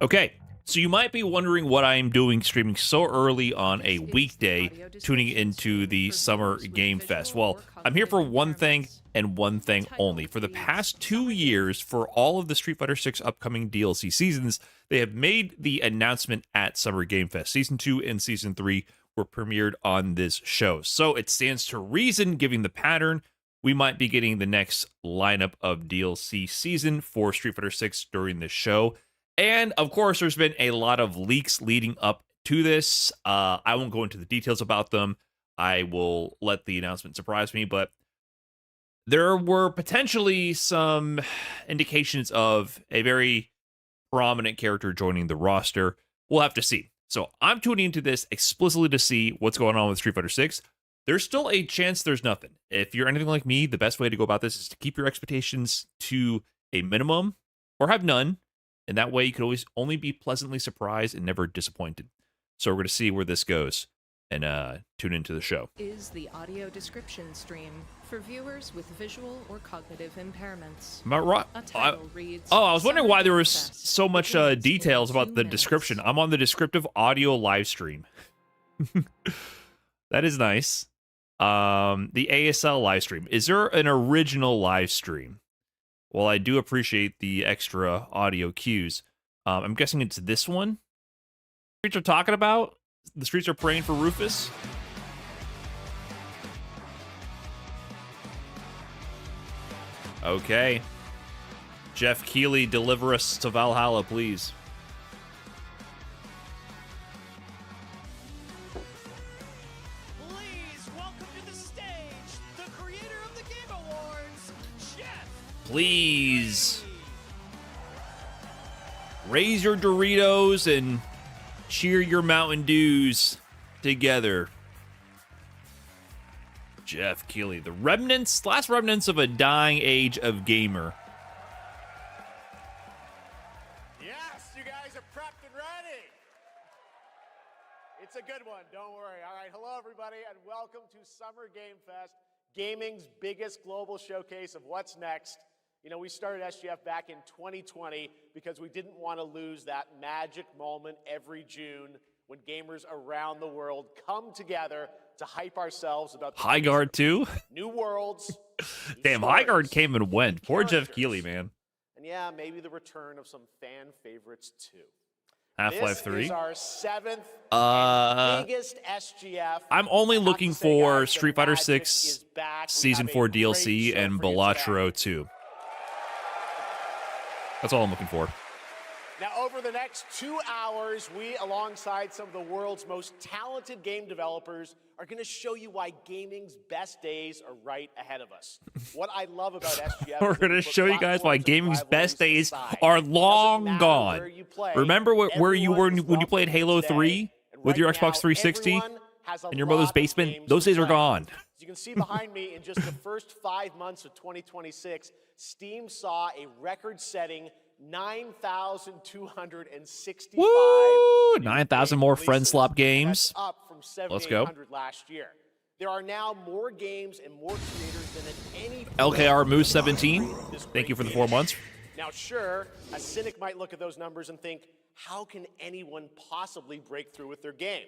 Okay, so you might be wondering what I'm doing streaming so early on a weekday, tuning into the Summer Game Fest. Well, I'm here for one thing and one thing only. For the past 2 years, for all of the Street Fighter 6 upcoming DLC seasons, they have made the announcement at Summer Game Fest. Season 2 and Season 3 were premiered on this show. So it stands to reason, given the pattern, we might be getting the next lineup of DLC season for Street Fighter 6 during this show. And of course, there's been a lot of leaks leading up to this. I won't go into the details about them. I will let the announcement surprise me, but there were potentially some indications of a very prominent character joining the roster. We'll have to see. So I'm tuning into this explicitly to see what's going on with Street Fighter 6. There's still a chance there's nothing. If you're anything like me, the best way to go about this is to keep your expectations to a minimum or have none. And that way you could always only be pleasantly surprised and never disappointed. So we're going to see where this goes and tune into the show. Is the audio description stream for viewers with visual or cognitive impairments. Am I right? I was wondering why there was so much details about the description. I'm on the descriptive audio live stream. That is nice. The ASL live stream. Is there an original live stream? Well, I do appreciate the extra audio cues. I'm guessing it's this one. Streets are talking about. The streets are praying for Rufus. Okay. Jeff Keighley, deliver us to Valhalla, please. Please welcome to the stage the creator of the Game Awards, Jeff. Please. Raise your Doritos and cheer your Mountain Dews together. Jeff Keighley, the last remnants of a dying age of gamer. Yes, you guys are prepped and ready. It's a good one, don't worry. All right, hello everybody and welcome to Summer Game Fest, gaming's biggest global showcase of what's next. You know, we started SGF back in 2020 because we didn't want to lose that magic moment every June when gamers around the world come together to hype ourselves about Highguard too? New worlds. Damn, Highguard came and went. Poor Jeff Keighley, man. And yeah, maybe the return of some fan favorites too. Half-Life 3. This is our seventh and biggest SGF. I'm only looking Have to say, for guys, the Street Fighter magic 6 is back. We Season have a 4 great DLC show and for you today. Balatro 2. That's all I'm looking for. Now, over the next 2 hours, we, alongside some of the world's most talented game developers, are going to show you why gaming's best days are right ahead of us. What I love about SGF We're is that going we to put show you guys why platforms and gaming's best rivalries days aside. are It doesn't long matter gone. where you play. Remember where you were Everyone is when you played welcome Halo today. 3 And with your right Xbox now, 360 everyone has a in your mother's lot of basement? games Those to days are play. gone. As you can see behind me, in just the first 5 months of 2026, Steam saw a record-setting 9,265. Woo! new 9,000 game more friend releases. slop games. That's up from Let's go. 7,800 last year. There are now more games and more creators than at any point LKR Moose 17. this Thank you for the great 4 months. Now, sure, a cynic might look at those numbers and think, how can anyone possibly break through with their game?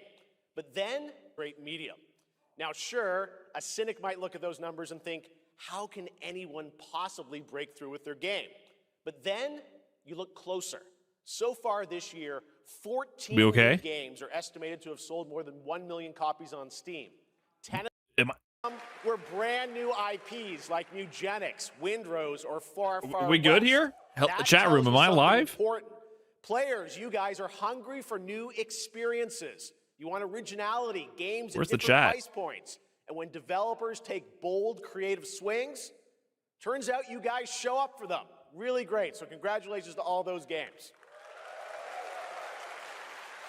But then, great medium. Now, sure, a cynic might look at those numbers and think, how can anyone possibly break through with their game? But then, you look closer. So far this year, 14 We okay? new games are estimated to have sold more than 1 million copies on Steam. 10 of Am them were brand new IPs like Nugenics, Windrose, or Far Far we good West. here? That Chat tells room, you am I something live? important. Players, you guys are hungry for new experiences. You want originality, games Where's at the different chat? price points. And when developers take bold, creative swings, turns out you guys show up for them. Really great. So congratulations to all those games.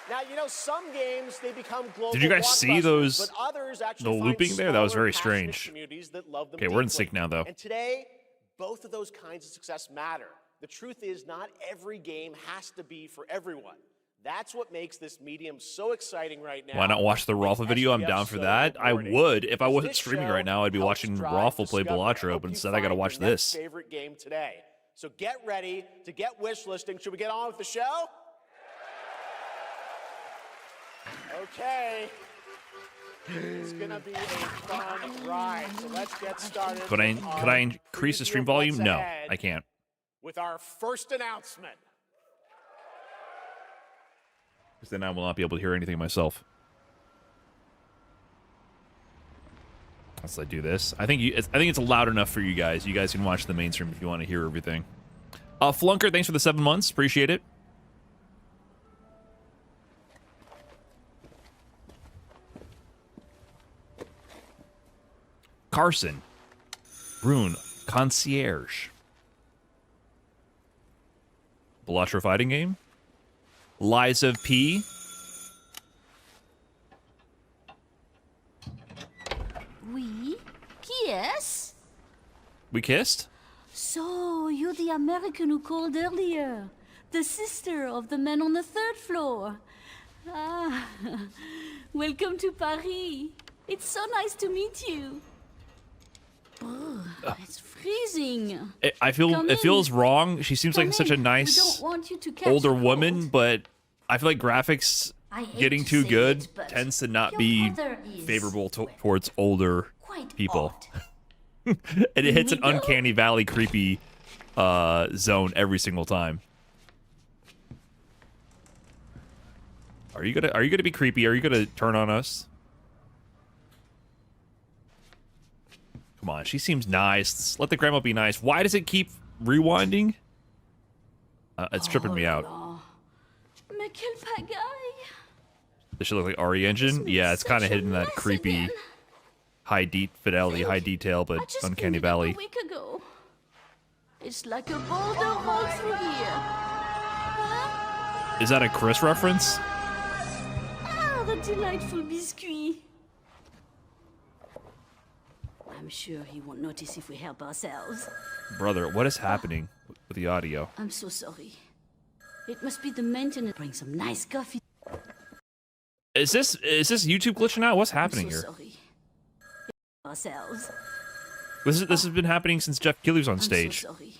Now, you know, some games, they become global Did you guys see blockbusters, those- but others actually the find looping there? That was smaller, very passionate strange. communities that love them Okay, we're in deeply. sync now, though. And today, both of those kinds of success matter. The truth is, not every game has to be for everyone. That's what makes this medium so exciting right now. Why not watch the Makes Raffle video? I'm SGF down for so that. I rewarding. would. If I Because wasn't this streaming show right now, I'd be helps watching drive Raffle play discovery. Balatro, Help but you instead I got to find watch your next this. favorite game today. So get ready to get wish listing. Should we get on with the show? Okay. It's gonna be a fun ride. So let's get started. Could I increase the stream volume? No, I can't. With our first announcement. Because then I will not be able to hear anything myself. Unless I do this. I think it's loud enough for you guys. You guys can watch the main stream if you want to hear everything. Flunker, thanks for the 7 months. Appreciate it. Carson. Rune. Concierge. Bellatra fighting game. Lies of P. Oui? Yes? We kissed? So, you're the American who called earlier. The sister of the man on the 3rd floor. Ah, welcome to Paris. It's so nice to meet you. It's freezing. It feels wrong. She seems like such a We nice don't want you to catch older a cold. woman, but I feel like graphics I hate getting to too say good it, but tends to not your be mother is favorable towards older quite people. odd. And it hits an We go. uncanny valley creepy zone every single time. Are you gonna be creepy? Are you gonna turn on us? Come on, she seems nice. Let the grandma be nice. Why does it keep rewinding? It's tripping me out. Mais quel pagaille. Does she look like RE Engine? Yeah, it's kind of hitting that creepy, high fidelity, high detail, but I just uncanny cleaned it up valley. a week ago. It's like a boulder rolled through here. Huh? Is that a Chris reference? Ah, the delightful biscuit. I'm sure he won't notice if we help ourselves. Brother, what is happening with the audio? I'm so sorry. It must be the maintenance. Bring some nice coffee. Is this YouTube glitching out? What's happening I'm so here? sorry. Ourselves. This has been happening since Jeff Keighley's on I'm stage. so sorry.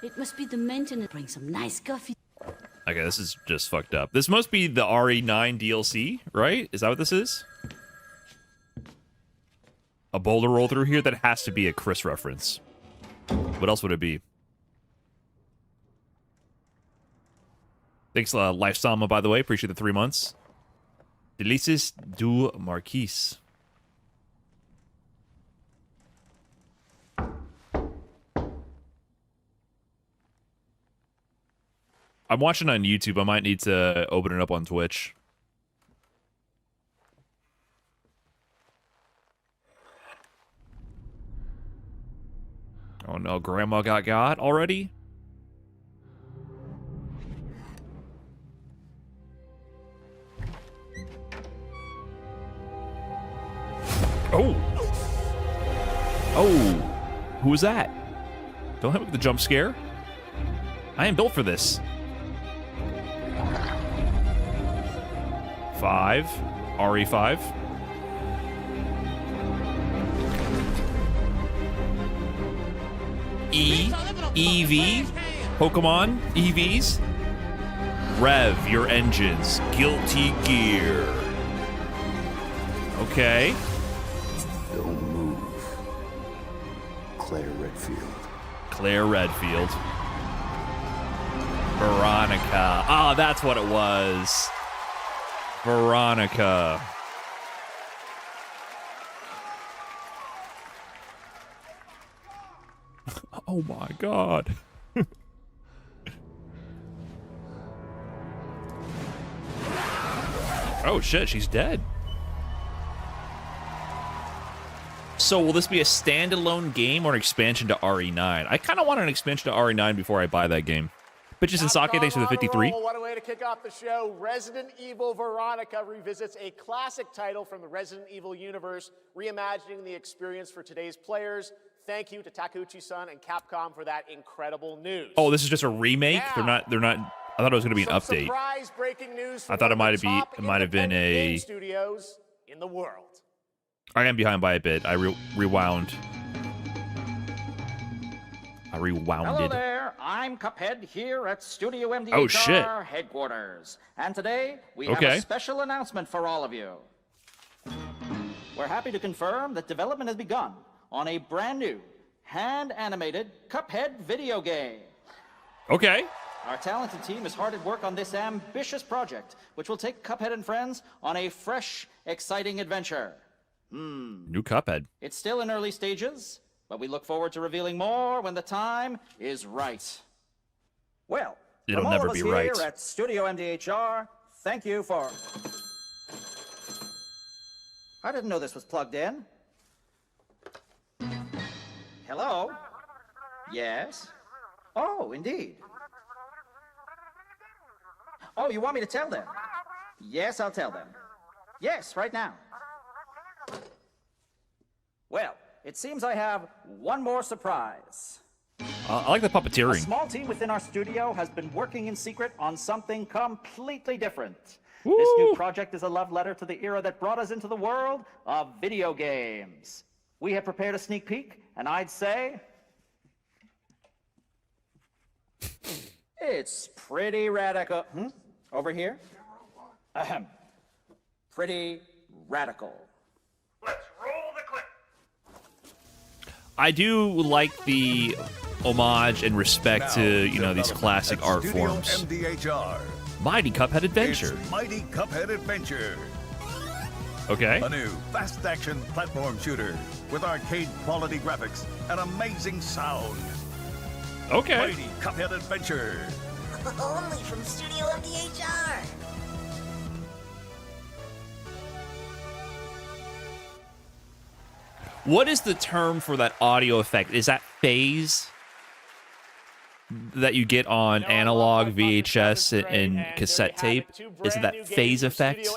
It must be the maintenance. Bring some nice coffee. Okay, this is just fucked up. This must be the RE9 DLC, right? Is that what this is? A boulder roll through here? That has to be a Chris reference. What else would it be? Thanks, Lifesama, by the way. Appreciate the 3 months. Delices du Marquis. I'm watching on YouTube. I might need to open it up on Twitch. Oh no, Grandma got already? Oh! Oh! Who was that? Don't hit me with the jump scare. I am built for this. 5. RE5. EV. Pokemon EVs. Rev your engines. Guilty Gear. Okay. Don't move. Claire Redfield. Claire Redfield. Veronica. Ah, that's what it was. Veronica. Oh my god. Oh shit, she's dead. So will this be a standalone game or an expansion to RE9? I kind of want an expansion to RE9 before I buy that game. Bitches and Sake, thanks for the 53. What a way to kick off the show. Resident Evil Veronica revisits a classic title from the Resident Evil universe, reimagining the experience for today's players. Thank you to Takeuchi-san and Capcom for that incredible news. Oh, this is just a remake? Now, They're not I thought it was going to be an some update. surprise-breaking news from I thought it one of might the have top been independent a game studios in the world. I am behind by a bit. I rewound. I rewound Hello it. there, I'm Cuphead here at Studio MDHR Oh, shit. headquarters. And today, we have Okay. a special announcement for all of you. We're happy to confirm that development has begun on a brand new, hand-animated Cuphead video game. Okay. Our talented team is hard at work on this ambitious project, which will take Cuphead and friends on a fresh, exciting adventure. New Cuphead. It's still in early stages, but we look forward to revealing more when the time is right. Well, It'll from all never of us be right. here at Studio MDHR, thank you for... I didn't know this was plugged in. Hello? Yes? Oh, indeed. Oh, you want me to tell them? Yes, I'll tell them. Yes, right now. Well, it seems I have one more surprise. I like the A puppeteering. small team within our studio has been working in secret on something completely different. Woo! This new project is a love letter to the era that brought us into the world of video games. We have prepared a sneak peek, and I'd say... it's pretty radical. Over here? Ahem. Pretty radical. I do like the homage and respect to, you know, these classic at art Studio forms. MDHR. Mighty Cuphead Adventure. It's Mighty Cuphead Adventure. Okay. A new fast-action platform shooter with arcade-quality graphics and amazing sound. Okay. Mighty Cuphead Adventure. Only from Studio MDHR. What is the term for that audio effect? Is that phase that you get on analog VHS and cassette tape? Is it that phase effect?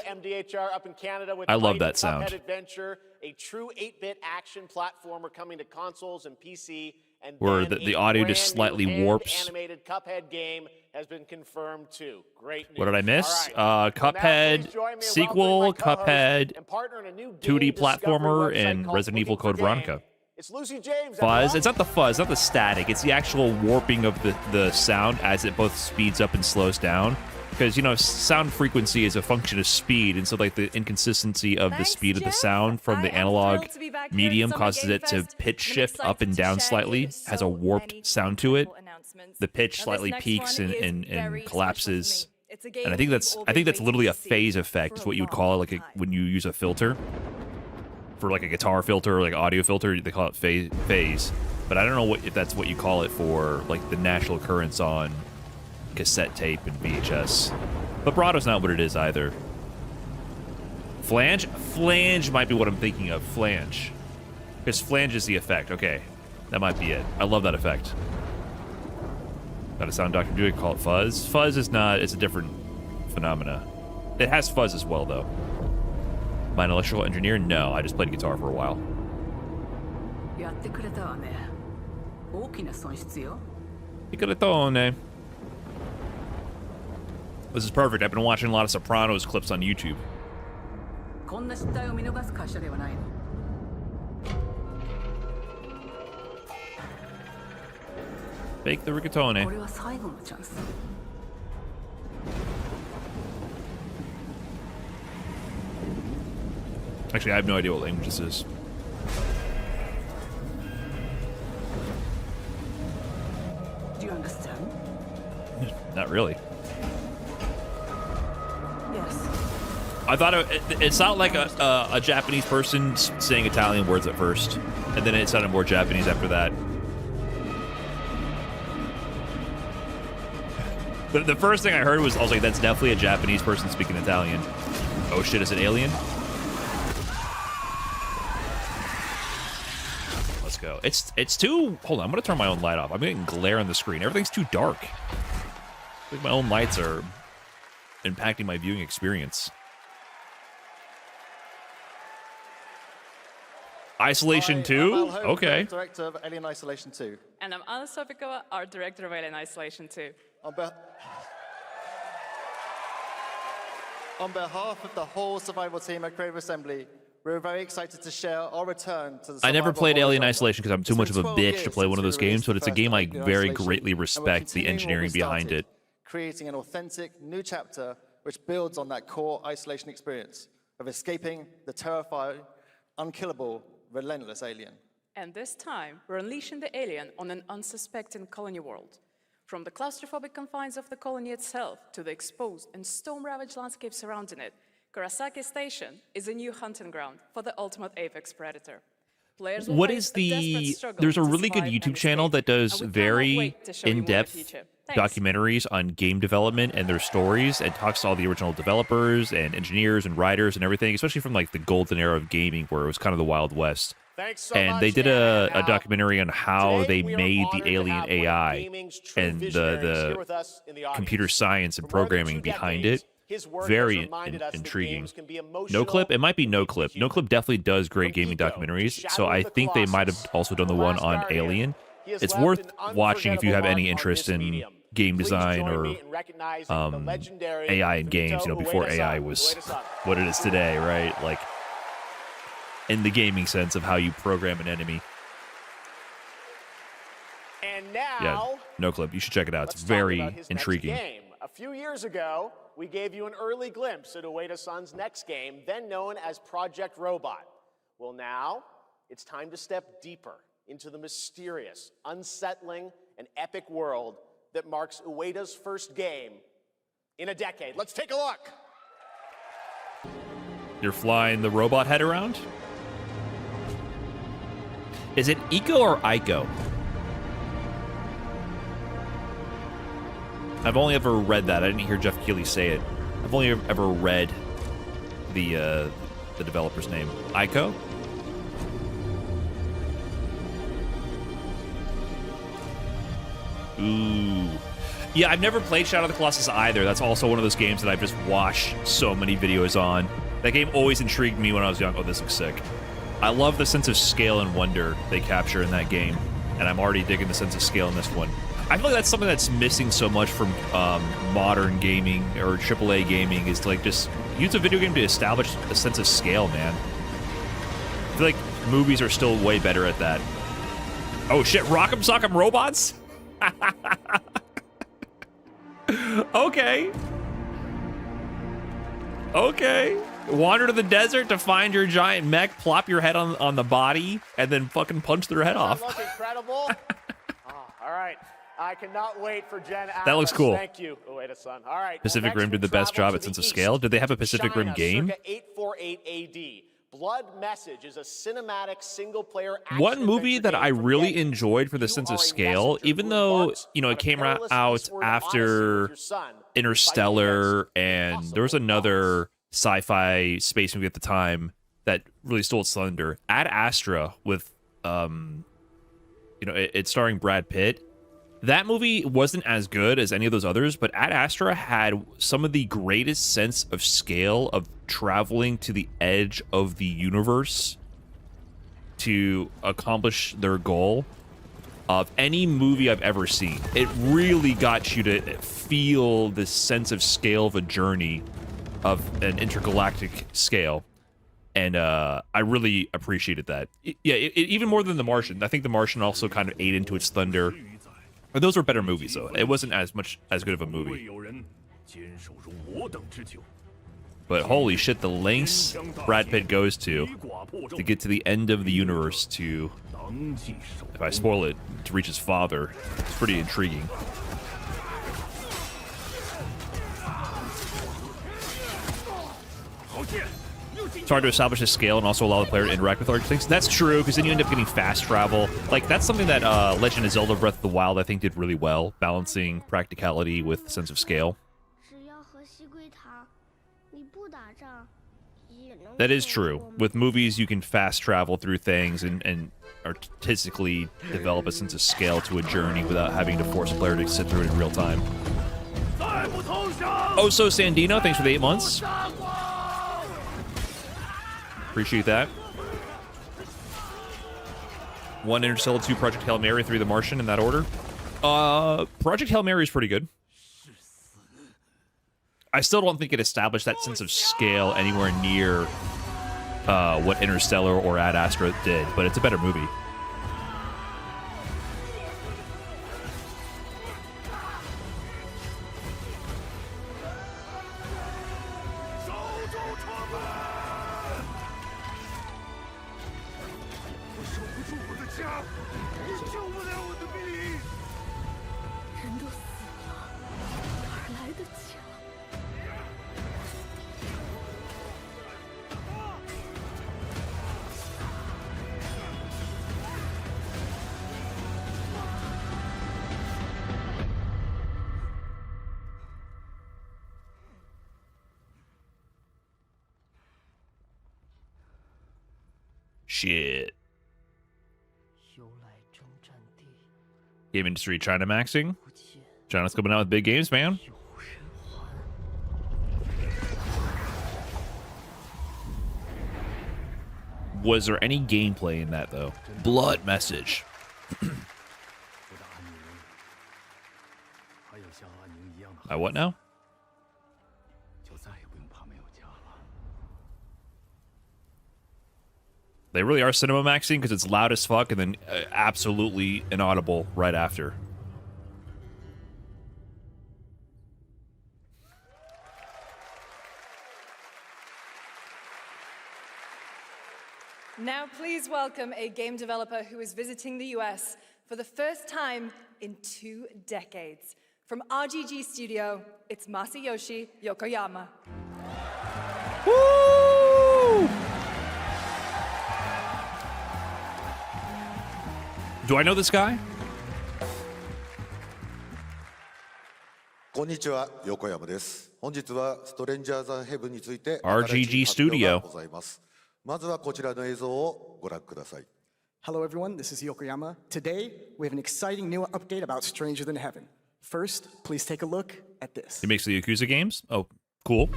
I love that sound. Adventure, a true 8-bit action platformer coming to consoles and PC, and Where then the a audio just brand new slightly warps. hand-animated Cuphead game has been confirmed too. Great news. What did I miss? All right. Well, now Cuphead please join me in sequel, welcoming my co-host Cuphead and partner in a new 2D game discovery platformer, website and called Resident Evil Looking for Code Veronica. Game. It's Lucy James. Fuzz. everyone. It's not the fuzz, not the static. It's the actual warping of the sound as it both speeds up and slows down. Because, you know, sound frequency is a function of speed, and so, like, the inconsistency of the Thanks, speed of the Jeff. sound from the I am analog thrilled to be back here at medium Summer causes Game it to Fest, pitch and I'm shift up and excited to down share slightly, with you has a so warped many sound to it. wonderful announcements. The pitch Now, this slightly next peaks one is and very collapses. special to me. It's a game And I think we've that's all I think been that's literally a waiting to see phase effect, for is a what you'd call it, like long time. when you use a filter for like a guitar filter or like audio filter. They call it phase. But I don't know if that's what you call it for like the natural occurrence on cassette tape and VHS. Vibrato's not what it is either. Flange might be what I'm thinking of. Flange, because flange is the effect. Okay, that might be it. I love that effect. Got a sound doctor do it, call it fuzz. Fuzz is not, it's a different phenomena. It has fuzz as well, though. Am I an electrical engineer? No, I just played guitar for a while. やってくれたわね。大きな損失よ。 Picoletone. This is perfect. I've been watching a lot of Sopranos clips on YouTube. こんな失態を見逃す会社ではないの。 Fake the rigatone. これは最後のチャンス。 Actually, I have no idea what language this is. Do you understand? Not really. Yes. I thought it sounded like a Japanese person saying Italian words at first, and then it sounded more Japanese after that. The first thing I heard was, I was like, that's definitely a Japanese person speaking Italian. Oh shit, is it alien? Let's go. It's too... Hold on, I'm going to turn my own light off. I'm getting glare on the screen. Everything's too dark. I think my own lights are impacting my viewing experience. Isolation 2? Okay. Director of Alien Isolation 2. And I'm Anna Sovikova, art director of Alien Isolation 2. On behalf of the whole survival team at Creative Assembly, we're very excited to share our return to the I never survival played horror Alien genre. Isolation because I'm too It's much been of a 12 bitch years to play one of since those we games, but released it's a the game I first very Alien greatly Isolation, respect and the we're engineering continuing what we behind it. started, creating an authentic new chapter which builds on that core Isolation experience of escaping the terrifying, unkillable, relentless alien. And this time, we're unleashing the alien on an unsuspecting colony world. From the claustrophobic confines of the colony itself to the exposed and storm-ravaged landscape surrounding it, Kurosaki Station is a new hunting ground for the ultimate apex predator. Players will What face is a desperate the... struggle There's a to really good survive YouTube and channel escape, that does and we cannot very wait to show you more in the in-depth future. Thanks. documentaries on game development and their stories, and talks to all the original developers and engineers and writers and everything, especially from like the golden era of gaming where it was kind of the Wild West. Thanks so And much, they did Dan. a Now, documentary on how today they we are made honored the to alien have one of AI gaming's true and visionaries here the with us in the audience. computer science and For more than programming 2 behind it. decades, his work has Very reminded us that intriguing. games can be emotional, NoClip, it might be NoClip. human. NoClip definitely does great From gaming Eco to documentaries, so Shadow I of the think they might have Colossus, also done the The one Last on Guardian, Alien. he has It's left worth an watching if you have unforgettable any mark on interest this in medium. game Please design join or me in recognizing the legendary AI in games, Fumito before Ueda-san. AI was Ueda-san. what it is today, right? Like, in the gaming sense of how you program an enemy. And now, Yeah, NoClip, you should check it out. It's let's talk very about his intriguing. Next game. A few years ago, we gave you an early glimpse at Ueda-san's next game, then known as Project Robot. Well, now it's time to step deeper into the mysterious, unsettling, and epic world that marks Ueda's first game in a decade. Let's take a look. You're flying the robot head around? Is it Eco or Ico? I've only ever read that. I didn't hear Jeff Keighley say it. I've only ever read the developer's name. Ico? Ooh. Yeah, I've never played Shadow of the Colossus either. That's also one of those games that I've just watched so many videos on. That game always intrigued me when I was young. Oh, this looks sick. I love the sense of scale and wonder they capture in that game, and I'm already digging the sense of scale in this one. I feel like that's something that's missing so much from modern gaming or AAA gaming, is to like just use a video game to establish a sense of scale, man. I feel like movies are still way better at that. Oh shit, Rock'em Sock'em Robots? Okay. Okay. Wander to the desert to find your giant mech, plop your head on the body, and then fucking punch their head off. Does that look incredible? All right. I cannot wait for Jen Atlas. That looks cool. Thank you, Ueda-san. All right. Pacific well, Rim did the next we best travel job at to sense the of east. scale. Did they have a Pacific Rim China, game? Circa 848 AD. Blood Message is a cinematic single-player action One movie adventure that I game from really Yeti. enjoyed for the You sense are of a scale, messenger even who though, embarks you know, on it a came perilous out eastward odyssey after with your son, Interstellar, fighting against and there was another sci-fi space movie at the time that really stole its thunder. Ad Astra with, it's starring Brad Pitt. That movie wasn't as good as any of those others, but Ad Astra had some of the greatest sense of scale of traveling to the edge of the universe to accomplish their goal of any movie I've ever seen. It really got you to feel this sense of scale of a journey of an intergalactic scale. And I really appreciated that. Even more than The Martian. I think The Martian also kind of ate into its thunder. But those were better movies, though. It wasn't as good of a movie. But holy shit, the lengths Brad Pitt goes to get to the end of the universe to, if I spoil it, to reach his father. It's pretty intriguing. It's hard to establish a scale and also allow the player to interact with large things. That's true, because then you end up getting fast travel. Like, that's something that Legend of Zelda Breath of the Wild, I think, did really well, balancing practicality with sense of scale. That is true. With movies, you can fast travel through things and artistically develop a sense of scale to a journey without having to force a player to sit through it in real time. Oso Sandino, thanks for the 8 months. Appreciate that. 1 Interstellar, 2 Project Hail Mary, 3 The Martian, in that order. Project Hail Mary is pretty good. I still don't think it established that sense of scale anywhere near what Interstellar or Ad Astra did, but it's a better movie. Shit. Game industry China maxing. China's coming out with big games, man. Was there any gameplay in that, though? Blood message. I what now? They really are cinema maxing because it's loud as fuck and then absolutely inaudible right after. Now please welcome a game developer who is visiting the US for the first time in 2 decades. From RGG Studio, it's Masayoshi Yokoyama. Woo! Do I know this guy? こんにちは、横山です。本日はストレンジャーズ・ヘブンについて RGG Studio ございます。まずはこちらの映像をご覧ください。Hello everyone, this is Yokoyama. Today, we have an exciting new update about Stranger Than Heaven. First, please take a look at this. He makes the Yakuza games? Oh, cool.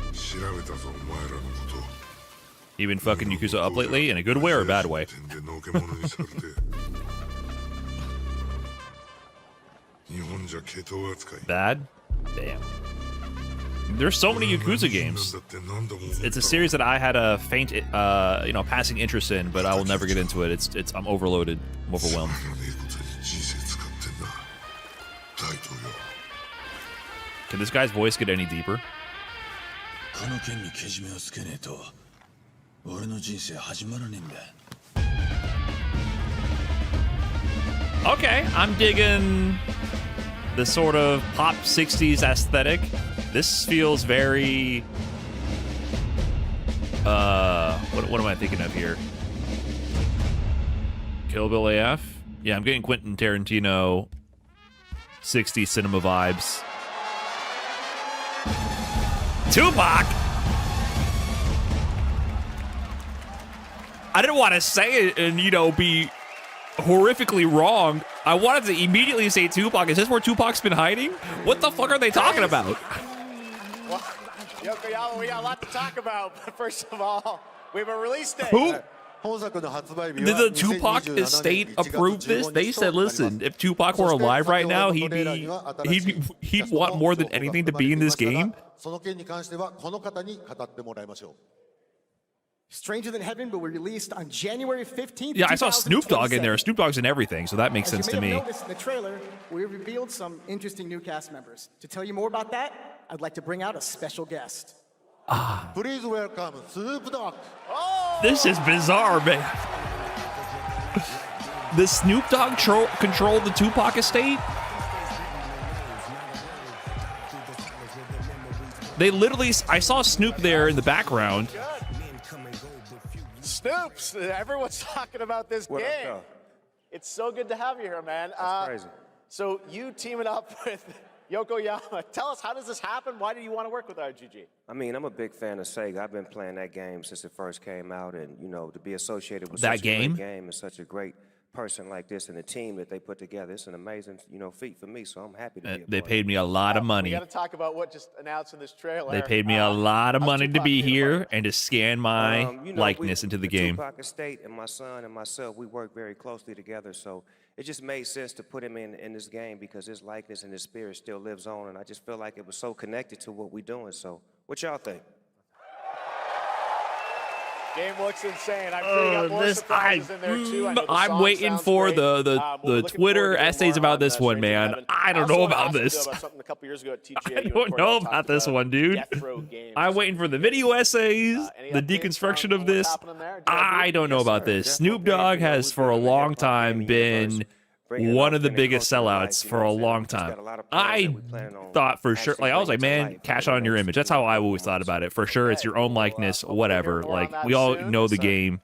You been fucking Yakuza up lately in a good way or a bad way? Bad? Damn. There's so many Yakuza games. It's a series that I had a faint, passing interest in, but I will never get into it. I'm overloaded. I'm overwhelmed. Can this guy's voice get any deeper? Okay, I'm digging the sort of pop 60s aesthetic. This feels very what am I thinking of here? Kill Bill AF? Yeah, I'm getting Quentin Tarantino 60s cinema vibes. Tupac! I didn't want to say it and, be horrifically wrong. I wanted to immediately say Tupac. Is this where Tupac's been hiding? What the fuck are they talking about? Well, Yokoyama, we got a lot to talk about. But first of all, we have a release date. Who? Did the Tupac estate approve this? They said, listen, if Tupac were alive right now, he'd want more than anything to be in this game. Stranger Than Heaven will be released on January 15th. Yeah, I saw Snoop Dogg in there. Snoop Dogg's in everything, so that makes sense to me. As you may have noticed in the trailer, we revealed some interesting new cast members. To tell you more about that, I'd like to bring out a special guest. Please welcome Snoop Dogg. This is bizarre, man. The Snoop Dogg controlled the Tupac estate? They literally, I saw Snoop there in the background. Snoops, everyone's talking about this game. It's so good to have you here, man. That's crazy. So you teaming up with Yokoyama. Tell us, how does this happen? Why do you want to work with RGG? I mean, I'm a big fan of Sega. I've been playing that game since it first came out, and to be associated with that such a great game and such a great person like this and the team that they put together, it's an amazing, feat for me. So I'm happy to be. They paid me a lot of money. We got to talk about what just announced in this trailer. They paid me a lot of money to be here and to scan my likeness into the game. Tupac Estate and my son and myself, we work very closely together. So it just made sense to put him in this game because his likeness and his spirit still lives on, and I just feel like it was so connected to what we're doing. So what y'all think? Game looks insane. I'm sure you got more surprises in there too. I know the I'm song waiting sounds for great. the We're looking Twitter forward to getting essays more about on, this one, Stranger man. Heaven. I don't Also know want to about ask you this. about something a couple years ago at TGA. I You and don't Cordell know talked about this about one, dude. Death Row Games. I'm waiting for the video essays, Any the updates deconstruction on of this. what's happening there? I don't know about this. Snoop Dogg has for a long time been one of the biggest sellouts for a long time. I thought for sure, like I was like, man, cash on your image. That's how I always thought about it. For sure, it's your own likeness, whatever. Like we all know the game.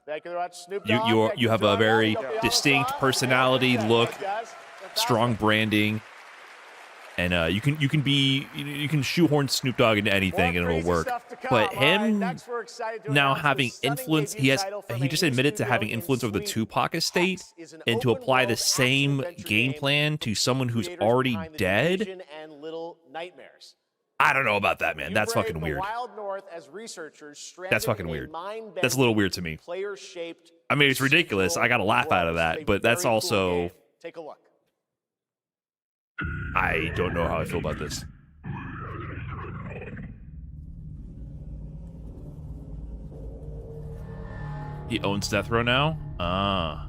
You have a very distinct personality, look, strong branding, and you can shoehorn Snoop Dogg into anything and it'll work. But him now having influence, he just admitted to having influence over the Tupac estate, and to apply the same game plan to someone who's already dead. I don't know about that, man. That's fucking weird. That's fucking weird. That's a little weird to me. I mean, it's ridiculous. I got a laugh out of that, but that's also. Take a look. I don't know how I feel about this. He owns Death Row now? Ah.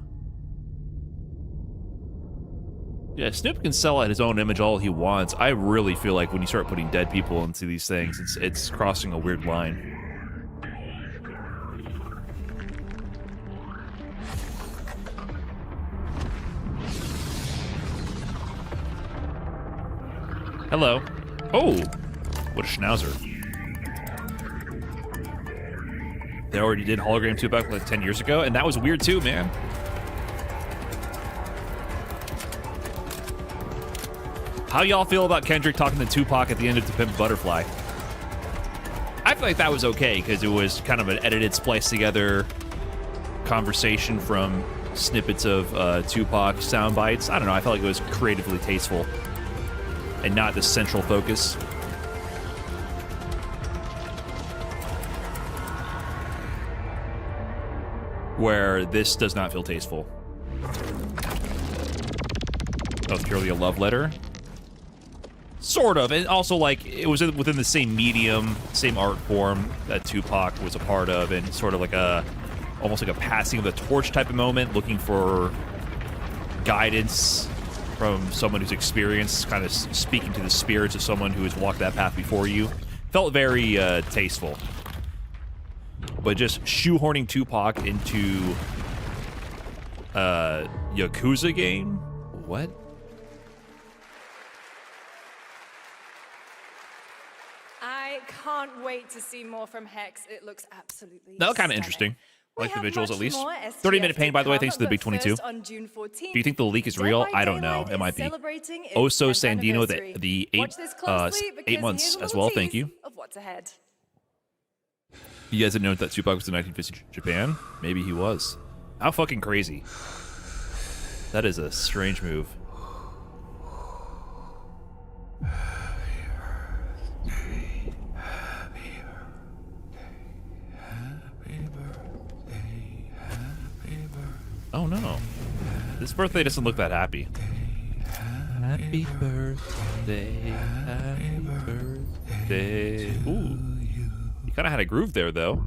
Yeah, Snoop can sell out his own image all he wants. I really feel like when you start putting dead people into these things, it's crossing a weird line. Hello. Oh, what a schnauzer. They already did Hologram Tupac like 10 years ago, and that was weird too, man. How y'all feel about Kendrick talking to Tupac at the end of To Pimp a Butterfly? I feel like that was okay, because it was kind of an edited, spliced together conversation from snippets of Tupac sound bites. I don't know, I felt like it was creatively tasteful and not the central focus. Where this does not feel tasteful. That was purely a love letter. Sort of, and also like it was within the same medium, same art form that Tupac was a part of, and sort of like almost like a passing of the torch type of moment, looking for guidance from someone who's experienced, kind of speaking to the spirits of someone who has walked that path before you. Felt very tasteful. But just shoehorning Tupac into Yakuza game? What? I can't wait to see more from Hex. It looks absolutely That looked kind of stunning. interesting. I like the We have visuals much at least. more 30-minute pain, by the way, STF thanks to the to Big come, but 22. first on June 14th, Do you think the leak is Dead real? by I don't know. Daylight It might is be. celebrating its Oso 10th Sandino, anniversary. the Watch this closely, 8 because months here's a as little well. Thank tease you. of what's ahead. You guys didn't know that Tupac was in 1950s Japan? Maybe he was. How fucking crazy. That is a strange move. Oh no. This birthday doesn't look that happy. Happy birthday, happy birthday. Ooh. You kind of had a groove there, though.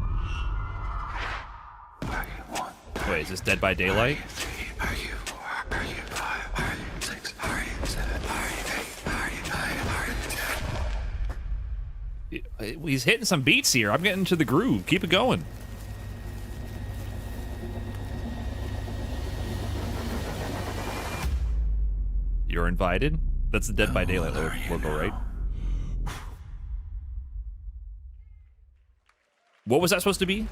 Wait, is this Dead by Daylight? He's hitting some beats here. I'm getting to the groove. Keep it going. You're invited? That's the Dead by Daylight logo, right? What was that supposed to be?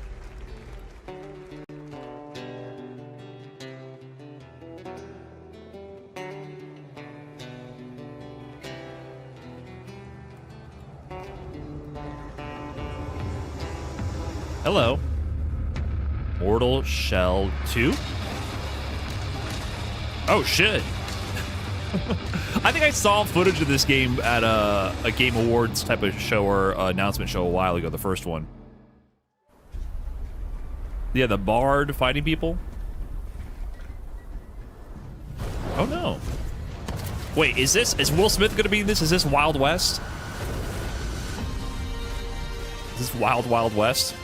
Hello. Mortal Shell 2? Oh, shit. I think I saw footage of this game at a Game Awards type of show or announcement show a while ago, the first one. Yeah, the bard fighting people. Oh no. Wait, is Will Smith gonna be in this? Is this Wild West? Is this Wild Wild West?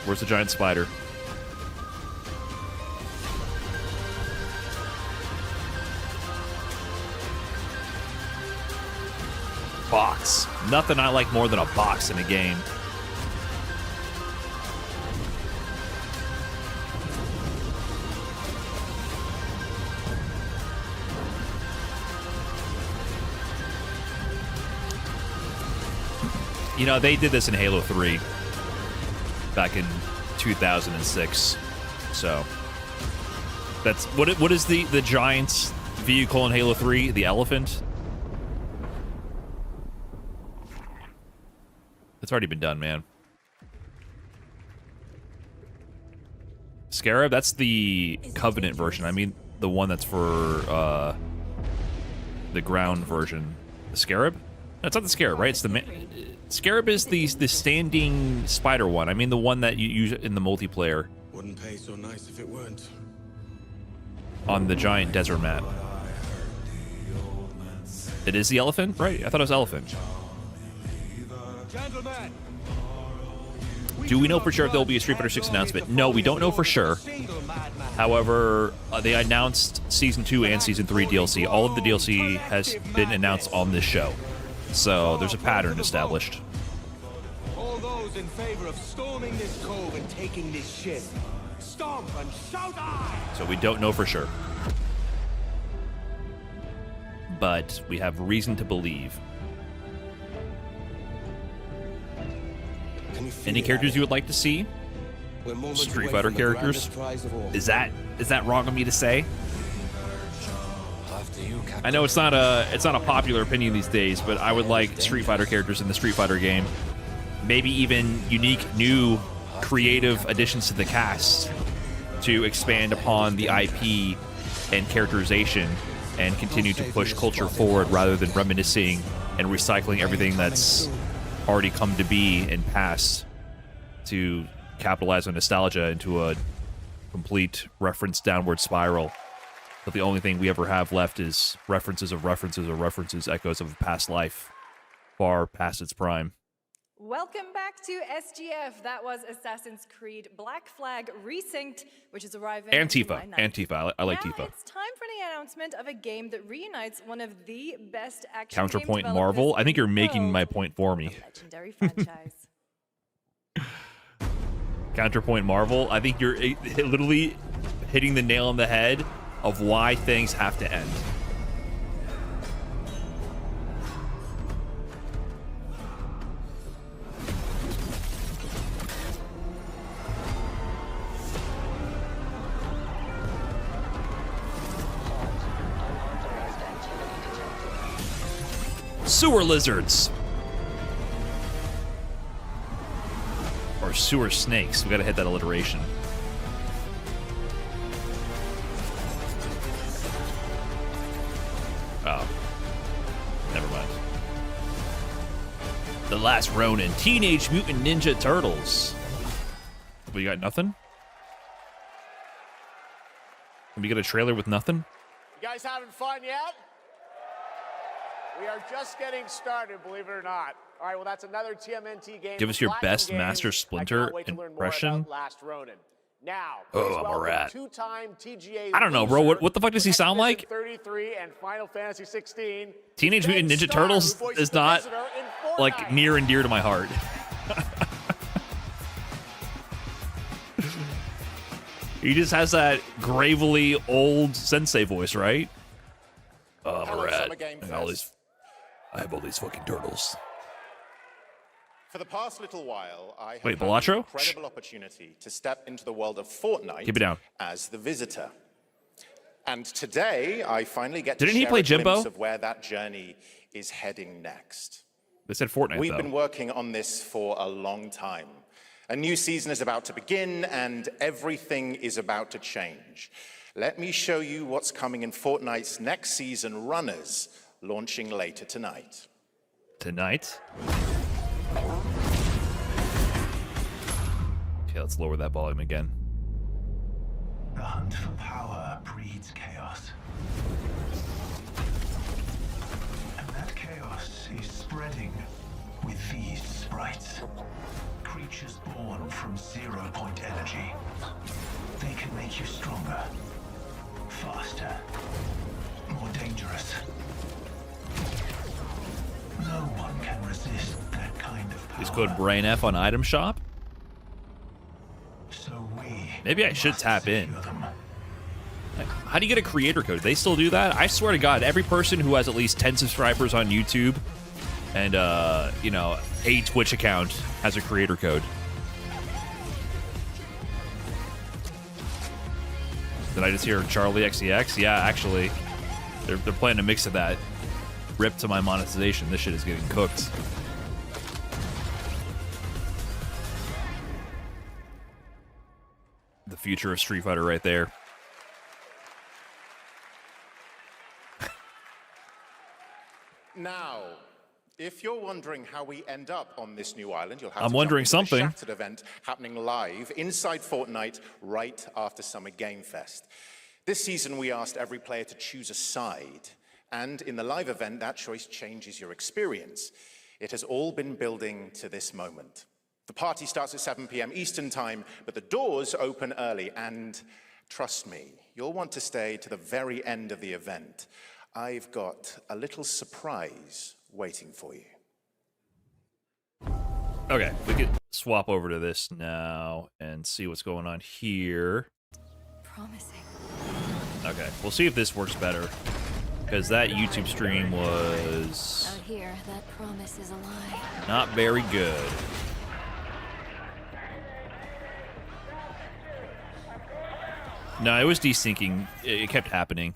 Where's the giant spider? Box. Nothing I like more than a box in a game. You know, they did this in Halo 3 back in 2006. So that's what is the giant's vehicle in Halo 3? The elephant? It's already been done, man. Scarab, that's the Covenant version. I mean, the one that's for the ground version. The Scarab? That's not the Scarab, right? It's the Scarab is the standing spider one. I mean, the one that you use in the multiplayer. Wouldn't pay so nice if it weren't. On the giant desert map. It is the elephant, right? I thought it was elephant. Gentlemen, do we know for sure if there'll be a Street Fighter 6 announcement? No, we don't know for sure. However, they announced Season 2 and Season 3 DLC. All of the DLC has been announced on this show. So there's a pattern established. all those in favor of storming this cove and taking this ship, stomp and shout aye! So we don't know for sure. But we have reason to believe. Any characters you would like to see? Street Fighter characters? Is that wrong of me to say? I know it's not a popular opinion these days, but I would like Street Fighter characters in the Street Fighter game. Maybe even unique, new, creative additions to the cast to expand upon the IP and characterization and continue to push culture forward rather than reminiscing and recycling everything that's already come to be and past to capitalize on nostalgia into a complete reference downward spiral. But the only thing we ever have left is references of references of references, echoes of a past life, far past its prime. Welcome back to SGF. That was Assassin's Creed Black Flag Resynced, which is arriving Antifa. July 9th. Antifa. I like now Tifa. It's time for the announcement of a game that reunites one of the best action Counterpoint game Marvel. I think you're developers making in the my world. point for me. Legendary franchise. Counterpoint Marvel. I think you're literally hitting the nail on the head of why things have to end. Sewer lizards. Or sewer snakes. We gotta hit that alliteration. Oh. Never mind. The Last Ronin. Teenage Mutant Ninja Turtles. We got nothing? Can we get a trailer with nothing? You guys having fun yet? We are just getting started, believe it or not. All right, well, that's another TMNT game. Give us your Platinum best Games. Master I Splinter can't wait to learn more impression. about Last Ronin. Now, Oh, please I'm a welcome rat. two-time TGA I don't know, bro. What the fuck does he sound like? 33 and Final Fantasy 16. Teenage Mutant Ben Ninja Starr, Turtles who voiced is the not Visitor in like Fortnite. near and dear to my heart. He just has that gravely old sensei voice, right? Oh, I'm a Hello, rat. Summer Game And all Fest. these, I have all these fucking turtles. For the past little while, I have Wait, had Balatro? the incredible opportunity to step into the world of Fortnite Keep it down. as the visitor. And today, I finally get Didn't to he share play a glimpse Jimbo? of where that journey is heading next. They said Fortnite, We've though. been working on this for a long time. A new season is about to begin, and everything is about to change. Let me show you what's coming in Fortnite's next season, Runners, launching later tonight. Tonight? Okay, let's lower that volume again. The hunt for power breeds chaos. And that chaos is spreading with these sprites. Knights. Creatures born from 0-point energy. They can make you stronger, faster, more dangerous. No one can resist that kind of power. Is code BrainF on item shop? So maybe I should tap in. How do you get a creator code? Do they still do that? I swear to God, every person who has at least 10 subscribers on YouTube and, you know, a Twitch account has a creator code. Did I just hear Charlie XCX? Yeah, actually. They're playing a mix of that. Rip to my monetization. This shit is getting cooked. The future of Street Fighter right there. Now, if you're wondering how we end up on this new island, you'll have I'm to wondering jump into the something. Shattered event happening live inside Fortnite right after Summer Game Fest. This season, we asked every player to choose a side, and in the live event, that choice changes your experience. It has all been building to this moment. The party starts at 7 p.m. Eastern Time, but the doors open early, and trust me, you'll want to stay to the very end of the event. I've got a little surprise waiting for you. Okay, we could swap over to this now and see what's going on here. Promising. Okay, we'll see if this works better. Because that YouTube stream was Out here, that promise is a lie. not very good. No, it was desyncing. It kept happening.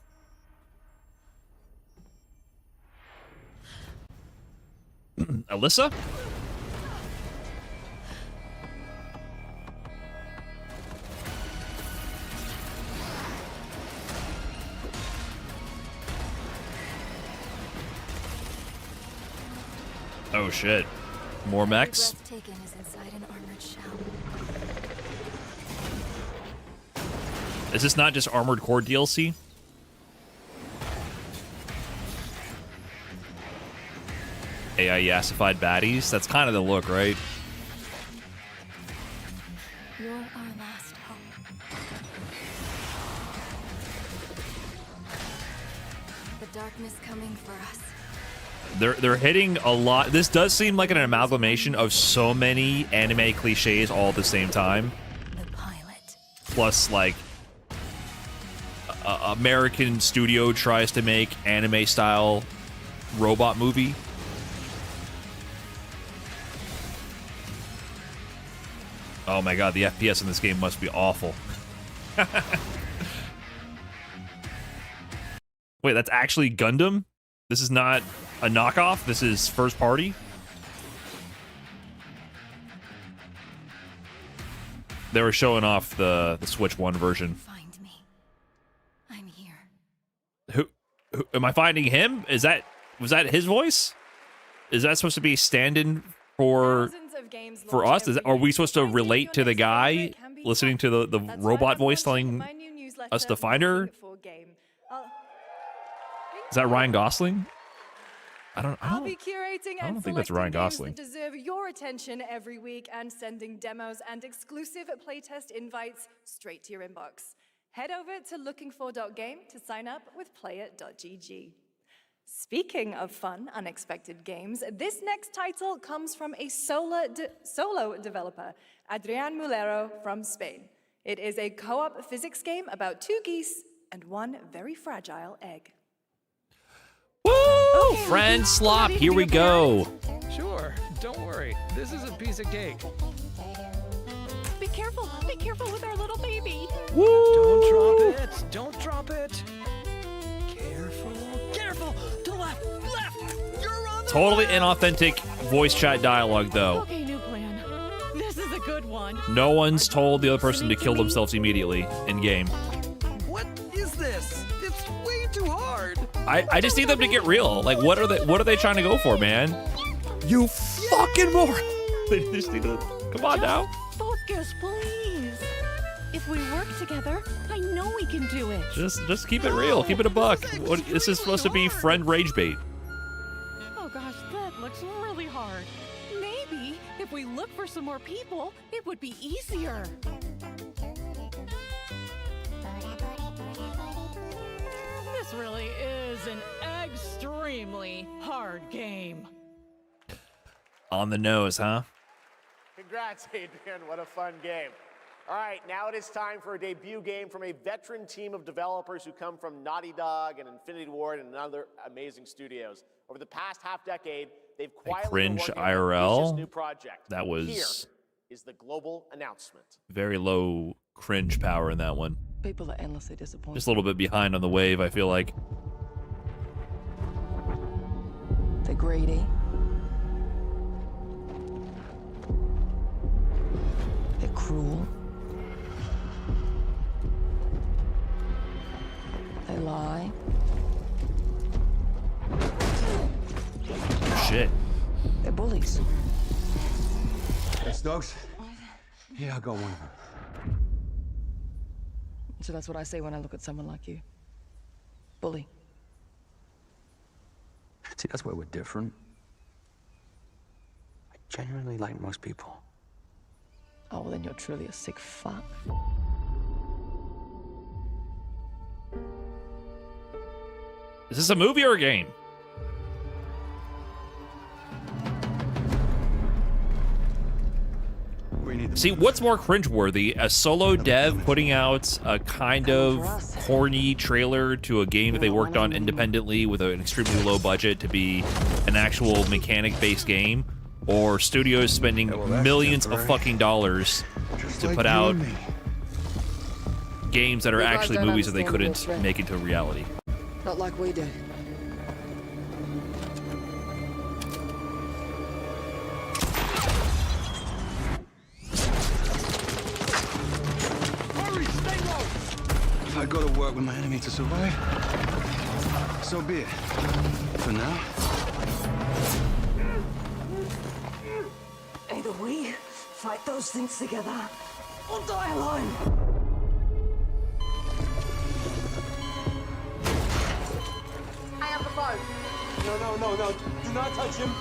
Alyssa? Oh shit. More mechs? Taken is inside an armored shell. Is this not just Armored Core DLC? AI yassified baddies? That's kind of the look, right? You're our last hope. The darkness coming for us. They're hitting a lot. This does seem like an amalgamation of so many anime cliches all at the same time. The pilot. Plus, like, a American studio tries to make anime-style robot movie. Oh my god, the FPS in this game must be awful. Wait, that's actually Gundam? This is not a knockoff? This is first party? They were showing off the Switch 1 version. Find me. I'm here. Who am I finding him? Was that his voice? Is that supposed to be stand-in for us? Are we supposed to relate to the guy listening to the robot voice telling us to find her? Is that Ryan Gosling? I'll be curating and think that's selecting Ryan games Gosling. that deserve your attention every week and sending demos and exclusive playtest invites straight to your inbox. Head over to lookingfor.game to sign up with player.gg. Speaking of fun, unexpected games, this next title comes from a solo developer, Adrian Mulero from Spain. It is a co-op physics game about 2 geese and 1 very fragile egg. Woo! Friend slop, here we go. Sure, don't worry. This is a piece of cake. Be careful with our little baby. Woo! Don't drop it. Don't drop it. Careful. To left. You're on the Totally inauthentic voice chat dialogue, though. Okay, new plan. This is a good one. No one's told the other person to kill themselves immediately in game. What is this? It's way too hard. I just need them to get real. Like, what are they trying to go for, man? You fucking moron! They just need to come on now. Focus, please. If we work together, I know we can do it. Just keep it real. Keep it a buck. This is supposed to be friend rage bait. Oh gosh, that looks really hard. Maybe if If we look for some more people, it would be easier. This really is an extremely hard game. On the nose, huh? Congrats, Adrian. What a fun game. All right, now it is time for a debut game from a veteran team of developers who come from Naughty Dog and Infinity Ward and other amazing studios. Over the past half-decade, they've quietly been Cringe working on an IRL. ambitious new project. That was Here is the global announcement. very low cringe power in that one. People are endlessly disappointed. Just a little bit behind on the wave, I feel like. They're greedy. They're cruel. They lie. Shit. They're bullies. Hey, Stokes? Yeah, I got one of them. So that's what I say when I look at someone like you. Bully. See, that's where we're different. I genuinely like most people. Oh, well, then you're truly a sick fuck. Is this a movie or a game? See, what's more cringeworthy? A solo dev putting out a kind of corny trailer to a game that they worked on independently with an extremely low budget to be an actual mechanic-based game, or studios spending millions of fucking dollars to put out games that are actually movies that they couldn't make into reality. Not like we do. If I go to work with my enemy to survive, so be it. For now. Either we fight those things together, or die alone. I have the phone. No. Do not touch him.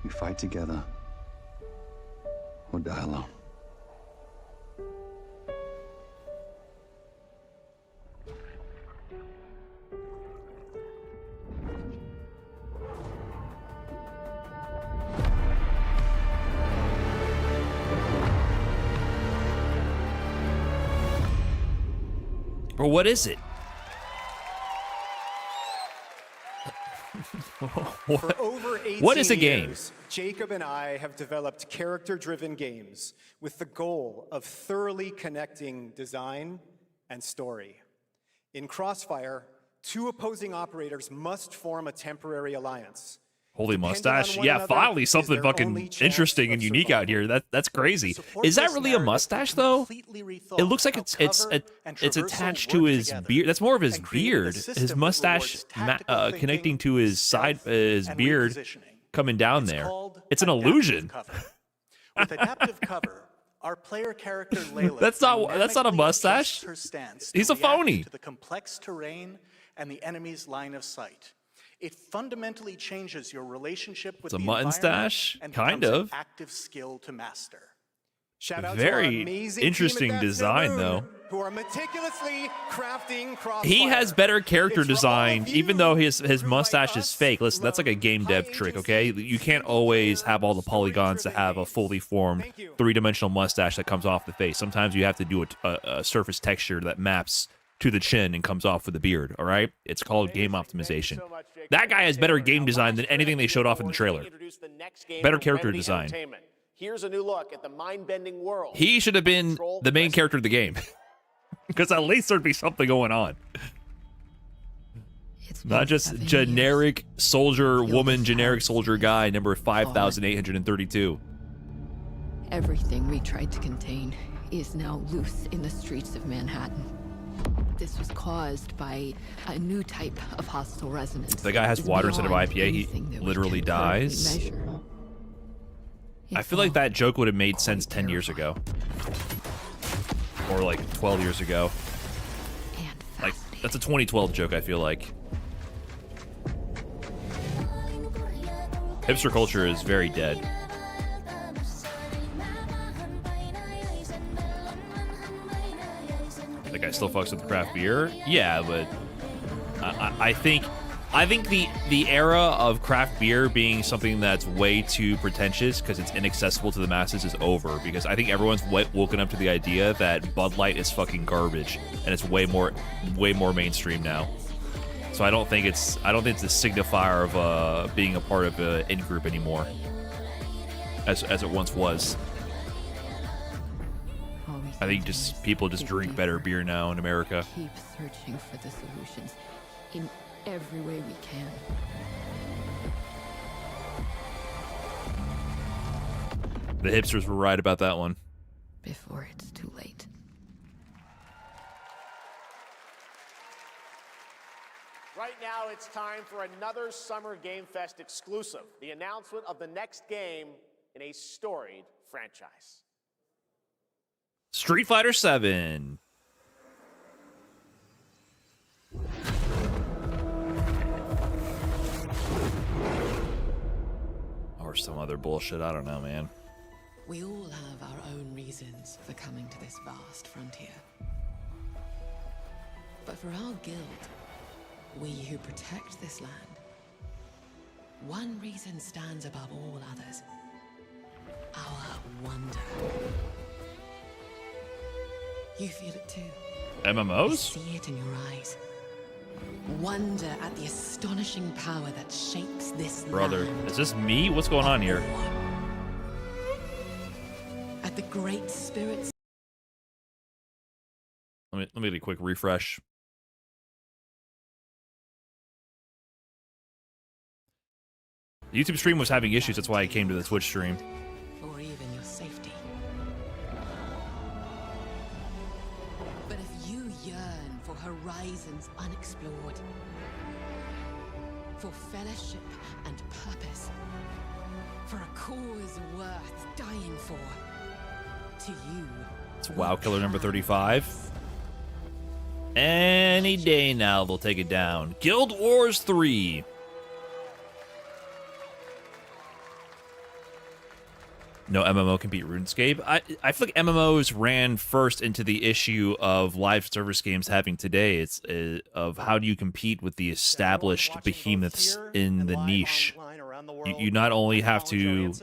We fight together or die alone. Or what is it? For over 18 what is a game? years, Jacob and I have developed character-driven games with the goal of thoroughly connecting design and story. In Crossfire, two opposing operators must form a temporary alliance. Holy Depending mustache. on one Yeah, another finally is something their fucking only chance interesting and of unique out here. That's crazy. Is that really a mustache though? It looks like it's attached to his beard. That's more of his beard. His mustache connecting to his side his beard coming down there. It's an illusion. With adaptive cover, our player character Layla That's not a mustache. her stance He's a to react phony. to the complex terrain and the enemy's line of sight. It fundamentally changes your relationship with It's a the mutton environment stash, and kind becomes an of. active skill to master. Shout out to our Very amazing interesting team at design Moon, though. who are meticulously crafting Crossfire. He has better character design, even though his mustache is fake. Listen, that's like a game dev trick, okay? You can't always have all the polygons to have a fully formed three-dimensional mustache that comes off the face. Sometimes you have to do a surface texture that maps to the chin and comes off with the beard, all right? It's called game optimization. That guy has better game design than anything they showed off in the trailer. Better character design. Here's a new look at the mind-bending world. He should have been the main character of the game. Because at least there'd be something going on. Not just generic soldier woman, generic soldier guy, number 5,832. Everything we tried to contain is now loose in the streets of Manhattan. This was caused by a new type of hostile resonance. If the guy has water instead of IPA, he literally dies. I feel like that joke would have made sense 10 years ago. Or like 12 years ago. Like, that's a 2012 joke, I feel like. Hipster culture is very dead. That guy still fucks with craft beer? Yeah, but I think the era of craft beer being something that's way too pretentious because it's inaccessible to the masses is over, because I think everyone's woken up to the idea that Bud Light is fucking garbage and it's way more mainstream now. So I don't think it's a signifier of being a part of an in-group anymore as it once was. I think just people just drink better beer now in America. Keep searching for the solutions in every way we can. The hipsters were right about that one. Before it's too late. Right now, it's time for another Summer Game Fest exclusive, the announcement of the next game in a storied franchise. Street Fighter 7. Or some other bullshit, I don't know, man. We all have our own reasons for coming to this vast frontier. But for our guild, we who protect this land, one reason stands above all others. Our wonder. You feel it too. MMOs? You see it in your eyes. Wonder at the astonishing power that shapes this Brother, land. is this me? What's going on here? At the great spirits. Let me get a quick refresh. The YouTube stream was having issues, that's why I came to the Twitch stream. Or even your safety. But if you yearn for horizons unexplored, for fellowship and purpose, for a cause worth dying for, to you, It's WoW Killer number 35. Any day now they'll take it down. Guild Wars 3. No MMO can beat RuneScape. I feel like MMOs ran first into the issue of live service games having today. It's of how do you compete with the established behemoths in the niche. You not only have to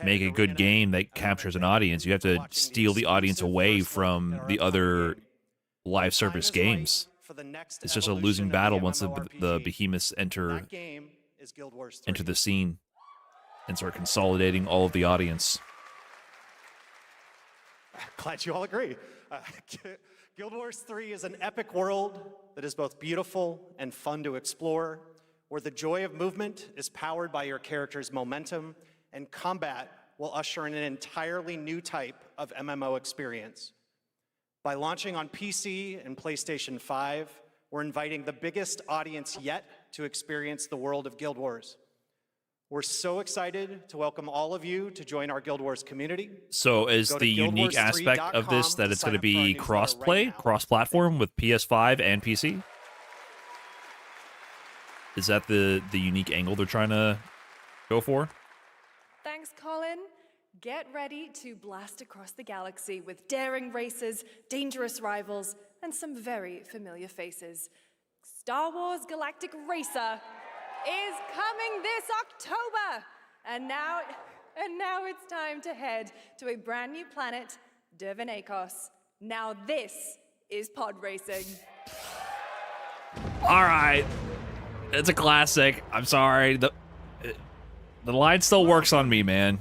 make a good game that captures an audience, you have to steal the audience away from the other live service games. It's just a losing battle once the behemoths enter the scene and start consolidating all of the audience. Glad you all agree. Guild Wars 3 is an epic world that is both beautiful and fun to explore, where the joy of movement is powered by your character's momentum, and combat will usher in an entirely new type of MMO experience. By launching on PC and PlayStation 5, we're inviting the biggest audience yet to experience the world of Guild Wars. We're so excited to welcome all of you to join our Guild Wars community. So is the unique aspect of this that it's going to be cross-play, cross-platform with PS5 and PC? Is that the unique angle they're trying to go for? Thanks, Colin. Get ready to blast across the galaxy with daring races, dangerous rivals, and some very familiar faces. Star Wars Galactic Racer is coming this October. And now it's time to head to a brand new planet, Dervenakos. Now this is pod racing. All right. It's a classic. I'm sorry. The line still works on me, man.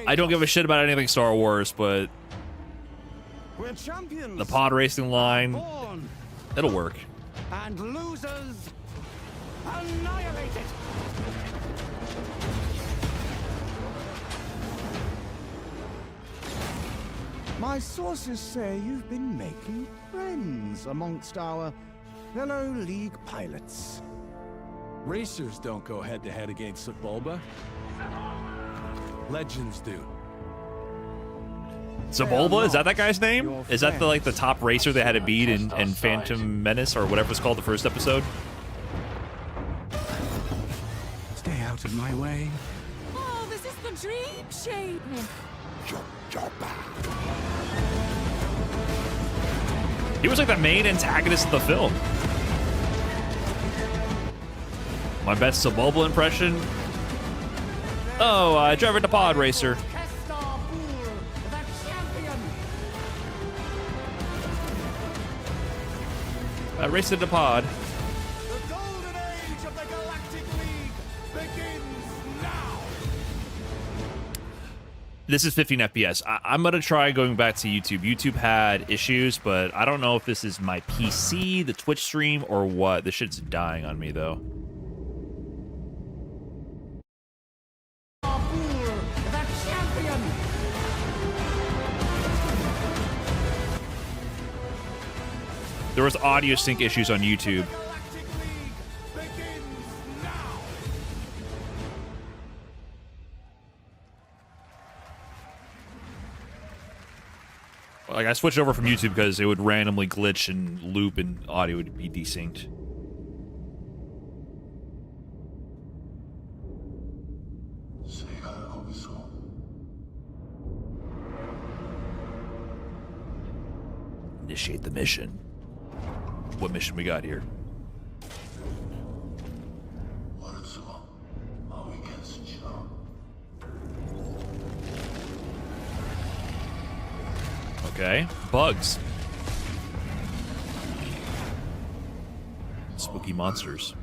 I don't give a shit about anything Star Wars, but the pod racing line, it'll work. And losers annihilated. My sources say you've been making friends amongst our fellow League pilots. Racers don't go head-to-head against Bulba. Legends do. Sebulba, is that guy's name? Is that the top racer they had to beat in Phantom Menace or whatever it's called, the first episode? Stay out of my way. Oh, this is the dream shape. He was like the main antagonist of the film. My best Sebulba impression? Oh, Trevor the Pod Racer. Race to the pod. The golden age of the Galactic League begins now. This is 15 FPS. I'm going to try going back to YouTube. YouTube had issues, but I don't know if this is my PC, the Twitch stream, or what. This shit's dying on me, though. There was audio sync issues on YouTube. Like, I switched over from YouTube because it would randomly glitch and loop and audio would be desynced. Initiate the mission. What mission we got here? Okay, bugs. Spooky monsters.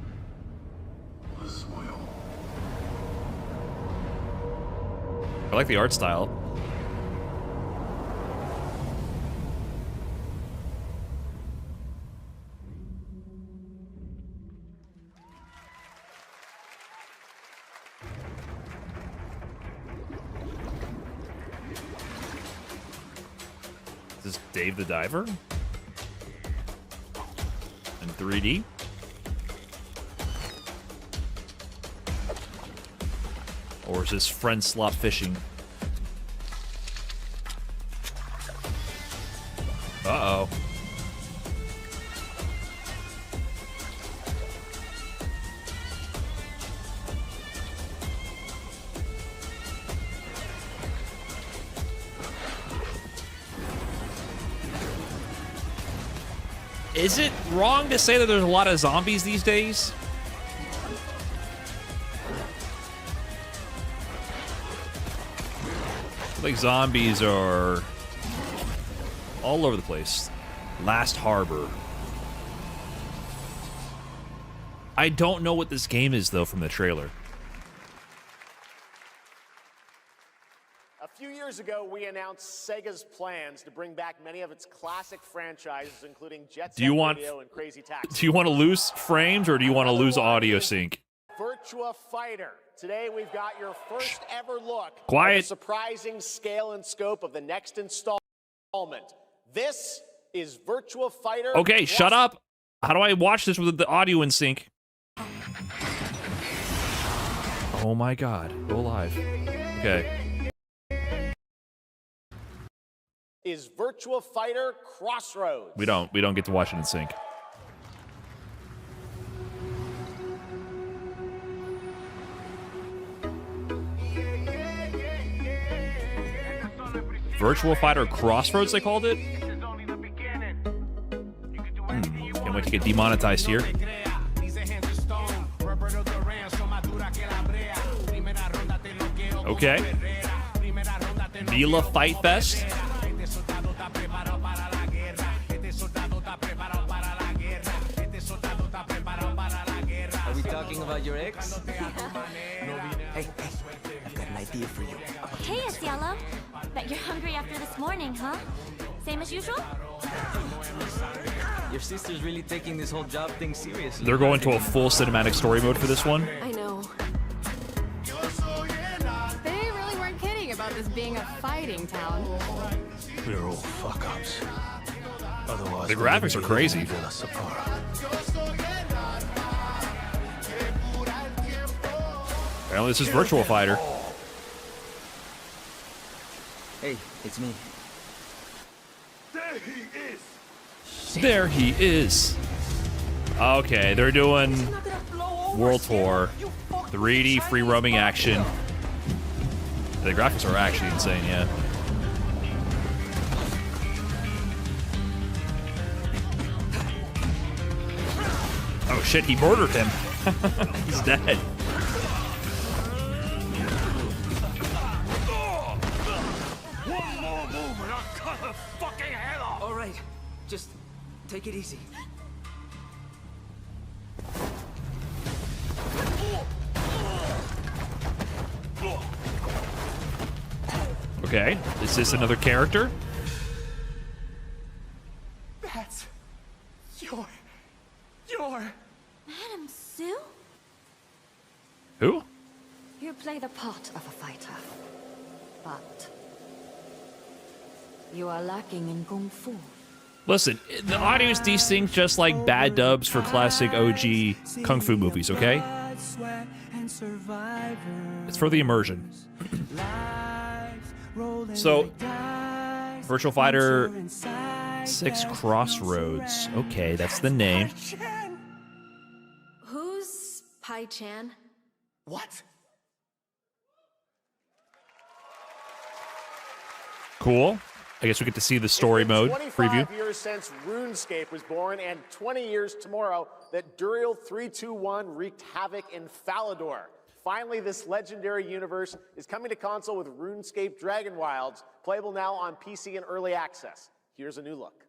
I like the art style. Is this Dave the Diver? In 3D? Or is this friend slop fishing? Uh-oh. Is it wrong to say that there's a lot of zombies these days? Like zombies are all over the place. Last Harbor. I don't know what this game is though from the trailer. A few years ago, we announced Sega's plans to bring back many of its classic franchises, including Jet Set Radio and Crazy Taxi. Do you want to lose frames or do you want to lose audio sync? Virtua Fighter. Today, we've got your first ever look Quiet. at the surprising scale and scope of the next installment. This is Virtua Fighter. Okay, shut up. How do I watch this with the audio in sync? Oh my god. Go live. Okay. Is Virtua Fighter Crossroads. We don't get to watch it in sync. Virtua Fighter Crossroads, they called it? Can't wait to get demonetized here. Okay. Mila Fight Fest. Are we talking about your ex? Hey, I've got an idea for you. Hey, Asiello. Bet you're hungry after this morning, huh? Same as usual? Your sister's really taking this whole job thing seriously. They're going to a full cinematic story mode for this one. I know. They really weren't kidding about this being a fighting town. We're all fuck-ups. Otherwise, The graphics are crazy. Apparently this is Virtua Fighter. Hey, it's me. There he is! There he is. Okay, they're doing World Tour, 3D free roaming action. The graphics are actually insane, yeah. Oh shit, he murdered him. He's dead. One more movement, I'll cut her fucking head off! All right, just take it easy. Okay, is this another character? That's your. Madam Sue? Who? You play the part of a fighter, but you are lacking in kung fu. Listen, the audio is distinct just like bad dubs for classic OG kung fu movies, okay? It's for the immersion. So, Virtual Fighter 6 Crossroads. Okay, that's the name. Who's Pai Chan? What? Cool. I guess we get to see the story mode preview. 25 years since RuneScape was born, and 20 years tomorrow that Duriel 321 wreaked havoc in Falador. Finally, this legendary universe is coming to console with RuneScape Dragon Wilds, playable now on PC in early access. Here's a new look.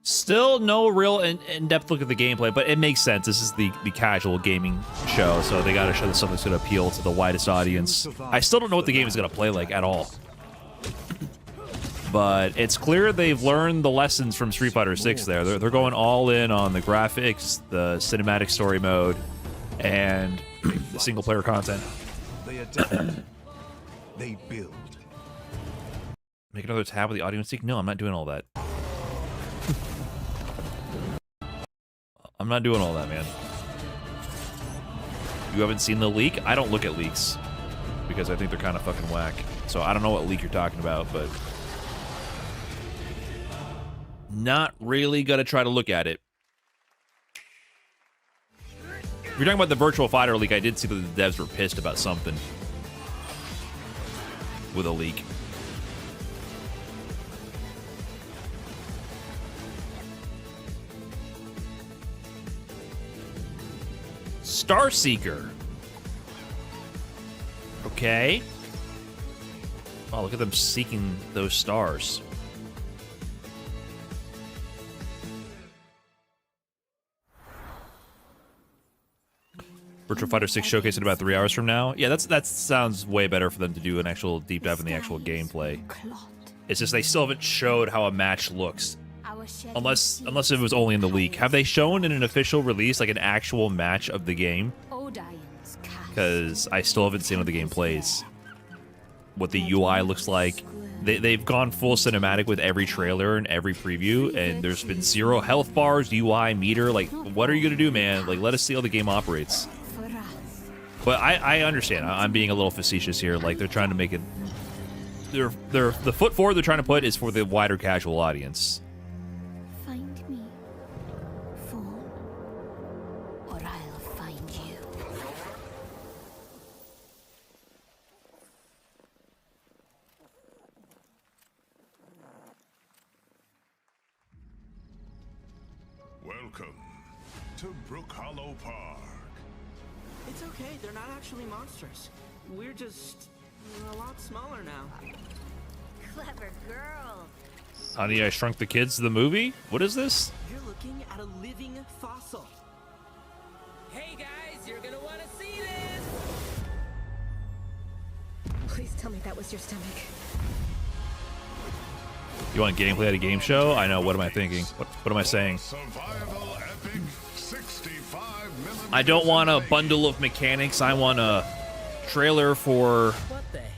Still no real in-depth look at the gameplay, but it makes sense. This is the casual gaming show, so they gotta show that something's gonna appeal to the widest audience. I still don't know what the game is gonna play like at all. But it's clear they've learned the lessons from Street Fighter 6 there. They're going all in on the graphics, the cinematic story mode, and the single-player content. They adapt. They build. Make another tab with the audio sync? No, I'm not doing all that. I'm not doing all that, man. You haven't seen the leak? I don't look at leaks because I think they're kind of fucking whack. So I don't know what leak you're talking about, but not really gonna try to look at it. If you're talking about the Virtual Fighter leak, I did see that the devs were pissed about something with a leak. Starseeker. Okay. Oh, look at them seeking those stars. Virtual Fighter 6 showcase in about 3 hours from now. Yeah, that sounds way better for them to do an actual deep dive in the actual gameplay. It's just they still haven't showed how a match looks. Unless it was only in the leak. Have they shown in an official release like an actual match of the game? Because I still haven't seen how the game plays. What the UI looks like. They've gone full cinematic with every trailer and every preview, and there's been 0 health bars, UI, meter. Like, what are you gonna do, man? Like, let us see how the game operates. But I understand. I'm being a little facetious here. Like, they're trying to make it. The foot forward they're trying to put is for the wider casual audience. Find me, fool, or I'll find you. Welcome to Brook Hollow Park. It's okay, they're not actually monsters. We're just a lot smaller now. Clever girl. Honey, I Shrunk the Kids, the movie? What is this? You're looking at a living fossil. Hey guys, you're gonna want to see this! Please tell me that was your stomach. You want gameplay at a game show? I know, what am I thinking? What am I saying? I don't want a bundle of mechanics, I want a trailer for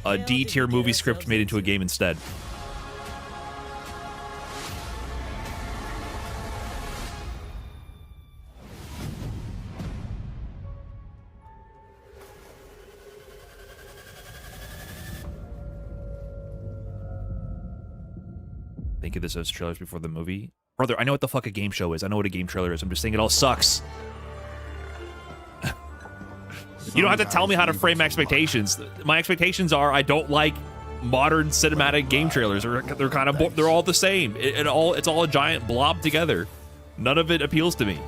a D-tier movie script made into a game instead. Think of this as trailers before the movie. Brother, I know what the fuck a game show is. I know what a game trailer is. I'm just saying it all sucks. You don't have to tell me how to frame expectations. My expectations are I don't like modern cinematic game trailers. They're kind of they're all the same. It's all a giant blob together. None of it appeals to me.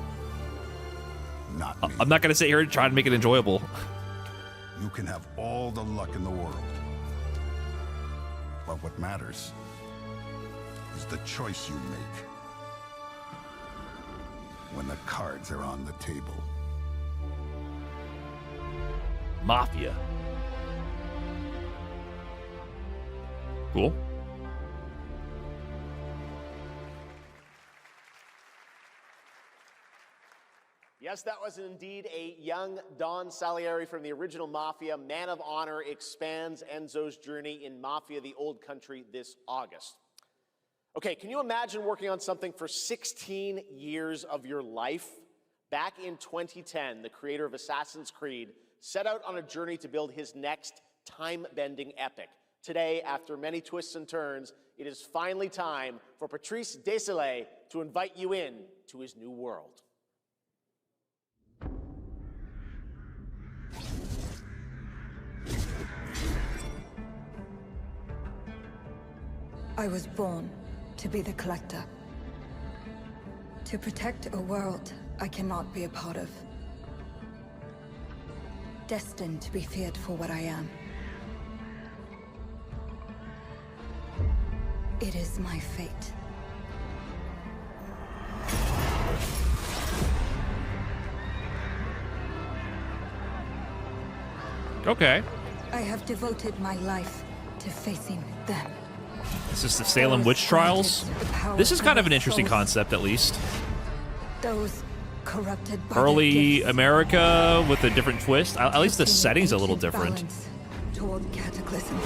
I'm not gonna sit here and try to make it enjoyable. You can have all the luck in the world. But what matters is the choice you make when the cards are on the table. Mafia. Cool. Yes, that was indeed a young Don Salieri from the original Mafia. Man of Honor expands Enzo's journey in Mafia: The Old Country this August. Okay, can you imagine working on something for 16 years of your life? Back in 2010, the creator of Assassin's Creed set out on a journey to build his next time-bending epic. Today, after many twists and turns, it is finally time for Patrice Désilets to invite you in to his new world. I was born to be the Collector. To protect a world I cannot be a part of. Destined to be feared for what I am. It is my fate. Okay. I have devoted my life to facing them. This is the Salem Witch Trials. This is kind of an interesting concept, at least. Those corrupted by Early America with a different twist. At least the setting's a little different. Toward cataclysm.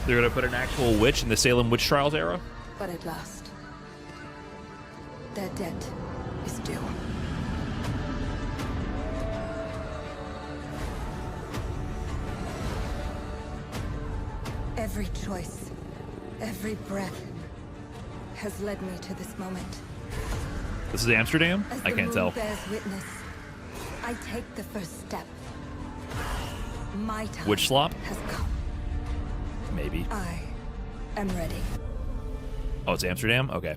They're gonna put an actual witch in the Salem Witch Trials era? But at last, their debt is due. Every choice, every breath has led me to this moment. This is Amsterdam? As I the can't moon tell. bears witness, I take the first step. My time Witch slop? has come. Maybe. I am ready. Oh, it's Amsterdam? Okay.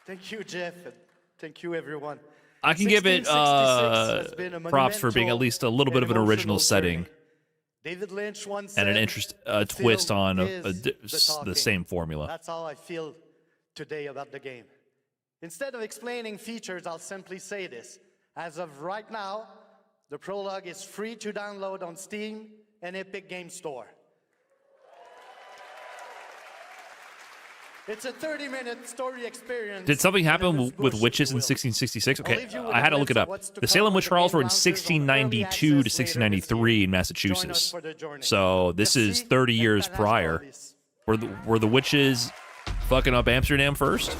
Thank you, Jeff. And thank you, everyone. I can give it 1666 has been a props for being at least a little bit of an original emotional setting David Lynch once and an said, twist on "Film is the same formula. That's how I feel today about the game. Instead of explaining features, I'll simply say this. As of right now, the prologue is free to download on Steam and Epic Game Store. It's a 30-minute story experience. Did something happen with witches in 1666? Okay, I had to look it up. The Salem Witch Trials were in 1692 to 1693 in Massachusetts. So this is 30 years prior. Were the witches fucking up Amsterdam first?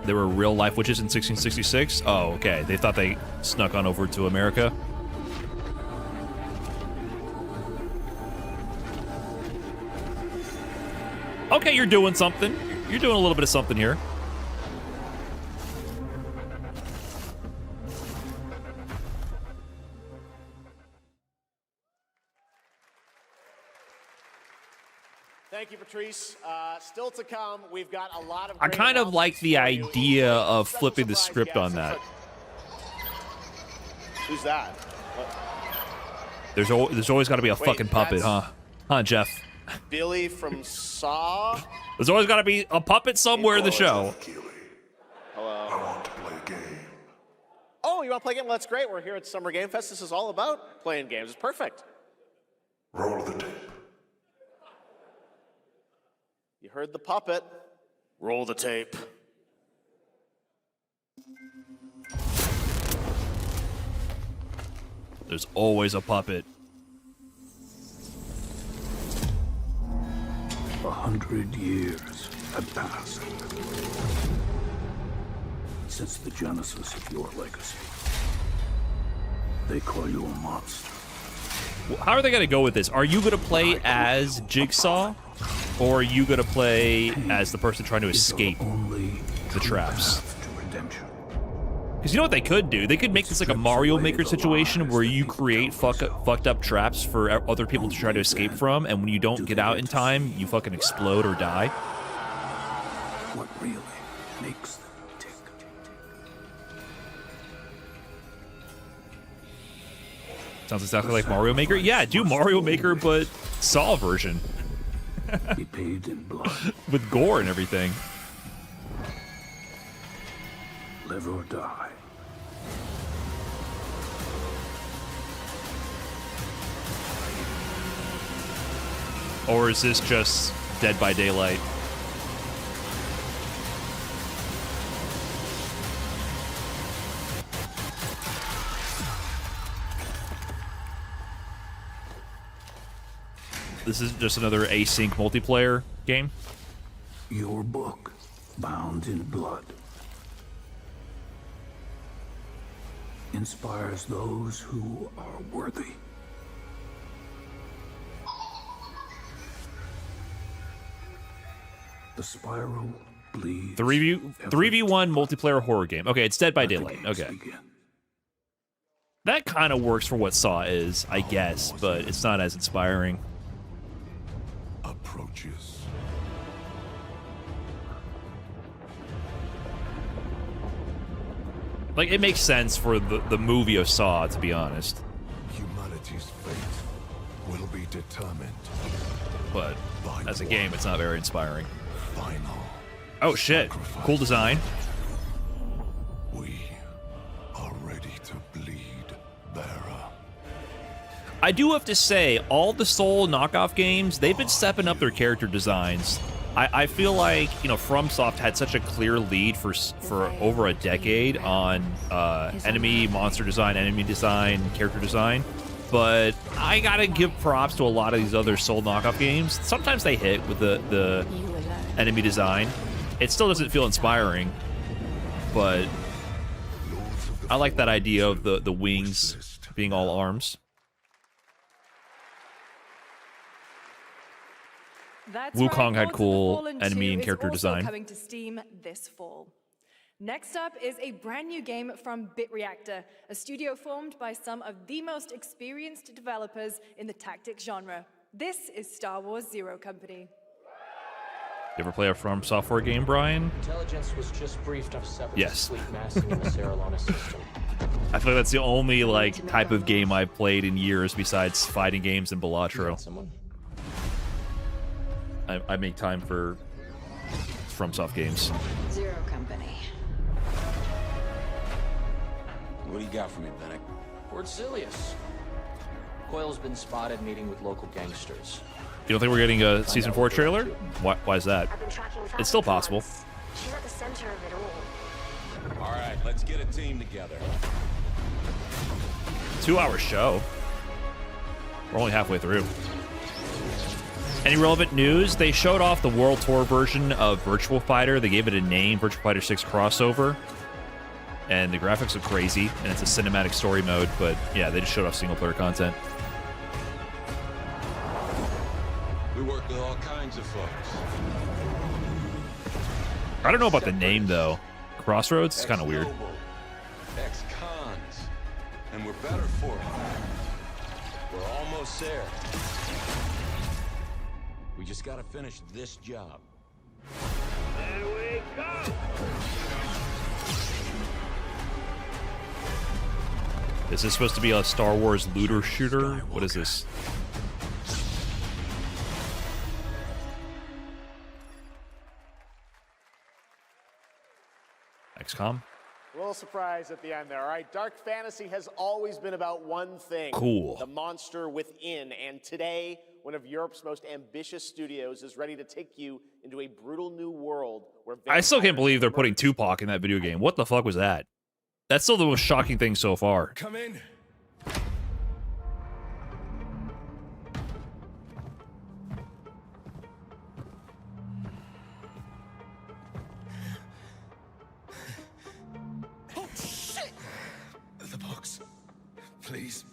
There were real life witches in 1666? Oh, okay. They thought they snuck on over to America. Okay, you're doing something. You're doing a little bit of something here. Thank you, Patrice. Still to come, we've got a lot of. I kind of like the idea of flipping the script on that. Who's that? There's always got to be a Wait, fucking puppet, huh? that's- Huh, Jeff? Billy from Saw. There's always got to be a puppet somewhere in the show. Hello. I want to play a game. Oh, you want to play a game? Well, that's great. We're here at Summer Game Fest. This is all about playing games. It's perfect. Roll the tape. You heard the puppet. Roll the tape. There's always a puppet. 100 years have passed since the genesis of your legacy. They call you a monster. How are they going to go with this? Are you going to play as Jigsaw, or are you going to play as the person trying to escape the traps? Because you know what they could do? They could make this like a Mario Maker situation where you create fucked up traps for other people to try to escape from, and when you don't get out in time, you fucking explode or die. What really makes them tick? Sounds exactly like Mario Maker. Yeah, do Mario Maker, but Saw version. Be paved in blood. With gore and everything. Live or die. Or is this just Dead by Daylight? This is just another async multiplayer game? Your book, bound in blood, inspires those who are worthy. The spiral bleeds. 3v1 multiplayer horror game. Okay, it's Dead by Daylight. Okay. That kind of works for what Saw is, I guess, but it's not as inspiring. Approaches. Like, it makes sense for the movie of Saw, to be honest. Humanity's fate will be determined. But as a game, it's not very inspiring. Final. Oh shit! Cool design. We are ready to bleed, bearer. I do have to say, all the Soul knockoff games, they've been stepping up their character designs. I feel like, you know, FromSoft had such a clear lead for over a decade on enemy monster design, enemy design, character design. But I gotta give props to a lot of these other Soul knockoff games. Sometimes they hit with the enemy design. It still doesn't feel inspiring, but I like that idea of the wings being all arms. That's Wukong right, had Lords of the cool Fallen enemy 2 and is character also design. Coming to Steam this fall. Next up is a brand new game from BitReactor, a studio formed by some of the most experienced developers in the tactics genre. This is Star Wars Zero Company. You ever play a From Software game, Brian? Intelligence was just briefed of separate Yes. fleet massing in the Serralona system. I feel like that's the only like type of game I've played in years besides fighting games and Balatro. I make time for FromSoft games. Zero Company. What do you got for me, Bennett? Word Silius. Coil's been spotted meeting with local gangsters. You don't think we're getting a Season 4 trailer? Why is that? It's still possible. She's at the center of it all. All right, let's get a team together. 2-hour show. We're only halfway through. Any relevant news? They showed off the World Tour version of Virtua Fighter. They gave it a name, Virtua Fighter 6 Crossover. And the graphics look crazy, and it's a cinematic story mode, but yeah, they just showed off single-player content. We work with all kinds of folks. I don't know about the name, though. Crossroads? It's kind of weird. Ex-cons. And we're better for it. We're almost there. We just gotta finish this job. There we go! Is this supposed to be a Star Wars looter shooter? What is this? XCOM? A little surprise at the end there. All right, dark fantasy has always been about one thing. Cool. The monster within. And today, one of Europe's most ambitious studios is ready to take you into a brutal new world where I still can't believe they're putting Tupac in that video game. What the fuck was that? That's still the most shocking thing so far. Come in. Please.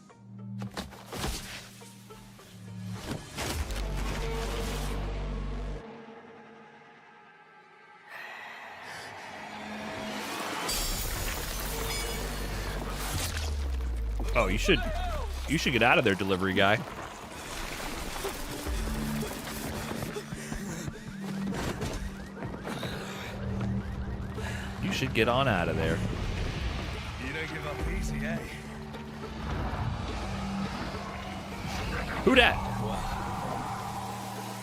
Oh, you should get out of there, delivery guy. You should get on out of there. You don't give up easy, eh? Who dat?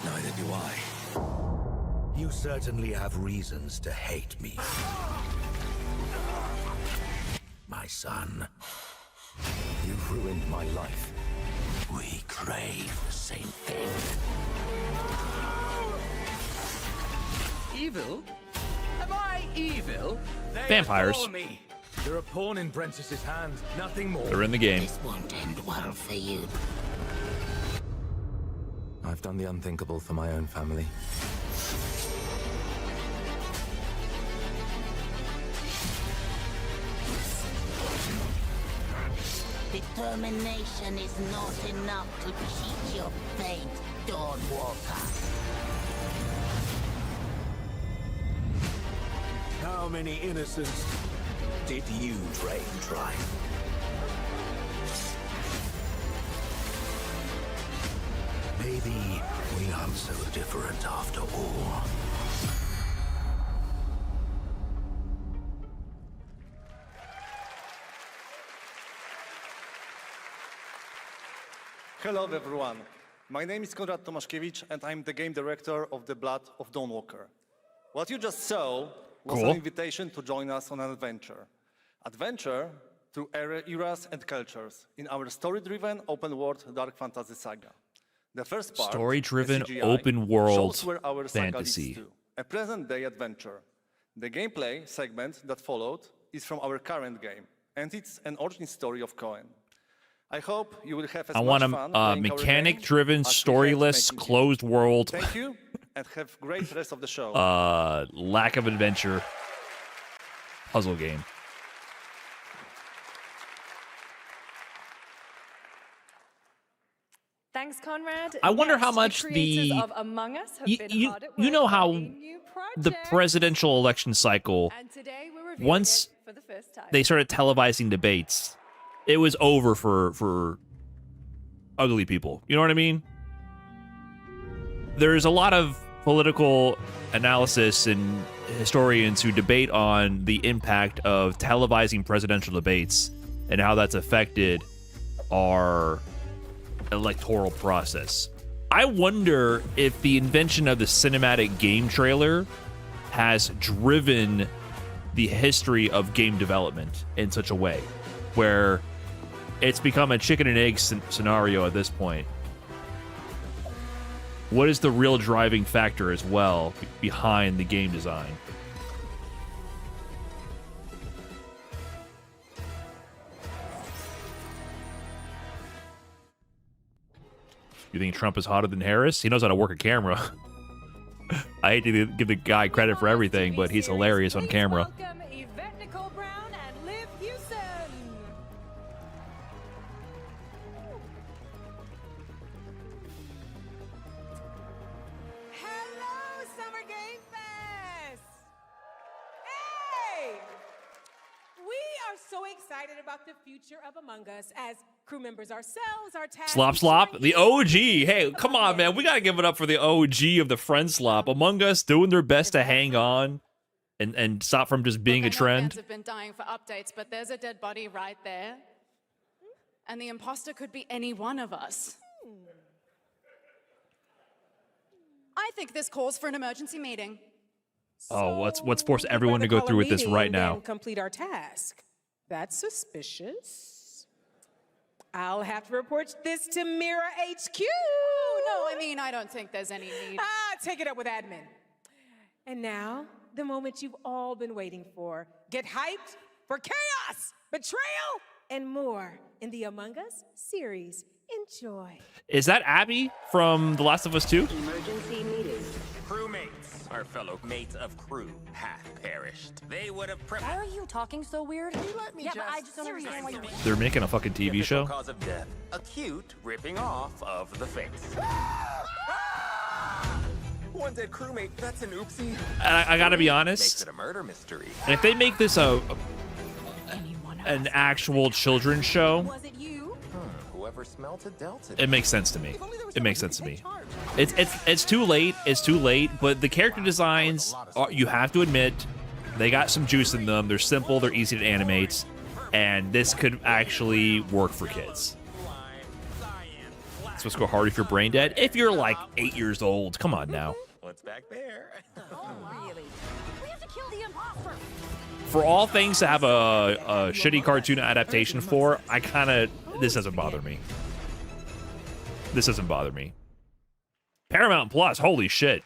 Neither do I. You certainly have reasons to hate me. My son. You've ruined my life. We crave the same thing. Evil? Am I evil? They Vampires. adore me. You're a pawn in Brentsus's hand, nothing more. They're in the game. This won't end well for you. I've done the unthinkable for my own family. Determination is not enough to cheat your fate, Dawnwalker. How many innocents did you drain dry? Maybe we aren't so different after all. Hello everyone. My name is Konrad Tomaszkiewicz and I'm the game director of The Blood of Dawnwalker. What you just saw was Cool. an invitation to join us on an adventure. Adventure through eras and cultures in our story-driven open-world dark fantasy saga. The first part, Story-driven the CGI, open world shows where our saga fantasy. leads to, a present-day adventure. The gameplay segment that followed is from our current game, and it's an origin story of Cohen. I hope you will have as I much want a fun playing our mechanic-driven, game as we had storyless, making it. closed world. Thank you, and have great rest of the show. Lack of adventure puzzle game. Thanks, Conrad. I wonder how Yes, much creators the- of Among Us have You, been you, hard at you work know on how a new the project. presidential election cycle, And today we're reviewing once it for the first time. they started televising debates, it was over for ugly people. You know what I mean? There's a lot of political analysis and historians who debate on the impact of televising presidential debates and how that's affected our electoral process. I wonder if the invention of the cinematic game trailer has driven the history of game development in such a way where it's become a chicken and egg scenario at this point. What is the real driving factor as well behind the game design? You think Trump is hotter than Harris? He knows how to work a camera. I hate to give the guy credit for everything, but he's hilarious on camera. Welcome Yvette Nicole Brown and Liv Houston. Hello, Summer Game Fest! Hey! We are so excited about the future of Among Us as crew members ourselves, our task. Slop, the OG. Hey, come on, man. We got to give it up for the OG of the friend slop. Among Us doing their best to hang on and stop from just being a trend. Fans have been dying for updates, but there's a dead body right there. And the imposter could be any one of us. I think this calls for an emergency meeting. Oh, let's force everyone to go through with this right now. And complete our task. That's suspicious. I'll have to report this to Mira HQ. No, I mean, I don't think there's any need. Take it up with admin. And now, the moment you've all been waiting for. Get hyped for chaos, betrayal, and more in the Among Us series. Enjoy. Is that Abby from The Last of Us 2? Emergency meeting. Crewmates, Our fellow mates of crew hath perished. They would have Why are you talking so weird? Yeah, but I just don't understand why you... They're making a fucking TV show. Cause of death, acute ripping off of the face. One dead crewmate, that's an oopsie. I gotta be honest. Makes it a murder mystery. And if they make this an actual children's show, Whoever smelt it dealt it. it makes sense to me. It makes sense to me. It's too late. It's too late. But the character designs, you have to admit, they got some juice in them. They're simple. They're easy to animate, and this could actually work for kids. So let's go hard if you're brain dead. If you're like 8 years old, come on now. What's back there? Really? We have to kill the imposter. For all things to have a shitty cartoon adaptation for, this doesn't bother me. This doesn't bother me. Paramount Plus, holy shit.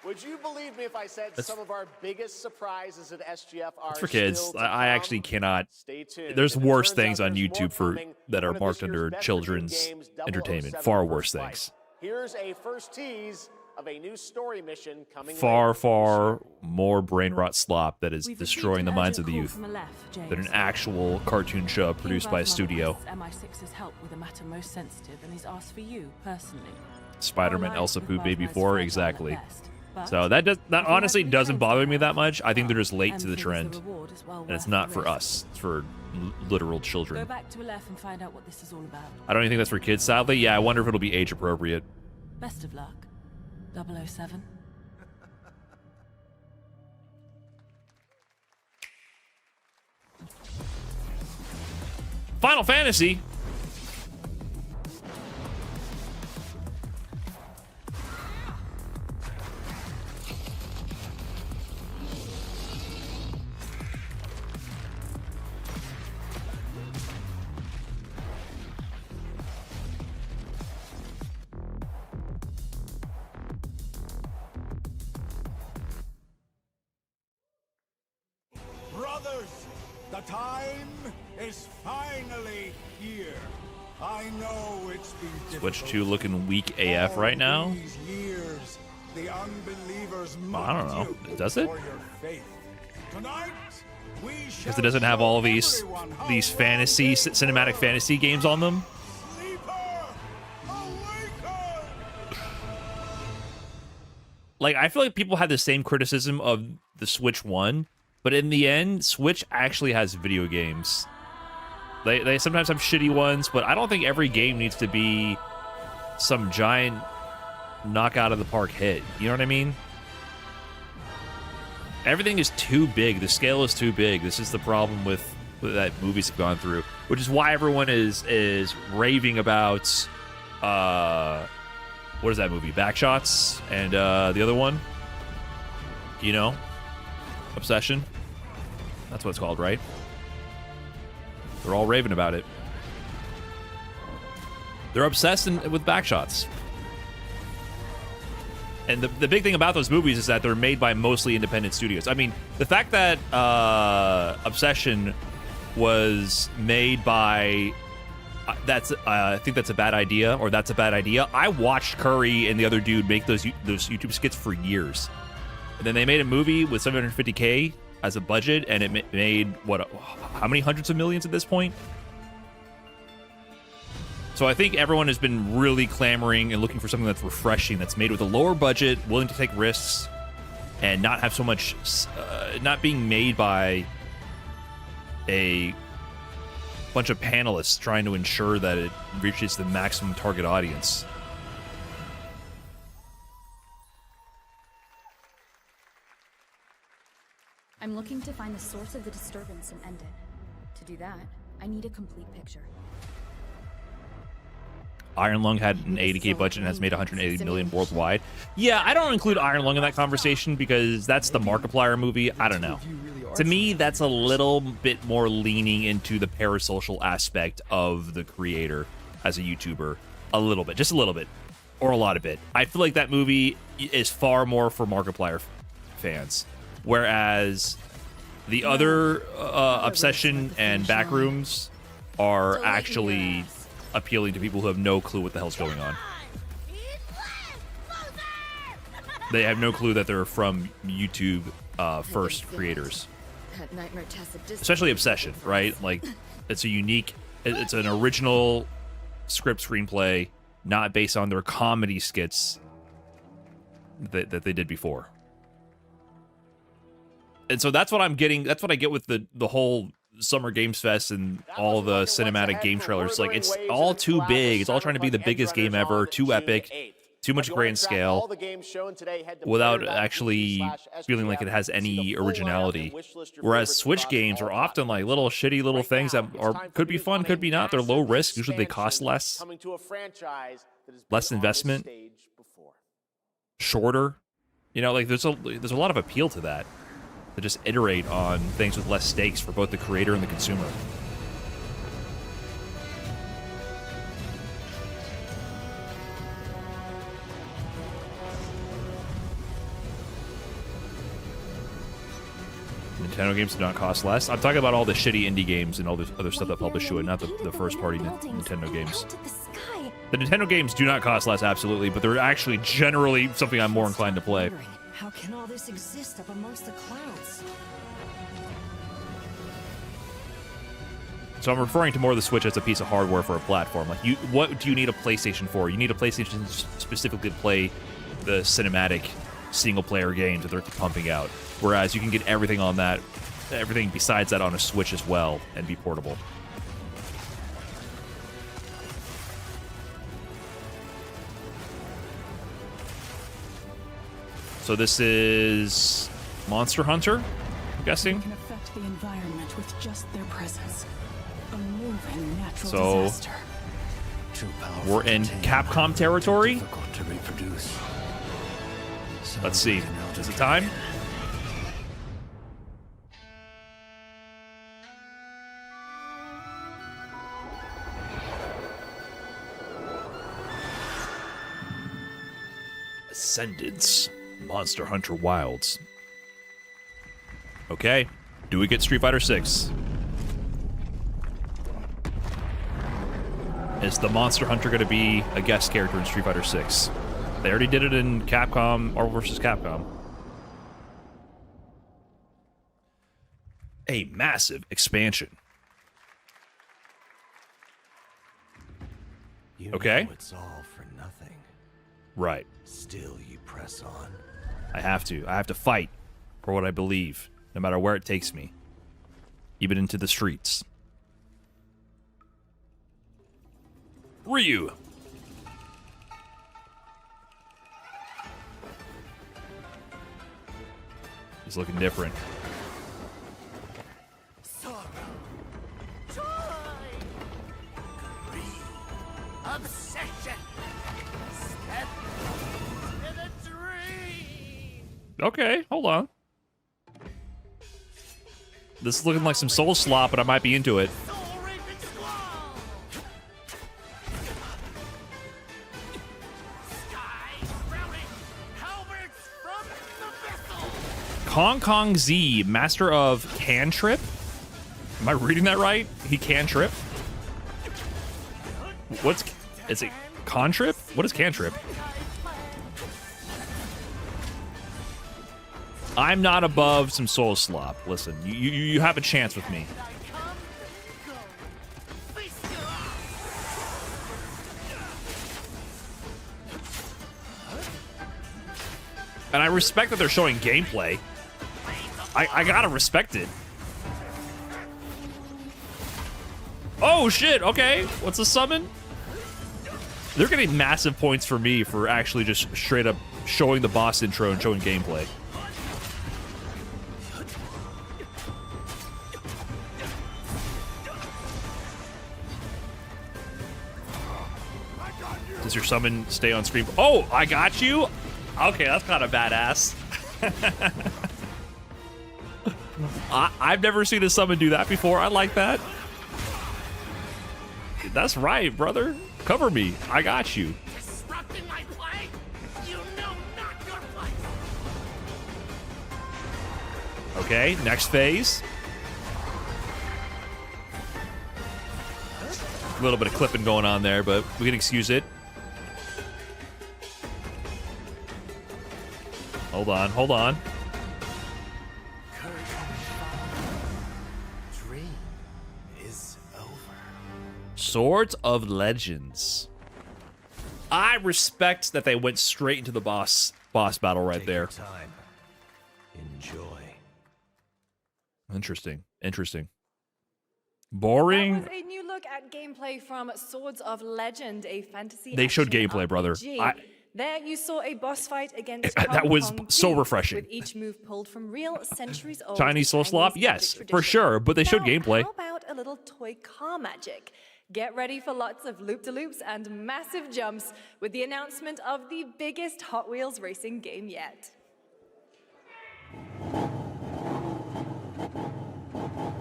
Would you believe me if I said some of our biggest surprises at SGF are It's for kids. still to I come? actually cannot. Stay tuned. There's And it worse turns things out on there's YouTube more for coming. that are One of marked this under year's best children's video games, entertainment. 007 Far First worse Flight. things. Here's a first tease of a new story mission coming Far, later. far more brain rot slop that is destroying the minds of the youth than an actual cartoon show produced by a studio. MI6's help with a matter most sensitive, and he's asked for you personally. Spider-Man, Elsa Poo Baby 4, exactly. So that honestly doesn't bother me that much. I think they're just late to the trend, and it's not for us. It's for literal Go children. back to Aleph and find out what this is all about. I don't even think that's for kids, sadly. Yeah, I wonder if it'll be age appropriate. Best of luck, 007. Final Fantasy. Brothers, the time is finally here. I know it's been difficult. Switch 2 looking weak AF right now. These years, the unbelievers I don't know. mocked you Does it? for your faith. Tonight, we Because it doesn't have all these fantasy cinematic fantasy games on them. Like, I feel like people had the same criticism of the Switch 1, but in the end, Switch actually has video games. They sometimes have shitty ones, but I don't think every game needs to be some giant knockout of the park hit. You know what I mean? Everything is too big. The scale is too big. This is the problem with that movies have gone through, which is why everyone is raving about what is that movie? Backshots and the other one, you know, Obsession. That's what it's called, right? They're all raving about it. They're obsessed with Backshots. And the big thing about those movies is that they're made by mostly independent studios. I mean, the fact that Obsession was made by I think that's a bad idea, or that's a bad idea. I watched Curry and the other dude make those YouTube skits for years, and then they made a movie with $750K as a budget, and it made what? How many hundreds of millions at this point? So I think everyone has been really clamoring and looking for something that's refreshing, that's made with a lower budget, willing to take risks, and not have so much, not being made by a bunch of panelists trying to ensure that it reaches the maximum target audience. I'm looking to find the source of the disturbance and end it. To do that, I need a complete picture. Iron Lung had an 80K budget and has made 180 million worldwide. Yeah, I don't include Iron Lung in that conversation because that's the Markiplier movie. I don't know. To me, that's a little bit more leaning into the parasocial aspect of the creator as a YouTuber. A little bit. Just a little bit. Or a lot of it. I feel like that movie is far more for Markiplier fans. Whereas the other Obsession and Backrooms are actually appealing to people who have no clue what the hell's going on. They have no clue that they're from YouTube first creators. That nightmare Tacit Especially Obsession, right? Like, it's a unique, it's an original script screenplay, not based on their comedy skits that they did before. And so that's what I'm getting, that's what I get with the whole Summer Games Fest and all the cinematic game trailers. Like, it's all too big. It's all trying to be the biggest game ever, too epic, too much grand scale, without actually feeling like it has any originality. Whereas Switch games are often like little shitty little things that could be fun, could be not. They're low risk. Usually they cost less. Less investment. Shorter. You know, like there's a lot of appeal to that. To just iterate on things with less stakes for both the creator and the consumer. Nintendo games do not cost less. I'm talking about all the shitty indie games and all the other stuff that publish to it, not the first-party Nintendo games. The Nintendo games do not cost less, absolutely, but they're actually generally something I'm more inclined to play. How can all this exist up amongst the clouds? So I'm referring to more of the Switch as a piece of hardware for a platform. Like, what do you need a PlayStation for? You need a PlayStation specifically to play the cinematic single-player games that they're pumping out. Whereas you can get everything on that, everything besides that on a Switch as well, and be portable. So this is Monster Hunter, I'm guessing. They can affect the environment with just their presence. A moving natural So disaster. we're in Capcom territory. Difficult to reproduce. Let's see. Is it time? Ascendance. Monster Hunter Wilds. Okay. Do we get Street Fighter 6? Is the Monster Hunter going to be a guest character in Street Fighter 6? They already did it in Capcom, Marvel vs. Capcom. A massive expansion. Okay. It's all for nothing. Right. Still you press on. I have to. I have to fight for what I believe, no matter where it takes me. Even into the streets. Ryu. He's looking different. Obsession. Step to the dream. Okay, hold on. This is looking like some soul slop, but I might be into it. Kong Kong Z, master of cantrip? Am I reading that right? He cantrip? Is it contrip? What is cantrip? I'm not above some soul slop. Listen, you have a chance with me. And I respect that they're showing gameplay. I gotta respect it. Oh shit, okay. What's the summon? They're getting massive points for me for actually just straight up showing the boss intro and showing gameplay. Does your summon stay on screen? Oh, I got you? Okay, that's kind of badass. I've never seen a summon do that before. I like that. That's right, brother. Cover me. I got you. Disrupting my play? You know not your place. Okay, next phase. A little bit of clipping going on there, but we can excuse it. Hold on, hold on. Dream is over. Swords of Legends. I respect that they went straight into the boss battle right there. Time. Enjoy. Interesting. Interesting. Boring. That was a new look at gameplay from Swords of Legend, a fantasy. They showed action gameplay, brother. RPG. There you saw a boss fight against That Hong was Kong so King, refreshing. With each move pulled from real centuries-old Chinese soul slop? magic Yes, for tradition. sure, but they showed Now, gameplay. How about a little toy car magic? Get ready for lots of loop-de-loops and massive jumps with the announcement of the biggest Hot Wheels racing game yet.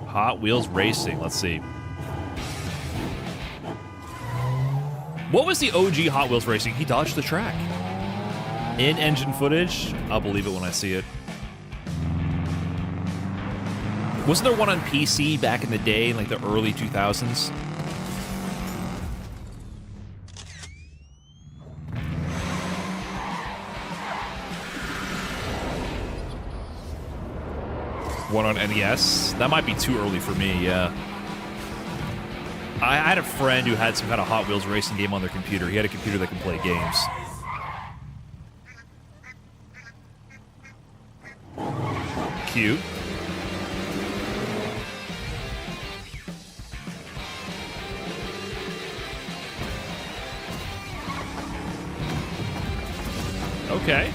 Hot Wheels Racing. Let's see. What was the OG Hot Wheels Racing? He dodged the track. In-engine footage? I'll believe it when I see it. Wasn't there one on PC back in the day, in like the early 2000s? One on NES? That might be too early for me, yeah. I had a friend who had some kind of Hot Wheels racing game on their computer. He had a computer that can play games. Cute. Okay.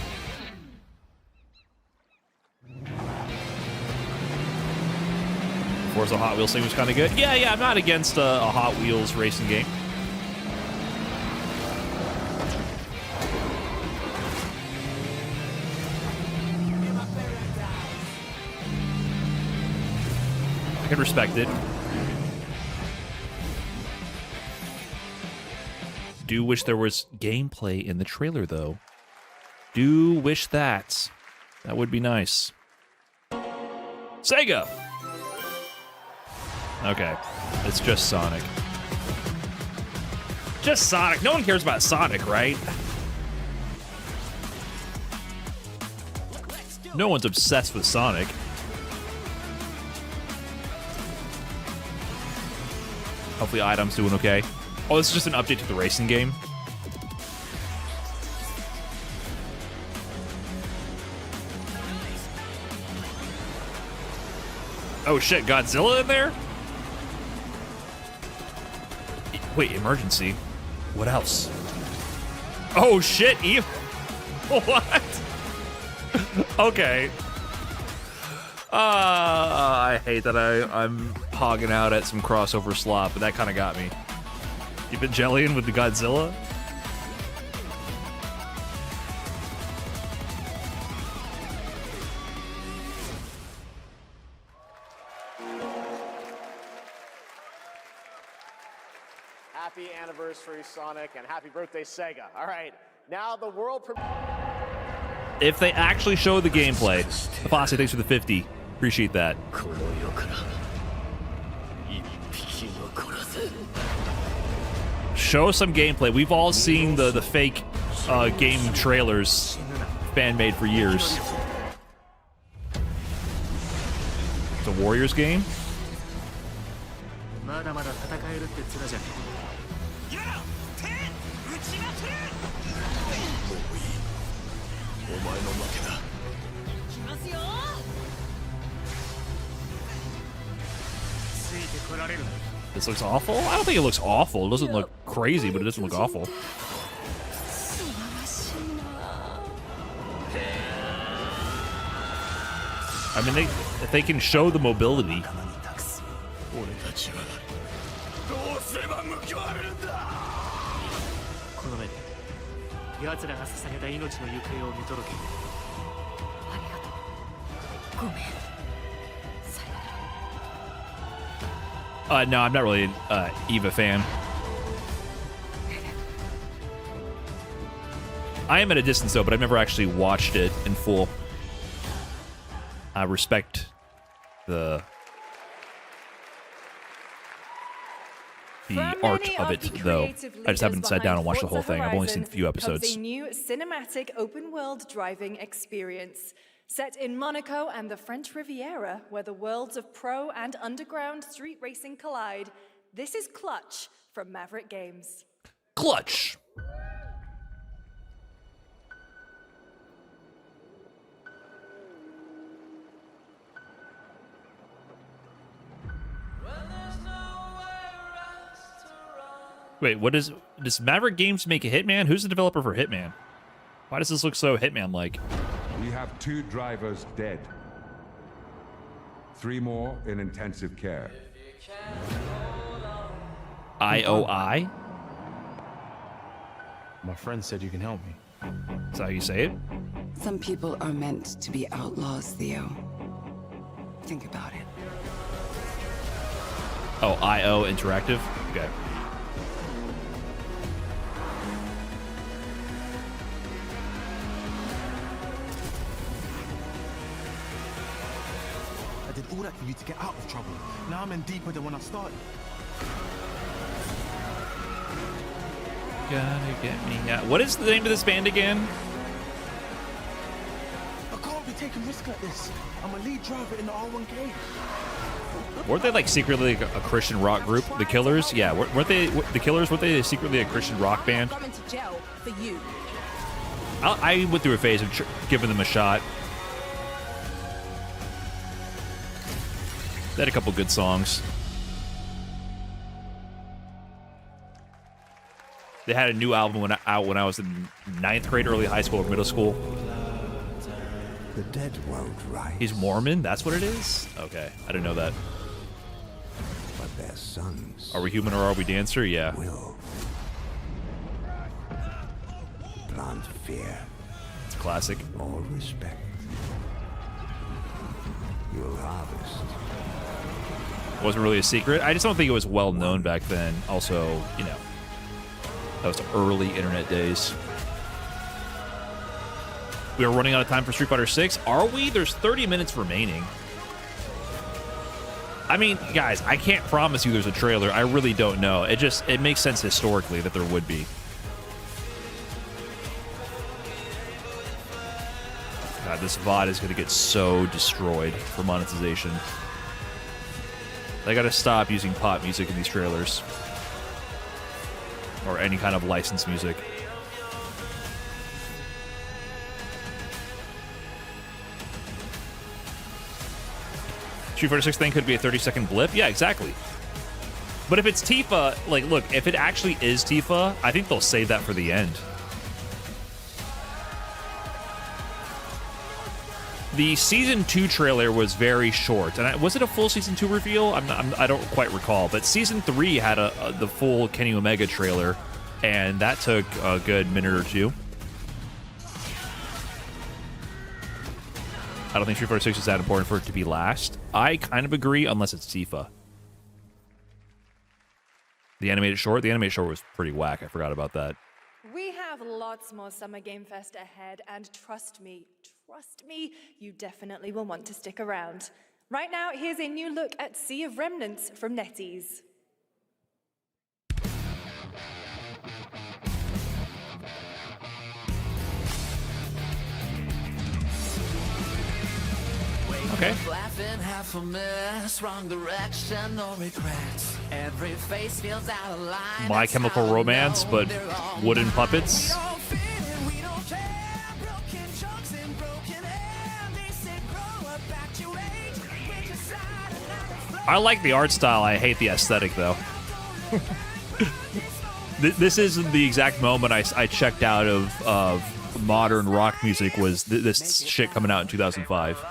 Forza Hot Wheels thing was kind of good. Yeah, I'm not against a Hot Wheels racing game. I can respect it. Do wish there was gameplay in the trailer, though. Do wish that. That would be nice. Sega! Okay, it's just Sonic. Just Sonic. No one cares about Sonic, right? No one's obsessed with Sonic. Hopefully Item's doing okay. Oh, this is just an update to the racing game. Oh shit, Godzilla in there? Wait, emergency? What else? Oh shit, Eve. What? Okay. I hate that I'm hogging out at some crossover slop, but that kind of got me. You been jellying with the Godzilla? Happy anniversary, Sonic, and happy birthday, Sega. All right, now the world... If they actually show the gameplay. Fossy, thanks for the 50. Appreciate that. Show some gameplay. We've all seen the fake game trailers fan-made for years. It's a Warriors game? This looks awful? I don't think it looks awful. It doesn't look crazy, but it doesn't look awful. I mean, if they can show the mobility. No, I'm not really an Eva fan. I am at a distance, though, but I've never actually watched it in full. I respect the the art of it, though. I just haven't sat down and watched the whole thing. I've only seen a few episodes. Comes a new cinematic open-world driving experience. Set in Monaco and the French Riviera, where the worlds of pro and underground street racing collide, this is Clutch from Maverick Games. Clutch! Wait, what does Maverick Games make a Hitman? Who's the developer for Hitman? Why does this look so Hitman-like? We have 2 drivers dead. 3 more in intensive care. IOI? My friend said you can help me. Is that how you say it? Some people are meant to be outlaws, Theo. Think about it. Oh, IO Interactive? Okay. I did all that for you to get out of trouble. Now I'm in deeper than when I started. Gotta get me out. What is the name of this band again? I can't be taking risks like this. I'm a lead driver in the R1K. Weren't they like secretly a Christian rock group? The Killers? Yeah, weren't they the Killers? Weren't they secretly a Christian rock band? Coming to jail for you. I went through a phase of giving them a shot. They had a couple good songs. They had a new album out when I was in 9th grade, early high school or middle school. The dead won't rise. He's Mormon? That's what it is? Okay, I didn't know that. But their sons. Are we human or are we dancer? Yeah. Will plant fear. It's a classic. Or respect. You'll harvest. Wasn't really a secret. I just don't think it was well known back then. Also, you know, that was the early internet days. We are running out of time for Street Fighter 6. Are we? There's 30 minutes remaining. I mean, guys, I can't promise you there's a trailer. I really don't know. It makes sense historically that there would be. God, this VOD is going to get so destroyed for monetization. They got to stop using pop music in these trailers. Or any kind of licensed music. Street Fighter 6 thing could be a 30-second blip. Yeah, exactly. But if it's Tifa, like, look, if it actually is Tifa, I think they'll save that for the end. The Season 2 trailer was very short. And was it a full Season 2 reveal? I don't quite recall. But Season 3 had the full Kenny Omega trailer. And that took a good minute or two. I don't think Street Fighter 6 is that important for it to be last. I kind of agree, unless it's Tifa. The animated short was pretty whack. I forgot about that. We have lots more Summer Game Fest ahead, and trust me, you definitely will want to stick around. Right now, here's a new look at Sea of Remnants from NetEase. Okay. Laughing, half a mess, wrong direction, no regrets. Every face feels out of line. My Chemical Romance, but wooden puppets. I like the art style. I hate the aesthetic, though. This is the exact moment I checked out of modern rock music. Was this shit coming out in 2005?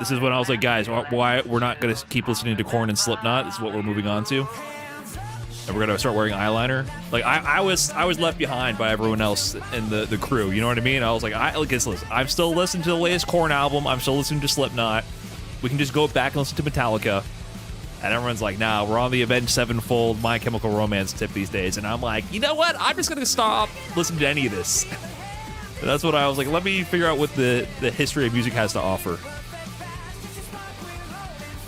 This is when I was like, guys, why we're not going to keep listening to Korn and Slipknot? This is what we're moving on to. And we're going to start wearing eyeliner. Like, I was left behind by everyone else in the crew. You know what I mean? I was like, listen, I'm still listening to the latest Korn album. I'm still listening to Slipknot. We can just go back and listen to Metallica. And everyone's like, nah, we're on the Avenged Sevenfold My Chemical Romance tip these days. And I'm like, you know what? I'm just going to stop listening to any of this. And that's what I was like, let me figure out what the history of music has to offer.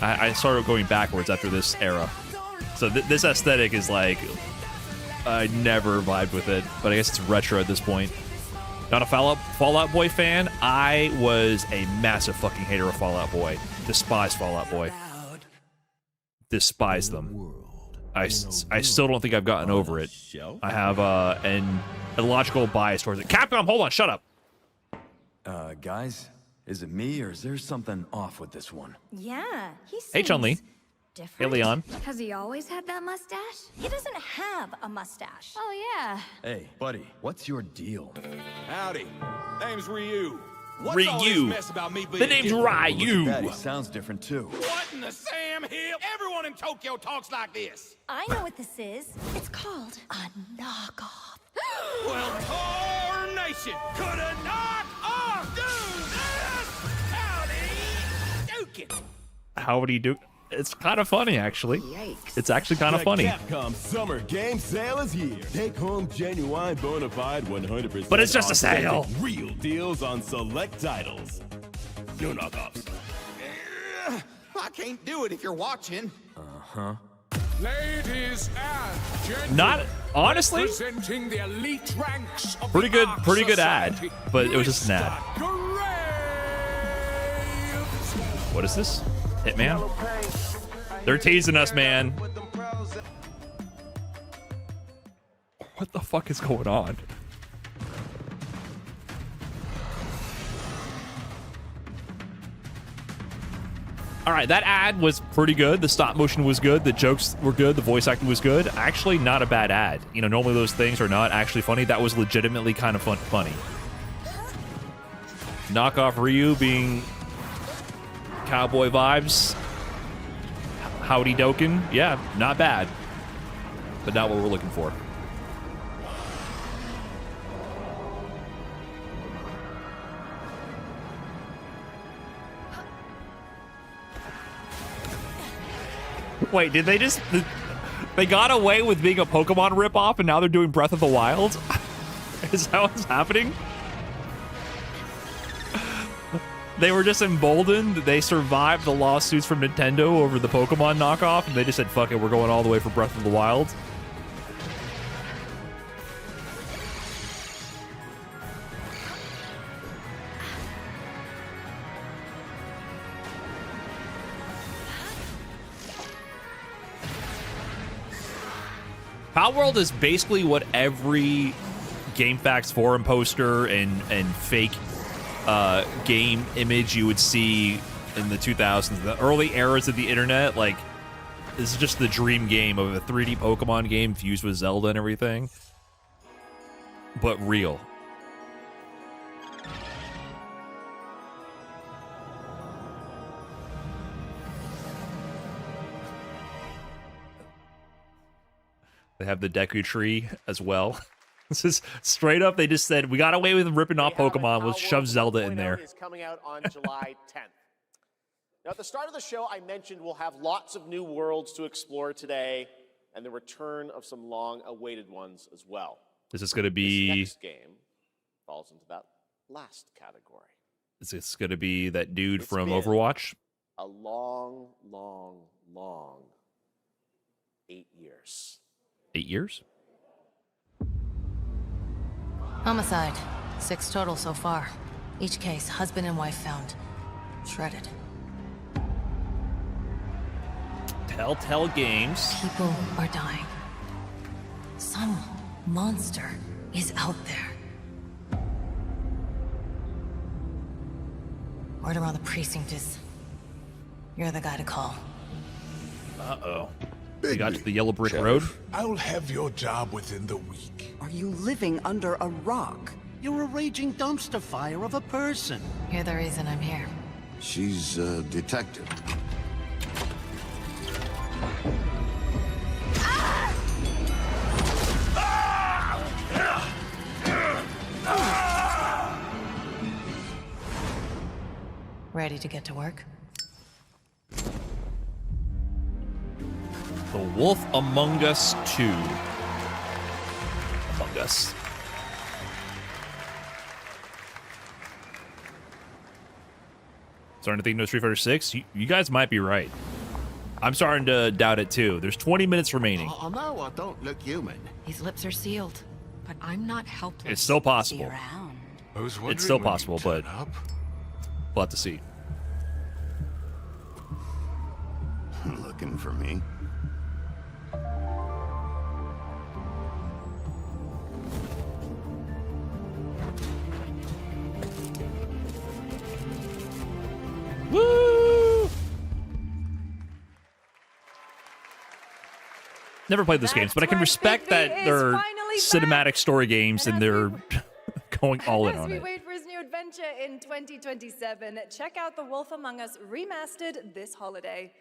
I started going backwards after this era. So this aesthetic is like, I never vibed with it, but I guess it's retro at this point. Not a Fallout Boy fan. I was a massive fucking hater of Fallout Boy. Despise Fallout Boy. Despise them. I still don't think I've gotten over it. I have an illogical bias towards it. Capcom, hold on, shut up. Guys, is it me or is there something off with this one? Yeah, he Hey, Chun-Li. different. Hey, Leon. Has he always had that mustache? He doesn't have a mustache. Oh, yeah. Hey, buddy, what's your deal? Howdy. Name's Ryu. What's Ryu. all this mess about me being The name's different? Ryu. That he sounds different too. What in the Sam Hill? Everyone in Tokyo talks like this. I know what this is. It's called a knockoff. Well, Tarnation could have knocked off, dude. Howdy, Dukin. How would he do? It's kind of funny, actually. Yikes. It's actually kind of funny. Capcom Summer Game Sale is here. Take home genuine, bona fide, 100%. But it's just a sale. authentic, Real deals on select titles. No knockoffs. I can't do it if you're watching. Uh-huh. Ladies and gentlemen, Not honestly. representing the elite ranks of Pretty the good, Ark pretty good Society, ad, but it was just an ad. What is this? Hitman? They're teasing us, man. What the fuck is going on? All right, that ad was pretty good. The stop motion was good. The jokes were good. The voice acting was good. Actually, not a bad ad. You know, normally those things are not actually funny. That was legitimately kind of funny. Knockoff Ryu being cowboy vibes. Howdy Doken. Yeah, not bad. But not what we're looking for. Wait, did they just... They got away with being a Pokemon ripoff and now they're doing Breath of the Wild? Is that what's happening? They were just emboldened. They survived the lawsuits from Nintendo over the Pokemon knockoff, and they just said, fuck it, we're going all the way for Breath of the Wild. Palworld is basically what every GameFAQs forum poster and fake game image you would see in the 2000s, the early eras of the internet. Like, this is just the dream game of a 3D Pokemon game fused with Zelda and everything, but real. They have the Deku Tree as well. This is straight up. They just said, we got away with ripping off Pokemon. Let's shove Zelda in there. Is coming out on July 10th. Now, at the start of the show, I mentioned we'll have lots of new worlds to explore today, and the return of some long-awaited ones as well. This is going to be... This next game falls into that last category. Is this going to be that dude It's from been Overwatch? A long, long, long 8 years. 8 years? Homicide. 6 total so far. Each case, husband and wife found. Shredded. Telltale Games. People are dying. Some monster is out there. Word around the precinct is... You're the guy to call. Uh-oh. We got to the Yellow Brick Road. I'll have your job within the week. Are you living under a rock? You're a raging dumpster fire of a person. You're the reason I'm here. She's a detective. Ready to get to work? The Wolf Among Us 2. Among Us. It's Starting to think no Street Fighter 6? You guys might be right. I'm starting to doubt it too. There's 20 minutes remaining. I know I don't look human. His lips are sealed, but I'm not helpless. It's still possible. It's still possible, but we'll have to see. Looking for me? Woo! Never played those games, but I can respect that they're cinematic story games and they're going all in on As we it. wait for his new adventure in 2027, check out The Wolf Among Us Remastered this holiday.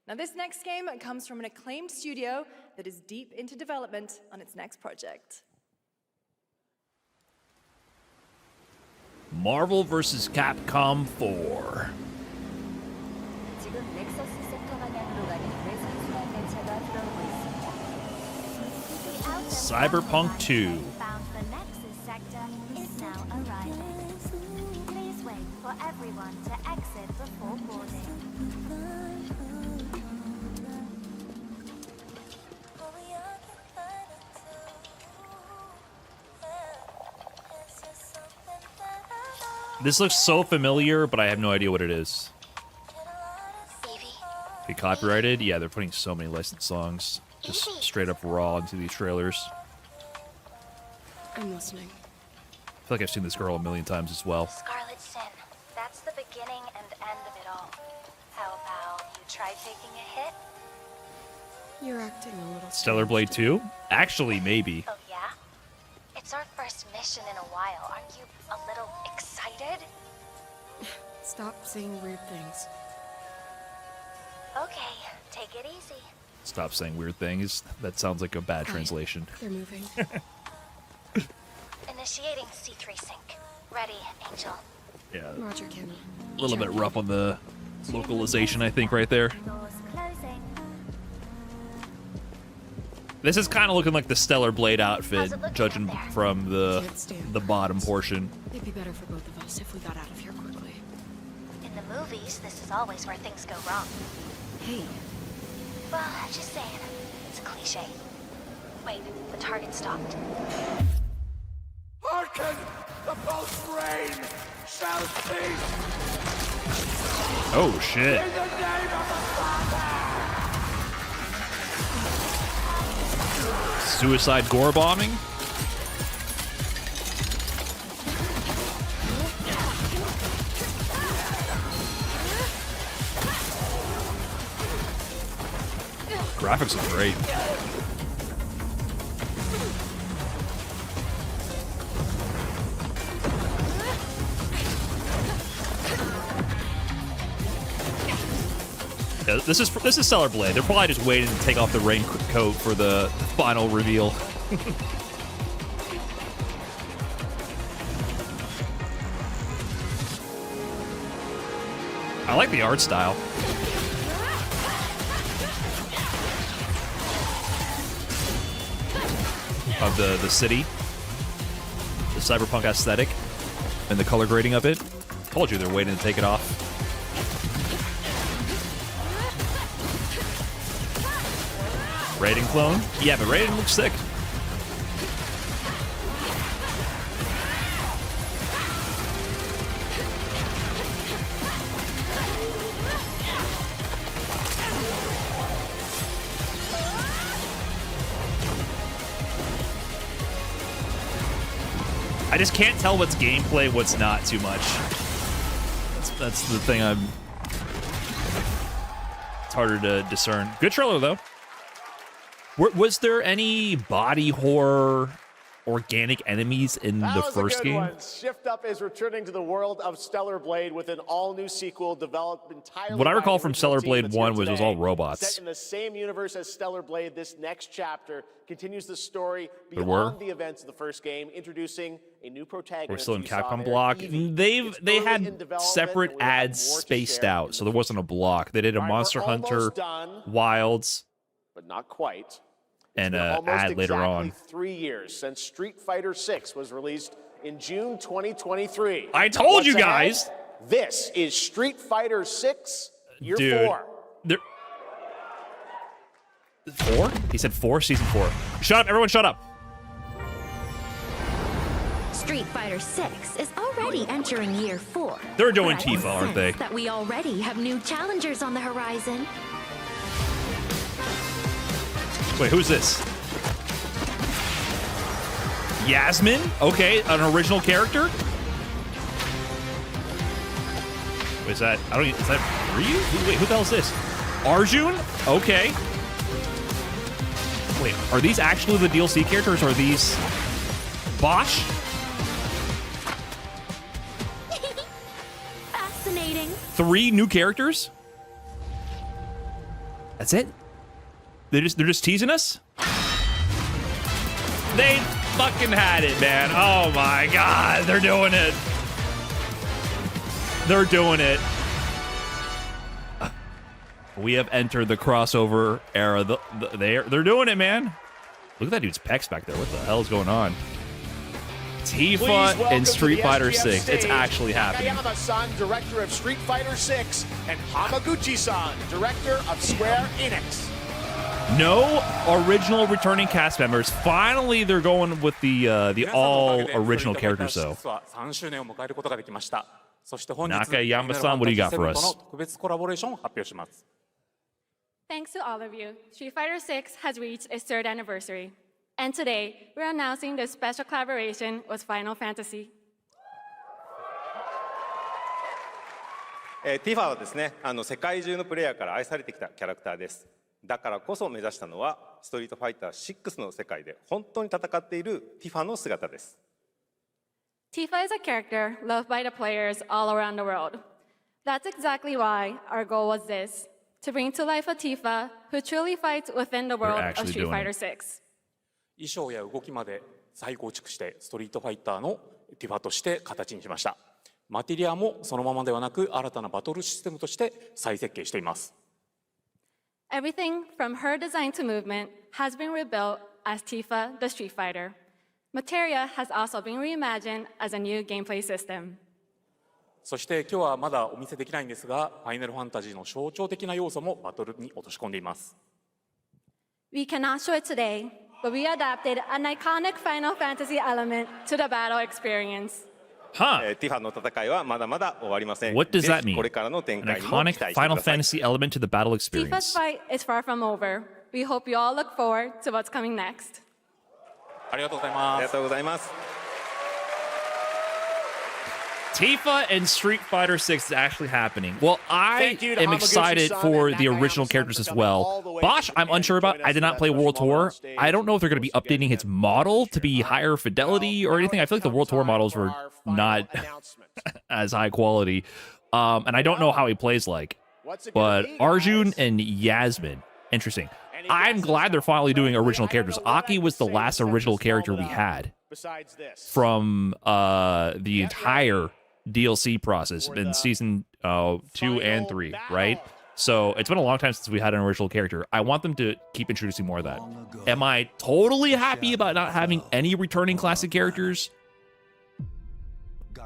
Now, this next game comes from an acclaimed studio that is deep into development on its next project. Marvel vs. Capcom 4. Cyberpunk 2. Bound for Nexus sector is now arriving. Please wait for everyone to exit before boarding. This looks so familiar, but I have no idea what it is. Be copyrighted? Yeah, they're putting so many licensed songs just straight up raw into these trailers. I'm listening. I feel like I've seen this girl a million times as well. Scarlet Sin, that's the beginning and end of it all. How about you try taking a hit? You're acting a little Stellar Blade 2? Actually, maybe. Oh yeah? It's our first mission in a while. Aren't you a little excited? Stop saying weird things. Okay, take it easy. Stop saying weird things. That sounds like a bad translation. They're moving. Initiating C3 sync. Ready, Angel. Yeah. Roger, Kenny. A little bit rough on the localization, I think, right there. Doors closing. This is kind of looking like the Stellar Blade outfit, judging from the bottom portion. It'd be better for both of us if we got out of here quickly. In the movies, this is always where things go wrong. Hey. Well, just saying. It's a cliche. Wait, the target stopped. Hearken! The pulse rain shall cease! Oh, shit. In the name of the Father! Suicide gore bombing? Graphics are great. Yeah, this is Stellar Blade. They're probably just waiting to take off the raincoat for the final reveal. I like the art style. Of the city, the cyberpunk aesthetic, and the color grading of it. Told you they're waiting to take it off. Raiden clone? Yeah, but Raiden looks sick. I just can't tell what's gameplay, what's not too much. That's the thing it's harder to discern. Good trailer, though. Was there any body horror organic enemies in the first game? One. Shift Up is returning to the world of Stellar Blade with an all-new sequel developed entirely. What I recall by from the Stellar original Blade team that's 1 here was it was today. all robots. Set in the same universe as Stellar Blade, this next chapter continues the story There were? beyond the events of the first game, introducing a new protagonist. We're still in you saw Capcom there, block. Evie. They early in had development, separate and we have ads more to spaced share out, so there wasn't a block. They did a All right, Monster we're almost Hunter done, Wilds but not quite. and Been an almost ad later exactly on. 3 years since Street Fighter VI was released in June 2023. I told What's you ahead? guys! This is Street Fighter 6 Year Dude, 4. 4? He said 4? Season 4. Shut up, everyone, shut up. Street Fighter 6 is already entering year 4. They're doing But I can Tifa, aren't they? sense that we already have new challengers on the horizon. Wait, who's this? Yasmin? Okay, an original character? Wait, is that, is that Ryu? Wait, who the hell is this? Arjun? Okay. Wait, are these actually the DLC characters, or are these Bosch? Fascinating. 3 new characters? That's it? They're just teasing us? They fucking had it, man. Oh my god, they're doing it. They're doing it. We have entered the crossover era. They're doing it, man. Look at that dude's pecs back there. What the hell is going on? Tifa in Street Fighter 6. It's actually happening. Nakayama-san, director of Street Fighter 6, and Hamaguchi-san, director of Square Enix. No original returning cast members. Finally, they're going with the all original characters, though. Nakayama-san, what do you got for us? Thanks to all of you, Street Fighter 6 has reached its 3rd anniversary. And today, we're announcing this special collaboration with Final Fantasy. Tifa はですね、世界中のプレイヤーから愛されてきたキャラクターです。だからこそ目指したのは、ストリートファイター6の世界で本当に戦っているティファの姿です。Tifa is a character loved by the players all around the world. That's exactly why our goal was this, to bring to life a Tifa who truly fights within the world of Street Fighter 6. 衣装や動きまで再構築してストリートファイターのティファとして形にしました。マテリアもそのままではなく新たなバトルシステムとして再設計しています。Everything from her design to movement has been rebuilt as Tifa the Street Fighter. Materia has also been reimagined as a new gameplay system. そして今日はまだお見せできないんですが、ファイナルファンタジーの象徴的な要素もバトルに落とし込んでいます。We cannot show it today, but we adapted an iconic Final Fantasy element to the battle experience. Huh. ティファの戦いはまだまだ終わりません。 What does that mean? これからの展 An 開にも期 iconic 待してく Final ださい。 Fantasy element to the battle Tifa's experience. fight is far from over. We hope you all look forward to what's coming next. ありがとうございます。ありがとうございます。Tifa and Street Fighter 6 is actually happening. Well, I Thank you to am Hamaguchi-san excited for and the Nakayama-san original for characters as coming all well. the way Bosch, from I'm Japan unsure to about. join I us did for not that play special World moment on Tour. stage. I don't know if they're going to be updating its model to be higher fidelity or anything. I feel like the World Tour models were not as high quality. And I don't know how he plays like. But Arjun and Yasmin, interesting. I'm glad they're finally doing original characters. Aki was the last original character we had from the entire DLC process in season 2 and 3, right? So it's been a long time since we had an original character. I want them to keep introducing more of that. Am I totally happy about not having any returning classic characters?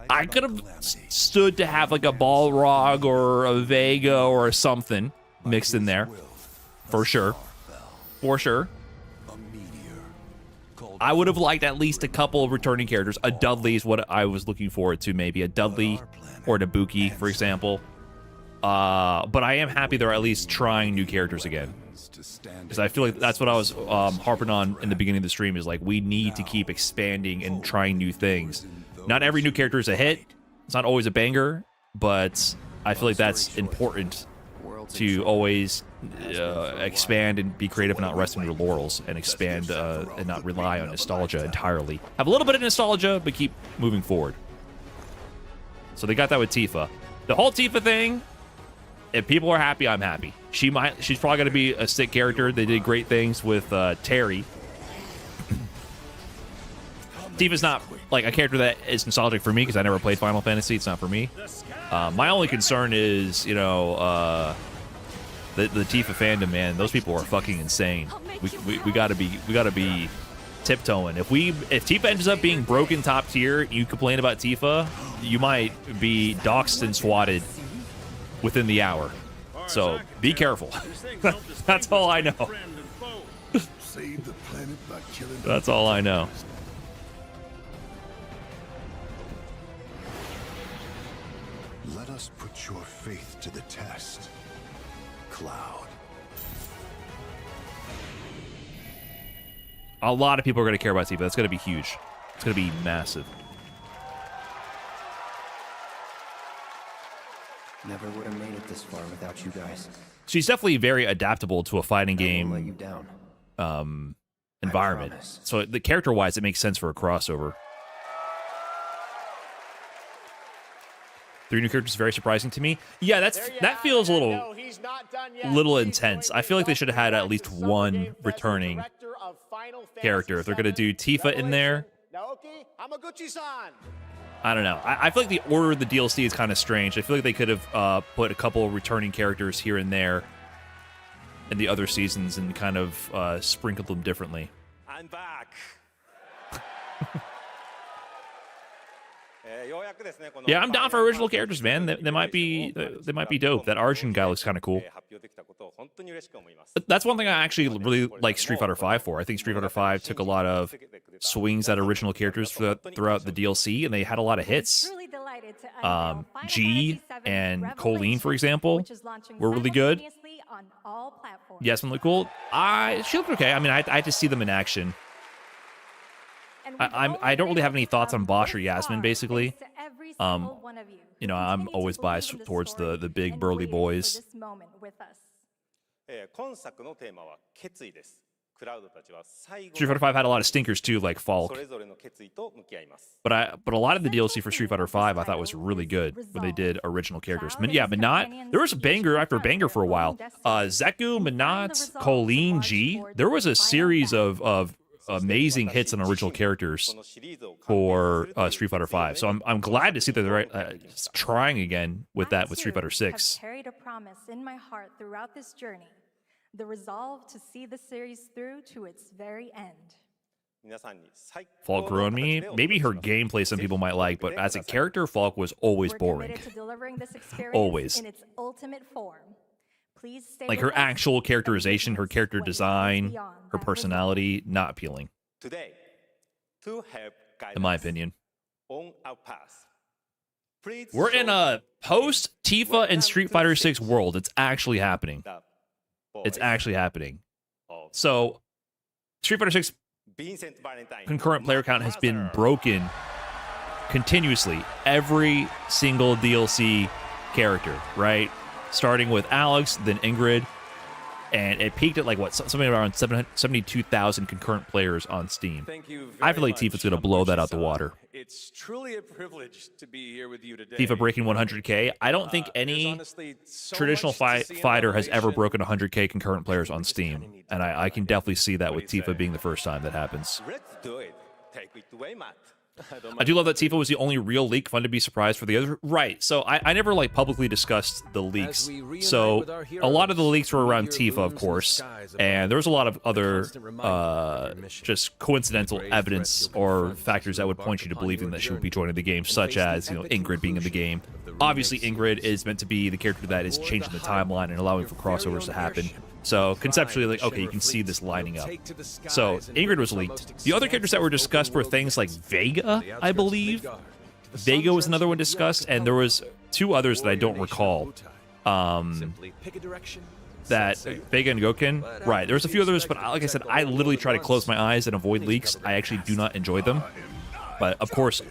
I could have stood to have like a Balrog or a Vega or something mixed in there. For sure. For sure. I would have liked at least a couple of returning characters. A Dudley is what I was looking forward to, maybe. A Dudley or a Ibuki, for example. But I am happy they're at least trying new characters again. Because I feel like that's what I was harping on in the beginning of the stream, is like, we need to keep expanding and trying new things. Not every new character is a hit. It's not always a banger, but I feel like that's important to always expand and be creative and not rest on your laurels, and expand and not rely on nostalgia entirely. Have a little bit of nostalgia, but keep moving forward. So they got that with Tifa. The whole Tifa thing, if people are happy, I'm happy. She's probably going to be a sick character. They did great things with Terry. Tifa's not like a character that is nostalgic for me because I never played Final Fantasy. It's not for me. My only concern is, you know, the Tifa fandom, man. Those people are fucking insane. We gotta be tiptoeing. If Tifa ends up being broken top tier, you complain about Tifa, you might be doxxed and swatted within the hour. So be careful. That's all I know. Save the planet by killing. That's all I know. Let us put your faith to the test, Cloud. A lot of people are going to care about Tifa. That's going to be huge. It's going to be massive. Never would have made it this far without you guys. She's definitely very adaptable to a fighting game let you down. Environment. So the character-wise, it makes sense for a crossover. 3 new characters is very surprising to me. Yeah, that feels a little intense. I feel like they should have had at least one returning character. If they're gonna do Tifa in there, I don't know. I feel like the order of the DLC is kind of strange. I feel like they could have put a couple returning characters here and there in the other seasons and kind of sprinkled them differently. I'm back. Yeah, I'm down for original characters, man. They might be dope. That Arjun guy looks kind of cool. That's one thing I actually really like Street Fighter V for. I think Street Fighter V took a lot of swings at original characters throughout the DLC, and they had a lot of hits. G and Colleen, for example, were really good. Yasmin looked cool. She looked okay. I mean, I had to see them in action. I don't really have any thoughts on Bosch or Yasmin, basically. You know, I'm always biased towards the big burly boys. Street Fighter V had a lot of stinkers too, like Falk. But a lot of the DLC for Street Fighter V I thought was really good when they did original characters. Yeah, Menat, there was a banger after banger for a while. Zeku, Menat, Colleen, G. There was a series of amazing hits on original characters for Street Fighter V. So I'm glad to see that they're trying again with that with Street Fighter VI. Carried a promise in my heart throughout this journey, the resolve to see the series through to its very end. Falk grew on me. Maybe her gameplay some people might like, but as a character, Falk was always boring. To delivering this experience Always. in its ultimate form. Please stay Like with her us. actual characterization, her character design, her personality, not appealing. Today, to help guide In my us opinion. on our path, please We're in a post Tifa and Street Fighter 6 world. It's actually happening. It's actually happening. So, Street Fighter 6 Vincent Valentine. concurrent player count has been broken continuously. Every single DLC character, right? Starting with Alex, then Ingrid, and it peaked at like what, something around 72,000 concurrent players on Steam. I feel like Tifa's gonna blow that out the water. It's truly a privilege to be here with you today. Tifa breaking 100K. I don't think any traditional fighter has ever broken 100K concurrent players on Steam, and I can definitely see that with Tifa being the first time that happens. Let's do it. Take it away, Matt. I do love that Tifa was the only real leak. Fun to be surprised for the other. Right. So I never like publicly discussed the leaks. So a lot of the leaks were around Tifa, of course, and there was a lot of other just coincidental evidence or factors that would point you to believing that she would be joining the game, such as Ingrid being in the game. Obviously, Ingrid is meant to be the character that is changing the timeline and allowing for crossovers to happen. So conceptually, like, okay, you can see this lining up. So Ingrid was leaked. The other characters that were discussed were things like Vega, I believe. Vega was another one discussed, and there was 2 others that I don't recall. That Vega and Goken, right? There's a few others, but like I said, I literally try to close my eyes and avoid leaks. I actually do not enjoy them. But of course,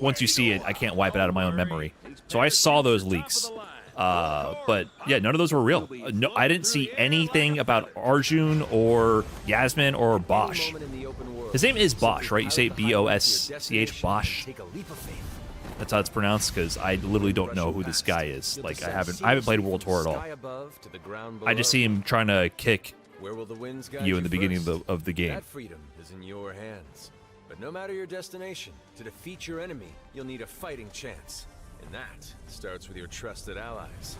once you see it, I can't wipe it out of my own memory. So I saw those leaks. But yeah, none of those were real. No, I didn't see anything about Arjun or Yasmin or Bosch. His name is Bosch, right? You say B-O-S-C-H, Bosch. That's how it's pronounced, because I literally don't know who this guy is. Like, I haven't played World Tour at all. I just see him trying to kick you in the beginning of the game. That freedom is in your hands. But no matter your destination, to defeat your enemy, you'll need a fighting chance. And that starts with your trusted allies.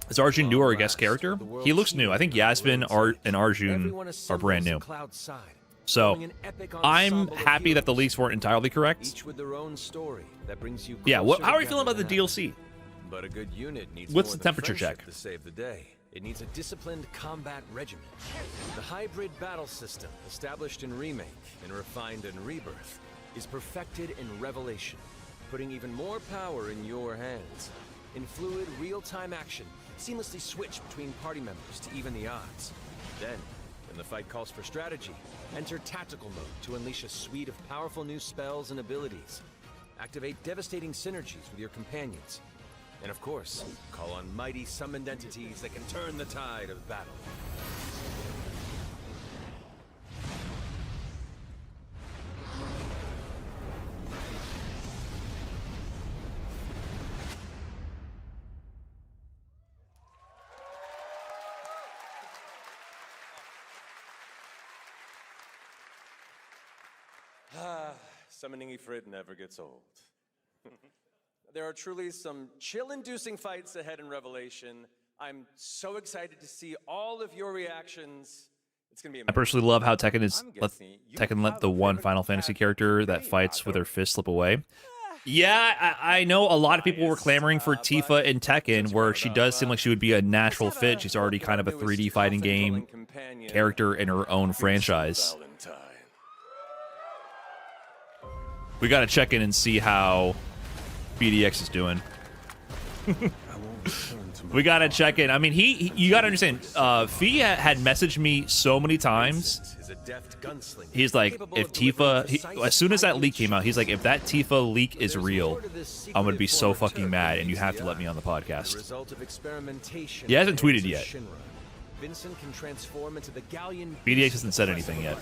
Is Arjun new or a guest character? He looks new. I think Yasmin and Arjun are brand new. So I'm happy that the leaks weren't entirely correct. Each with their own story that brings you Yeah, closer how are you feeling together about the than DLC? ever. But a good unit needs What's more the than temperature friendship check? to save the day. It needs a disciplined combat regimen. The hybrid battle system, established in Remake and refined in Rebirth, is perfected in Revelation, putting even more power in your hands. In fluid, real-time action, seamlessly switch between party members to even the odds. Then, when the fight calls for strategy, enter tactical mode to unleash a suite of powerful new spells and abilities. Activate devastating synergies with your companions. And of course, call on mighty summoned entities that can turn the tide of battle. Summoning Ifrit never gets old. There are truly some chill-inducing fights ahead in Revelation. I'm so excited to see all of your reactions. It's gonna be I amazing. personally love how Tekken let the one Final Fantasy character that fights with her fist slip away. Yeah, I know a lot of people were clamoring for Tifa in Tekken, where she does seem like she would be a natural fit. She's already kind of a 3D fighting game character in her own franchise. We got to check in and see how BDX is doing. We got to check in. I mean, you got to understand, Fee had messaged me so many times. He's like, if Tifa, as soon as that leak came out, he's like, if that Tifa leak is real, I'm going to be so fucking mad, and you have to let me on the podcast. He hasn't tweeted yet. BDX hasn't said anything yet.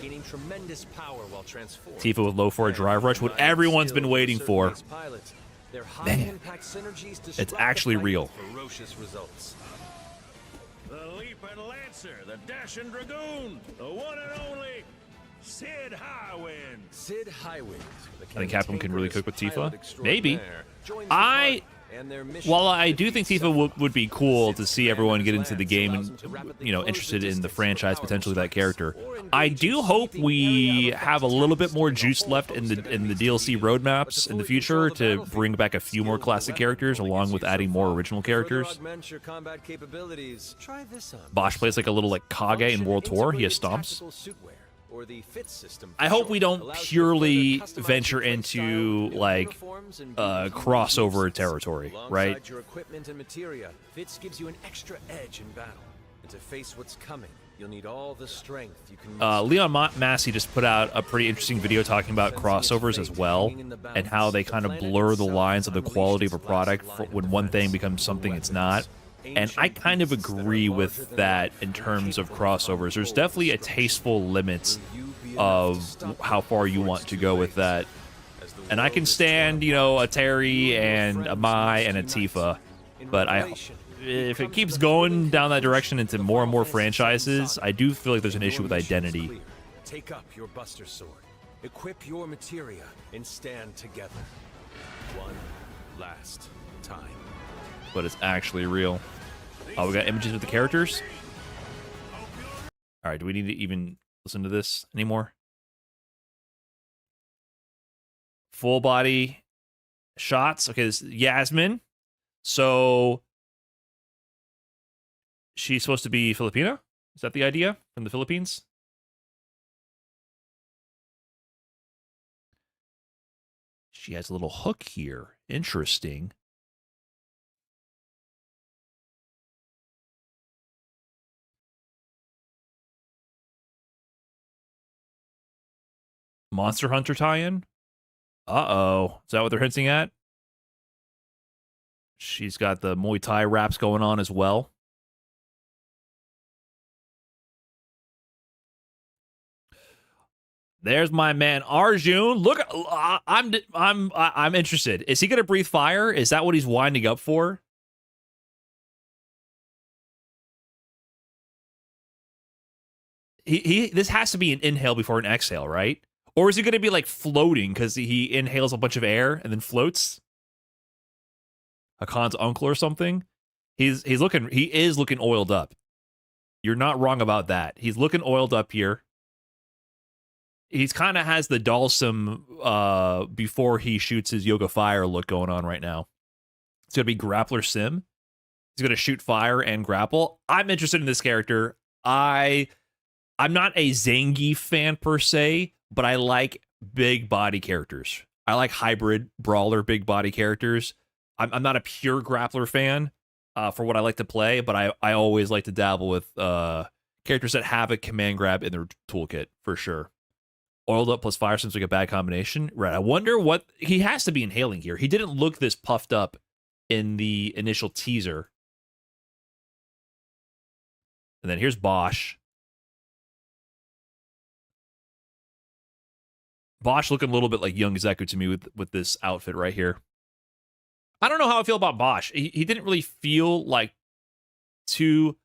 Gaining tremendous power while transformed. Tifa with low for a drive rush, what everyone's been waiting for. Man, it's actually real. Ferocious results. The Leaping Lancer, the Dashing Dragoon, the one and only Sid Highwind. Sid Highwind. I think Capcom can really cook with Tifa. Maybe. While I do think Tifa would be cool to see everyone get into the game and, you know, interested in the franchise, potentially that character, I do hope we have a little bit more juice left in the DLC roadmaps in the future to bring back a few more classic characters, along with adding more original characters. Bosch plays like a little like Kage in World Tour. He has stomps. I hope we don't purely venture into like crossover territory, right? Your equipment and materia, Fitz gives you an extra edge in battle. And to face what's coming, you'll need all the strength you can. Leon Massey just put out a pretty interesting video talking about crossovers as well, and how they kind of blur the lines of the quality of a product when one thing becomes something it's not. And I kind of agree with that in terms of crossovers. There's definitely a tasteful limit of how far you want to go with that. And I can stand, you know, a Terry and a Mai and a Tifa, but if it keeps going down that direction into more and more franchises, I do feel like there's an issue with identity. Take up your Buster Sword, equip your materia, and stand together. One last time. But it's actually real. Oh, we got images of the characters? Alright, do we need to even listen to this anymore? Full body shots. Okay, this is Yasmin. So she's supposed to be Filipina? Is that the idea? From the Philippines? She has a little hook here. Interesting. Monster Hunter tie-in? Uh-oh. Is that what they're hinting at? She's got the Muay Thai raps going on as well. There's my man Arjun. Look, I'm interested. Is he gonna breathe fire? Is that what he's winding up for? This has to be an inhale before an exhale, right? Or is he going to be like floating because he inhales a bunch of air and then floats? Hakan's uncle or something? He is looking oiled up. You're not wrong about that. He's looking oiled up here. he's kind of has the Dalsum before he shoots his Yoga Fire look going on right now. It's gonna be Grappler Sim. He's gonna shoot fire and grapple. I'm interested in this character. I'm not a Zangief fan per se, but I like big body characters. I like hybrid brawler big body characters. I'm not a pure grappler fan for what I like to play, but I always like to dabble with characters that have a command grab in their toolkit for sure. Oiled up plus fire seems like a bad combination. Right. I wonder what he has to be inhaling here. He didn't look this puffed up in the initial teaser. And then here's Bosch. Bosch looking a little bit like young Zeku to me with this outfit right here. I don't know how I feel about Bosch. He didn't really feel like too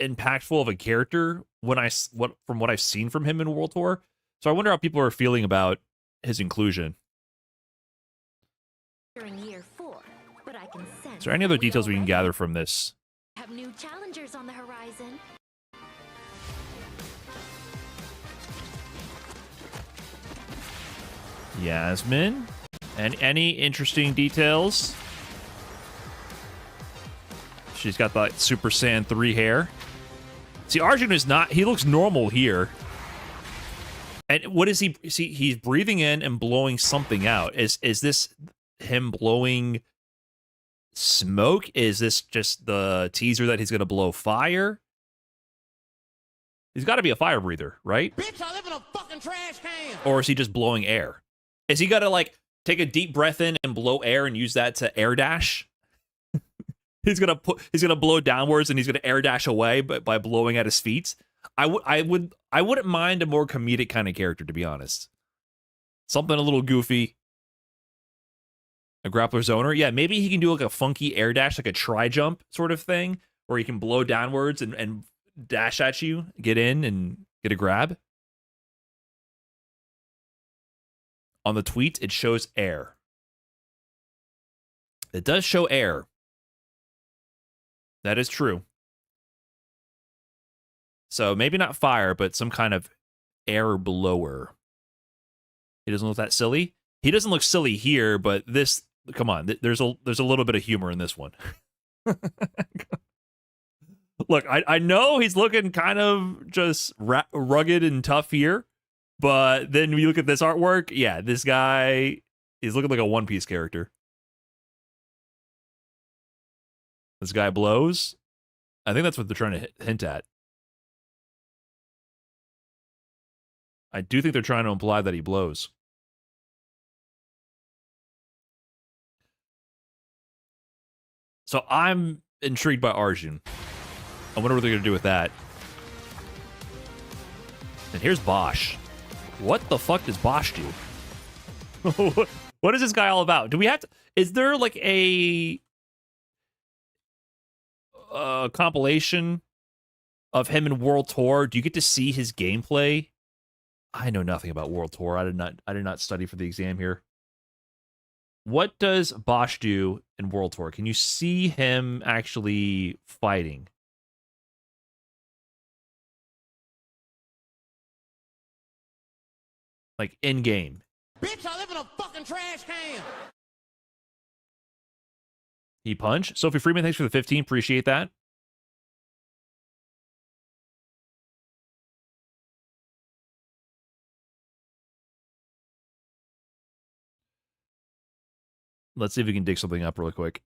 impactful of a character from what I've seen from him in World Tour. So I wonder how people are feeling about his inclusion. Year 4, but I can sense Is there any other details we can gather from this? have new challengers on the horizon. Yasmin. And any interesting details? She's got that Super Saiyan 3 hair. See, Arjun is not... He looks normal here. And what is he... See, he's breathing in and blowing something out. Is this him blowing smoke? Is this just the teaser that he's going to blow fire? He's got to be a fire breather, right? Bitch, I live in a fucking trash can. Or is he just blowing air? Is he got to, like, take a deep breath in and blow air and use that to air dash? He's gonna blow downwards and he's gonna air dash away by blowing at his feet. I wouldn't mind a more comedic kind of character, to be honest. Something a little goofy. A grappler's owner. Yeah, maybe he can do like a funky air dash, like a tri-jump sort of thing, where he can blow downwards and dash at you, get in and get a grab. On the tweet, it shows air. It does show air. That is true. So maybe not fire, but some kind of air blower. He doesn't look that silly. He doesn't look silly here, but this, come on, there's a little bit of humor in this one. Look, I know he's looking kind of just rugged and tough here, but then when you look at this artwork, yeah, this guy is looking like a One Piece character. This guy blows. I think that's what they're trying to hint at. I do think they're trying to imply that he blows. So I'm intrigued by Arjun. I wonder what they're going to do with that. And here's Bosch. What the fuck does Bosch do? What is this guy all about? Do we have to... Is there like a compilation of him in World Tour? Do you get to see his gameplay? I know nothing about World Tour. I did not study for the exam here. What does Bosch do in World Tour? Can you see him actually fighting? Like in game. Bitch, I live in a fucking trash can. He punch. Sophie Freeman, thanks for the 15. Appreciate that. Let's see if we can dig something up really quick.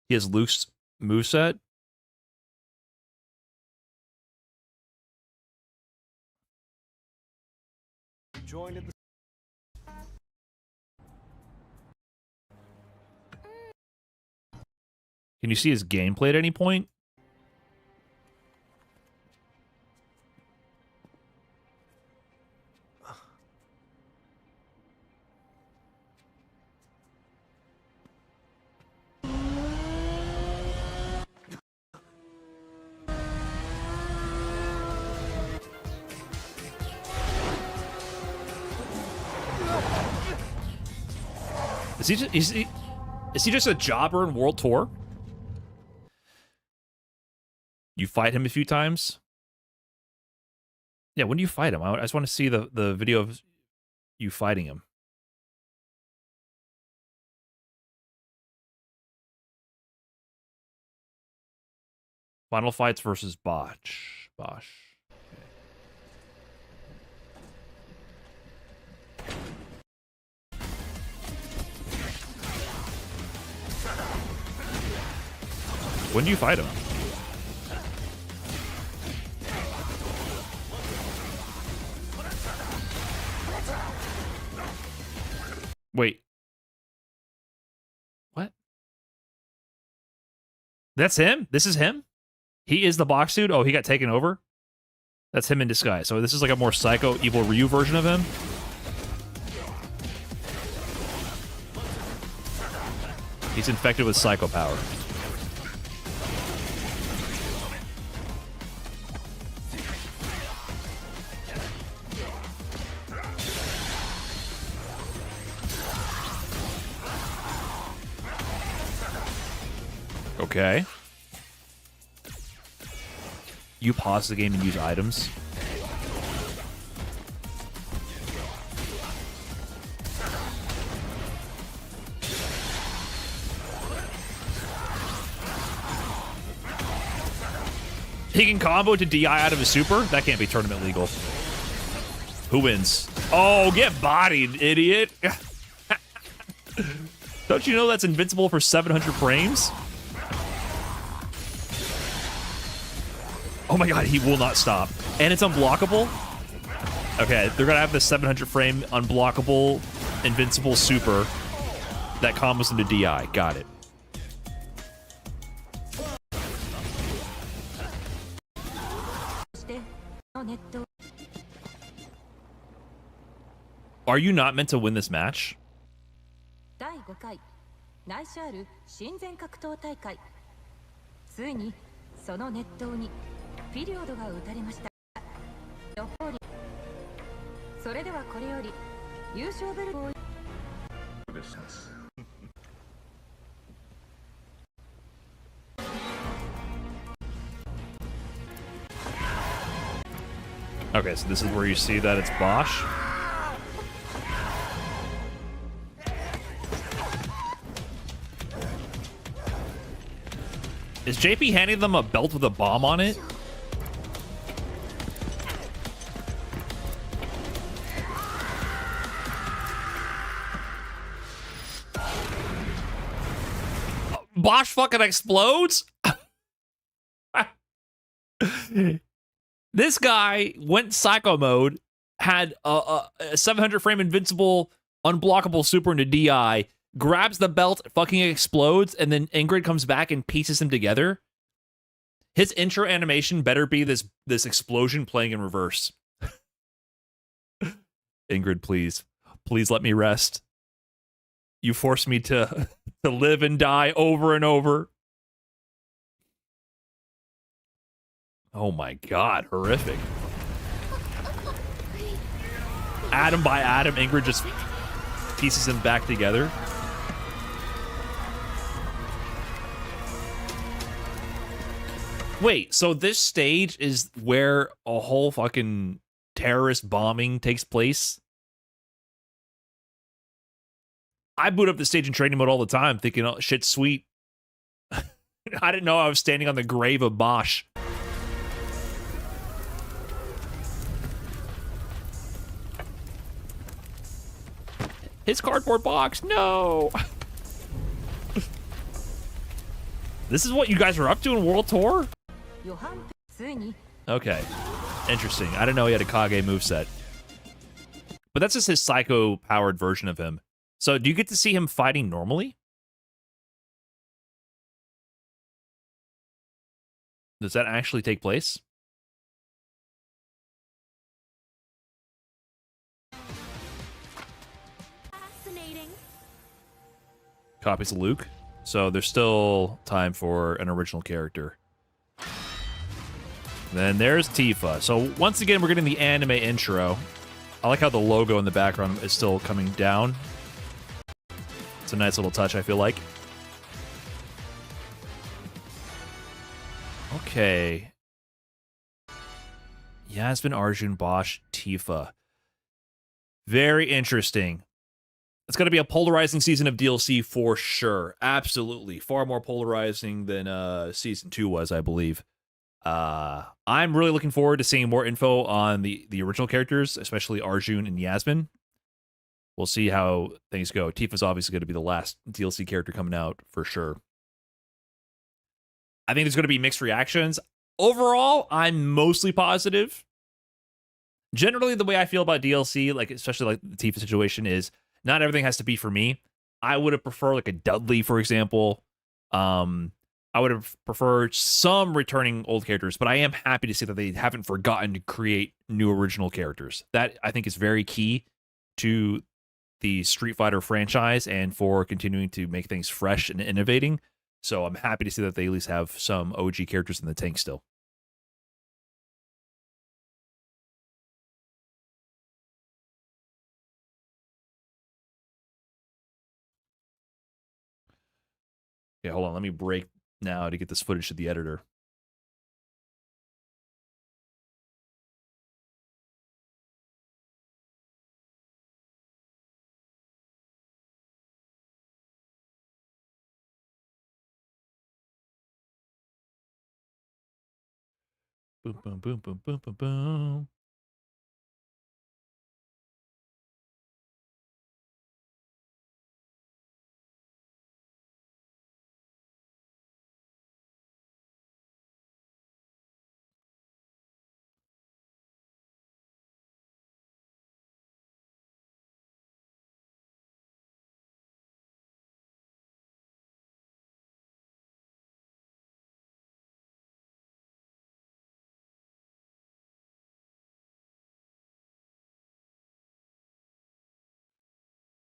He has Luke's moveset. Joined in the Can you see his gameplay at any point? Is he just a jobber in World Tour? You fight him a few times. Yeah, when do you fight him? I just want to see the video of you fighting him. Final Fights versus Bosch. Bosch. When do you fight him? Wait. What? That's him? This is him? He is the box dude? Oh, he got taken over? That's him in disguise. So this is like a more psycho, evil Ryu version of him? He's infected with psycho power. Okay. You pause the game and use items. He can combo to DI out of his super? That can't be tournament legal. Who wins? Oh, get bodied, idiot. Don't you know that's invincible for 700 frames? Oh my god, he will not stop. And it's unblockable? Okay, they're gonna have the 700 frame unblockable invincible super that combos into DI. Got it. Are you not meant to win this match? Okay, so this is where you see that it's Bosch. Is JP handing them a belt with a bomb on it? Bosch fucking explodes? This guy went psycho mode, had a 700 frame invincible unblockable super into DI, grabs the belt, fucking explodes, and then Ingrid comes back and pieces them together. His intro animation better be this explosion playing in reverse. Ingrid, please. Please let me rest. You force me to live and die over and over. Oh my god, horrific. Atom by atom, Ingrid just pieces them back together. Wait, so this stage is where a whole fucking terrorist bombing takes place? I boot up the stage in training mode all the time thinking, oh, shit's sweet. I didn't know I was standing on the grave of Bosch. His cardboard box, no! This is what you guys are up to in World Tour? Okay, interesting. I didn't know he had a Kage moveset. But that's just his psycho-powered version of him. So do you get to see him fighting normally? Does that actually take place? Fascinating. Copies of Luke. So there's still time for an original character. Then there's Tifa. So once again, we're getting the anime intro. I like how the logo in the background is still coming down. It's a nice little touch, I feel like. Okay. Yasmin, Arjun, Bosch, Tifa. Very interesting. It's going to be a polarizing season of DLC for sure. Absolutely. Far more polarizing than Season 2 was, I believe. I'm really looking forward to seeing more info on the original characters, especially Arjun and Yasmin. We'll see how things go. Tifa's obviously going to be the last DLC character coming out for sure. I think there's going to be mixed reactions. Overall, I'm mostly positive. Generally, the way I feel about DLC, like especially like the Tifa situation, is not everything has to be for me. I would have preferred like a Dudley, for example. I would have preferred some returning old characters, but I am happy to see that they haven't forgotten to create new original characters. That, I think, is very key to the Street Fighter franchise and for continuing to make things fresh and innovating. So I'm happy to see that they at least have some OG characters in the tank still. Okay, hold on. Let me break now to get this footage to the editor. Boom, boom, boom, boom, boom, boom, boom.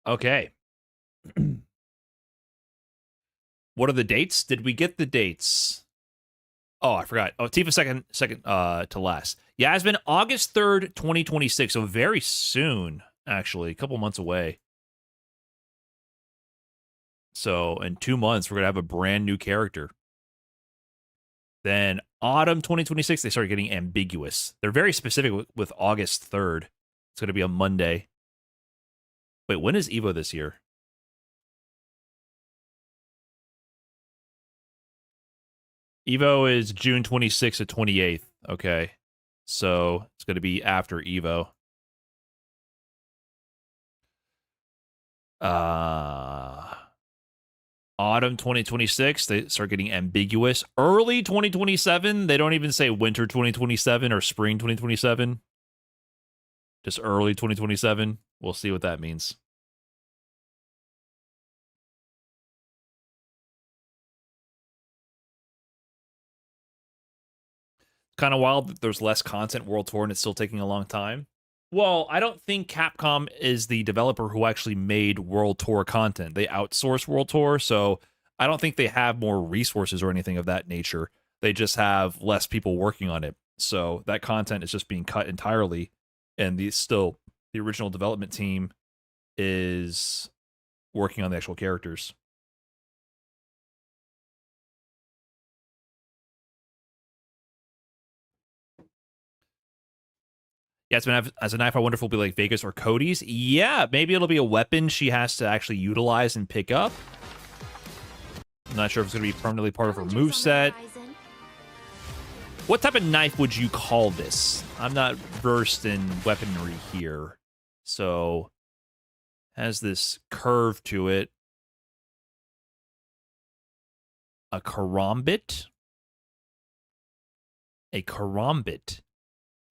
Okay. What are the dates? Did we get the dates? Oh, I forgot. Oh, Tifa second to last. Yasmin, August 3rd, 2026. So very soon, actually. A couple months away. So in 2 months, we're going to have a brand new character. Then autumn 2026, they start getting ambiguous. They're very specific with August 3rd. It's going to be a Monday. Wait, when is EVO this year? EVO is June 26th to 28th. Okay. So it's going to be after EVO. Autumn 2026, they start getting ambiguous. Early 2027, they don't even say winter 2027 or spring 2027. Just early 2027. We'll see what that means. Kind of wild that there's less content World Tour and it's still taking a long time. Well, I don't think Capcom is the developer who actually made World Tour content. They outsource World Tour, so I don't think they have more resources or anything of that nature. They just have less people working on it. So that content is just being cut entirely, and the original development team is working on the actual characters. Yeah, as a knife, I wonder if it'll be like Vegas or Cody's. Yeah, maybe it'll be a weapon she has to actually utilize and pick up. I'm not sure if it's going to be permanently part of her moveset. What type of knife would you call this? I'm not versed in weaponry here. So, has this curve to it. A karambit? A karambit.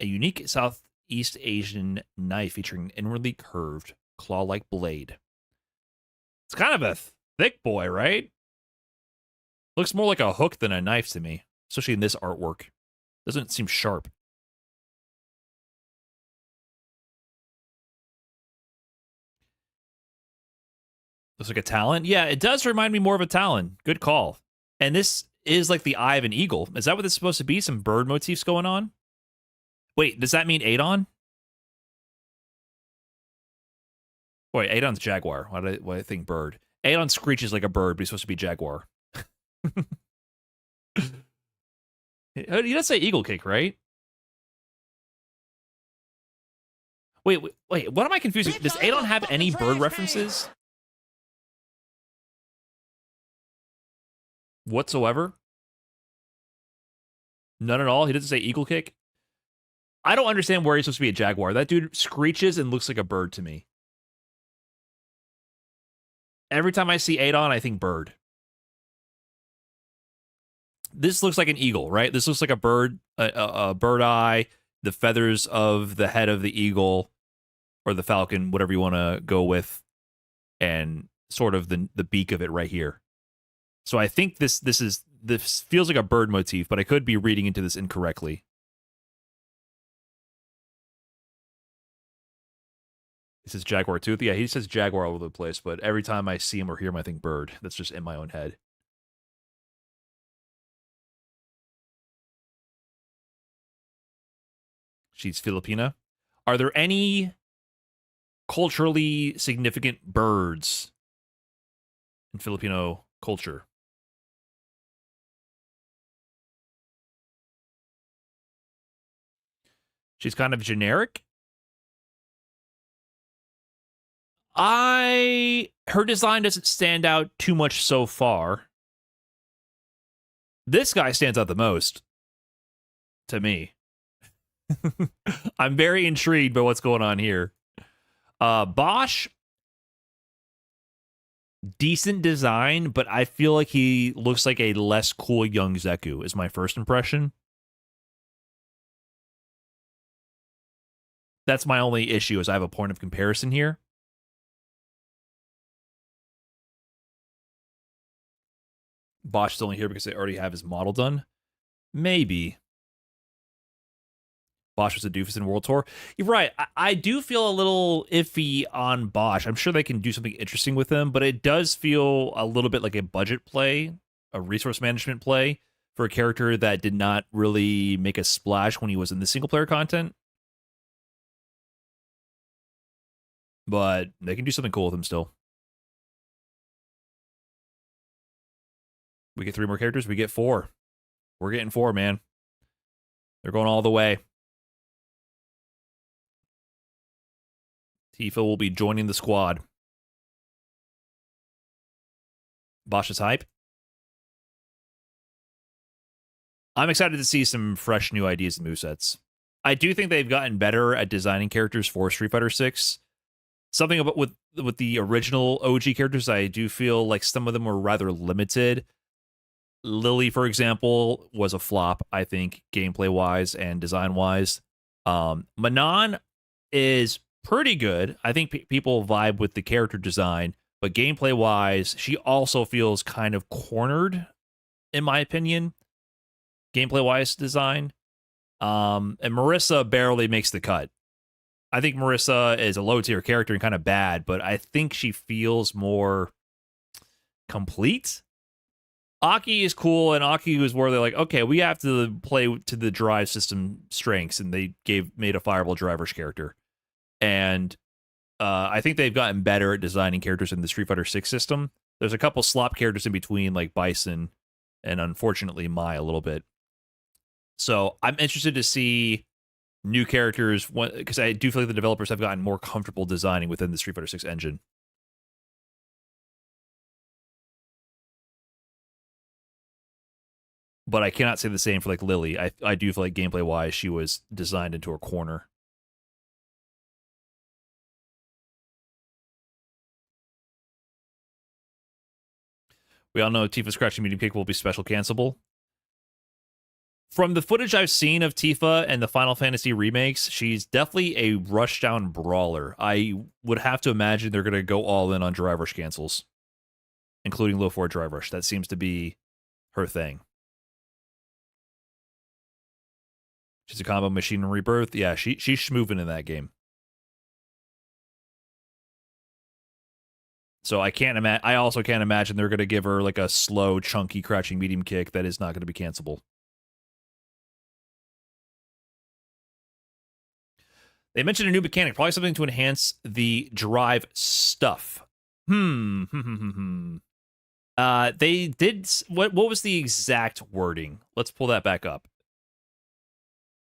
A unique Southeast Asian knife featuring an inwardly curved, claw-like blade. It's kind of a thick boy, right? Looks more like a hook than a knife to me, especially in this artwork. Doesn't seem sharp. Looks like a talon. Yeah, it does remind me more of a talon. Good call. And this is like the eye of an eagle. Is that what this is supposed to be? Some bird motifs going on? Wait, does that mean Adon? Wait, Adon's jaguar. Why do I think bird? Adon screeches like a bird, but he's supposed to be jaguar. He does say eagle kick, right? Wait, what am I confusing? Does Adon have any bird references whatsoever? None at all? He doesn't say eagle kick? I don't understand where he's supposed to be a jaguar. That dude screeches and looks like a bird to me. Every time I see Adon, I think bird. This looks like an eagle, right? This looks like a bird, a bird eye, the feathers of the head of the eagle or the falcon, whatever you want to go with, and sort of the beak of it right here. So I think this feels like a bird motif, but I could be reading into this incorrectly. He says jaguar tooth. Yeah, he says jaguar all over the place, but every time I see him or hear him, I think bird. That's just in my own head. She's Filipina. Are there any culturally significant birds in Filipino culture? She's kind of generic. Her design doesn't stand out too much so far. This guy stands out the most to me. I'm very intrigued by what's going on here. Bosch, decent design, but I feel like he looks like a less cool young Zeku is my first impression. That's my only issue, is I have a point of comparison here. Bosch is only here because they already have his model done. Maybe. Bosch was a doofus in World Tour. You're right. I do feel a little iffy on Bosch. I'm sure they can do something interesting with him, but it does feel a little bit like a budget play, a resource management play for a character that did not really make a splash when he was in the single player content. But they can do something cool with him still. We get 3 more characters. We get 4. We're getting 4, man. They're going all the way. Tifa will be joining the squad. Bosch's hype. I'm excited to see some fresh new ideas and movesets. I do think they've gotten better at designing characters for Street Fighter 6. Something about with the original OG characters, I do feel like some of them were rather limited. Lily, for example, was a flop, I think, gameplay-wise and design-wise. Manon is pretty good. I think people vibe with the character design, but gameplay-wise, she also feels kind of cornered, in my opinion. Gameplay-wise design. And Marissa barely makes the cut. I think Marissa is a low-tier character and kind of bad, but I think she feels more complete. Aki is cool, and Aki was where they're like, okay, we have to play to the drive system strengths, and they made a Fireball Driver's character. And I think they've gotten better at designing characters in the Street Fighter 6 system. There's a couple slop characters in between, like Bison, and unfortunately Mai a little bit. So I'm interested to see new characters, because I do feel like the developers have gotten more comfortable designing within the Street Fighter 6 engine. But I cannot say the same for like Lily. I do feel like gameplay-wise, she was designed into a corner. We all know Tifa's crouching medium kick will be special cancelable. From the footage I've seen of Tifa and the Final Fantasy remakes, she's definitely a rushdown brawler. I would have to imagine they're going to go all in on drive rush cancels, including low forward drive rush. That seems to be her thing. She's a combo machine in Rebirth. Yeah, she's schmoovin' in that game. So I also can't imagine they're going to give her like a slow, chunky, crouching medium kick that is not going to be cancelable. They mentioned a new mechanic, probably something to enhance the drive stuff. They did. What was the exact wording? Let's pull that back up.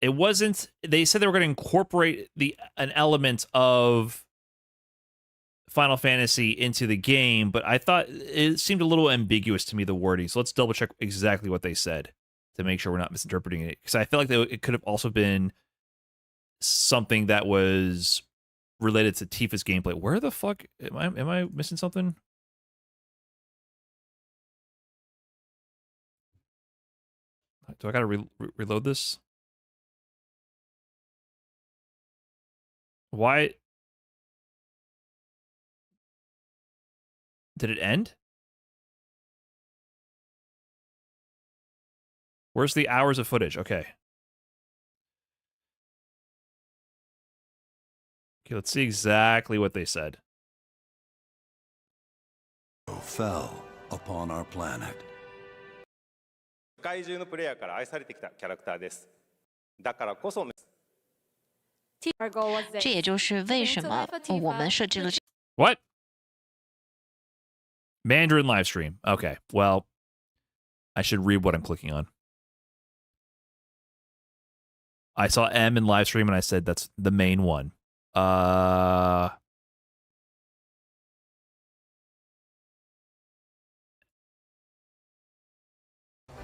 it wasn't. They said they were going to incorporate an element of Final Fantasy into the game, but I thought it seemed a little ambiguous to me, the wording. So let's double check exactly what they said to make sure we're not misinterpreting it, because I feel like it could have also been something that was related to Tifa's gameplay. Where the fuck am I missing something? Do I gotta reload this? Why did it end? Where's the hours of footage? Okay. Okay, let's see exactly what they said. Fell upon our planet. 世界中のプレイヤーから愛されてきたキャラクターです。だからこそ。这也就是为什么我们设置了这。What? Mandarin live stream. Okay, well, I should read what I'm clicking on. I saw M in live stream and I said that's the main one.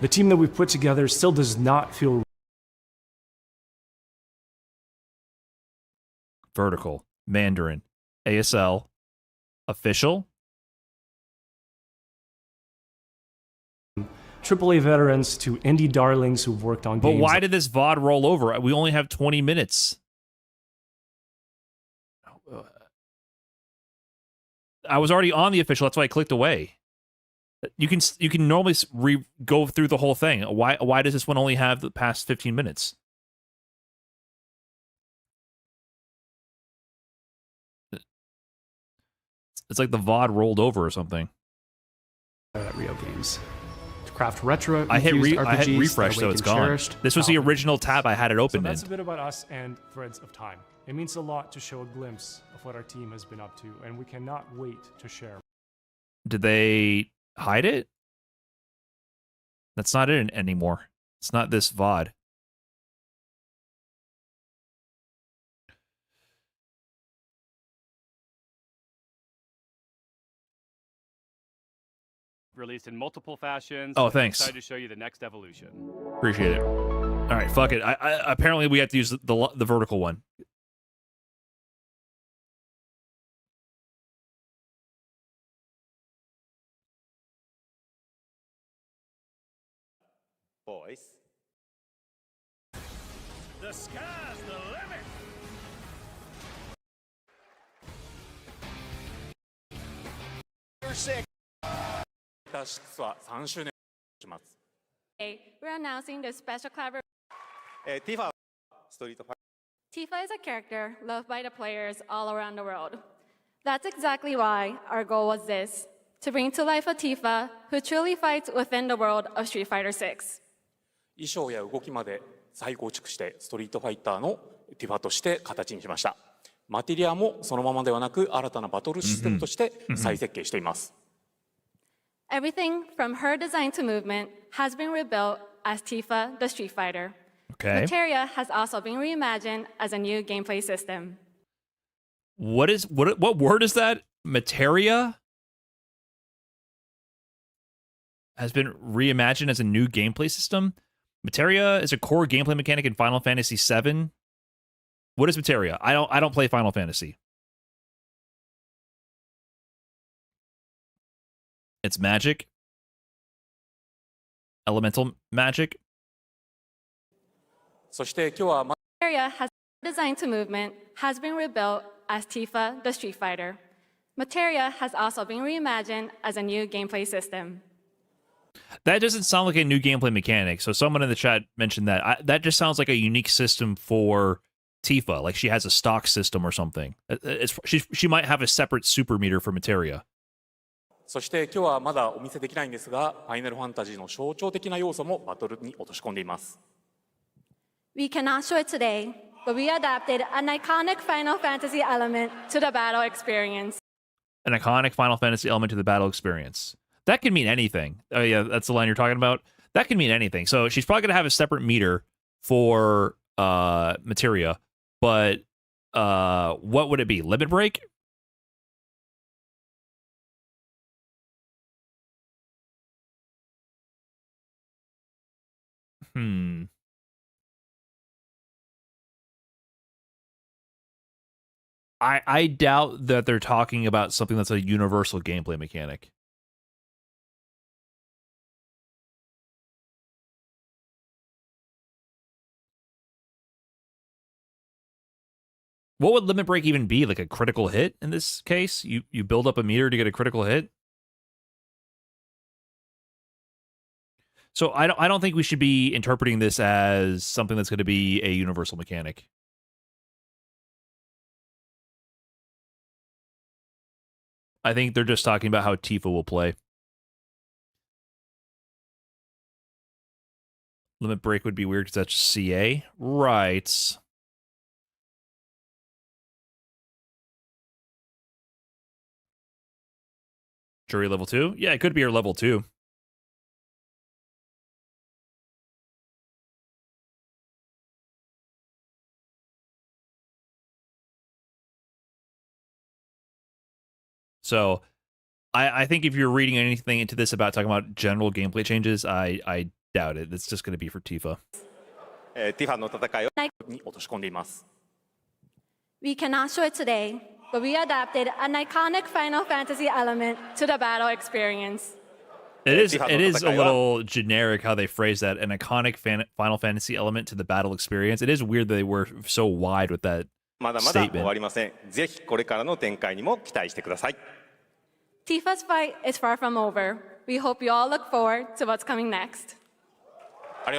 The team that we've put together still does not feel vertical, Mandarin, ASL, official. AAA veterans to indie darlings who've worked on games. But why did this VOD roll over? We only have 20 minutes. I was already on the official, that's why I clicked away. You can normally go through the whole thing. Why does this one only have the past 15 minutes? It's like the VOD rolled over or something. Rio games. To craft retro. I hit refresh, so it's gone. This was the original tab I had it open in. So that's a bit about us and Threads of Time. It means a lot to show a glimpse of what our team has been up to, and we cannot wait to share. Did they hide it? That's not it anymore. It's not this VOD. Released in multiple fashions. Oh, thanks. I'm excited to show you the next evolution. Appreciate it. All right, fuck it. I apparently we have to use the vertical one. Boys. The sky's the limit. You're sick. We're announcing the special collaboration. Tifa Street Fighter. Tifa is a character loved by the players all around the world. That's exactly why our goal was this, to bring to life a Tifa who truly fights within the world of Street Fighter 6. 衣装や動きまで再構築してストリートファイターのティファとして形にしました。マテリアもそのままではなく新たなバトルシステムとして再設計しています。Everything from her design to movement has been rebuilt as Tifa the Street Fighter. Okay. Materia has also been reimagined as a new gameplay system. What word is that? Materia has been reimagined as a new gameplay system. Materia is a core gameplay mechanic in Final Fantasy VII. What is Materia? I don't play Final Fantasy. It's magic. Elemental magic. Materia has design to movement has been rebuilt as Tifa the Street Fighter. Materia has also been reimagined as a new gameplay system. That doesn't sound like a new gameplay mechanic. So someone in the chat mentioned that. That just sounds like a unique system for Tifa. Like she has a stock system or something. She might have a separate super meter for Materia. そして今日はまだお見せできないんですが、ファイナルファンタジーの象徴的な要素もバトルに落とし込んでいます。We cannot show it today, but we adapted an iconic Final Fantasy element to the battle experience. An iconic Final Fantasy element to the battle experience. That can mean anything. Oh yeah, that's the line you're talking about. That can mean anything. So she's probably going to have a separate meter for materia, but what would it be? Limit Break? I doubt that they're talking about something that's a universal gameplay mechanic. What would Limit Break even be? Like a critical hit in this case? You build up a meter to get a critical hit? So I don't think we should be interpreting this as something that's going to be a universal mechanic. I think they're just talking about how Tifa will play. Limit Break would be weird because that's CA. Right. Jury level 2? Yeah, it could be her level 2. So, I think if you're reading anything into this about talking about general gameplay changes, I doubt it. It's just going to be for Tifa. We cannot show it today, but we adapted an iconic Final Fantasy element to the battle experience. It is a little generic how they phrase that, an iconic Final Fantasy element to the battle experience. It is weird that they were so wide with that statement. Tifa's fight is far from over. We hope you all look forward to what's coming next. They're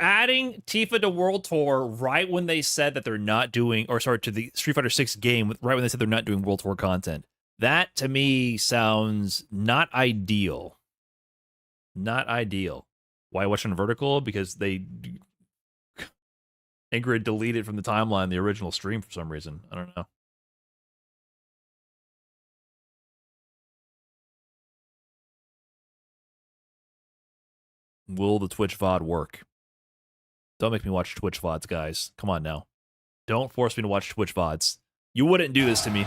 adding Tifa to World Tour right when they said that they're not doing, or sorry, to the Street Fighter 6 game, right when they said they're not doing World Tour content. That, to me, sounds not ideal. Not ideal. Why watch on vertical? Because Ingrid deleted from the timeline the original stream for some reason. I don't know. Will the Twitch VOD work? Don't make me watch Twitch VODs, guys. Come on now. Don't force me to watch Twitch VODs. You wouldn't do this to me.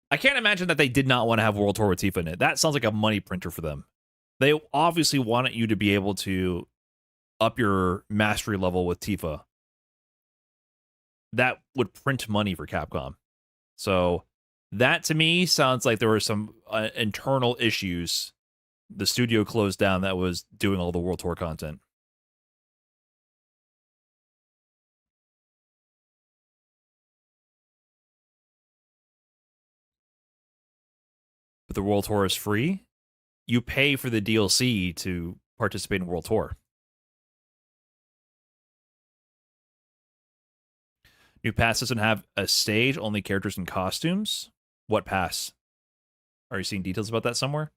I can't imagine that they did not want to have World Tour with Tifa in it. That sounds like a money printer for them. They obviously wanted you to be able to up your mastery level with Tifa. That would print money for Capcom. So that, to me, sounds like there were some internal issues. The studio closed down that was doing all the World Tour content. But the World Tour is free. You pay for the DLC to participate in World Tour. New pass doesn't have a stage, only characters and costumes. What pass? Are you seeing details about that somewhere?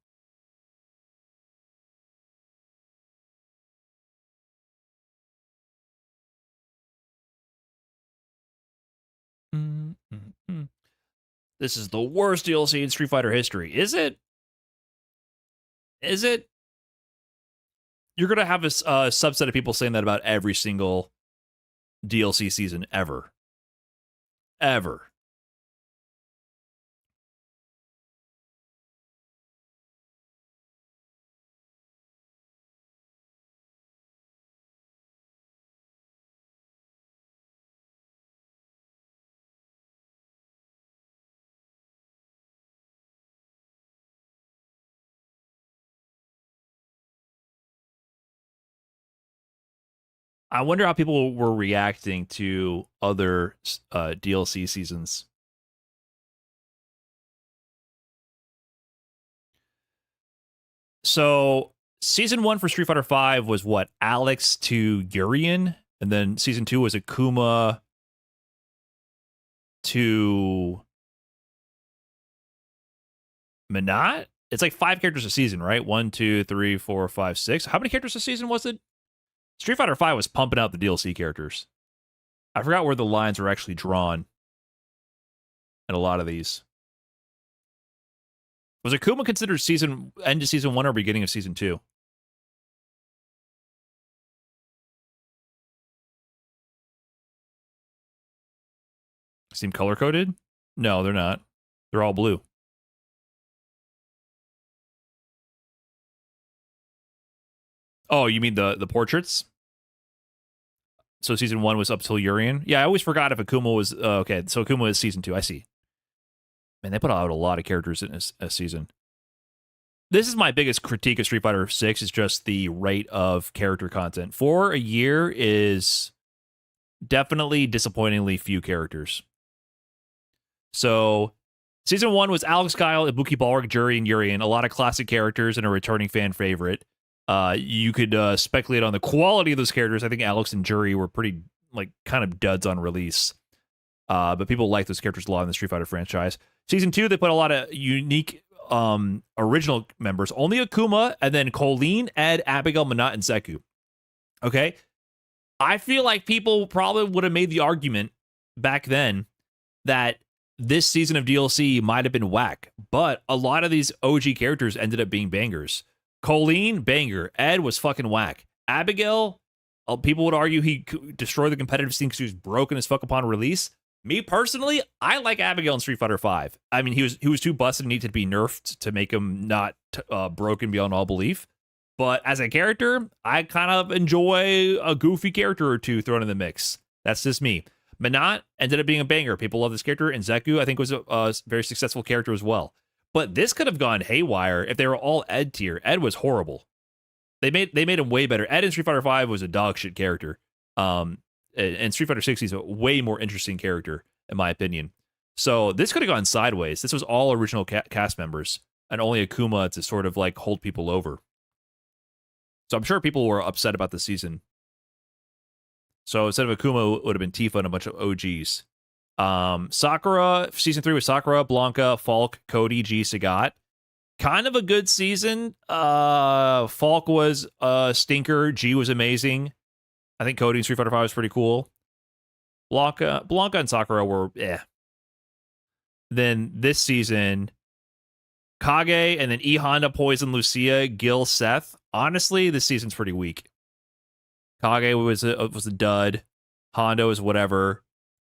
This is the worst DLC in Street Fighter history. Is it? Is it? You're going to have a subset of people saying that about every single DLC season ever. Ever. I wonder how people were reacting to other DLC seasons. So, season 1 for Street Fighter V was what? Alex to Urien? And then season 2 was Akuma to Menat? It's like 5 characters a season, right? 1, 2, 3, 4, 5, 6. How many characters a season was it? Street Fighter V was pumping out the DLC characters. I forgot where the lines were actually drawn in a lot of these. Was Akuma considered end of season 1 or beginning of season 2? Seem color coded? No, they're not. They're all blue. Oh, you mean the portraits? So season 1 was up till Urien? Yeah, I always forgot if Akuma was... okay, so Akuma is season 2. I see. Man, they put out a lot of characters in a season. This is my biggest critique of Street Fighter 6 is just the rate of character content. For a year is definitely disappointingly few characters. So, season 1 was Alex Kyle, Ibuki Balrog, Juri, and Urien. A lot of classic characters and a returning fan favorite. You could speculate on the quality of those characters. I think Alex and Juri were pretty, kind of duds on release. But people like those characters a lot in the Street Fighter franchise. Season 2, they put a lot of unique original members. Only Akuma, and then Colleen, Ed, Abigail, Menat, and Zeku. Okay? I feel like people probably would have made the argument back then that this season of DLC might have been whack, but a lot of these OG characters ended up being bangers. Colleen, banger. Ed was fucking whack. Abigail, people would argue he destroyed the competitive scene because he was broken as fuck upon release. Me personally, I like Abigail in Street Fighter V. I mean, he was too busted and needed to be nerfed to make him not broken beyond all belief. But as a character, I kind of enjoy a goofy character or two thrown in the mix. That's just me. Menat ended up being a banger. People love this character, and Zeku, I think, was a very successful character as well. But this could have gone haywire if they were all Ed tier. Ed was horrible. They made him way better. Ed in Street Fighter V was a dog shit character. And Street Fighter 6 is a way more interesting character, in my opinion. So this could have gone sideways. This was all original cast members, and only Akuma to sort of hold people over. So I'm sure people were upset about the season. So instead of Akuma, it would have been Tifa and a bunch of OGs. Sakura, season 3 was Sakura, Blanca, Falk, Cody, G, Sagat. Kind of a good season. Falk was a stinker. G was amazing. I think Cody in Street Fighter V was pretty cool. Blanca and Sakura were Then this season, Kage and then E Honda, Poison, Lucia, Gil, Seth. Honestly, this season's pretty weak. Kage was a dud. Honda was whatever.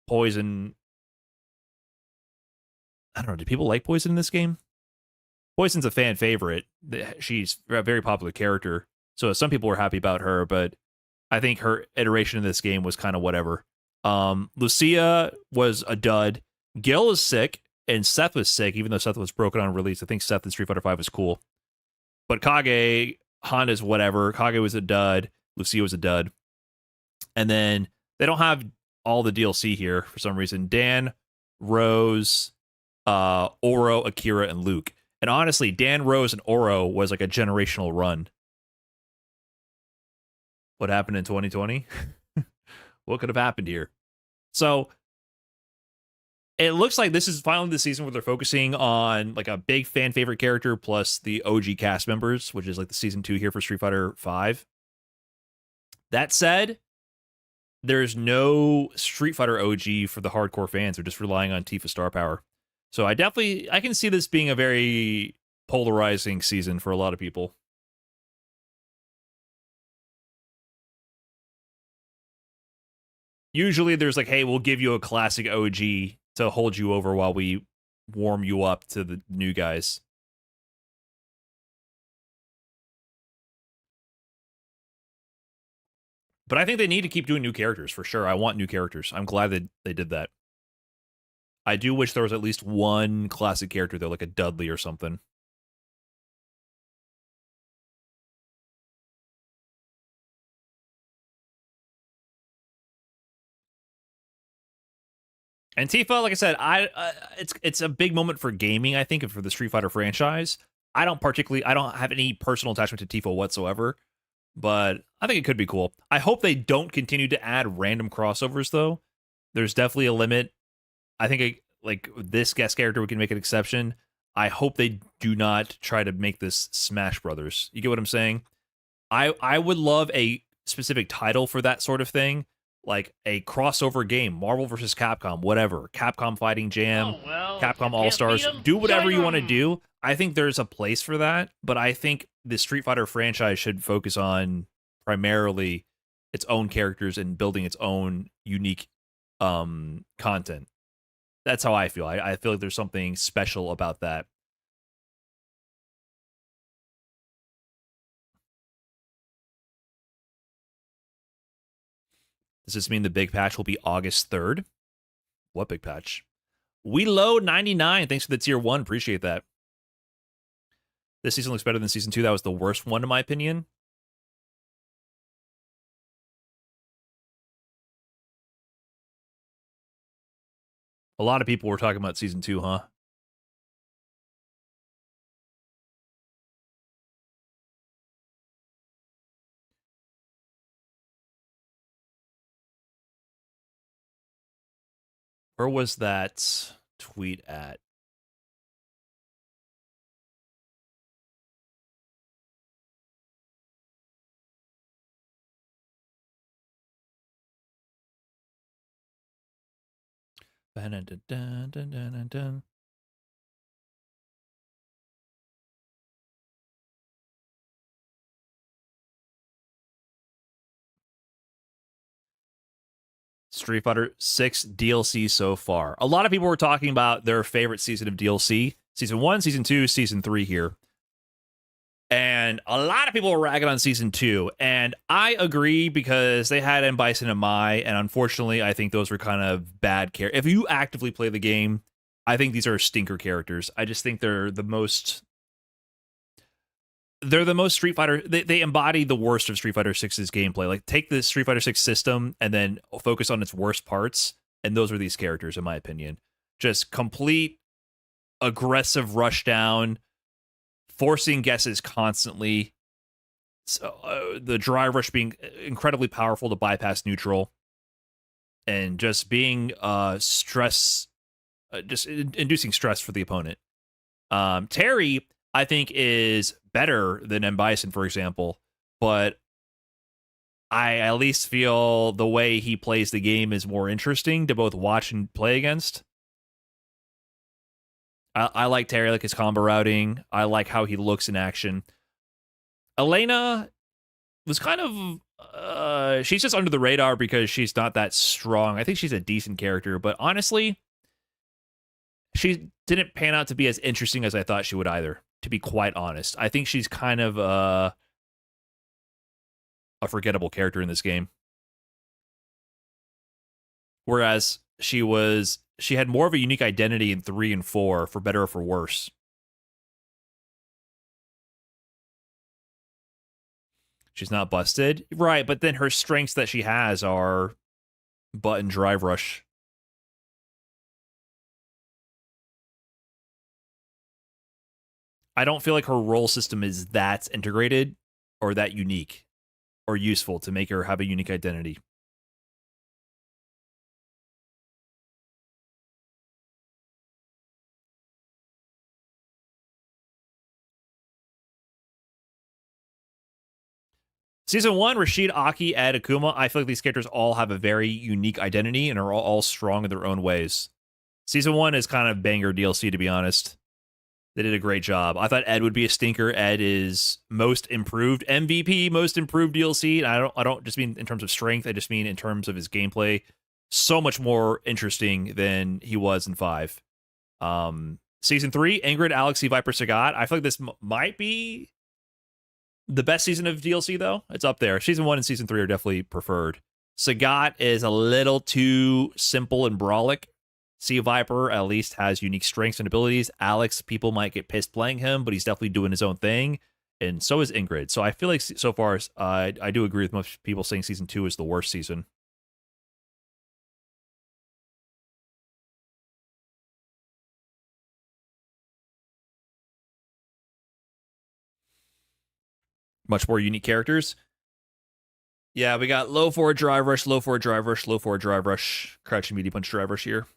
Poison. I don't know. Do people like Poison in this game? Poison's a fan favorite. She's a very popular character. So some people were happy about her, but I think her iteration in this game was kind of whatever. Lucia was a dud. Gil is sick, and Seth was sick, even though Seth was broken on release. I think Seth in Street Fighter V was cool. But Kage, Honda's whatever. Kage was a dud. Lucia was a dud. And then they don't have all the DLC here for some reason. Dan, Rose, Oro, Akira, and Luke. And honestly, Dan, Rose, and Oro was like a generational run. What happened in 2020? What could have happened here? So it looks like this is finally the season where they're focusing on a big fan favorite character plus the OG cast members, which is the season 2 here for Street Fighter V. That said, there's no Street Fighter OG for the hardcore fans. They're just relying on Tifa star power. So I can see this being a very polarizing season for a lot of people. Usually there's hey, we'll give you a classic OG to hold you over while we warm you up to the new guys. But I think they need to keep doing new characters, for sure. I want new characters. I'm glad that they did that. I do wish there was at least one classic character, though, like a Dudley or something. And Tifa, like I said, it's a big moment for gaming, I think, and for the Street Fighter franchise. I don't have any personal attachment to Tifa whatsoever, but I think it could be cool. I hope they don't continue to add random crossovers, though. There's definitely a limit. I think this guest character, we can make an exception. I hope they do not try to make this Smash Brothers. You get what I'm saying? I would love a specific title for that sort of thing, like a crossover game, Marvel versus Capcom, whatever, Capcom Fighting Jam, Capcom All Stars, do whatever you want to do. I think there's a place for that, but I think the Street Fighter franchise should focus on primarily its own characters and building its own unique content. That's how I feel. I feel like there's something special about that. Does this mean the big patch will be August 3rd? What big patch? We load 99. Thanks for the tier 1. Appreciate that. This season looks better than season 2. That was the worst one, in my opinion. A lot of people were talking about season 2, huh? Where was that tweet at? Dun, dun, dun, dun, dun, dun. Street Fighter 6 DLC so far. A lot of people were talking about their favorite season of DLC. Season 1, Season 2, Season 3 here. And a lot of people were ragging on Season 2. And I agree because they had M. Bison and Mai. And unfortunately, I think those were kind of bad characters. If you actively play the game, I think these are stinker characters. I just think they're the most Street Fighter. They embody the worst of Street Fighter 6's gameplay. Like, take the Street Fighter 6 system and then focus on its worst parts, and those are these characters, in my opinion. Just complete aggressive rush down, forcing guesses constantly. So, the dry rush being incredibly powerful to bypass neutral, and just being stress, just inducing stress for the opponent. Terry, I think, is better than M. Bison, for example, but I at least feel the way he plays the game is more interesting to both watch and play against. I like Terry, I like his combo routing. I like how he looks in action. Elena was kind of... she's just under the radar because she's not that strong. I think she's a decent character, but honestly, she didn't pan out to be as interesting as I thought she would either, to be quite honest. I think she's kind of a forgettable character in this game. Whereas she had more of a unique identity in 3 and 4, for better or for worse. She's not busted. Right, but then her strengths that she has are button drive rush. I don't feel like her role system is that integrated or that unique or useful to make her have a unique identity. Season 1, Rashid, Aki, Ed, Akuma. I feel like these characters all have a very unique identity and are all strong in their own ways. Season 1 is kind of banger DLC, to be honest. They did a great job. I thought Ed would be a stinker. Ed is most improved MVP, most improved DLC. And I don't just mean in terms of strength. I just mean in terms of his gameplay. So much more interesting than he was in 5. Season 3, Ingrid, Alexi, Viper, Sagat. I feel like this might be the best season of DLC, though. It's up there. Season 1 and Season 3 are definitely preferred. Sagat is a little too simple and brawlic. Sea Viper at least has unique strengths and abilities. Alex, people might get pissed playing him, but he's definitely doing his own thing. And so is Ingrid. So I feel like so far, I do agree with most people saying Season 2 is the worst season. Much more unique characters. Yeah, we got low forward drive rush, low forward drive rush, low forward drive rush, crouching meaty punch drive rush here.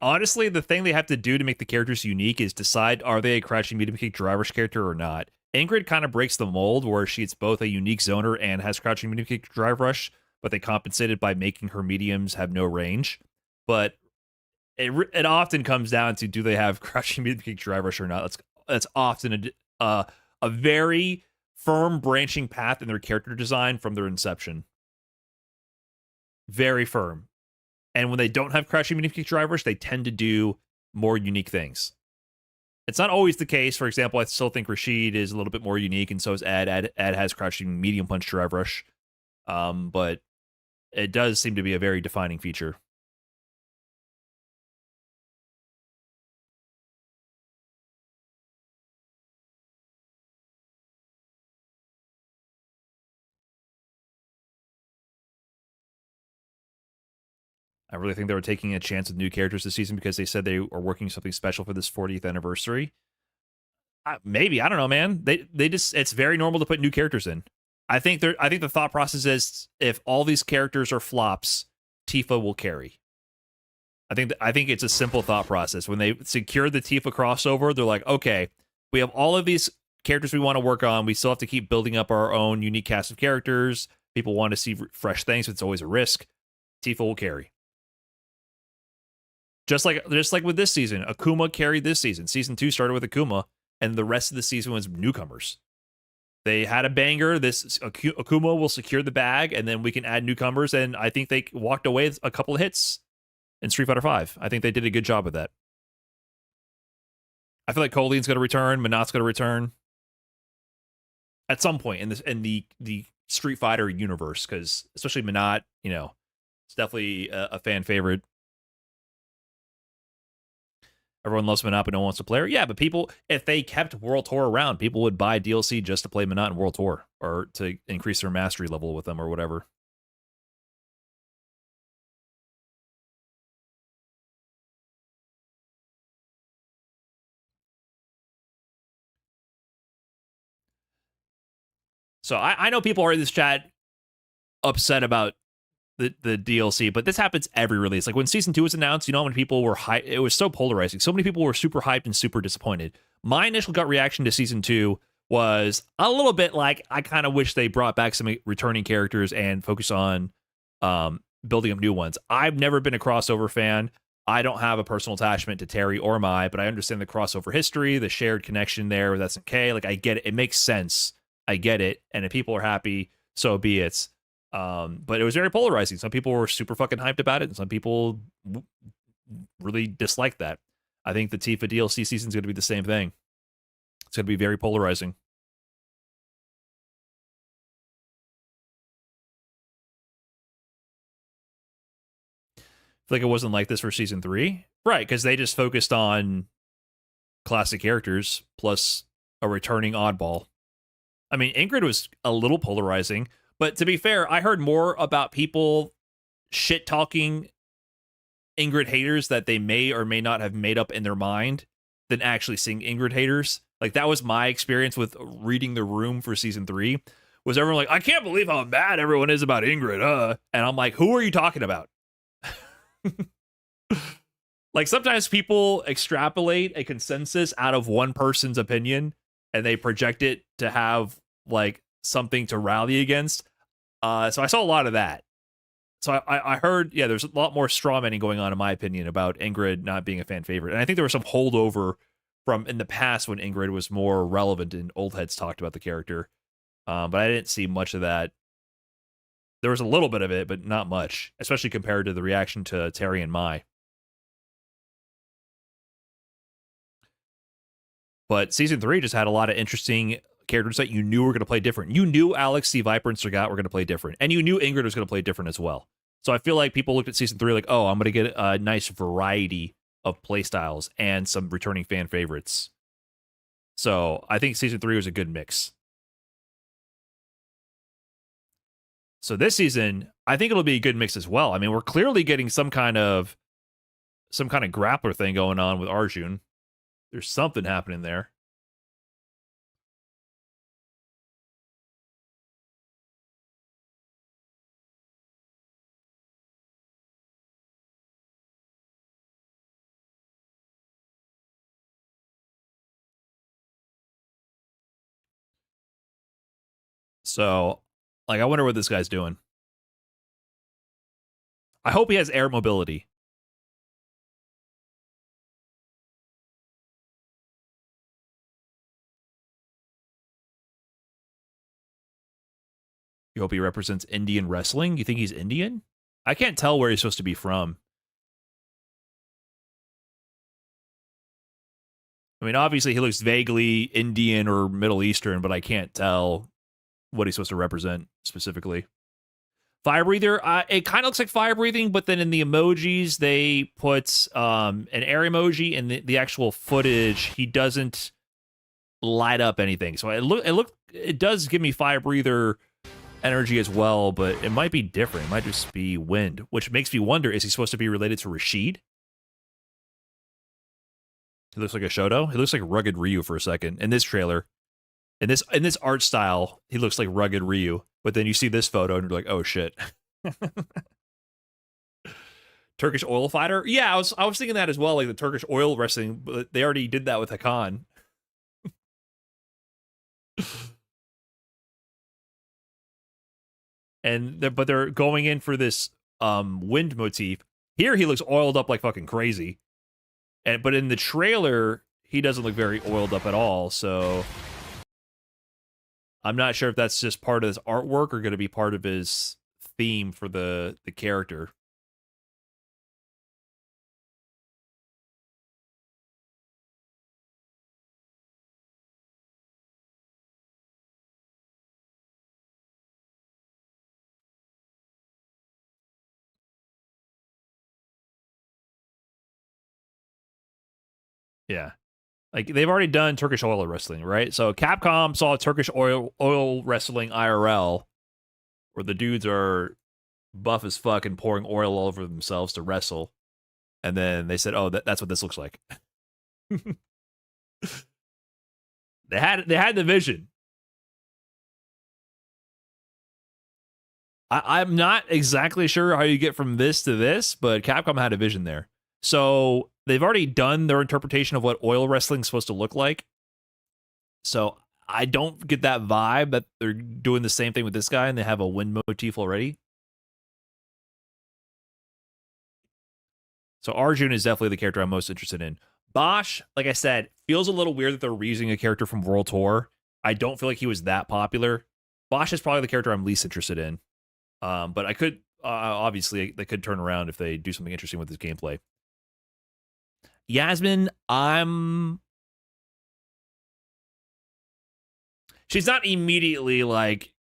Honestly, the thing they have to do to make the characters unique is decide, are they a crouching medium kick dry rush character or not? Ingrid kind of breaks the mold where she's both a unique zoner and has crouching medium kick drive rush, but they compensated by making her mediums have no range. But it often comes down to, do they have crouching medium kick drive rush or not? That's often a very firm branching path in their character design from their inception. Very firm. And when they don't have crouching medium kick drive rush, they tend to do more unique things. It's not always the case. For example, I still think Rashid is a little bit more unique, and so is Ed. Ed has crouching medium punch drive rush. But it does seem to be a very defining feature. I really think they were taking a chance with new characters this season because they said they are working something special for this 40th anniversary. Maybe, I don't know, man. They just, it's very normal to put new characters in. I think the thought process is, if all these characters are flops, Tifa will carry. I think it's a simple thought process. When they secured the Tifa crossover, they're like, okay, we have all of these characters we want to work on. We still have to keep building up our own unique cast of characters. People want to see fresh things, but it's always a risk. Tifa will carry. Just like with this season, Akuma carried this season. Season 2 started with Akuma, and the rest of the season was newcomers. They had a banger. This Akuma will secure the bag, and then we can add newcomers. And I think they walked away with a couple of hits in Street Fighter V. I think they did a good job with that. I feel like Colleen's going to return. Minot's going to return at some point in the Street Fighter universe, because especially Minot, it's definitely a fan favorite. Everyone loves Minot, but no one wants to play her. Yeah, but people, if they kept World Tour around, people would buy DLC just to play Minot in World Tour, or to increase their mastery level with them, or whatever. So I know people are in this chat upset about the DLC, but this happens every release. Like when Season 2 was announced, how many people were hyped? It was so polarizing. So many people were super hyped and super disappointed. My initial gut reaction to Season 2 was a little bit like, I kind of wish they brought back some returning characters and focus on building up new ones. I've never been a crossover fan. I don't have a personal attachment to Terry or Mai, but I understand the crossover history, the shared connection there with SNK. Like, I get it. It makes sense. I get it. And if people are happy, so be it. But it was very polarizing. Some people were super fucking hyped about it, and some people really disliked that. I think the Tifa DLC season is going to be the same thing. It's going to be very polarizing. I feel like it wasn't like this for Season 3. Right, because they just focused on classic characters plus a returning oddball. I mean, Ingrid was a little polarizing. But to be fair, I heard more about people shit-talking Ingrid haters that they may or may not have made up in their mind than actually seeing Ingrid haters. Like, that was my experience with reading the room for Season 3, was everyone like, I can't believe how mad everyone is about Ingrid, And I'm like, who are you talking about? Like, sometimes people extrapolate a consensus out of one person's opinion, and they project it to have, like, something to rally against. So I saw a lot of that. So I heard, yeah, there's a lot more strawmanning going on, in my opinion, about Ingrid not being a fan favorite. And I think there was some holdover from in the past when Ingrid was more relevant and old heads talked about the character. But I didn't see much of that. There was a little bit of it, but not much, especially compared to the reaction to Terry and Mai. But Season 3 just had a lot of interesting characters that you knew were going to play different. You knew Alex, C. Viper, and Sagat were going to play different. And you knew Ingrid was going to play different as well. So I feel like people looked at Season 3 like, oh, I'm going to get a nice variety of playstyles and some returning fan favorites. So I think Season 3 was a good mix. So this season, I think it'll be a good mix as well. I mean, we're clearly getting some kind of grappler thing going on with Arjun. There's something happening there. So, like, I wonder what this guy's doing. I hope he has air mobility. You hope he represents Indian wrestling? You think he's Indian? I can't tell where he's supposed to be from. I mean, obviously he looks vaguely Indian or Middle Eastern, but I can't tell what he's supposed to represent specifically. Fire breather, it kind of looks like fire breathing, but then in the emojis they put an air emoji, and the actual footage he doesn't light up anything. So it does give me fire breather energy as well, but it might be different. It might just be wind, which makes me wonder: is he supposed to be related to Rashid? He looks like a Shoto. He looks like rugged Ryu for a second in this trailer. In this art style, he looks like rugged Ryu. But then you see this photo and you're like, oh shit. Turkish oil fighter? Yeah, I was thinking that as well, like the Turkish oil wrestling, but they already did that with Hakan. But they're going in for this wind motif. Here he looks oiled up like fucking crazy. But in the trailer, he doesn't look very oiled up at all, so I'm not sure if that's just part of his artwork or going to be part of his theme for the character. Yeah. Like, they've already done Turkish oil wrestling, right? So Capcom saw Turkish oil wrestling IRL, where the dudes are buff as fuck and pouring oil all over themselves to wrestle. And then they said, oh, that's what this looks like. They had the vision. I'm not exactly sure how you get from this to this, but Capcom had a vision there. So they've already done their interpretation of what oil wrestling is supposed to look like. So I don't get that vibe that they're doing the same thing with this guy and they have a wind motif already. So Arjun is definitely the character I'm most interested in. Bosch, like I said, feels a little weird that they're reusing a character from World Tour. I don't feel like he was that popular. Bosch is probably the character I'm least interested in. But I could, obviously, they could turn around if they do something interesting with his gameplay. Yasmin, she's not immediately, like,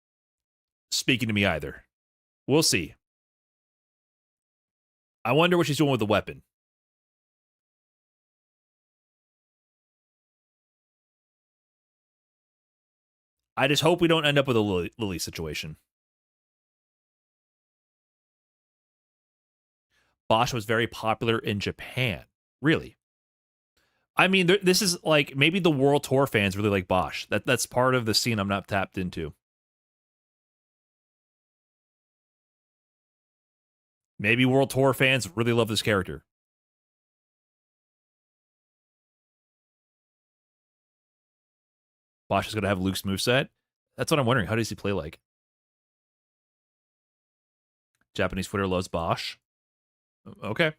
speaking to me either. We'll see. I wonder what she's doing with the weapon. I just hope we don't end up with a Lily situation. Bosch was very popular in Japan. Really? I mean, this is like, maybe the World Tour fans really like Bosch. That's part of the scene I'm not tapped into. Maybe World Tour fans really love this character. Bosch is going to have Luke's moveset? That's what I'm wondering. How does he play like? Japanese Twitter loves Bosch. Okay.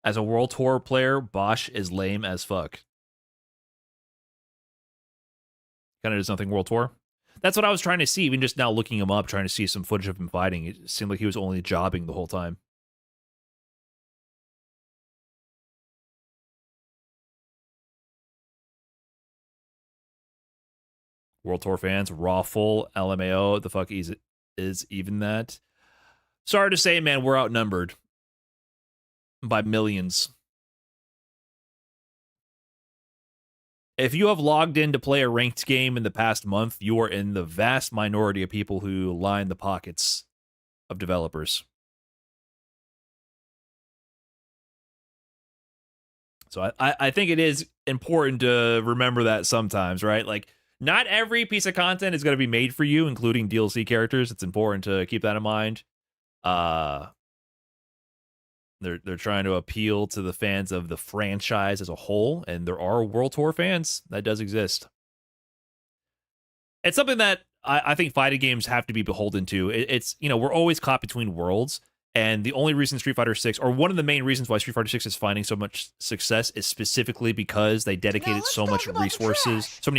As a World Tour player, Bosch is lame as fuck. Kind of does nothing World Tour. That's what I was trying to see, even just now looking him up, trying to see some footage of him fighting. It seemed like he was only jobbing the whole time. World Tour fans, raw full, LMAO, the fuck is even that? Sorry to say, man, we're outnumbered by millions. If you have logged in to play a ranked game in the past month, you are in the vast minority of people who line the pockets of developers. So I think it is important to remember that sometimes, right? Like, not every piece of content is going to be made for you, including DLC characters. It's important to keep that in mind. They're trying to appeal to the fans of the franchise as a whole, and there are World Tour fans. That does exist. It's something that I think fighting games have to be beholden to. It's, we're always caught between worlds. And the only reason Street Fighter 6, or one of the main reasons why Street Fighter 6 is finding so much success, is specifically because they dedicated so many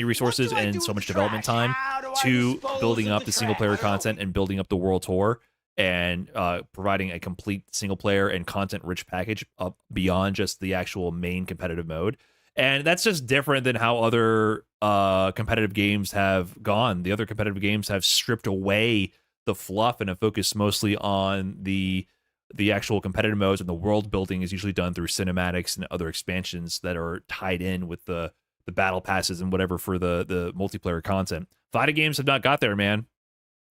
resources and so much development time to building up the single player content and building up the world tour and providing a complete single player and content rich package up beyond just the actual main competitive mode. And that's just different than how other competitive games have gone. The other competitive games have stripped away the fluff and have focused mostly on the actual competitive modes, and the world building is usually done through cinematics and other expansions that are tied in with the battle passes and whatever for the multiplayer content. Fighting games have not got there, man,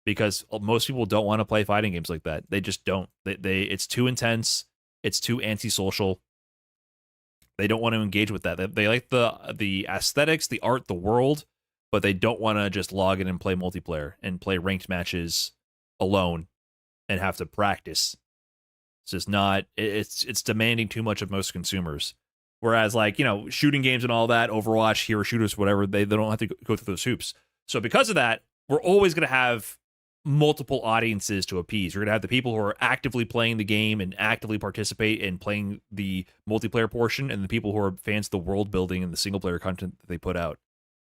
because most people don't want to play fighting games like that. They just don't. It's too intense. It's too antisocial. They don't want to engage with that. They like the aesthetics, the art, the world, but they don't want to just log in and play multiplayer and play ranked matches alone and have to practice. It's just not, it's demanding too much of most consumers. Whereas, like, shooting games and all that, Overwatch, hero shooters, whatever, they don't have to go through those hoops. So because of that, we're always going to have multiple audiences to appease. You're going to have the people who are actively playing the game and actively participate in playing the multiplayer portion, and the people who are fans of the world building and the single player content that they put out.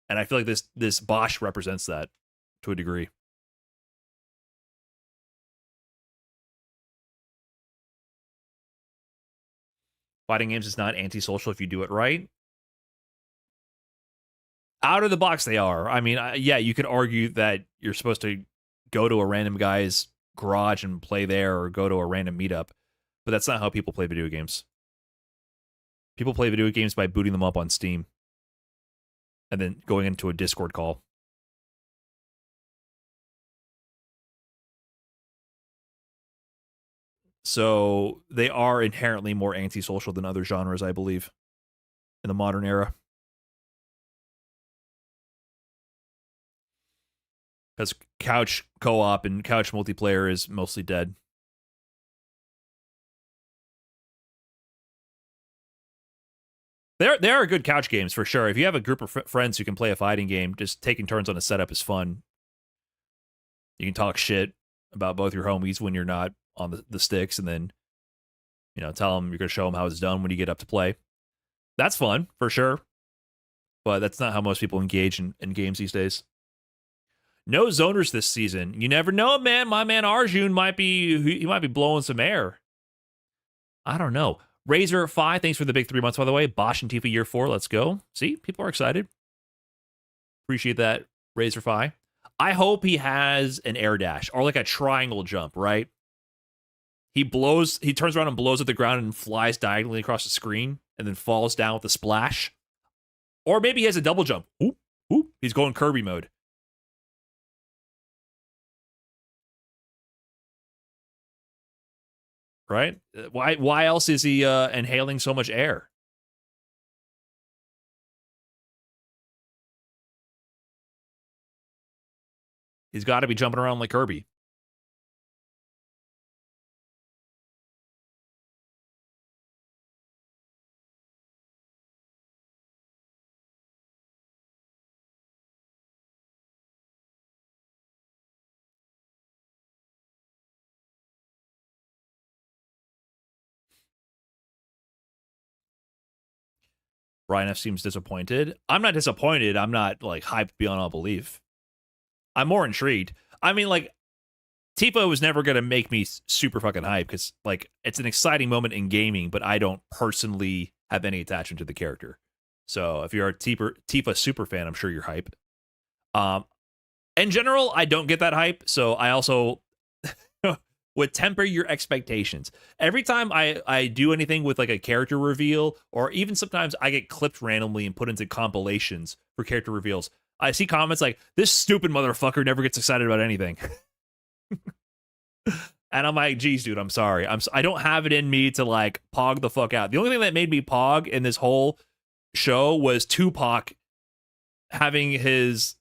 And I feel like this Bosch represents that to a degree. Fighting games is not antisocial if you do it right. Out of the box, they are. I mean, yeah, you could argue that you're supposed to go to a random guy's garage and play there, or go to a random meetup, but that's not how people play video games. People play video games by booting them up on Steam and then going into a Discord call. So they are inherently more antisocial than other genres, I believe, in the modern era. Because couch co-op and couch multiplayer is mostly dead. There are good couch games for sure. If you have a group of friends who can play a fighting game, just taking turns on a setup is fun. You can talk shit about both your homies when you're not on the sticks, and then, tell them you're going to show them how it's done when you get up to play. That's fun, for sure. But that's not how most people engage in games these days. No zoners this season. You never know, man. My man Arjun might be blowing some air. I don't know. Razor 5, thanks for the big 3 months, by the way. Bosch and Tifa year 4, let's go. See, people are excited. Appreciate that, Razor 5. I hope he has an air dash or like a triangle jump, right? He turns around and blows at the ground and flies diagonally across the screen and then falls down with a splash. Or maybe he has a double jump. Oop, oop. He's going Kirby mode. Right? Why else is he inhaling so much air? He's got to be jumping around like Kirby. Ryan F seems disappointed. I'm not disappointed. I'm not like hyped beyond all belief. I'm more intrigued. I mean, like, Tifa was never going to make me super fucking hype because, like, it's an exciting moment in gaming, but I don't personally have any attachment to the character. So if you're a Tifa super fan, I'm sure you're hype. In general, I don't get that hype, so I also would temper your expectations. Every time I do anything with like a character reveal, or even sometimes I get clipped randomly and put into compilations for character reveals, I see comments like, this stupid motherfucker never gets excited about anything. And I'm like, geez, dude, I'm sorry. I don't have it in me to like pog the fuck out. The only thing that made me pog in this whole show was Tupac having his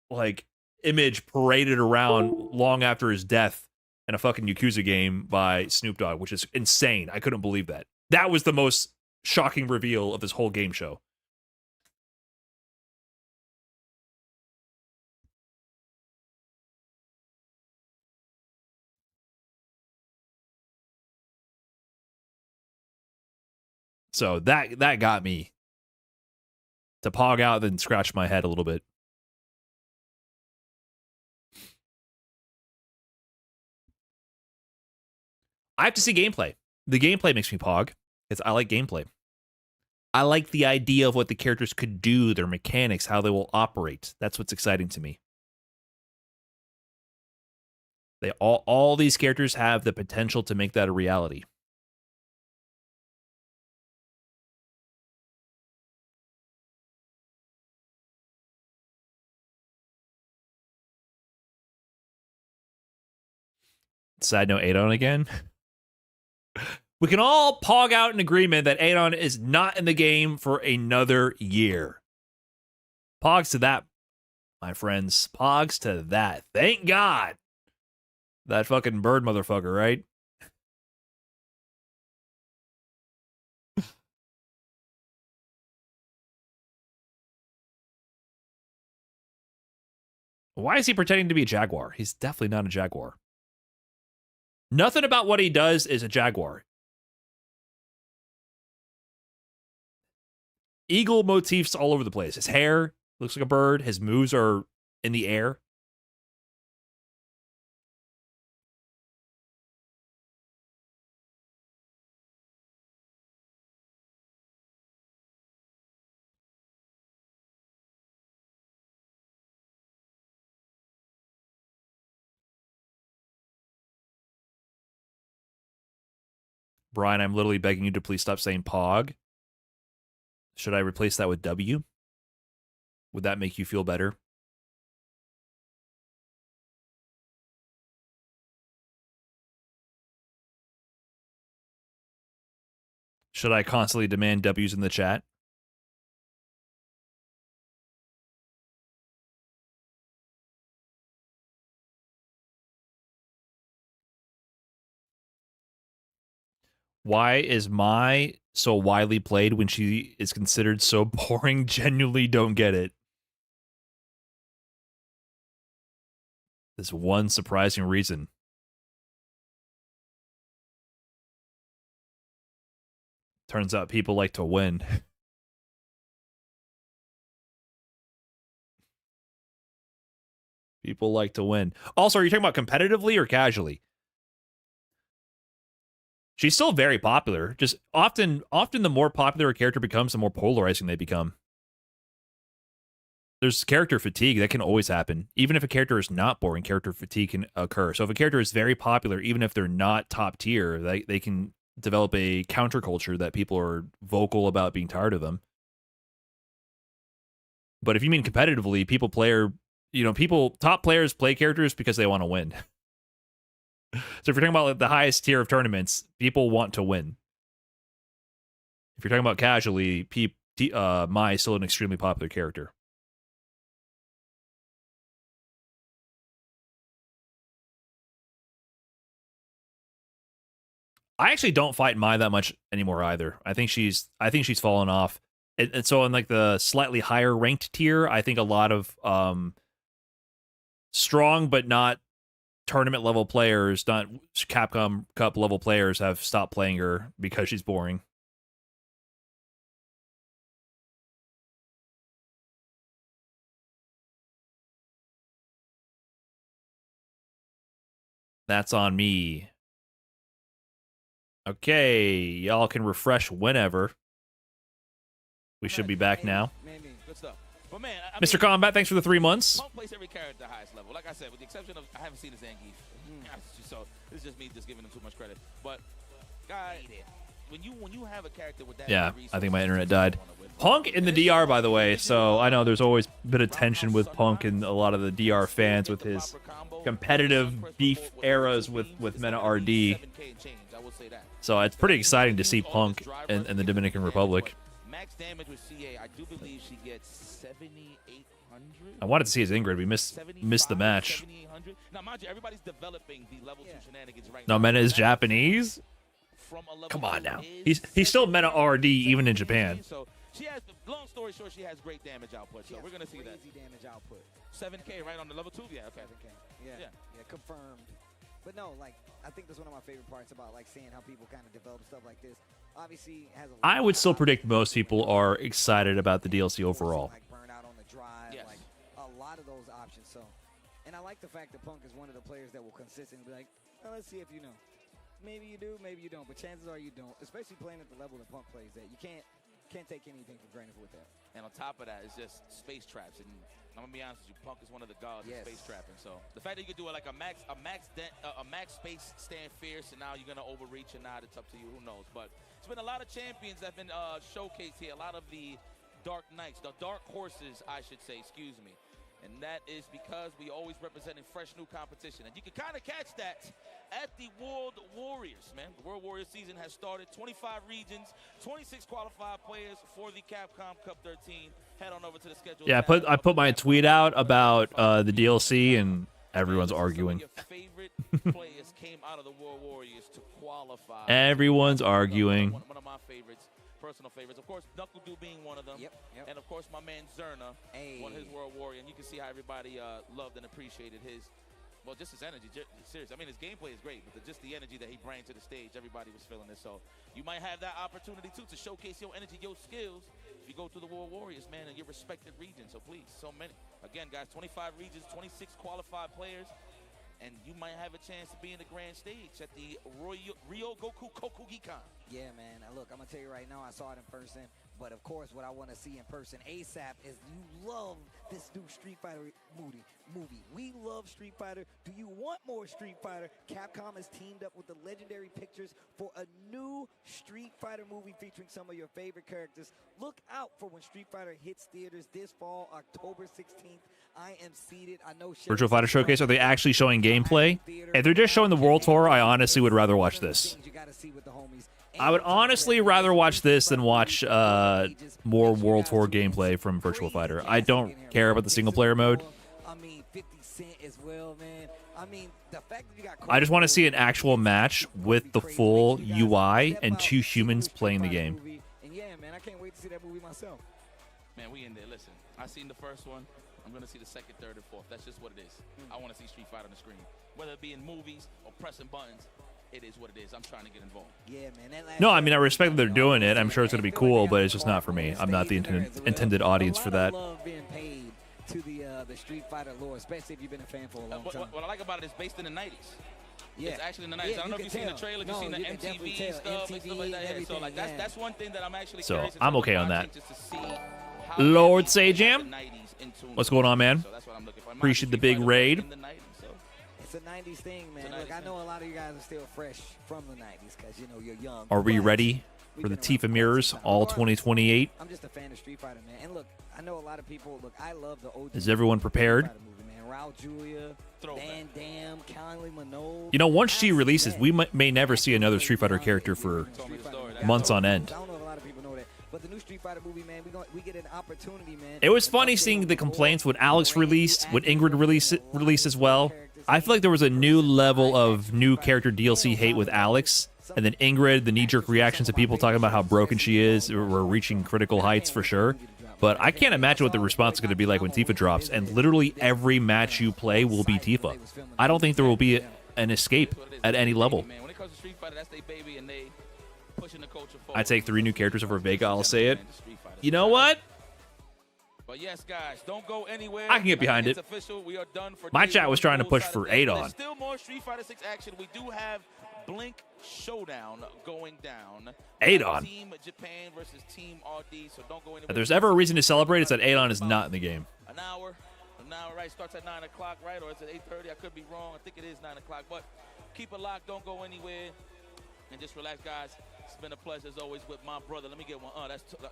like image paraded around long after his death in a fucking Yakuza game by Snoop Dogg, which is insane. I couldn't believe that. That was the most shocking reveal of this whole game show. So that got me to pog out, then scratch my head a little bit. I have to see gameplay. The gameplay makes me pog, because I like gameplay. I like the idea of what the characters could do, their mechanics, how they will operate. That's what's exciting to me. They all these characters have the potential to make that a reality. Side note, Adon again. We can all pog out an agreement that Adon is not in the game for another year. Pogs to that, my friends. Pogs to that. Thank God. That fucking bird motherfucker, right? Why is he pretending to be a jaguar? He's definitely not a jaguar. Nothing about what he does is a jaguar. Eagle motifs all over the place. His hair looks like a bird. His moves are in the air. Brian, I'm literally begging you to please stop saying pog. Should I replace that with W? Would that make you feel better? Should I constantly demand W's in the chat? Why is Mai so widely played when she is considered so boring? Genuinely don't get it. There's one surprising reason. Turns out people like to win. People like to win. Also, are you talking about competitively or casually? She's still very popular. Just often the more popular a character becomes, the more polarizing they become. There's character fatigue. That can always happen. Even if a character is not boring, character fatigue can occur. So if a character is very popular, even if they're not top tier, they can develop a counterculture that people are vocal about being tired of them. But if you mean competitively, top players play characters because they want to win. So if you're talking about like the highest tier of tournaments, people want to win. If you're talking about casually, Mai is still an extremely popular character. I actually don't fight Mai that much anymore either. I think she's fallen off. And so in like the slightly higher ranked tier, I think a lot of strong but not tournament level players, not Capcom Cup level players, have stopped playing her because she's boring. That's on me. Okay, y'all can refresh whenever. We should be back now. Good stuff. But man, Mr. Combat, thanks for the 3 months. Punk plays every character at the highest level. Like I said, with the exception of I haven't seen his Zangief. So this is just me just giving him too much credit. But guy, when you have a character with that, Yeah, I think my internet died. Punk in the DR, by the way. So I know there's always been a tension with Punk and a lot of the DR fans with his competitive beef eras with Mena RD. So it's pretty exciting to see Punk in the Dominican Republic. Max damage with CA, I do believe she gets 7,800. I wanted to see his Ingrid. We missed the match. Now, mind you, everybody's developing the level 2 shenanigans right No, now. Mena is Japanese? Come on now. He's still Mena RD even in Japan. So she has, long story short, she has great damage output. So we're gonna see that. Damage output. 7K right on the level 2. Yeah, okay. 7K. Yeah, confirmed. But no, like I think that's one of my favorite parts about like seeing how people kind of develop stuff like this. Obviously, has I would still predict most people are excited about the DLC overall. like burnout on the drive, like a lot of those options. So, and I like the fact that Punk is one of the players that will consistently be like, oh, let's see if you know. Maybe you do, maybe you don't, but chances are you don't. Especially playing at the level that Punk plays at, you can't take anything for granted with that. And on top of that, it's just space traps. And I'm gonna be honest with you, Punk is one of the gods of space trapping. So the fact that you could do it like a max space stand fierce, and now you're gonna overreach, and now it's up to you. Who knows? But it's been a lot of champions that have been showcased here. A lot of the Dark Knights, the Dark Horses, I should say. Excuse me. And that is because we always representing fresh new competition. And you can kind of catch that at the World Warriors, man. The World Warriors season has started. 25 regions, 26 qualified players for the Capcom Cup 13. Head on over to the schedule. Yeah, I put my tweet out about the DLC, and everyone's arguing. Your favorite players came out of the World Warriors to qualify. Everyone's arguing. One of my favorites. Personal favorites. Of course, Knuckle Dew being one of them. And of course, my man Zerna won his World Warrior. And you can see how everybody loved and appreciated his, well, just his energy. Seriously, I mean, his gameplay is great, but just the energy that he brought to the stage, everybody was feeling it. So you might have that opportunity, too, to showcase your energy, your skills, if you go to the World Warriors, man, in your respected region. So please, so many. Again, guys, 25 regions, 26 qualified players. And you might have a chance to be in the grand stage at the Ryogoku Kokugikan. Yeah, man. Look, I'm going to tell you right now, I saw it in person. But, of course, what I want to see in person ASAP is you love this new Street Fighter movie. We love Street Fighter. Do you want more Street Fighter? Capcom has teamed up with the Legendary Pictures for a new Street Fighter movie featuring some of your favorite characters. Look out for when Street Fighter hits theaters this fall, October 16th. I am seated. I know Virtual Fighter Showcase, are they actually showing gameplay? If they're just showing the World Tour, I honestly would rather watch this. I would honestly rather watch this than watch more World Tour gameplay from Virtual Fighter. I don't care about the single-player mode. I mean, 50 Cent as well, man. I mean, the fact that you got I just want to see an actual match with the full UI and 2 humans playing the game. And yeah, man, I can't wait to see that movie myself. Man, we in there. Listen, I seen the first one. I'm going to see the second, third, and fourth. That's just what it is. I want to see Street Fighter on the screen. Whether it be in movies or pressing buttons, it is what it is. I'm trying to get involved. Yeah, man. No, I mean, I respect that they're doing it. I'm sure it's going to be cool, but it's just not for me. I'm not the intended audience for that. I love being paid to the Street Fighter lore, especially if you've been a fan for a long time. What I like about it is based in the 90s. Yeah. It's actually in the 90s. I don't know if you've seen the trailer, you've seen the MTV stuff and stuff like that. Yeah, so like that's one thing that I'm actually curious. So I'm okay on that. Lord Sajam, what's going on, man? Appreciate the big raid. It's a 90s thing, man. Look, I know a lot of you guys are still fresh from the 90s because, you know, you're young. Are we ready for the Tifa mirrors, all 2028? I'm just a fan of Street Fighter, man. And look, I know a lot of people, look, I love the OG. Is everyone prepared? Movie, man. Raul Julia, Van Damme, Kylie Minogue. You know, once she releases, we may never see another Street Fighter character for months on end. I don't know if a lot of people know that, but the new Street Fighter movie, man, we get an opportunity, man. It was funny seeing the complaints when Alex released, when Ingrid released as well. I feel like there was a new level of new character DLC hate with Alex, and then Ingrid, the knee-jerk reactions of people talking about how broken she is, were reaching critical heights for sure. But I can't imagine what the response is going to be like when Tifa drops, and literally every match you play will be Tifa. I don't think there will be an escape at any level. I take 3 new characters over Vega, I'll say it. You know what? But yes, guys, don't go anywhere. I can get behind it. Official. We are done for my chat was trying to push for Adon. There's still more Street Fighter 6 action. We do have Blink Showdown going down. Adon. Team Japan versus Team RD, so don't go anywhere. If there's ever a reason to celebrate, it's that Adon is not in the game. An hour, right? Starts at 9 o'clock, right? Or is it 8:30? I could be wrong. I think it is 9 o'clock. But keep it locked. Don't go anywhere. And just relax, guys. It's been a pleasure as always with my brother. Let me get one. I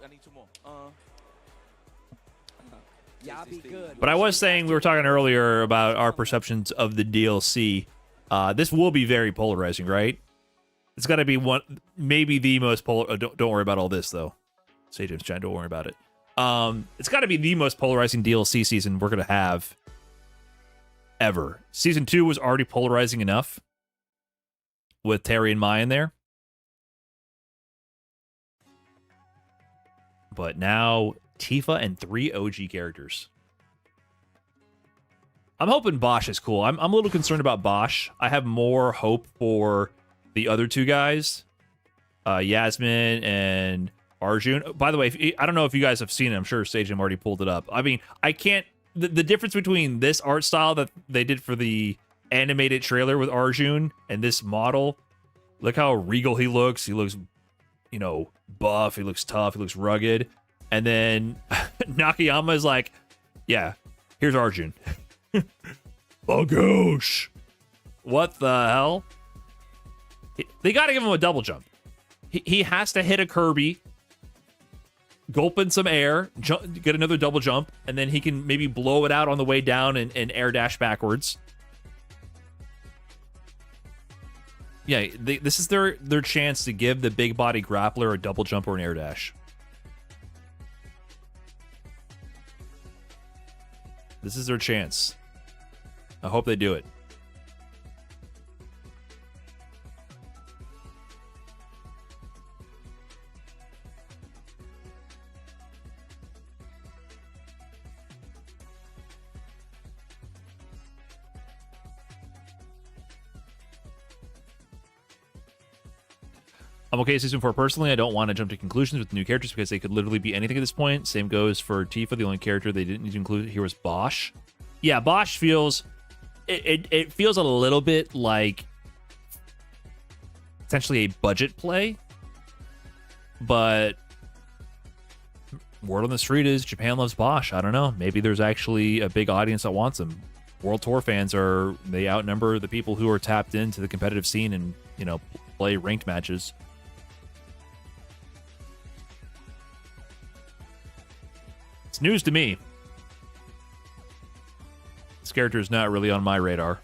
need 2 more. Y'all be good. But I was saying, we were talking earlier about our perceptions of the DLC. This will be very polarizing, right? It's got to be maybe the most polar. Don't worry about all this though. Sajam's trying. Don't worry about it. It's got to be the most polarizing DLC season we're gonna have ever. Season 2 was already polarizing enough with Terry and Mai in there, but now Tifa and 3 OG characters. I'm hoping Bosch is cool. I'm a little concerned about Bosch. I have more hope for the other 2 guys. Yasmin and Arjun. By the way, I don't know if you guys have seen it. I'm sure Sajam already pulled it up. I mean, I can't. The difference between this art style that they did for the animated trailer with Arjun and this model. Look how regal he looks. He looks, you know, buff. He looks tough. He looks rugged. And then Nakayama is like, yeah, here's Arjun. Bagoosh. What the hell? They got to give him a double jump. He has to hit a Kirby, gulp in some air, get another double jump, and then he can maybe blow it out on the way down and air dash backwards. Yeah, this is their chance to give the big body grappler a double jump or an air dash. This is their chance. I hope they do it. I'm okay with Season 4 personally. I don't want to jump to conclusions with new characters because they could literally be anything at this point. Same goes for Tifa. The only character they didn't need to include here was Bosch. Yeah, Bosch feels... It feels a little bit like essentially a budget play. But word on the street is Japan loves Bosch. I don't know. Maybe there's actually a big audience that wants him. World Tour fans they outnumber the people who are tapped into the competitive scene and, you know, play ranked matches. It's news to me. This character is not really on my radar.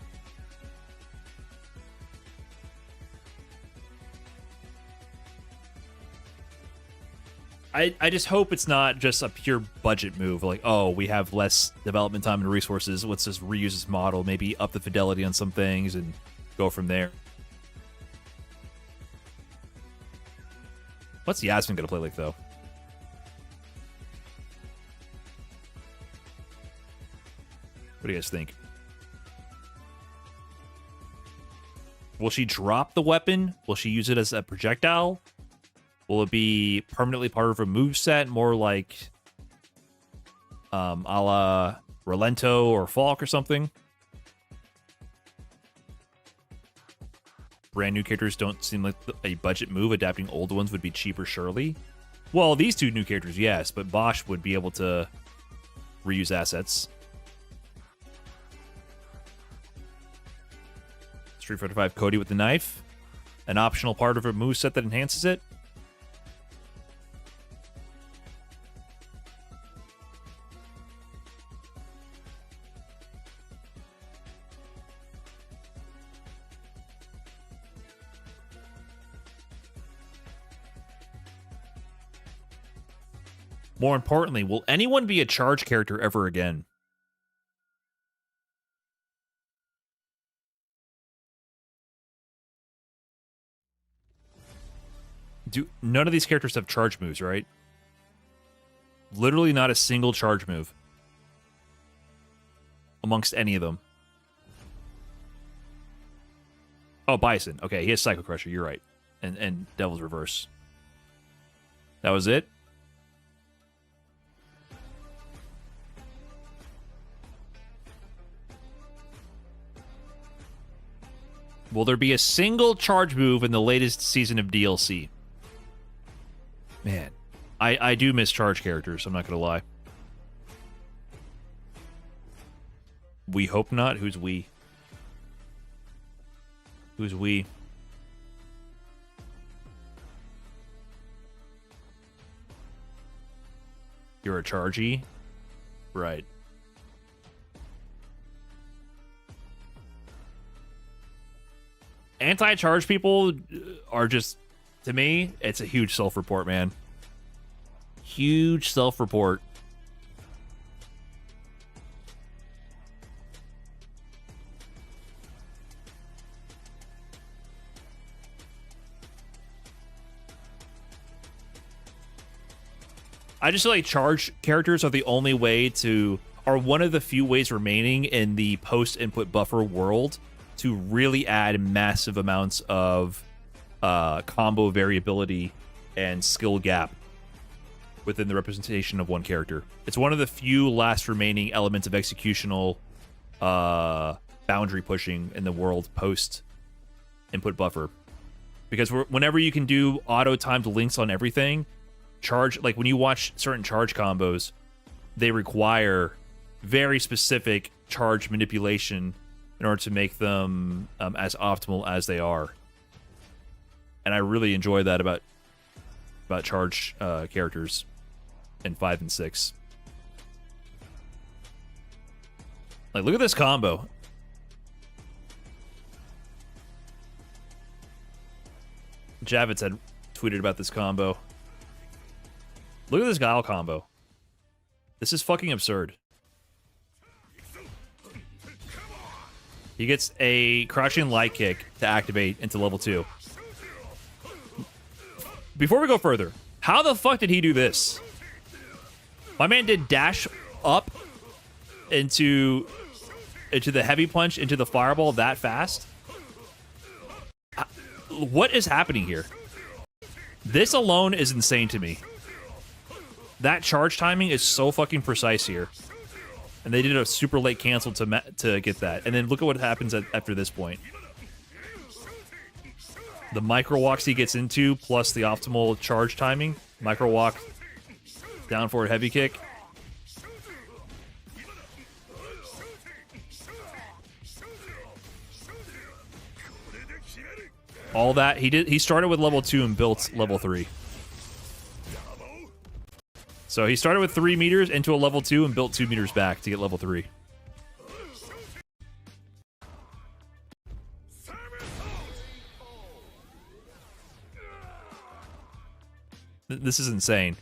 I just hope it's not just a pure budget move. Like, oh, we have less development time and resources. Let's just reuse this model, maybe up the fidelity on some things and go from there. What's Yasmin going to play like, though? What do you guys think? Will she drop the weapon? Will she use it as a projectile? Will it be permanently part of her moveset, more like a la Relento or Falk or something? Brand new characters don't seem like a budget move. Adapting old ones would be cheaper, surely. Well, these two new characters, yes, but Bosch would be able to reuse assets. Street Fighter V Cody with the knife. An optional part of a moveset that enhances it. More importantly, will anyone be a charge character ever again? None of these characters have charge moves, right? Literally not a single charge move amongst any of them. Oh, Bison. Okay, he has Psycho Crusher. You're right. And Devil's Reverse. That was it? Will there be a single charge move in the latest season of DLC? Man, I do miss charge characters, I'm not going to lie. We hope not? Who's we? Who's we? You're a chargey? Right. Anti-charge people are just, to me, it's a huge self-report, man. Huge self-report. I just feel like charge characters are the only way to, are one of the few ways remaining in the post-input buffer world to really add massive amounts of combo variability and skill gap within the representation of one character. It's one of the few last remaining elements of executional boundary pushing in the world post input buffer. Because whenever you can do auto-timed links on everything, like when you watch certain charge combos, they require very specific charge manipulation in order to make them as optimal as they are. And I really enjoy that about charge characters in 5 and 6. Like, look at this combo. Javits had tweeted about this combo. Look at this Guile combo. This is fucking absurd. He gets a crouching light kick to activate into level 2. Before we go further, how the fuck did he do this? My man did dash up into the heavy punch, into the fireball that fast? What is happening here? This alone is insane to me. That charge timing is so fucking precise here. And they did a super late cancel to get that. And then look at what happens after this point. The micro walks he gets into, plus the optimal charge timing. Micro walk, down forward heavy kick. All that he started with level 2 and built level 3. So he started with 3 meters into a level 2 and built 2 meters back to get level 3. This is insane.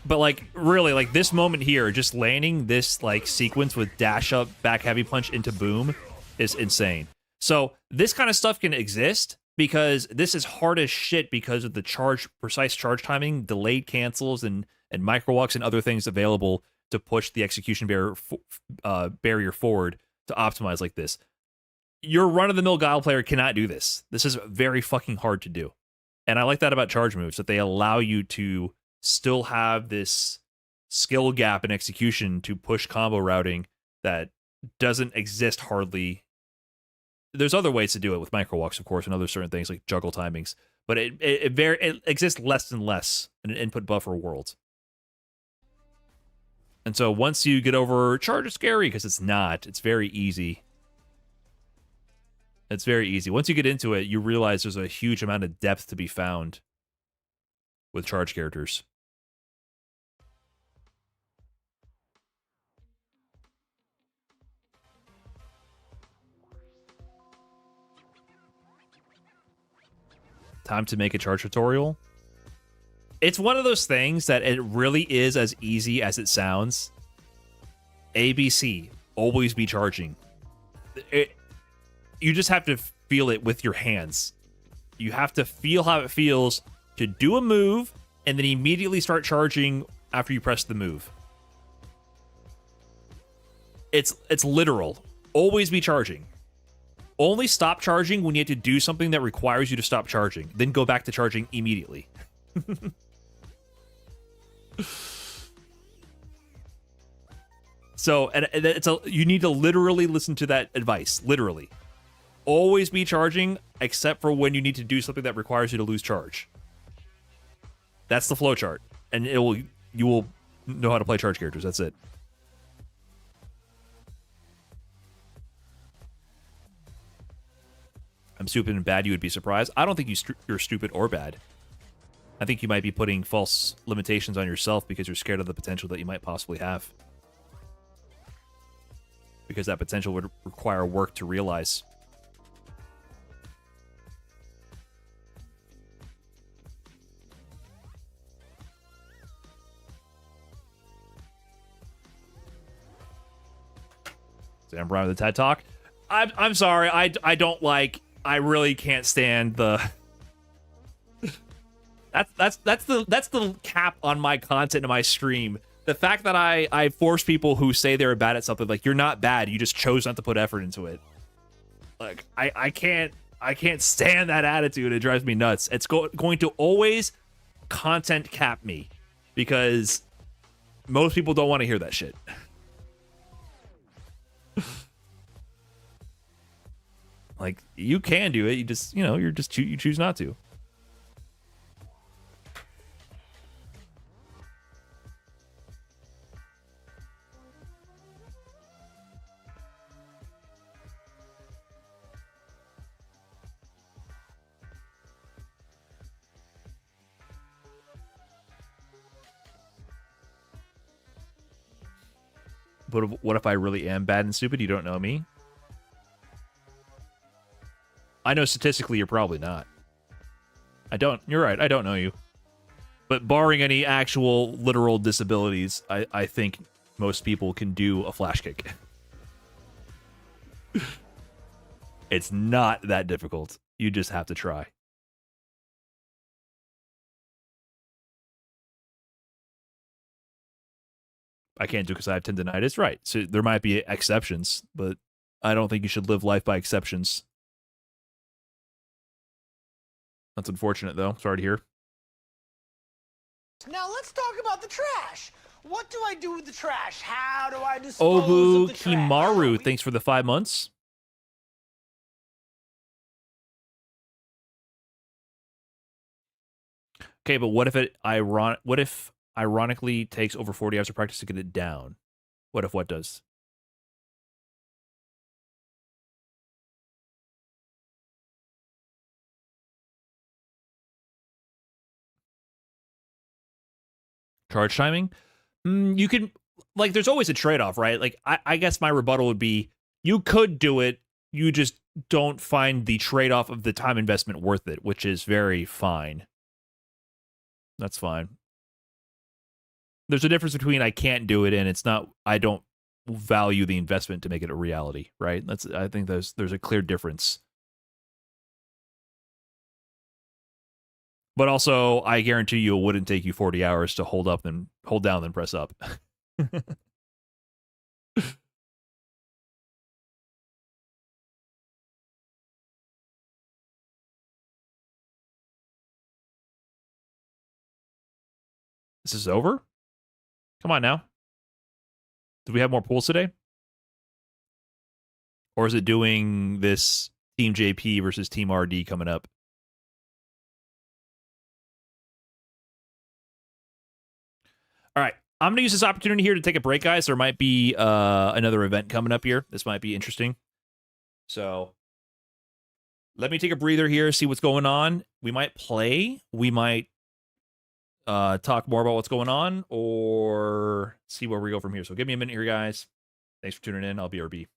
But like, really, like this moment here, just landing this like sequence with dash up, back heavy punch into boom is insane. So this kind of stuff can exist because this is hard as shit because of the precise charge timing, delayed cancels, and micro walks and other things available to push the execution barrier forward to optimize like this. Your run-of-the-mill Guile player cannot do this. This is very fucking hard to do. And I like that about charge moves, that they allow you to still have this skill gap in execution to push combo routing that doesn't exist hardly. There's other ways to do it with micro walks, of course, and other certain things like juggle timings, but it exists less and less in an input buffer world. And so once you get over charge is scary, because it's not. It's very easy. It's very easy. Once you get into it, you realize there's a huge amount of depth to be found with charge characters. Time to make a charge tutorial. It's one of those things that it really is as easy as it sounds. ABC, always be charging. You just have to feel it with your hands. You have to feel how it feels to do a move and then immediately start charging after you press the move. It's literal. Always be charging. Only stop charging when you have to do something that requires you to stop charging. Then go back to charging immediately. So, and you need to literally listen to that advice. Literally. Always be charging, except for when you need to do something that requires you to lose charge. That's the flowchart. And you will know how to play charge characters. That's it. I'm stupid and bad, you would be surprised. I don't think you're stupid or bad. I think you might be putting false limitations on yourself because you're scared of the potential that you might possibly have. Because that potential would require work to realize. Sam Brown with the TED Talk. I'm sorry. I don't like. I really can't stand the. That's the cap on my content in my stream. The fact that I force people who say they're bad at something, like, you're not bad, you just chose not to put effort into it. Like, I can't I can't stand that attitude. It drives me nuts. It's going to always content cap me because most people don't want to hear that shit. Like, you can do it. You just, you know, you choose not to. But what if I really am bad and stupid? You don't know me? I know statistically you're probably not. You're right, I don't know you. But barring any actual literal disabilities, I think most people can do a flash kick. It's not that difficult. You just have to try. I can't do because I have tendonitis. Right. So there might be exceptions, but I don't think you should live life by exceptions. That's unfortunate, though. Sorry to hear. Now let's talk about the trash. What do I do with the trash? How do I dispose of the trash? Kimaru, thanks for the 5 months. Okay, but what if ironically takes over 40 hours of practice to get it down? What if what does? Charge timing? You can, like, there's always a trade-off, right? Like, I guess my rebuttal would be, you could do it, you just don't find the trade-off of the time investment worth it, which is very fine. That's fine. There's a difference between I can't do it and it's not, I don't value the investment to make it a reality, right? I think there's a clear difference. But also, I guarantee you it wouldn't take you 40 hours to hold down, then press up. This is over? Come on now. Do we have more pools today? Or is it doing this Team JP versus Team RD coming up? All right. I'm going to use this opportunity here to take a break, guys. There might be another event coming up here. This might be interesting. So let me take a breather here, see what's going on. We might play. We might talk more about what's going on or see where we go from here. So give me a minute here, guys. Thanks for tuning in. I'll be RB.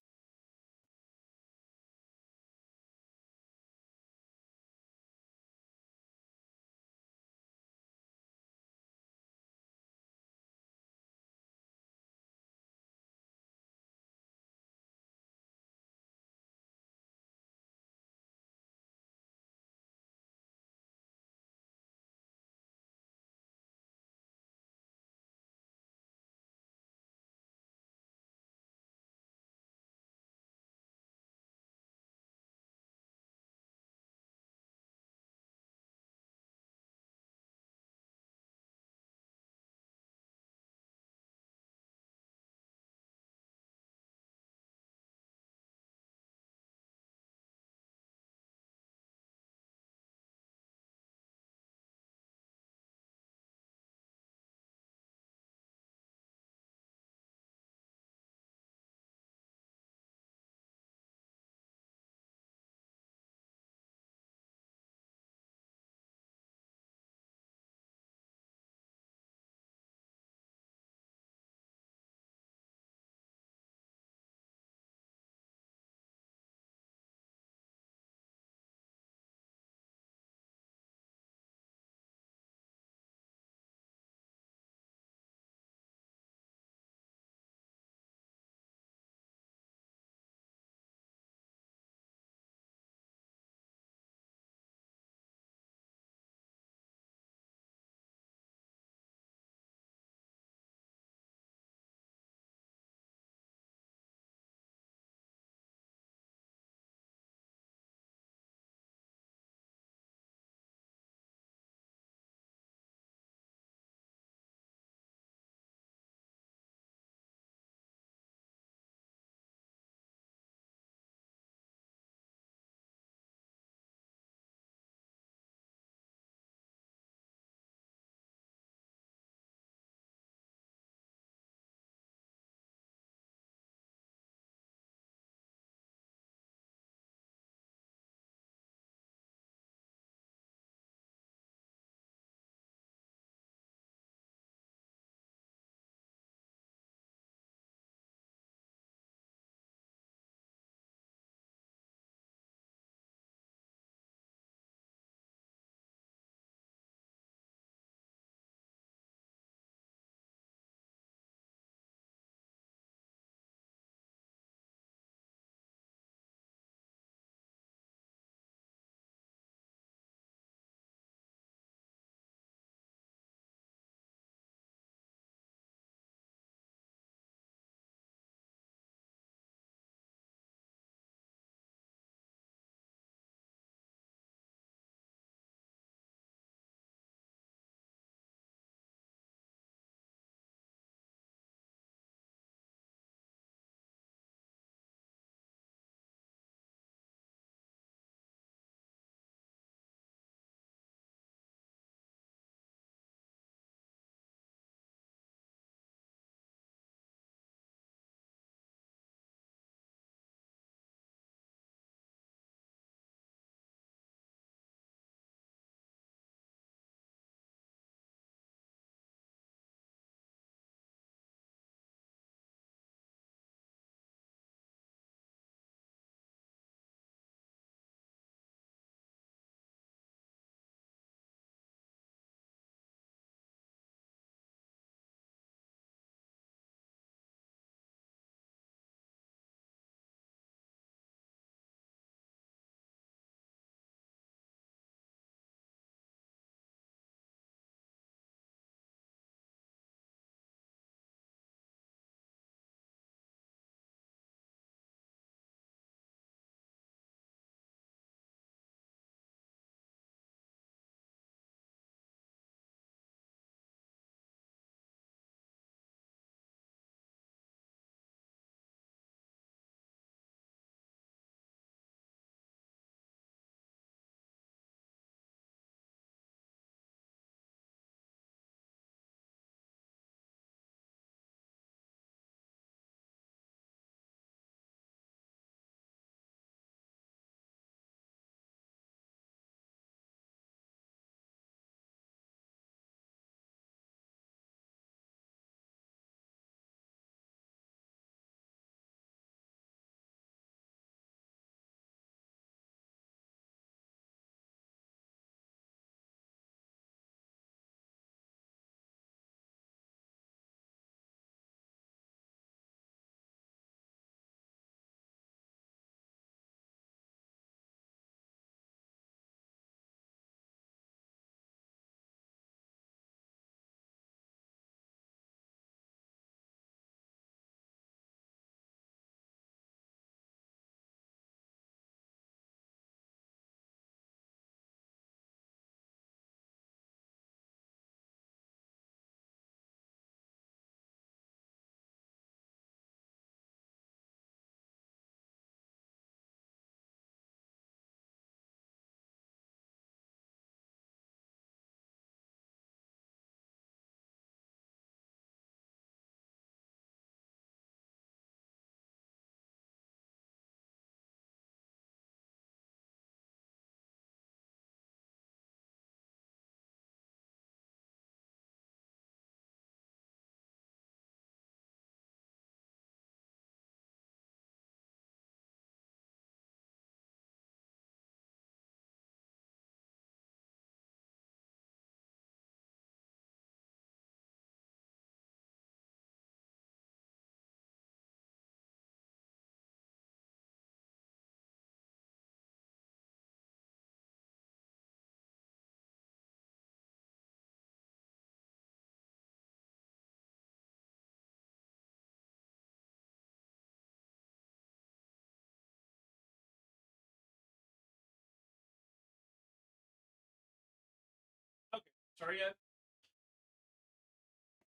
Start yet?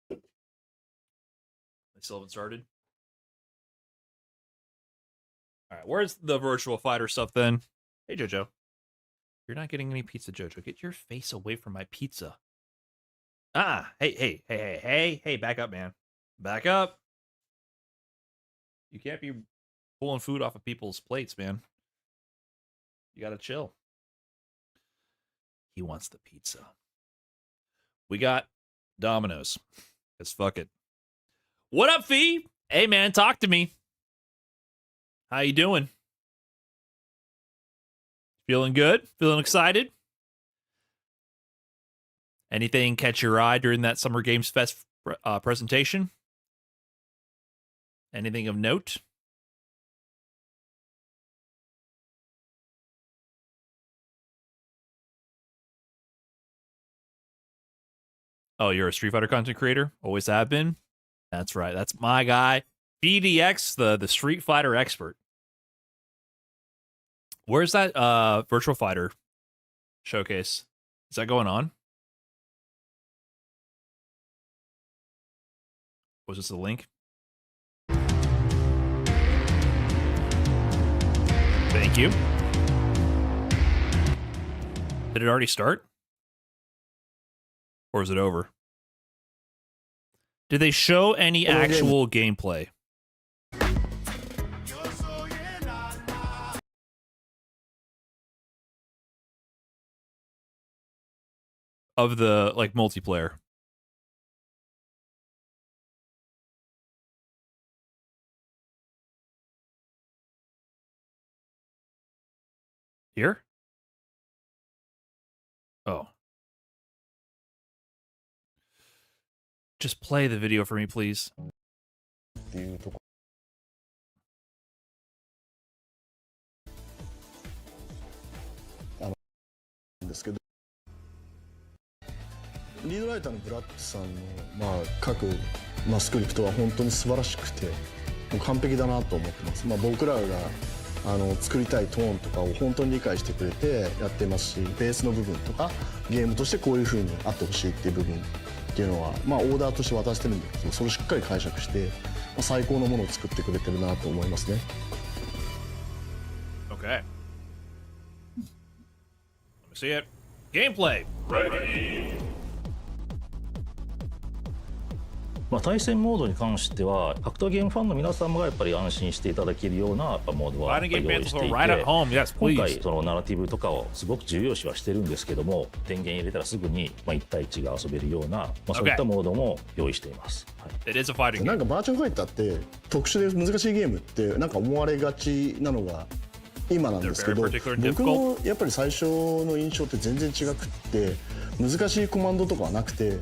They still haven't started. All right, where's the Virtua Fighter stuff then? Hey, Jojo. You're not getting any pizza, Jojo. Get your face away from my pizza. Hey, back up, man. Back up. You can't be pulling food off of people's plates, man. You gotta chill. He wants the pizza. We got Domino's. Because fuck it. What up, Fee? Hey, man, talk to me. How you doing? Feeling good? Feeling excited? Anything catch your eye during that Summer Games Fest presentation? Anything of note? Oh, you're a Street Fighter content creator? Always have been? That's right. That's my guy. BDX, the Street Fighter expert. Where's that Virtua Fighter showcase? Is that going on? Was this the link? Thank you. Did it already start? Or is it over? Did they show any actual gameplay? Of the, like, multiplayer? Here? Oh. Just play the video for me, please.リードライターのブラックさんの、書く、スクリプトは本当に素晴らしくて、もう完璧だなと思ってます。僕らが作りたいトーンとかを本当に理解してくれてやってますし、ベースの部分とかゲームとしてこういう風にあってほしいっていう部分っていうのは、オーダーとして渡してるんですけど、それをしっかり解釈して、最高のものを作ってくれてるなと思いますね。Okay. Let me see it. Gameplay. Ready. 対戦モードに関しては格闘ゲームファンの皆様がやっぱり安心していただけるようなモードは用意していて、今回そのナラティブとかをすごく重要視はしてるんですけども、電源入れたらすぐに1対1が遊べるような、そういったモードも用意しています。なんかバーチャルファイターって特殊で難しいゲームってなんか思われがちなのが今なんですけど、僕もやっぱり最初の印象って全然違くって、難しいコマンドとかはなくて、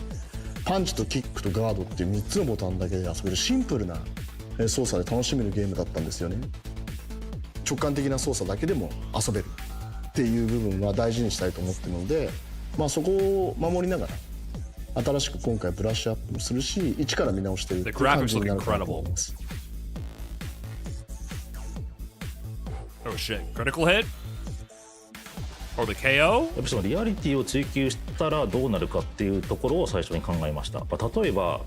パンチとキックとガードっていう3つのボタンだけで遊べるシンプルな操作で楽しめるゲームだったんですよね。直感的な操作だけでも遊べるっていう部分は大事にしたいと思ってるので、そこを守りながら新しく今回ブラッシュアップもするし、一から見直してるっていう感じになるかと思います。Oh shit. Critical hit? Or the KO? やっぱりそのリアリティを追求したらどうなるかっていうところを最初に考えました。例えば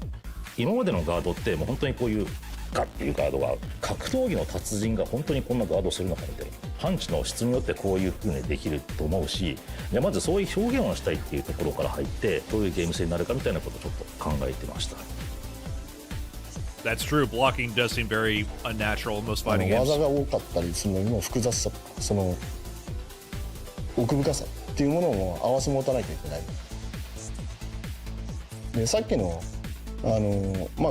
今までのガードってもう本当にこういうガッっていうガードが、格闘技の達人が本当にこんなガードするのかみたいな、パンチの質によってこういう風にできると思うし、まずそういう表現をしたいっていうところから入って、どういうゲーム性になるかみたいなことをちょっと考えてました。That's true. Blocking does seem very unnatural in most fighting games. 技が多かったりするのにも複雑さ、その奥深さっていうものを合わせ持たなきゃいけない。でさっきの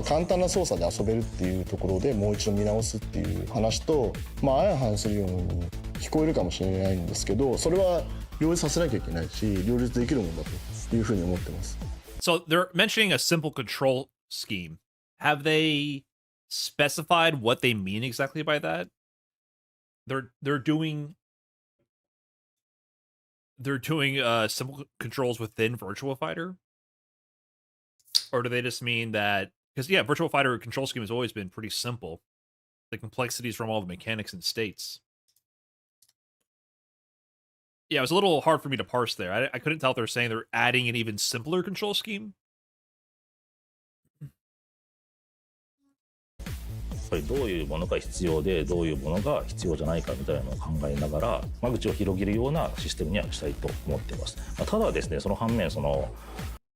簡単な操作で遊べるっていうところでもう一度見直すっていう話と、相反するように聞こえるかもしれないんですけど、それは両立させなきゃいけないし、両立できるものだというふうに思ってます。So they're mentioning a simple control scheme. Have they specified what they mean exactly by that? They're doing simple controls within Virtua Fighter? Or do they just mean that, because Virtua Fighter control scheme has always been pretty simple. The complexities from all the mechanics and states. Yeah, it was a little hard for me to parse there. I couldn't tell if they're saying they're adding an even simpler control scheme. やっぱりどういうものが必要でどういうものが必要じゃないかみたいなのを考えながら間口を広げるようなシステムにはしたいと思っています。ただですね、その反面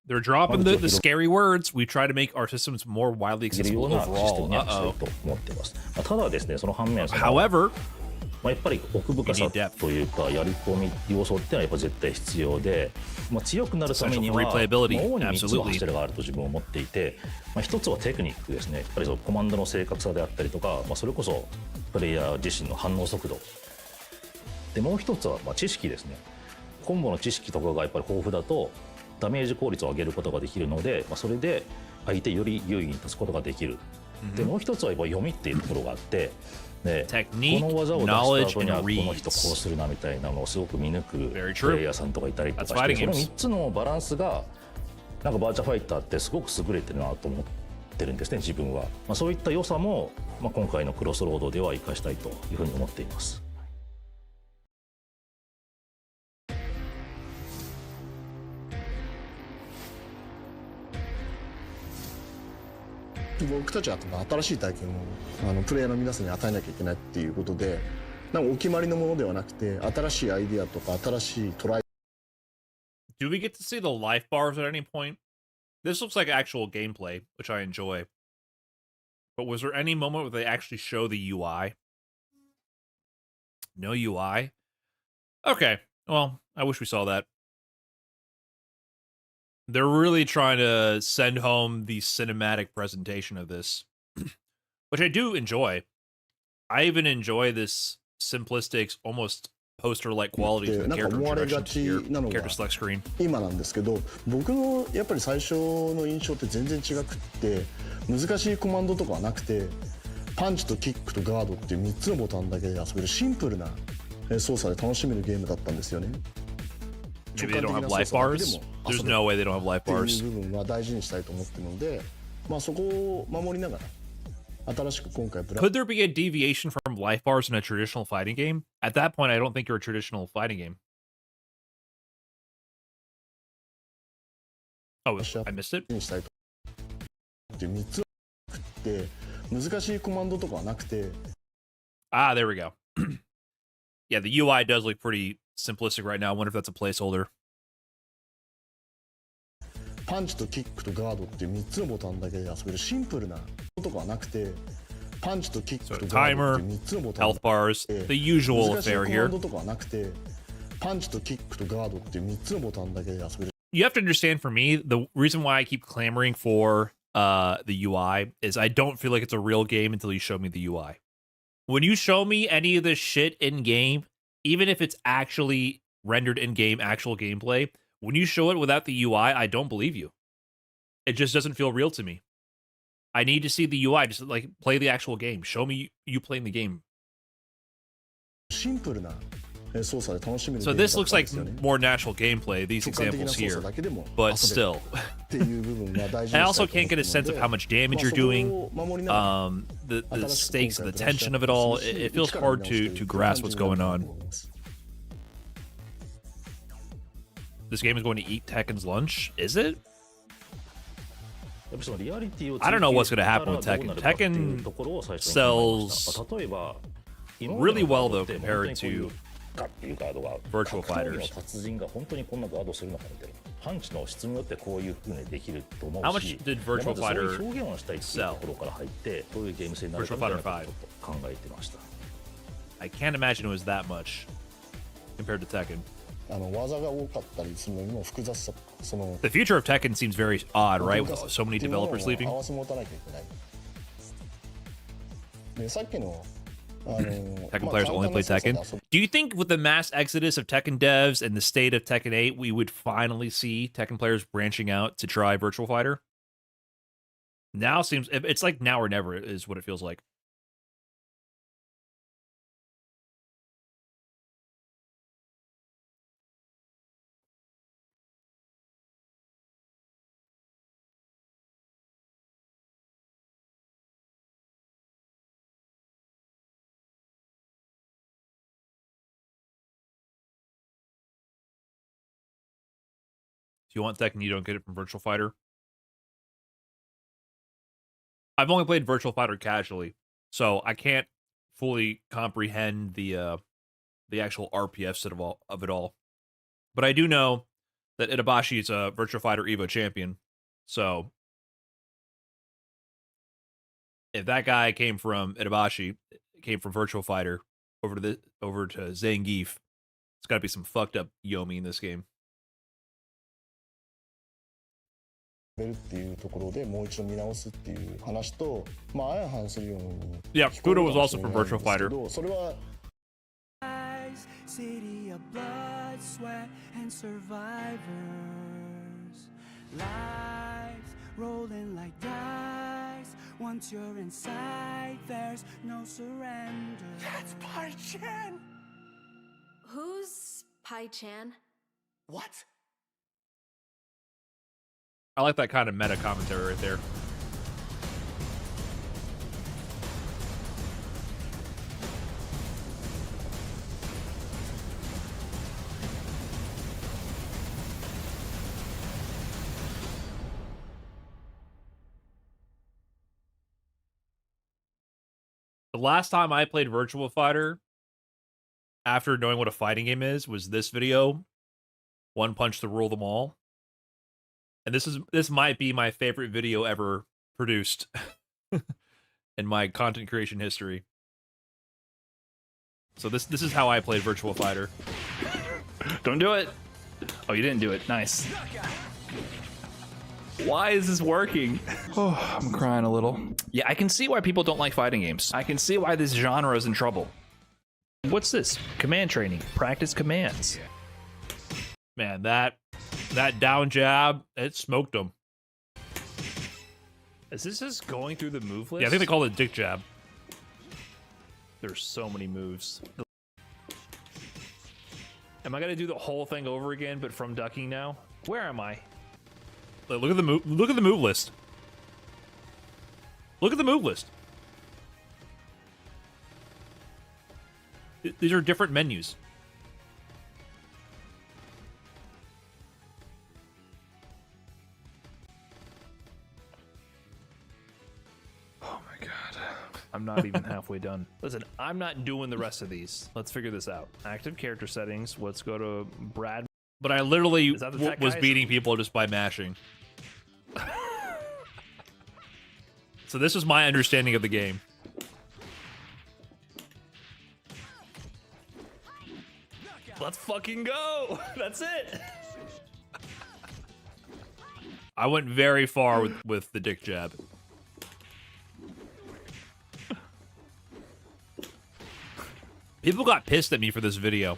They're dropping the scary words. We try to make our systems more widely accessible overall. However, やっぱり奥深さというかやり込み要素ってのはやっぱ絶対必要で、強くなるためには主に3つの柱があると自分は思っていて、一つはテクニックですね。やっぱりそのコマンドの正確さであったりとか、それこそプレイヤー自身の反応速度で、もう一つは知識ですね。コンボの知識とかがやっぱり豊富だとダメージ効率を上げることができるので、それで相手より優位に立つことができる。でもう一つはやっぱ読みっていうところがあって、Technique, この技を出した後にはこの人 knowledge, こうするなみたいなのをすごく見抜く Very プ true. レイヤーさんとかいたりとか That's して、 fighting その games. 3つのバランスがなんかバーチャファイターってすごく優れてるなと思ってるんですね、自分は。そういった良さも、今回のクロスロードでは生かしたいというふうに思っています。僕たちは新しい体験をプレイヤーの皆さんに与えなきゃいけないっていうことで、なんかお決まりのものではなくて新しいアイディアとか新しいトライ。 Do we get to see the life bars at any point? This looks like actual gameplay, which I enjoy. But was there any moment where they actually show the UI? No UI? Okay, well, I wish we saw that. They're really trying to send home the cinematic presentation of this, which I do enjoy. I even enjoy this simplistic, almost poster-like quality to the character introductions here, character select screen. 今なんですけど、僕のやっぱり最初の印象って全然違くって、難しいコマンドとかはなくて、パンチとキックとガードっていう3つのボタンだけで遊べるシンプルな操作で楽しめるゲームだったんですよね。 Maybe they don't have life bars? There's no way they don't have life bars. 部分は大事にしたいと思ってるので、そこを守りながら新しく今回 Could there be a deviation from life bars in a traditional fighting game? At that point, I don't think you're a traditional fighting game. Oh, I missed it? 3つで難しいコマンドとかはなくて。 Ah, there we go. Yeah, the UI does look pretty simplistic right now. I wonder if that's a placeholder. パンチとキックとガードっていう3つのボタンだけで遊べるシンプルなとかはなくて、パンチとキックとガードっていう3つのボタン health bars, the usual affair here. とかはなくて、パンチとキックとガードっていう3つのボタンだけで遊べる。 You have to understand, for me, the reason why I keep clamoring for the UI is I don't feel like it's a real game until you show me the UI. When you show me any of this shit in game, even if it's actually rendered in game, actual gameplay, when you show it without the UI, I don't believe you. It just doesn't feel real to me. I need to see the UI. Just like play the actual game. Show me you playing the game. So this looks like more natural gameplay, these examples here, but still. I also can't get a sense of how much damage you're doing, the stakes and the tension of it all. It feels hard to grasp what's going on. This game is going to eat Tekken's lunch? Is it? I don't know what's going to happen with Tekken. Tekken sells really well, though, compared to Virtual Fighters. How much did Virtual Fighter sell? Virtual Fighter 5. I can't imagine it was that much compared to Tekken. The future of Tekken seems very odd, right? With so many developers leaving. Tekken players only play Tekken. Do you think with the mass exodus of Tekken devs and the state of Tekken 8, we would finally see Tekken players branching out to try Virtual Fighter? Now seems it's like now or never is what it feels like. you want Tekken, you don't get it from Virtual Fighter. I've only played Virtual Fighter casually, so I can't fully comprehend the actual RPFs of it all. But I do know that Itabashi is a Virtual Fighter Evo champion, so if that guy came from Itabashi, came from Virtual Fighter over to Zangief, it's got to be some fucked up Yomi in this game. っていうところでもう一度見直すっていう話と、まあ相反するように。Yeah, Fudo was also from Virtual Fighter. それは City of blood, sweat, and survivors. Lives rolling like dice. Once you're inside, there's no surrender. That's Pai Chan. Who's Pai Chan? What? I like that kind of meta commentary right there. The last time I played Virtual Fighter, after knowing what a fighting game is, was this video, One Punch to Rule Them All. And this might be my favorite video ever produced in my content creation history. So this is how I played Virtual Fighter. Don't do it. Oh, you didn't do it. Nice. Why is this working? Oh, I'm crying a little. Yeah, I can see why people don't like fighting games. I can see why this genre is in trouble. What's this? Command training. Practice commands. Man, that down jab, it smoked him. Is this just going through the move list? Yeah, I think they call it dick jab. There's so many moves. Am I gonna do the whole thing over again, but from ducking now? Where am I? Look at the move. Look at the move list. Look at the move list. These are different menus. Oh my god. I'm not even halfway done. Listen, I'm not doing the rest of these. Let's figure this out. Active character settings. Let's go to Brad. But I literally was beating people just by mashing. So this is my understanding of the game. Let's fucking go. That's it. I went very far with the dick jab. People got pissed at me for this video.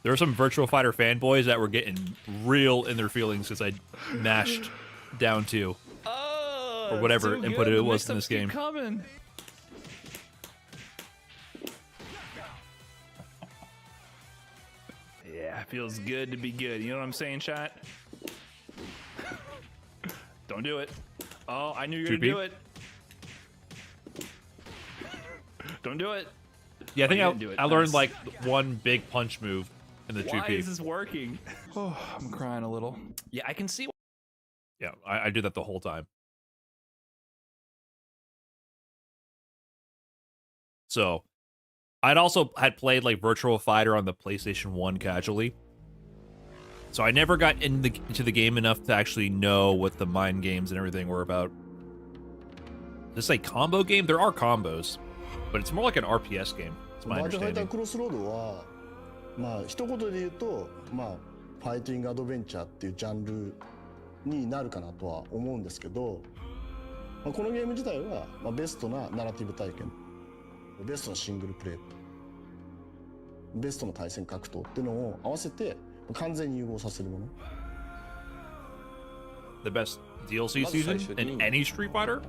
There were some Virtual Fighter fanboys that were getting real in their feelings because I mashed down 2. Or whatever input it was in this game. Coming. Yeah, feels good to be good. You know what I'm saying, chat? Don't do it. Oh, I knew you were gonna do it. Don't do it. Yeah, I think I learned like one big punch move in the 2P. Why is this working? Oh, I'm crying a little. Yeah, I can see. Yeah, I did that the whole time. So, I'd also had played like Virtual Fighter on the PlayStation 1 casually. So I never got into the game enough to actually know what the mind games and everything were about. Is this a combo game? There are combos, but it's more like an RPS game. It's my understanding. クロスロードはまあ一言で言うとまあファイティングアドベンチャーっていうジャンルになるかなとは思うんですけど、まあ、このゲーム自体はまあベストなナラティブ体験、ベストなシングルプレイ、ベストの対戦格闘っていうのを合わせて完全に融合させるもの。The best DLC season in any Street Fighter?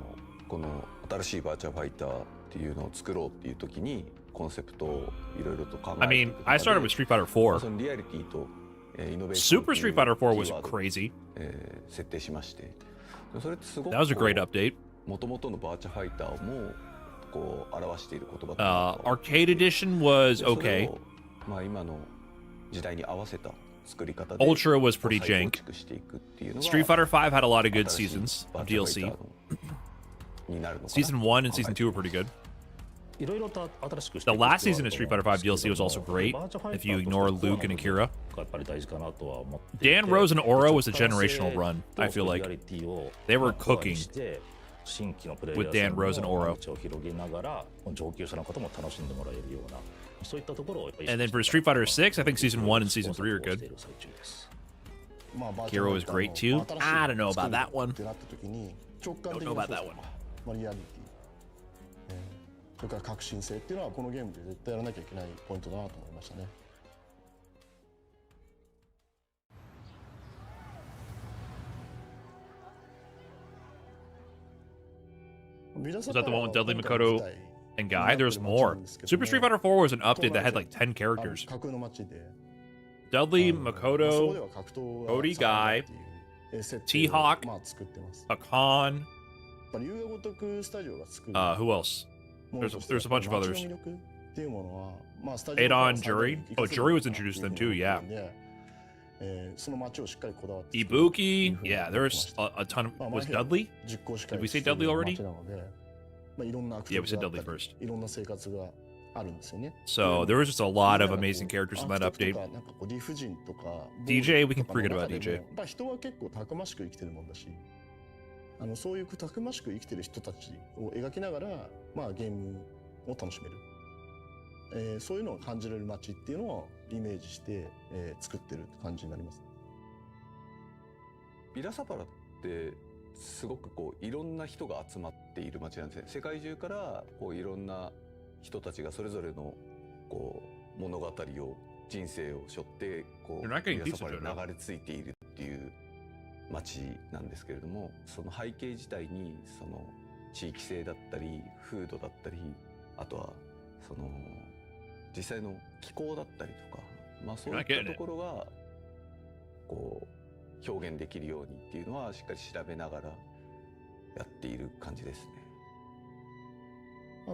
この新しいバーチャルファイターっていうのを作ろうっていう時にコンセプトをいろいろと考えて。I mean, I started with Street Fighter 4. そのリアリティとイノベーション Super Street Fighter 4 was crazy. 設定しまして、それってすごく That was a great update. 元々のバーチャルファイターもこう表している言葉。Arcade Edition was okay. まあ今の時代に合わせた Ultra was pretty jank. Street Fighter V had a lot of good seasons of DLC. Season 1 and Season 2 were pretty good. The last season of Street Fighter V DLC was also great, if you ignore Luke and Akira. Dan Rose and Oro was a generational run, I feel like. They were cooking with Dan Rose and Oro. And then for Street Fighter 6, I think Season 1 and Season 3 are good. Kiro is great too. I don't know about that one. Don't know about that one. それから革新性っていうのはこのゲームで絶対やらなきゃいけないポイントだなと思いましたね。Was that the one with Dudley, Makoto, and Guy? There's more. Super Street Fighter 4 was an update that had like 10 characters. Dudley, Makoto, Cody, Guy, T-Hawk, Hakan. Who else? There's a bunch of others. Adon, Jury. Oh, Jury was introduced to them too, yeah. Ibuki. Yeah, there's a ton. Was Dudley? Did we say Dudley already? Yeah, we said Dudley first. So there was just a lot of amazing characters in that update. DJ, we can forget about DJ. そういうたくましく生きてる人たちを描きながら、ゲームを楽しめる、そういうのを感じられる街っていうのをイメージして、作ってる感じになります。ビラサパラってすごくいろんな人が集まっている街なんですね。世界中からいろんな人たちがそれぞれの物語を人生を背負ってビラサパラに流れ着いているっていう街なんですけれども、その背景自体にその地域性だったり風土だったり、あとはその実際の気候だったりとか、そういったところが表現できるようにっていうのはしっかり調べながらやっている感じですね。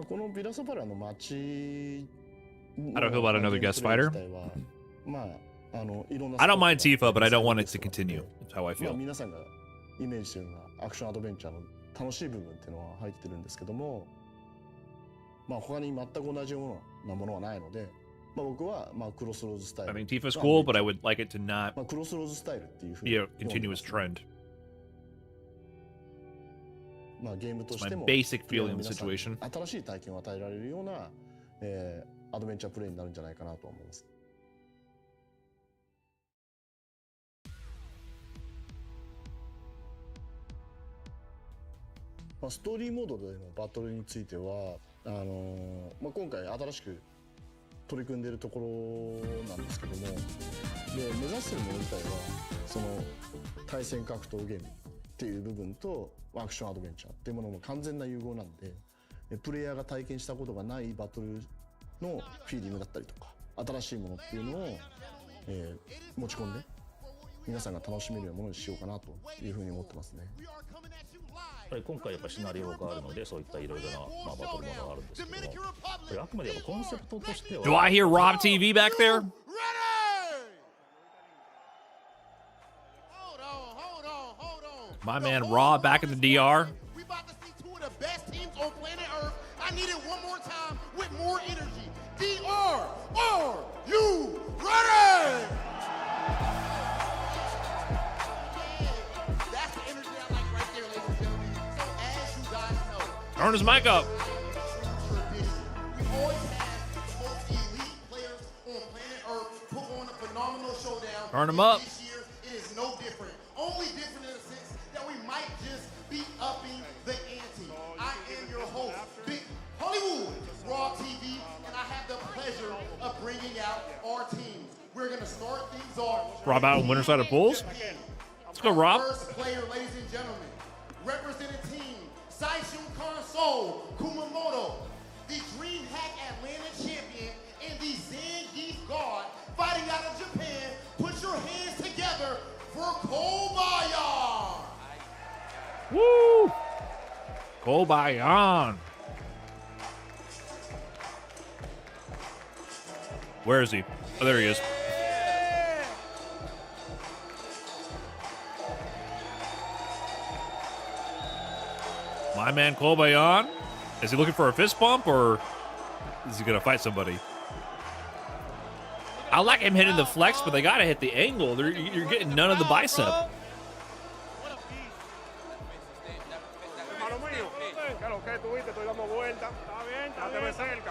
このビラサパラの街 I don't feel about another guest fighter. I don't mind Tifa, but I don't want it to continue. That's how I feel. 皆さんがイメージしているようなアクションアドベンチャーの楽しい部分っていうのは入ってるんですけども、他に全く同じようなものはないので、僕はクロスローズスタイル。I mean, Tifa's cool, but I would like it to not クロスローズスタイルっていうふうに be a continuous trend. ゲームとしても my basic feeling of the situation. 新しい体験を与えられるような、アドベンチャープレイになるんじゃないかなと思います。ストーリーモードでのバトルについては今回新しく取り組んでいるところなんですけども、目指しているもの自体はその対戦格闘ゲームっていう部分とアクションアドベンチャーっていうものの完全な融合なんで、プレイヤーが体験したことがないバトルのフィーリングだったりとか新しいものっていうのを、持ち込んで皆さんが楽しめるようなものにしようかなというふうに思ってますね。今回やっぱシナリオがあるので、そういったいろいろなバトルものがあるんですけども、これあくまでやっぱコンセプトとしては。Do I hear Rob TV back there? My man Rob back in the DR. We about to see two of the best teams on planet Earth. I need it one more time with more energy. DR, are you ready? That's the energy I like right there, ladies and gentlemen. So as you guys know, Turn his mic up. We always have the most elite players on planet Earth put on a phenomenal showdown. Turn him up. This year it is no different. Only different in the sense that we might just be upping the ante. I am your host, Big Hollywood, Raw TV, and I have the pleasure of bringing out our teams. We're going to start things off. Rob out on winner side of Bulls. Let's go, Rob. First player, ladies and gentlemen, representing team Saishun Console Kumamoto, the DreamHack Atlanta champion, and the Zangief God fighting out of Japan. Put your hands together for Kobayan. Woo! Kobayan. Where is he? Oh, there he is. My man Kobayan. Is he looking for a fist bump or is he gonna fight somebody? I like him hitting the flex, but they gotta hit the angle. You're getting none of the bicep.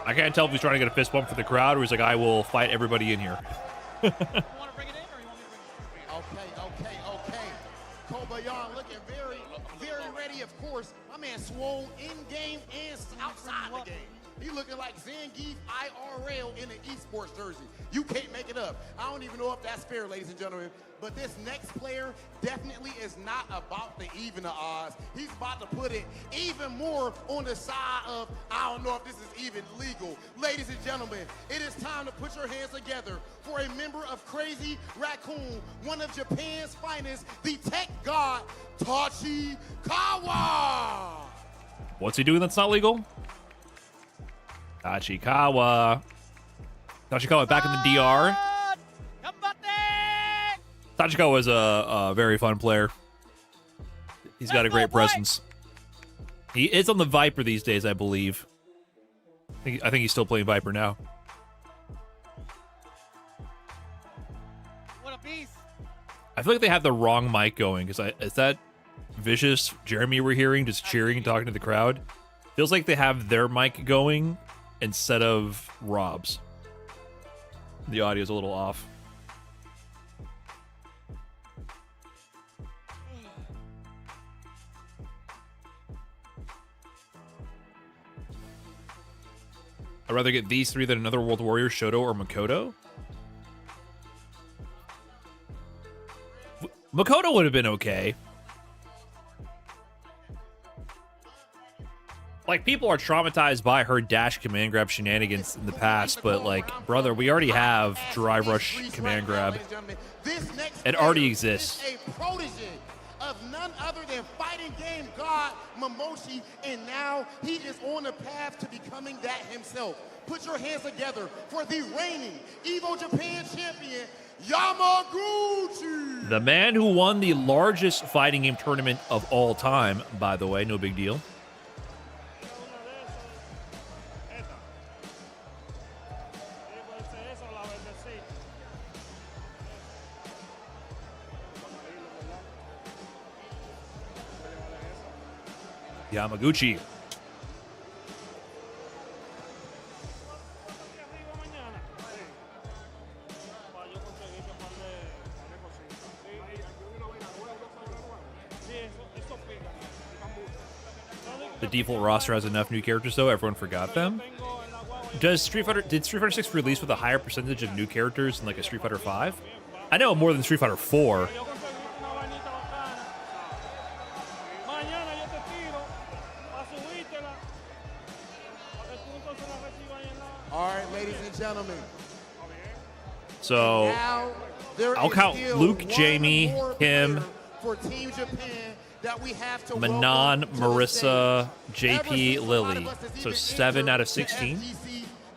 I can't tell if he's trying to get a fist bump for the crowd or he's like, I will fight everybody in here. Okay. Kobayan looking very ready, of course. My man Swole in-game and outside the game. He looking like Zangief IRL in an esports jersey. You can't make it up. I don't even know if that's fair, ladies and gentlemen. But this next player definitely is not about to even the odds. He's about to put it even more on the side of, I don't know if this is even legal. Ladies and gentlemen, it is time to put your hands together for a member of Crazy Raccoon, one of Japan's finest, the tech god, Tachikawa. What's he doing that's not legal? Tachikawa back in the DR. Tachikawa is a very fun player. He's got a great presence. He is on the Viper these days, I believe. I think he's still playing Viper now. What a beast! I feel like they have the wrong mic going because is that Vicious Jeremy we're hearing just cheering and talking to the crowd? Feels like they have their mic going instead of Rob's. The audio's a little off. I'd rather get these three than another World Warrior, Shoto, or Makoto. Makoto would have been okay. Like, people are traumatized by her dash command grab shenanigans in the past, but, like, brother, we already have Drive Rush command grab. It already exists. A protege of none other than fighting game god Momoshi, and now he is on the path to becoming that himself. Put your hands together for the reigning Evo Japan champion, Yamaguchi! The man who won the largest fighting game tournament of all time, by the way, no big deal. Yamaguchi. The default roster has enough new characters, though. Everyone forgot them. Did Street Fighter 6 release with a higher percentage of new characters than like a Street Fighter 5? I know more than Street Fighter 4. All right, ladies and gentlemen. So I'll count Luke, Jamie, Kim, for Team Japan that we have to Manon, Marissa, JP, Lily. So 7 out of 16.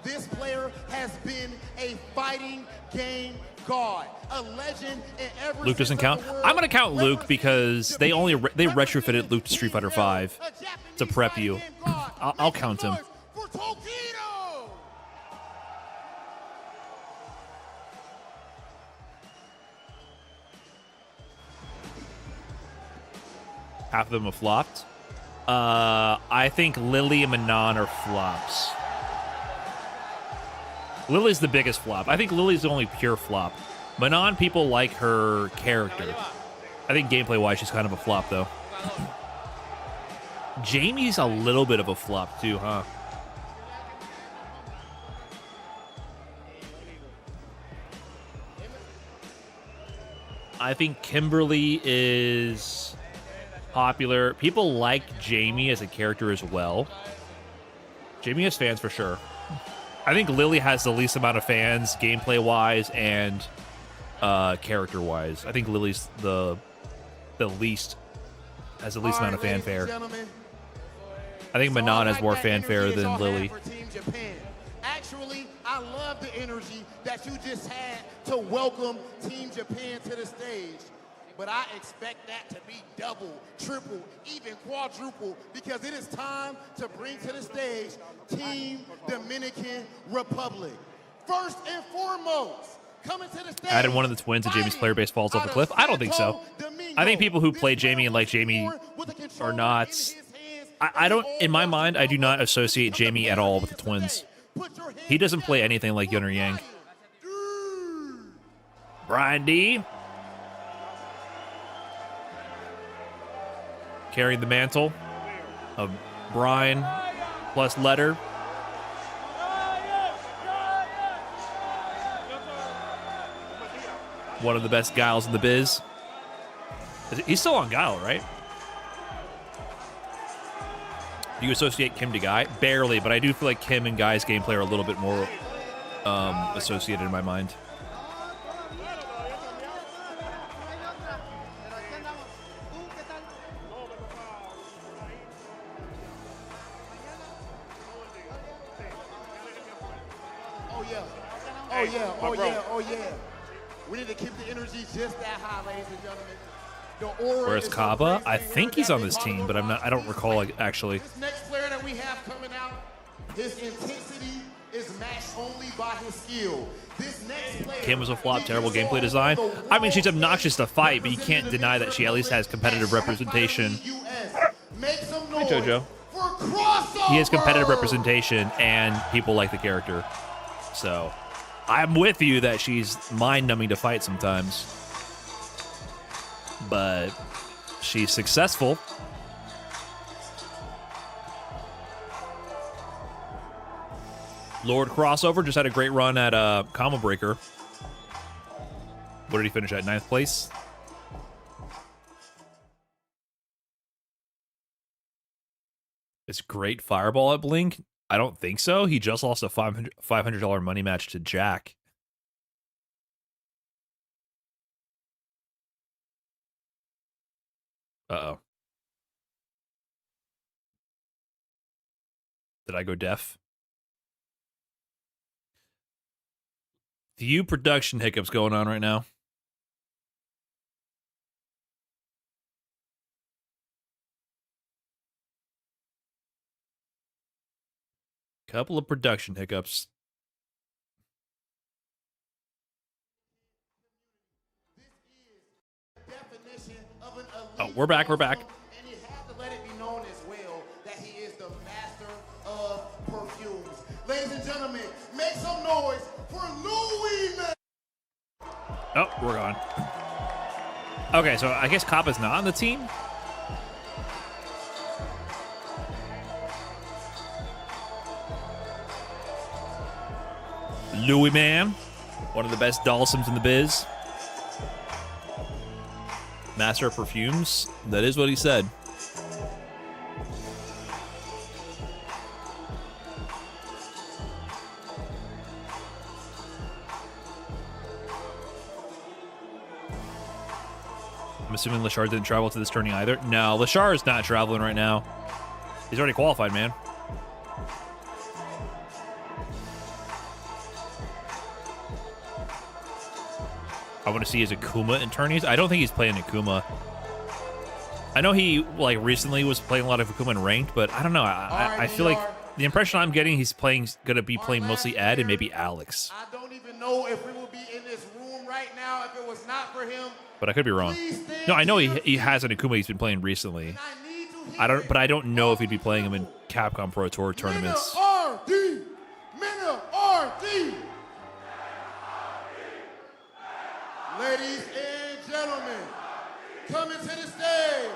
This player has been a fighting game god, a legend in every. Luke doesn't count. I'm gonna count Luke because they retrofitted Luke to Street Fighter 5 to prep you. I'll count him. Half of them have flopped. I think Lily and Manon are flops. Lily's the biggest flop. I think Lily's the only pure flop. Manon, people like her character. I think gameplay-wise, she's kind of a flop, though. Jamie's a little bit of a flop, too, huh? I think Kimberly is popular. People like Jamie as a character as well. Jamie has fans for sure. I think Lily has the least amount of fans, gameplay-wise and character-wise. I think Lily's the least, has the least amount of fanfare. I think Manon has more fanfare than Lily. Actually, I love the energy that you just had to welcome Team Japan to the stage. but I expect that to be double, triple, even quadruple, because it is time to bring to the stage Team Dominican Republic. First and foremost, coming to the stage. Added one of the twins and Jamie's player base falls off a cliff. I don't think so. I think people who play Jamie and like Jamie are not. I don't, in my mind, I do not associate Jamie at all with the twins. He doesn't play anything like Yun or Yang. Brian D. carrying the mantle of Brian plus Letter. One of the best Guiles in the biz. He's still on Guile, right? Do you associate Kim to Guy? Barely, but I do feel like Kim and Guy's gameplay are a little bit more associated in my mind. Oh yeah, oh yeah, oh yeah, oh yeah. We need to keep the energy just that high, ladies and gentlemen. The aura. Where's Kaba? I think he's on this team, but I don't recall actually. This next player that we have coming out, his intensity is matched only by his skill. This next player, Kim was a flop, terrible gameplay design. I mean, she's obnoxious to fight, but you can't deny that she at least has competitive representation. Hi, JoJo. He has competitive representation, and people like the character. So, I'm with you that she's mind-numbing to fight sometimes. But she's successful. Lord Crossover just had a great run at Combo Breaker. What did he finish at? 9th place? It's great Fireball at Blink? I don't think so. He just lost a $500 money match to Jack. Uh-oh. Did I go deaf? Few production hiccups going on right now. Couple of production hiccups. Oh, we're back. We're back. And you have to let it be known as well that he is the master of perfumes. Ladies and gentlemen, make some noise for Louis. Oh, we're gone. Okay, so I guess Kappa's not on the team. Louis Man, one of the best Dhalsims in the biz. Master of perfumes. That is what he said. I'm assuming Lashar didn't travel to this tourney either. No, Lashar is not traveling right now. He's already qualified, man. I want to see his Akuma in tourneys. I don't think he's playing Akuma. I know he like recently was playing a lot of Akuma in ranked, but I don't know. I feel like the impression I'm getting he's gonna be playing mostly Ed and maybe Alex. I don't even know if we would be in this room right now if it was not for him. But I could be wrong. No, I know he has an Akuma he's been playing recently. I don't know if he'd be playing him in Capcom Pro Tour tournaments. RD! Mina RD! Ladies and gentlemen, coming to the stage,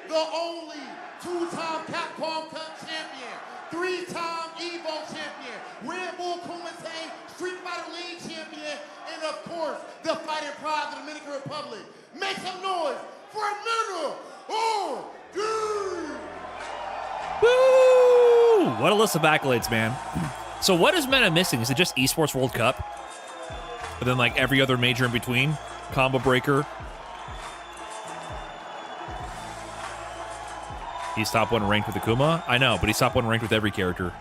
the only two-time Capcom Cup champion, three-time EVO champion, Red Bull Kumite Street Fighter League champion, and of course, the fighting pride of the Dominican Republic. Make some noise for Mina RD! Woo! What a list of accolades, man. So what is Mena missing? Is it just Esports World Cup? But then, like, every other major in between? Combo Breaker. He's top 1 ranked with Akuma? I know, but he's top 1 ranked with every character.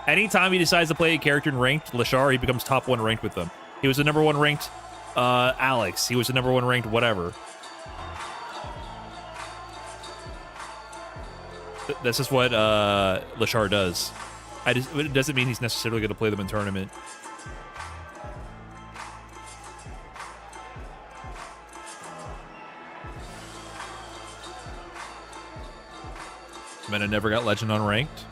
Anytime he decides to play a character in ranked, Lashar, he becomes top 1 ranked with them. He was the number 1 ranked Alex. He was the number 1 ranked whatever. This is what Lashar does. It doesn't mean he's necessarily going to play them in tournament. Mena never got Legend on Ranked.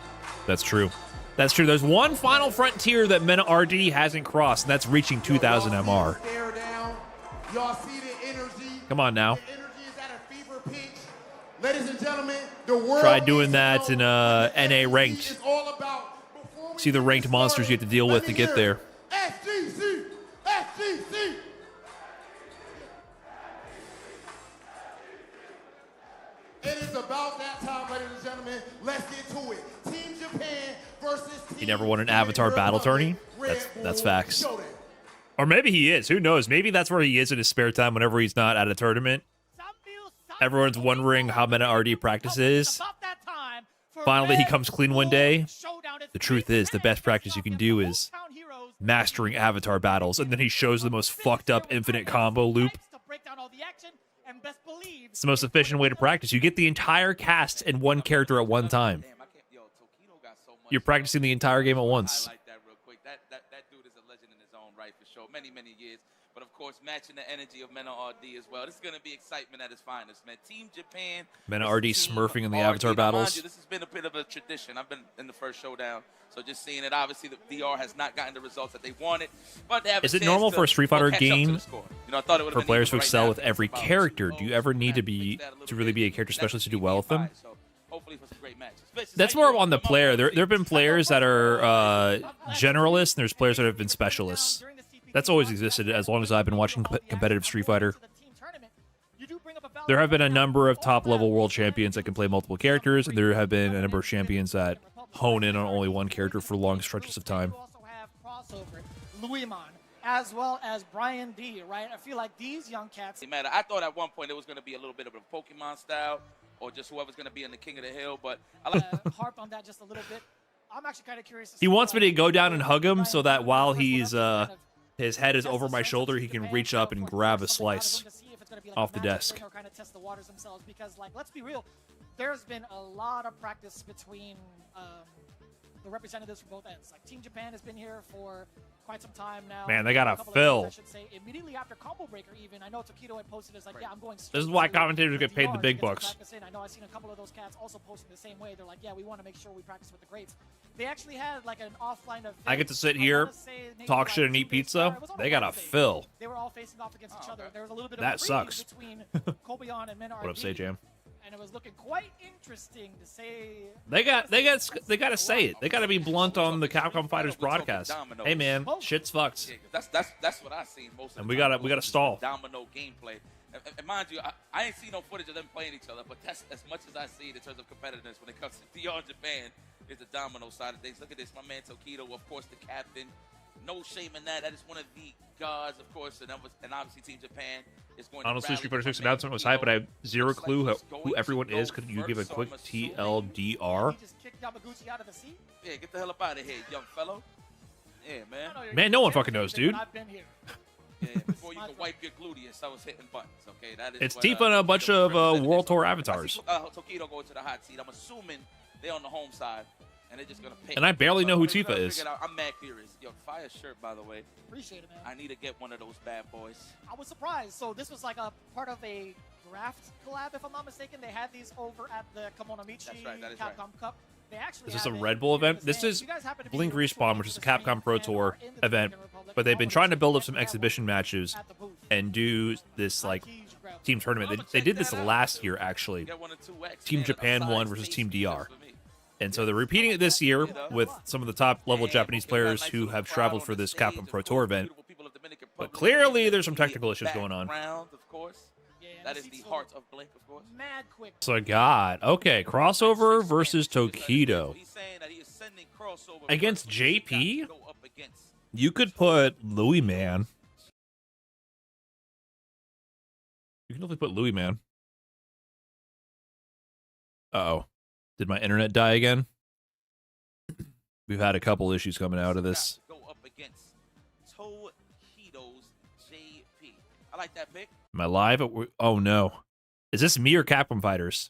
That's true. That's true. There's one final frontier that Mena RD hasn't crossed, and that's reaching 2,000 MR. Come on now. Ladies and gentlemen, the world Try doing that in NA Ranked. See the ranked monsters you have to deal with to get there. SGC! SGC! It is about that time, ladies and gentlemen. Let's get to it. Team Japan versus Team He never won an Avatar battle tourney. That's facts. Or maybe he is. Who knows? Maybe that's where he is in his spare time whenever he's not at a tournament. Everyone's wondering how Mena RD practices. Finally, he comes clean one day. The truth is, the best practice you can do is mastering Avatar battles, and then he shows the most fucked up infinite combo loop. It's the most efficient way to practice. You get the entire cast in one character at one time. You're practicing the entire game at once. That dude is a legend in his own right for sure. Many years. But of course, matching the energy of Mena RD as well. This is going to be excitement at its finest, man. Team Japan. Mena RD smurfing in the Avatar battles. This has been a bit of a tradition. I've been in the first showdown, so just seeing it. Obviously, the DR has not gotten the results that they wanted. But they have Is it normal for a Street Fighter game I thought it for players to excel with every character? Do you ever need to really be a character specialist to do well with them? That's more on the player. There have been players that are generalists, and there's players that have been specialists. That's always existed as long as I've been watching competitive Street Fighter. There have been a number of top-level world champions that can play multiple characters, and there have been a number of champions that hone in on only one character for long stretches of time. Luimon, as well as Brian D, right? I feel like these young cats... I thought at one point it was going to be a little bit of a Pokemon style, or just whoever's going to be in the King of the Hill, but I like harp on that just a little bit. I'm actually kind of curious. He wants me to go down and hug him so that while he's his head is over my shoulder, he can reach up and grab a slice off the desk. Or kind of test the waters themselves, because, like, let's be real, there's been a lot of practice between the representatives from both ends. Like, Team Japan has been here for quite some time now. Man, they got a fill. I should say. Immediately after Combo Breaker, even, I know Tokido had posted as like, yeah, I'm going straight. This is why commentators get paid the big bucks. I know I've seen a couple of those cats also posting the same way. They're like, yeah, we want to make sure we practice with the greats. They actually had like an offline event. I get to sit here, talk shit, and eat pizza. They got a fill. They were all facing off against each other. There was a little bit of that sucks. Between Kobayan and Mena RD. What up, Say Jam? And it was looking quite interesting to say. They got to say it. They got to be blunt on the Capcom Fighters broadcast. Hey man, shit's fucked. Yeah, that's what I seen most of the and time. we gotta stall. Domino gameplay. And mind you, I ain't seen no footage of them playing each other, but that's as much as I see in terms of competitiveness when it comes to DR Japan is the Domino side of things. Look at this, my man Tokido, of course, the captain. No shame in that. That is one of the gods, of course, and obviously Team Japan is going Honestly, to Street Fighter 6 announcement was hype, but I have zero clue who everyone is. Could you give a quick TLDR? Yeah, get the hell up out of here, young fellow. Yeah, man. Man, no one fucking knows, dude. Yeah, before you can wipe your gluteus, I was hitting buttons, okay? That is it's Tifa and a bunch of World Tour avatars. Tokido going to the hot seat. I'm assuming they're on the home side, and they're just going to pick. And I barely know who Tifa is. I'm mad curious. Yo, fire shirt, by the way. Appreciate it, man. I need to get one of those bad boys. I was surprised. So this was like a part of a draft collab, if I'm not mistaken. They had these over at the Kimonomichi Capcom Cup. This is a Red Bull event. This is Blink Respawn, which is a Capcom Pro Tour event, but they've been trying to build up some exhibition matches and do this like team tournament. They did this last year, actually. Team Japan won versus Team DR. And so they're repeating it this year with some of the top level Japanese players who have traveled for this Capcom Pro Tour event. But clearly there's some technical issues going on. That is the heart of Blink, of course. Mad quick. So I got, okay, Crossover versus Tokido. Against JP? You could put Louis Man. You can definitely put Louis Man. Uh-oh. Did my internet die again? We've had a couple issues coming out of this. Go up against Tokido's JP. I like that pick. Am I live? Oh no. Is this me or Capcom Fighters?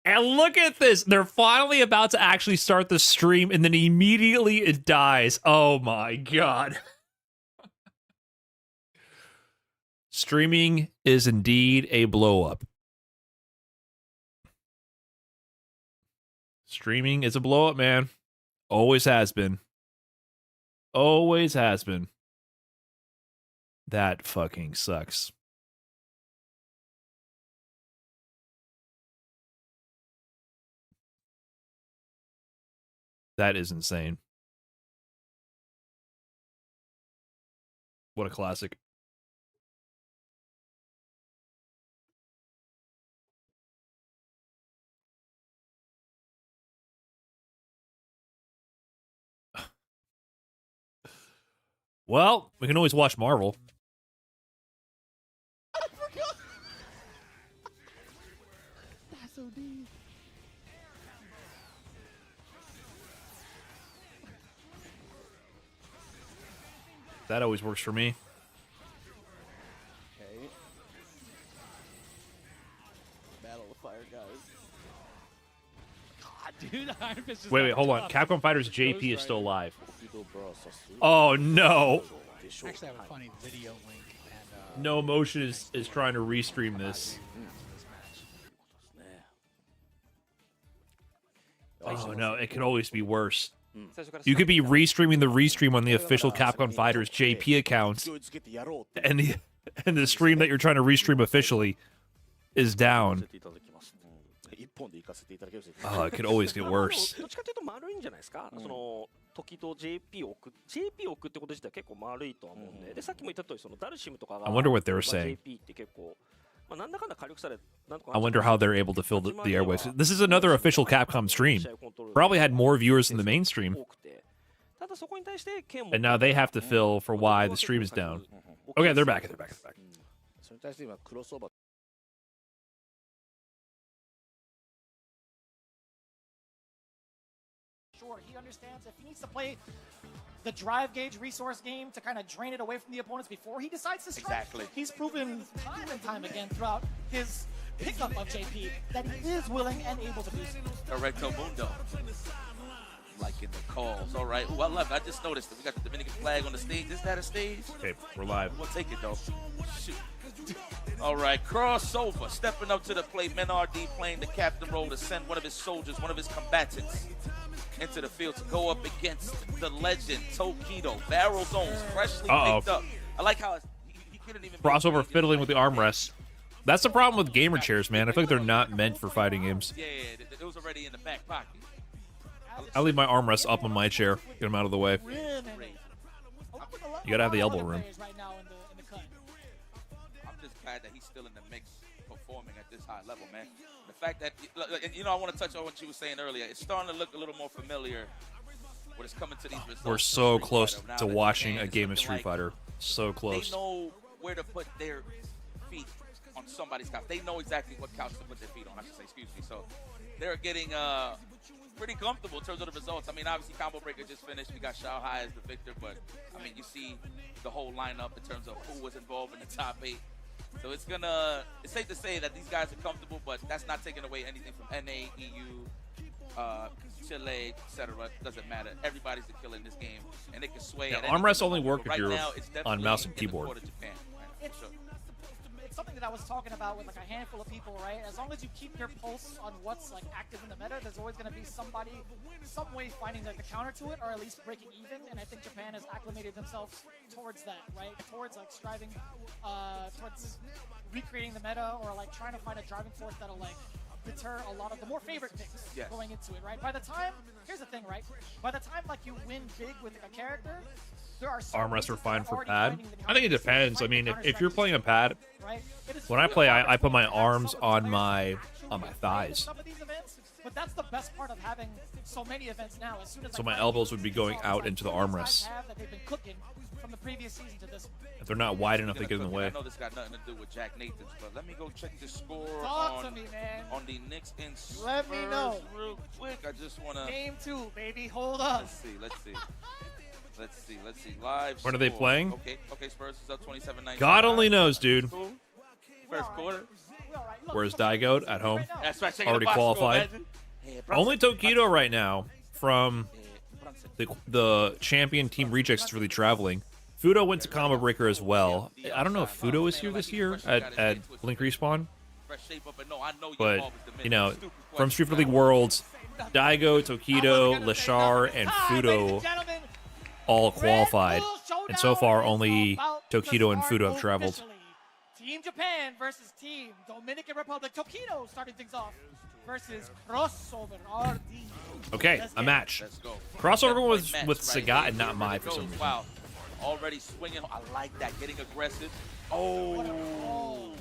And look at this. They're finally about to actually start the stream, and then immediately it dies. Oh my god. Streaming is indeed a blow-up. Streaming is a blow-up, man. Always has been. Always has been. That fucking sucks. That is insane. What a classic. Well, we can always watch Marvel. I forgot. That's so deep. That always works for me. Okay. Battle of Fire, guys. God, dude, Iron Fist is Wait, hold on. Capcom Fighters JP is still alive. Oh no. Actually, I have a funny video link. And, No Motion is trying to restream this. Oh no, it could always be worse. You could be restreaming the restream on the official Capcom Fighters JP accounts, and the stream that you're trying to restream officially is down. Oh, it could always get worse. 時と JP を送ってこと自体結構丸いとは思うんで、でさっきも言った通りそのダルシムとかが I wonder what they were saying. JP って結構まあなんだかんだ火力されなんとか I wonder how they're able to fill the airwaves. This is another official Capcom stream. Probably had more viewers than the main stream. ただそこに対して剣も And now they have to fill for why the stream is down. Okay, they're back. They're back. They're back. それに対して今クロスオーバー Sure, he understands if he needs to play the drive gauge resource game to kind of drain it away from the opponents before he decides to strike. Exactly. He's proven time and time again throughout his pickup of JP that he is willing and able to do so. Correcto mundo. Like in the calls. All right. Ooh, I love it. I just noticed that we got the Dominican flag on the stage. Is that a stage? Okay, we're live. We'll take it, though. Shoot. All right. Crossover. Stepping up to the plate. Menardi playing the captain role to send one of his soldiers, one of his combatants into the field to go up against the legend, Tokido. Barrel zones freshly picked up. I like how he couldn't even... Crossover fiddling with the armrests. That's the problem with gamer chairs, man. I feel like they're not meant for fighting games. Yeah, it was already in the back pocket. I leave my armrests up on my chair. Get them out of the way. You gotta have the elbow room. I'm just glad that he's still in the mix, performing at this high level, man. The fact that, you know, I want to touch on what you were saying earlier. It's starting to look a little more familiar when it's coming to these results. We're so close to watching a game of Street Fighter. So close. They know where to put their feet on somebody's couch. They know exactly what couch to put their feet on, I should say, excuse me. So they're getting pretty comfortable in terms of the results. I mean, obviously, Combo Breaker just finished. We got Shao Hai as the victor, but, I mean, you see the whole lineup in terms of who was involved in the top 8. So it's safe to say that these guys are comfortable, but that's not taking away anything from NA, EU, Chile, etc. Doesn't matter. Everybody's the killer in this game, and it can sway. Yeah, armrests only work if you're on mouse and in the keyboard. court of Japan, right? For sure. It's something that I was talking about with like a handful of people, right? As long as you keep your pulse on what's like active in the meta, there's always going to be somebody, some way finding like the counter to it, or at least breaking even. And I think Japan has acclimated themselves towards that, right? Towards like striving, towards recreating the meta, or like trying to find a driving force that'll like deter a lot of the more favorite picks going into it, right? By the time, here's the thing, right? By the time like you win big with a character, there are Armrests are fine for pad. I think it depends. I mean, if you're playing a pad, when I play, I put my arms on my thighs. But that's the best part of having so many events now. As soon as So my elbows would be going out into the armrests. that they've been cooking from the previous season to this one. If they're not wide enough, they get in the way. I know this got nothing to do with Jack Nathans, but let me go check the score Talk to me, man. on the Knicks and Spurs Let me know. real quick. I just want to... Game 2, baby. Hold up. Let's see. Live When are they score. playing? Okay, Spurs is up 27-19. God only knows, dude. First quarter. Whereas Daigo at home That's right, already qualified. Only Tokido right now from the champion Team Rejects is really traveling. Fudo went to Combo Breaker as well. I don't know if Fudo is here this year at Blink Respawn. But, you know, from Street Fighter League Worlds, Daigo, Tokido, Lashar, and Fudo all qualified. And so far, only Tokido and Fudo have traveled. Team Japan versus Team Dominican Republic. Tokido starting things off versus Crossover RD. Okay, a match. Crossover was with Sagat and not Mai for some reason. Wow, already swinging. I like that, getting aggressive. Oh.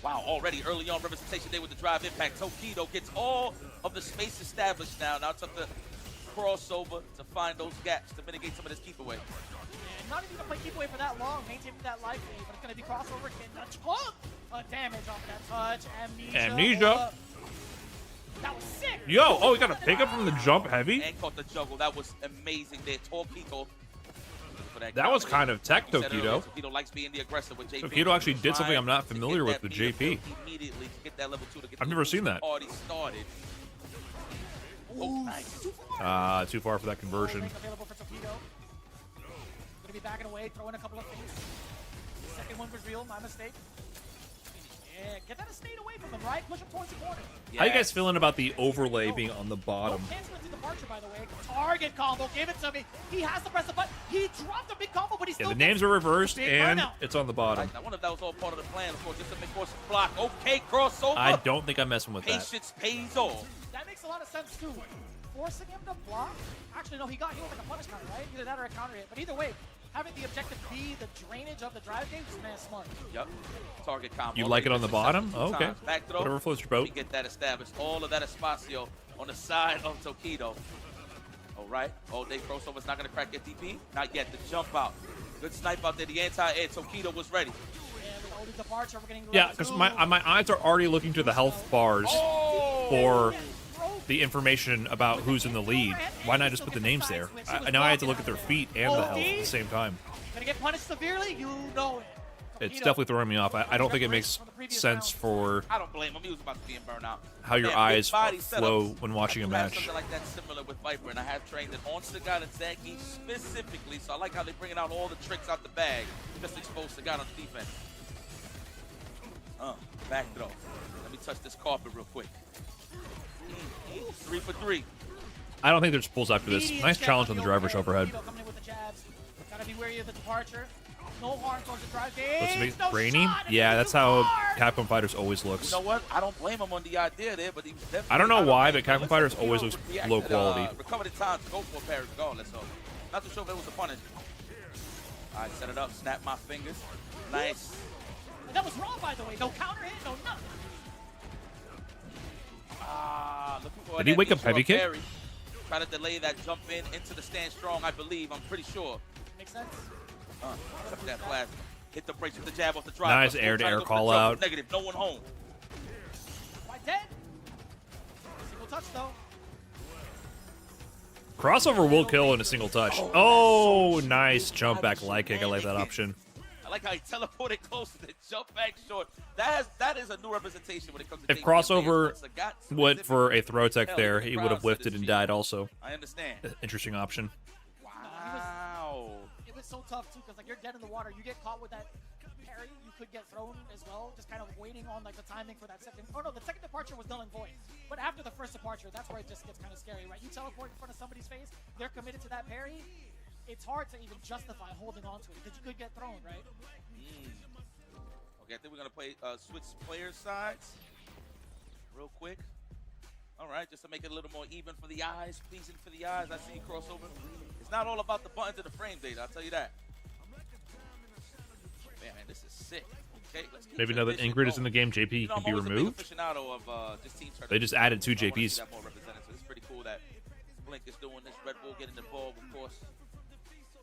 Wow, already early on representation there with the drive impact. Tokido gets all of the space established now. Now it's up to Crossover to find those gaps to mitigate some of this keep away. And not even going to play keep away for that long, maintaining that life lead, but it's going to be Crossover getting a ton of damage off that touch. Amnesia. That was sick. Yo, oh, he got a pickup from the jump heavy. And caught the juggle. That was amazing there. Tokido. That was kind of tech, Tokido. Tokido likes being the aggressor with JP. Tokido actually did something I'm not familiar with JP. Immediately to get that level 2 to get I've never seen that. Already started. Oh, nice. Too far for that conversion. Available for Tokido. Gonna be backing away, throwing a couple of things. The second one was real, my mistake. Yeah, get that estate away from him, right? Push him towards the corner. How you guys feeling about the overlay being on the bottom? Cancel into departure, by the way. Target combo, give it to me. He has to press the button. He dropped a big combo, but he's still. Yeah, the names are reversed and it's on the bottom. I wonder if that was all part of the plan, of course, just to make force block. Okay, Crossover. I don't think I'm messing with that. Patience pays off. That makes a lot of sense too. Forcing him to block. Actually, no, he got hit with like a punish counter, right? Either that or a counter hit. But either way, having the objective be the drainage of the drive game is man smart. Yep. Target combo. You like it on the bottom? Oh, okay. Back throw. Whatever floats your boat. We get that established. All of that espacio on the side of Tokido. All right. All day Crossover's not going to crack DP. Not yet. The jump out. Good snipe out there. The anti-air. Tokido was ready. Yeah, because my eyes are already looking to the health bars for the information about who's in the lead. Why not just put the names there? I know I had to look at their feet and the health at the same time. Gonna get punished severely, you know it. It's definitely throwing me off. I don't think it makes sense for I don't blame him. He was about to be in burnout. how your eyes flow when watching a match. Something like that similar with Viper, and I have trained it on Sagat and Zaki specifically, so I like how they're bringing out all the tricks out the bag just to expose Sagat on defense. Back throw. Let me touch this carpet real quick. 3 for 3. I don't think there's pulls after this. Nice challenge on the driver's overhead. Gotta be wary of the departure. No harm towards the drive. Looks to be brainy. Yeah, that's how Capcom Fighters always looks. You know what? I don't blame him on the idea there, but he was definitely. I don't know why, but Capcom Fighters always looks low quality. Recovered in time to go for a parry regardless, so not too sure if it was a punish. All right, set it up. Snap my fingers. Nice. And that was wrong, by the way. No counter hit, no nothing. Did he wake up heavy kick? Try to delay that jump into the stand strong, I believe. I'm pretty sure. Makes sense. Except that plasma. Hit the brakes with the jab off the drive. Nice air-to-air call out. Negative, no one home. Quite dead. Single touch, though. Crossover will kill in a single touch. Oh, nice jump back light kick. I like that option. I like how he teleported close to the jump back short. That is a new representation when it comes to if Crossover went for a throw tech there, he would have whiffed it and died also. I understand. Interesting option. Wow. It was so tough too, because like you're dead in the water, you get caught with that parry, you could get thrown as well, just kind of waiting on like the timing for that second. Oh no, the second departure was null and void. But after the first departure, that's where it just gets kind of scary, right? You teleport in front of somebody's face, they're committed to that parry. It's hard to even justify holding on to it because you could get thrown, right? Okay, I think we're gonna play switch player sides real quick. All right, just to make it a little more even for the eyes, pleasing for the eyes. I see you Crossover. It's not all about the buttons of the frame data, I'll tell you that. Man, this is sick. Okay, let's keep maybe now that Ingrid is in the game, JP can be removed. They just added 2 JPs. It's pretty cool that Blink is doing this. Red Bull getting involved, of course.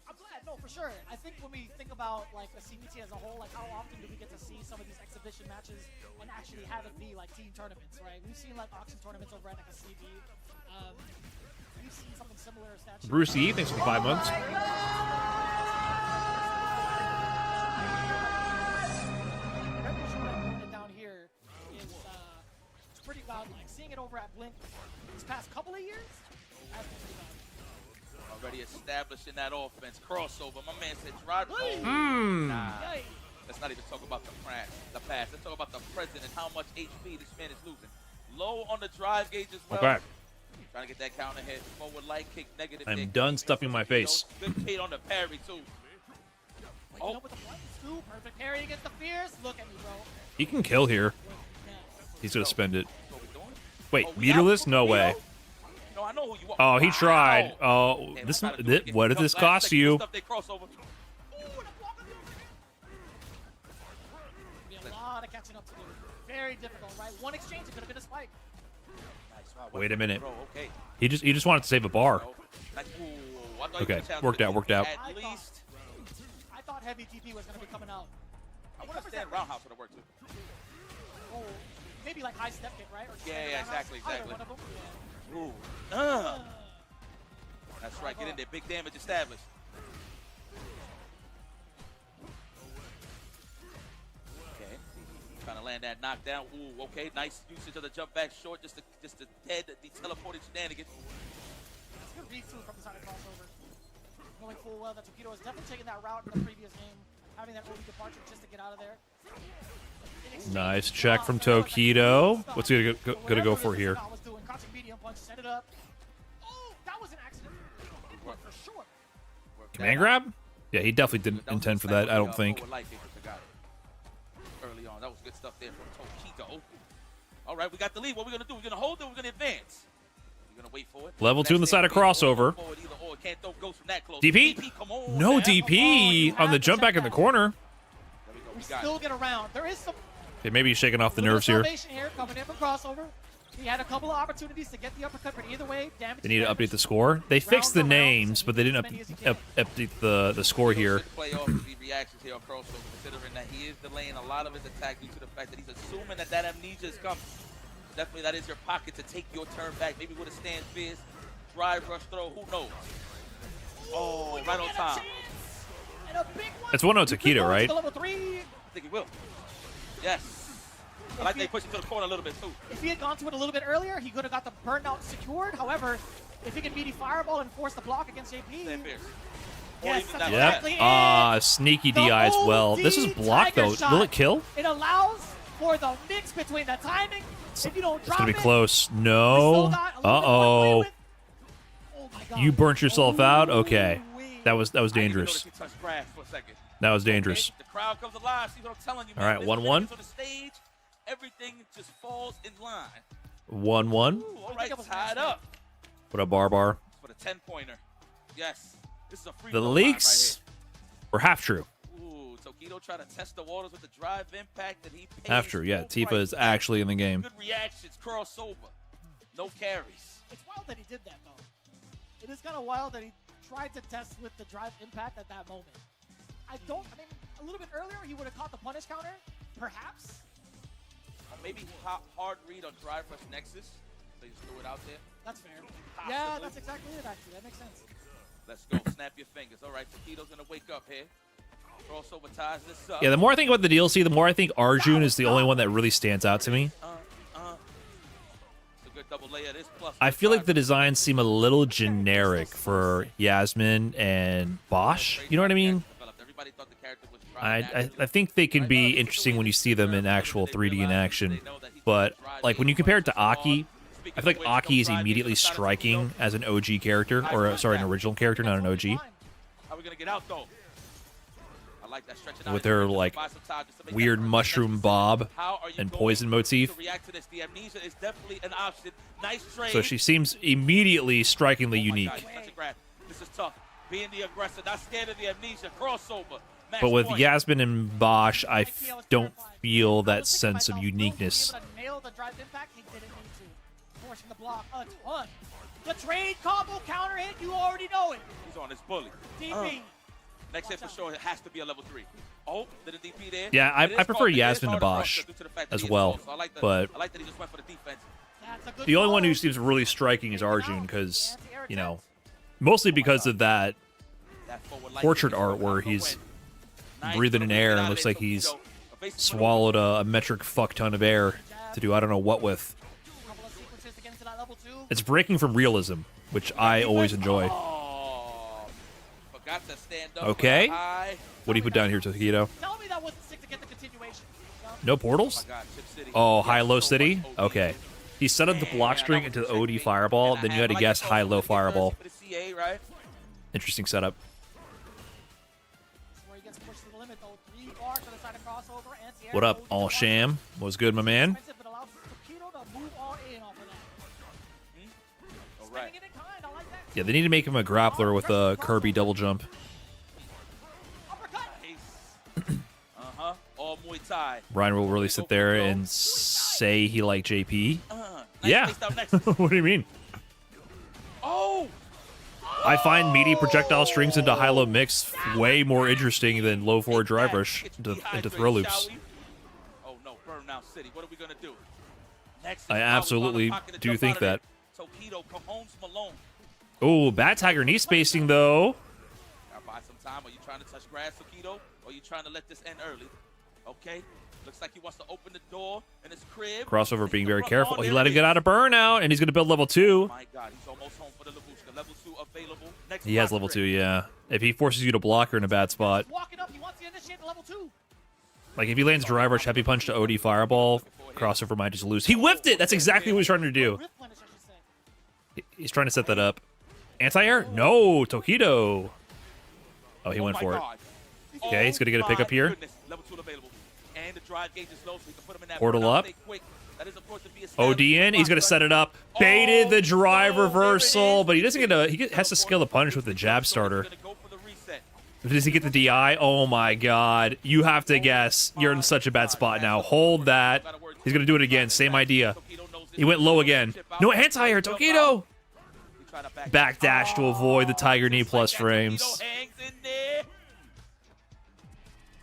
I'm glad, no, for sure. I think when we think about like the CBT as a whole, like how often do we get to see some of these exhibition matches and actually have it be like team tournaments, right? We've seen like auction tournaments over at like a CB. We've seen something similar. Bruce E, thanks for 5 months. Down here is Link these past couple of years has been pretty bad. Already established in that offense. Crossover. My man said drive. Hmm. Let's not even talk about the past. Let's talk about the present and how much HP this man is losing. Low on the drive gauge as well. Okay. Trying to get that counter hit. Forward light kick, negative I'm kick. done stuffing my face. Good paid on the parry, too. Waking up with the flanks, too. Perfect parry against the Fierce. Look at me, bro. He can kill here. He's gonna spend it. Wait, meterless? No way. No, I know who you are. Oh, he tried. Oh, what did this cost you? A lot of catching up to do. Very difficult, right? One exchange, it could have been a spike. Wait a minute. He just wanted to save a bar. Okay, worked out. At least I thought heavy DP was going to be coming out. I want to understand roundhouse would have worked too. Oh, maybe like high step kick, right? Or Yeah, exactly. Either one of them. Yeah. Ooh. That's right. Get in there. Big damage established. Okay. Trying to land that knockdown. Ooh, okay. Nice usage of the jump back short just to dead the teleported shenanigans. That's a good read through from the side of crossover. Knowing full well that Tokido was definitely taking that route in the previous game, having that OD departure just to get out of there. Nice check from Tokido. What's he gonna go for here? Command grab? Yeah, he definitely didn't intend for that, I don't think. Early on, that was good stuff there from Tokido. All right, we got the lead. What are we gonna do? We're gonna hold it. We're gonna advance. We're gonna wait for it. Level 2 on the side of crossover. DP? No DP on the jump back in the corner. We still get around. There is some. Okay, maybe he's shaking off the nerves here. Here coming in from crossover. He had a couple of opportunities to get the uppercut, but either way, damage. They need to update the score. They fixed the names, but they didn't update the score here. Play off the reactions here on crossover, considering that he is delaying a lot of his attack due to the fact that he's assuming that amnesia is coming. Definitely, that is your pocket to take your turn back. Maybe with a stand fierce, drive, rush, throw. Who knows? Oh, right on time. It's 1-0 Tokido, right? Level 3. I think he will. Yes. I like they push it to the corner a little bit too. If he had gone to it a little bit earlier, he could have got the burnout secured. However, if he can BD Fireball and force the block against JP. Yes, that's exactly it. Sneaky DI as well. This is blocked though. Will it kill? It allows for the mix between the timing. If you don't drop it's gonna be close. No. Uh-oh. You burnt yourself out? Okay. That was dangerous. That was dangerous. The crowd comes alive. See what I'm telling you, all right, 1-1. On the stage, everything just falls in line. 1-1. All right, tied up. What a bar. For the 10-pointer. Yes. This is a free the leaks were half true. Ooh, Tokido trying to test the waters with the drive impact that he pays. Half true, yeah. Tifa is actually in the game. Good reactions, crossover. No carries. It's wild that he did that, though. It is kind of wild that he tried to test with the drive impact at that moment. I mean, a little bit earlier, he would have caught the punish counter, perhaps. Maybe hard read on drive rush Nexus. They just threw it out there. That's fair. Possibly. Yeah, that's exactly it, actually. That makes sense. Let's go. Snap your fingers. All right, Tokido's going to wake up here. Crossover ties this up. Yeah, the more I think about the DLC, the more I think Arjun is the only one that really stands out to me. It's a good double layer. This plus I feel like the designs seem a little generic for Yasmin and Bosch. You know what I mean? I think they can be interesting when you see them in actual 3D in action. But like when you compare it to Aki, I feel like Aki is immediately striking as an OG character, or sorry, an original character, not an OG. How are we gonna get out though? I like that stretching out with her like weird mushroom bob and poison motif. The amnesia is definitely an option. Nice trade. So she seems immediately strikingly unique. This is tough. Being the aggressor, not scared of the amnesia. Crossover. But with Yasmin and Bosch, I don't feel that sense of uniqueness. Nail the drive impact. He didn't need to. Forcing the block a ton. The trade combo counter hit. You already know it. He's on his bully. DP. Next hit for sure. It has to be a level 3. Oh, did a DP there? Yeah, I prefer Yasmin to Bosch as well. But I like that he just went for the defense. The only one who seems really striking is Arjun, because mostly because of that portrait art where he's breathing in air and looks like he's swallowed a metric fuck ton of air to do I don't know what with. It's breaking from realism, which I always enjoy. Forgot to stand up. Okay. What do you put down here, Tokido? Tell me that wasn't sick to get the continuation. No portals? Oh, high-low city? Okay. He set up the block string into the OD fireball, then you had to guess high-low fireball. Interesting setup. What up, All Sham? What's good, my man? Yeah, they need to make him a grappler with a Kirby double jump. All Muay Thai. Ryan will really sit there and say he liked JP. Yeah. What do you mean? Oh! I find meaty projectile strings into high-low mix way more interesting than low-forward drive rush into throw loops. Oh no, Burnout City. What are we gonna do? I absolutely do think that. Tokido, Cajones, Malone. Oh, bad Tiger knee spacing though. Gotta buy some time. Are you trying to touch grass, Tokido? Or are you trying to let this end early? Okay. Looks like he wants to open the door in his crib. Crossover being very careful. He let him get out of burnout, and he's going to build level 2. My God, he's almost home for the Labushka. Level 2 available. Next He has level 2, yeah. If he forces you to block her in a bad spot. Walking up, he wants to initiate the level 2. Like, if he lands drive rush, heavy punch to OD fireball, crossover might just lose. He whiffed it! That's exactly what he's trying to do. He's trying to set that up. Anti-air? No! Tokido! Oh, he went for it. Okay, he's going to get a pickup here. Portal up. OD in. He's going to set it up. Baited the drive reversal, but he doesn't get a... He has to skill the punish with the jab starter. Does he get the DI? Oh my God. You have to guess. You're in such a bad spot now. Hold that. He's going to do it again. Same idea. He went low again. No anti-air. Tokido! Backdash to avoid the Tiger Knee plus frames.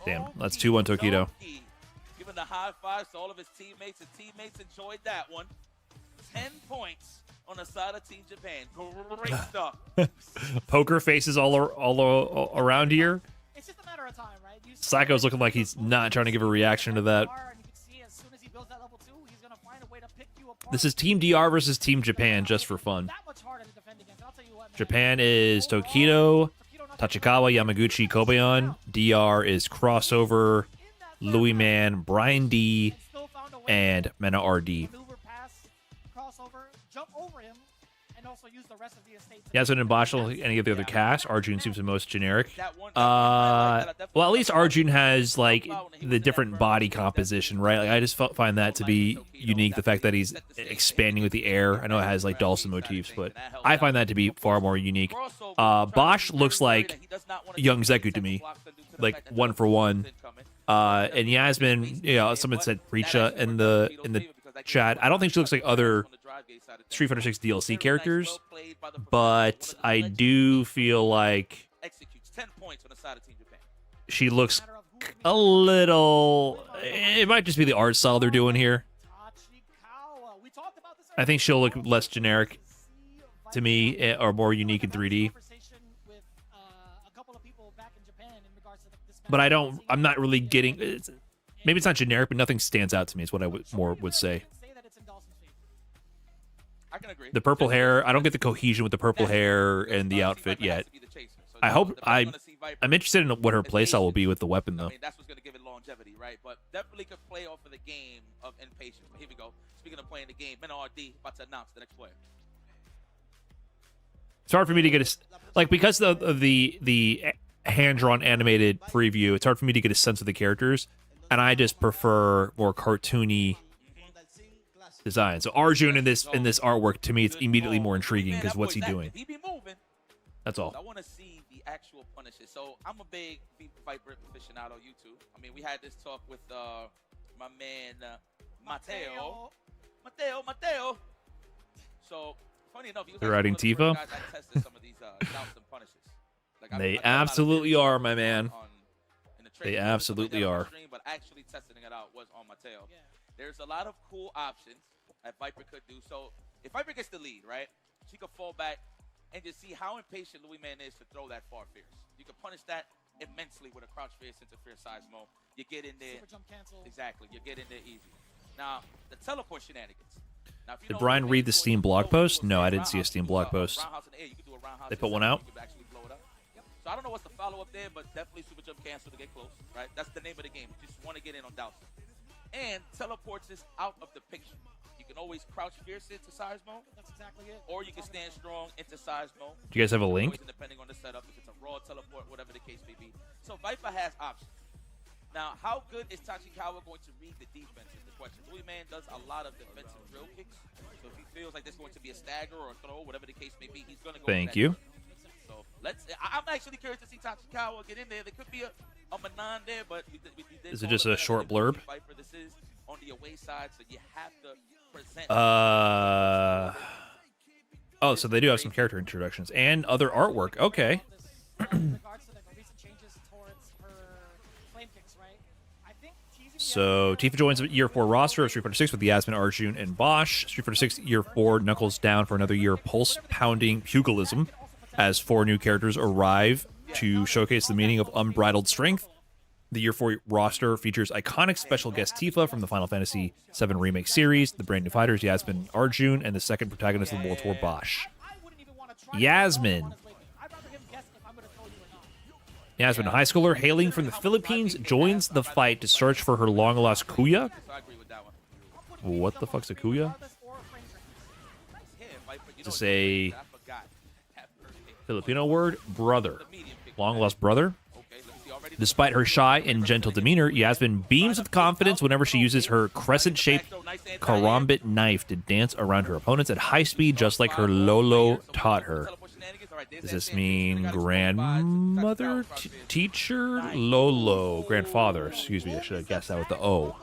Damn, that's 2-1 Tokido. Giving the high fives to all of his teammates, and teammates enjoyed that one. 10 points on the side of Team Japan. Great stuff. Poker faces all around here. It's just a matter of time, right? Psycho's looking like he's not trying to give a reaction to that. This is Team DR versus Team Japan just for fun. Japan is Tokido, Tachikawa, Yamaguchi, Kobayan. DR is Crossover, Louis Man, Brian D, and Mena RD. He hasn't emboshed any of the other casts. Arjun seems the most generic. Well, at least Arjun has like the different body composition, right? Like, I just find that to be unique. The fact that he's expanding with the air. I know it has like Dawson motifs, but I find that to be far more unique. Bosch looks like young Zeku to me, like 1 for 1. And Yasmin, you know, someone said Richa in the chat. I don't think she looks like other Street Fighter 6 DLC characters, but I do feel like she looks a little... It might just be the art style they're doing here. I think she'll look less generic to me, or more unique in 3D. But I'm not really getting... Maybe it's not generic, but nothing stands out to me is what I would say. I can agree. The purple hair, I don't get the cohesion with the purple hair and the outfit yet. I hope I'm interested in what her playstyle will be with the weapon though. I mean, that's what's going to give it longevity, right? But definitely could play off of the game of Impatience. But here we go. Speaking of playing the game, Mena RD about to announce the next player. It's hard for me to get a... Like, because of the hand-drawn animated preview, it's hard for me to get a sense of the characters. And I just prefer more cartoony design. So Arjun in this artwork, to me, it's immediately more intriguing because what's he doing? That's all. I want to see the actual punishes. So I'm a big Viper aficionado YouTube. I mean, we had this talk with my man Mateo. So funny enough, they're writing Tifa. They absolutely are, my man. They absolutely are. But actually testing it out was on Mateo. There's a lot of cool options that Viper could do. So if Viper gets the lead, right, she could fall back and just see how impatient Louis Man is to throw that far fierce. You can punish that immensely with a crouch fierce into fierce size mode. You get in there. Super jump cancel. Exactly. You get in there easy. Now, the teleport shenanigans. Did Brian read the Steam blog post? No, I didn't see a Steam blog post. They put one out? So I don't know what's the follow-up there, but definitely super jump cancel to get close, right? That's the name of the game. You just want to get in on Dowson. And teleports this out of the picture. You can always crouch fierce into Seismo. That's exactly it. Or you can stand strong into Seismo. Do you guys have a link? Depending on the setup, if it's a raw teleport, whatever the case may be. So Viper has options. Now, how good is Tachikawa going to read the defense is the question. Louis Man does a lot of defensive drill kicks. So if he feels like there's going to be a stagger or a throw, whatever the case may be, he's going to go. Thank you. So I'm actually curious to see Tachikawa get in there. There could be a Manon there, but is it just a short blurb? This is on the away side, so you have to present. Oh, so they do have some character introductions and other artwork. Okay. So Tifa joins Year 4 roster of Street Fighter 6 with Yasmin, Arjun, and Bosch. Street Fighter 6 Year 4 knuckles down for another year of pulse-pounding pugilism as 4 new characters arrive to showcase the meaning of unbridled strength. The Year 4 roster features iconic special guest Tifa from the Final Fantasy VII Remake series, the brand new fighters Yasmin, Arjun, and the second protagonist of World War Bosch. Yasmin, a high schooler hailing from the Philippines, joins the fight to search for her long-lost Kuya. What the fuck's a Kuya? To say Filipino word, brother. Long-lost brother. Despite her shy and gentle demeanor, Yasmin beams with confidence whenever she uses her crescent-shaped karambit knife to dance around her opponents at high speed, just like her Lolo taught her. Does this mean grandmother, teacher, Lolo, grandfather? Excuse me, I should have guessed that with the O.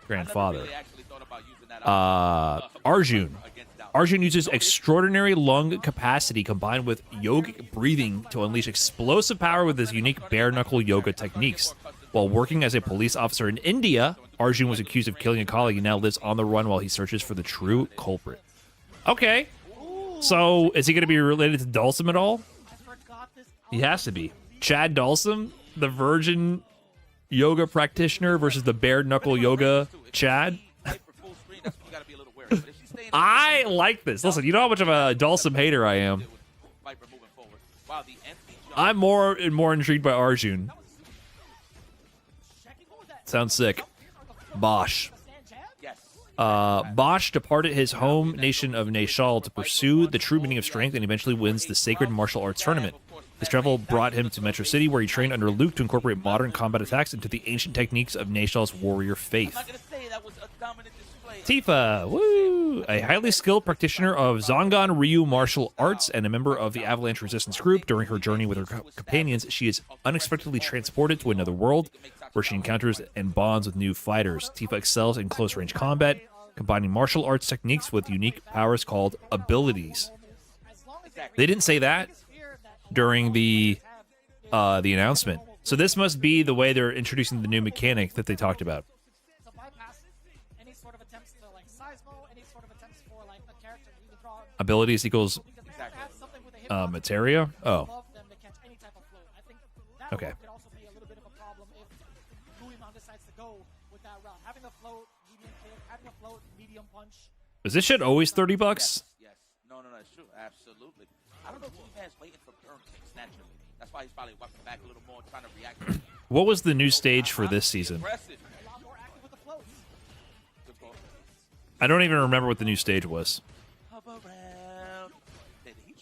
Grandfather. Arjun. Arjun uses extraordinary lung capacity combined with yogic breathing to unleash explosive power with his unique bare-knuckle yoga techniques. While working as a police officer in India, Arjun was accused of killing a colleague and now lives on the run while he searches for the true culprit. Okay. So, is he going to be related to Dhalsim at all? He has to be. Chad Dhalsim, the virgin yoga practitioner versus the bare-knuckle yoga Chad? I like this. Listen, you know how much of a Dhalsim hater I am. I'm more and more intrigued by Arjun. Sounds sick. Bosch. Bosch departed his home nation of Nashal to pursue the true meaning of strength and eventually wins the Sacred Martial Arts Tournament. His travel brought him to Metro City, where he trained under Luke to incorporate modern combat attacks into the ancient techniques of Nashal's warrior faith. Tifa, woo! A highly skilled practitioner of Zongan Ryu martial arts and a member of the Avalanche Resistance group. During her journey with her companions, she is unexpectedly transported to another world, where she encounters and bonds with new fighters. Tifa excels in close-range combat, combining martial arts techniques with unique powers called abilities. They didn't say that during the announcement. So this must be the way they're introducing the new mechanic that they talked about. Abilities equals materia? Oh. Okay. Is this shit always $30? Yes. No, it's true. Absolutely. I don't know if Louis Man's waiting for burn kicks naturally. That's why he's probably walking back a little more, trying to react. What was the new stage for this season? I don't even remember what the new stage was.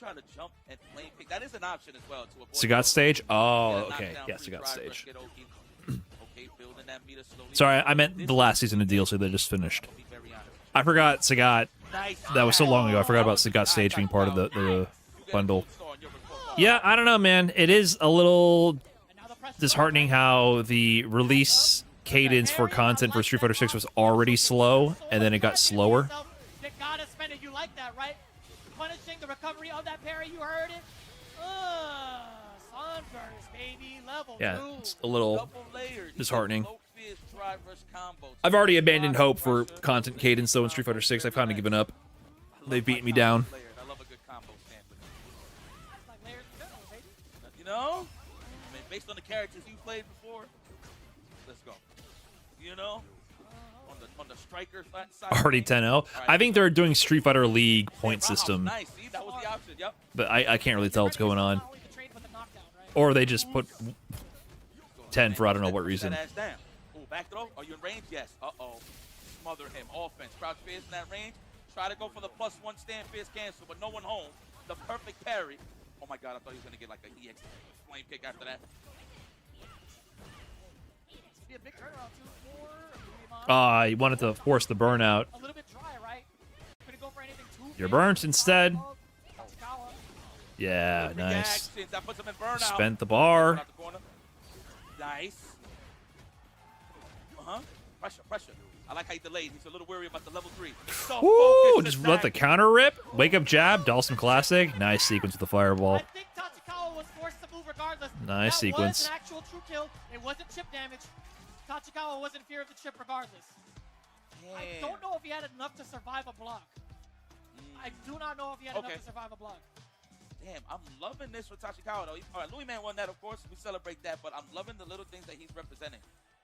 To jump and flame pick. That is an option as well. Sagat stage? Oh, okay. Yeah, Sagat stage. Sorry, I meant the last season of DLC that just finished. I forgot Sagat. That was so long ago. I forgot about Sagat stage being part of the bundle. Yeah, I don't know, man. It is a little disheartening how the release cadence for content for Street Fighter 6 was already slow, and then it got slower. You gotta spend it. You like that, right? Punishing the recovery of that parry, you heard it? Sunburst, baby, level 2. Yeah, it's a little disheartening. I've already abandoned hope for content cadence, though, in Street Fighter 6. I've kind of given up. They've beaten me down. You know? I mean, based on the characters you played before, let's go. You know? On the on the striker side. Already 10-0. I think they're doing Street Fighter League point system, Nice. See, that was the option. Yep. but I can't really tell what's going on. Or they just put 10 for I don't know what reason. That ass down. Ooh, back throw. Are you in range? Yes. Uh-oh. Smother him. Offense. Crouch fierce in that range. Try to go for the +1 stand fierce cancel, but no one home. The perfect parry. Oh my god, I thought he was gonna get like an EX flame kick after that. Be a big turnaround too for He wanted to force the burnout. a little bit dry, right? Couldn't go for anything too You're burnt instead. Yeah, Big nice. actions. That puts him in burnout. Spent the bar. Out the corner. Nice. Pressure, pressure. I like how he delayed. He's a little worried about the level 3. So Ooh, just let the counter rip. Wake up jab. Dawson Classic. Nice sequence with the fireball. I think Tachikawa was forced to move regardless. Nice that sequence. was an actual true kill. It wasn't chip damage. Tachikawa was in fear of the chip regardless. I don't know if he had enough to survive a block. I do not know if he had enough to survive a block. Damn, I'm loving this for Tachikawa, though. All right, Louis Man won that, of course. We celebrate that, but I'm loving the little things that he's representing.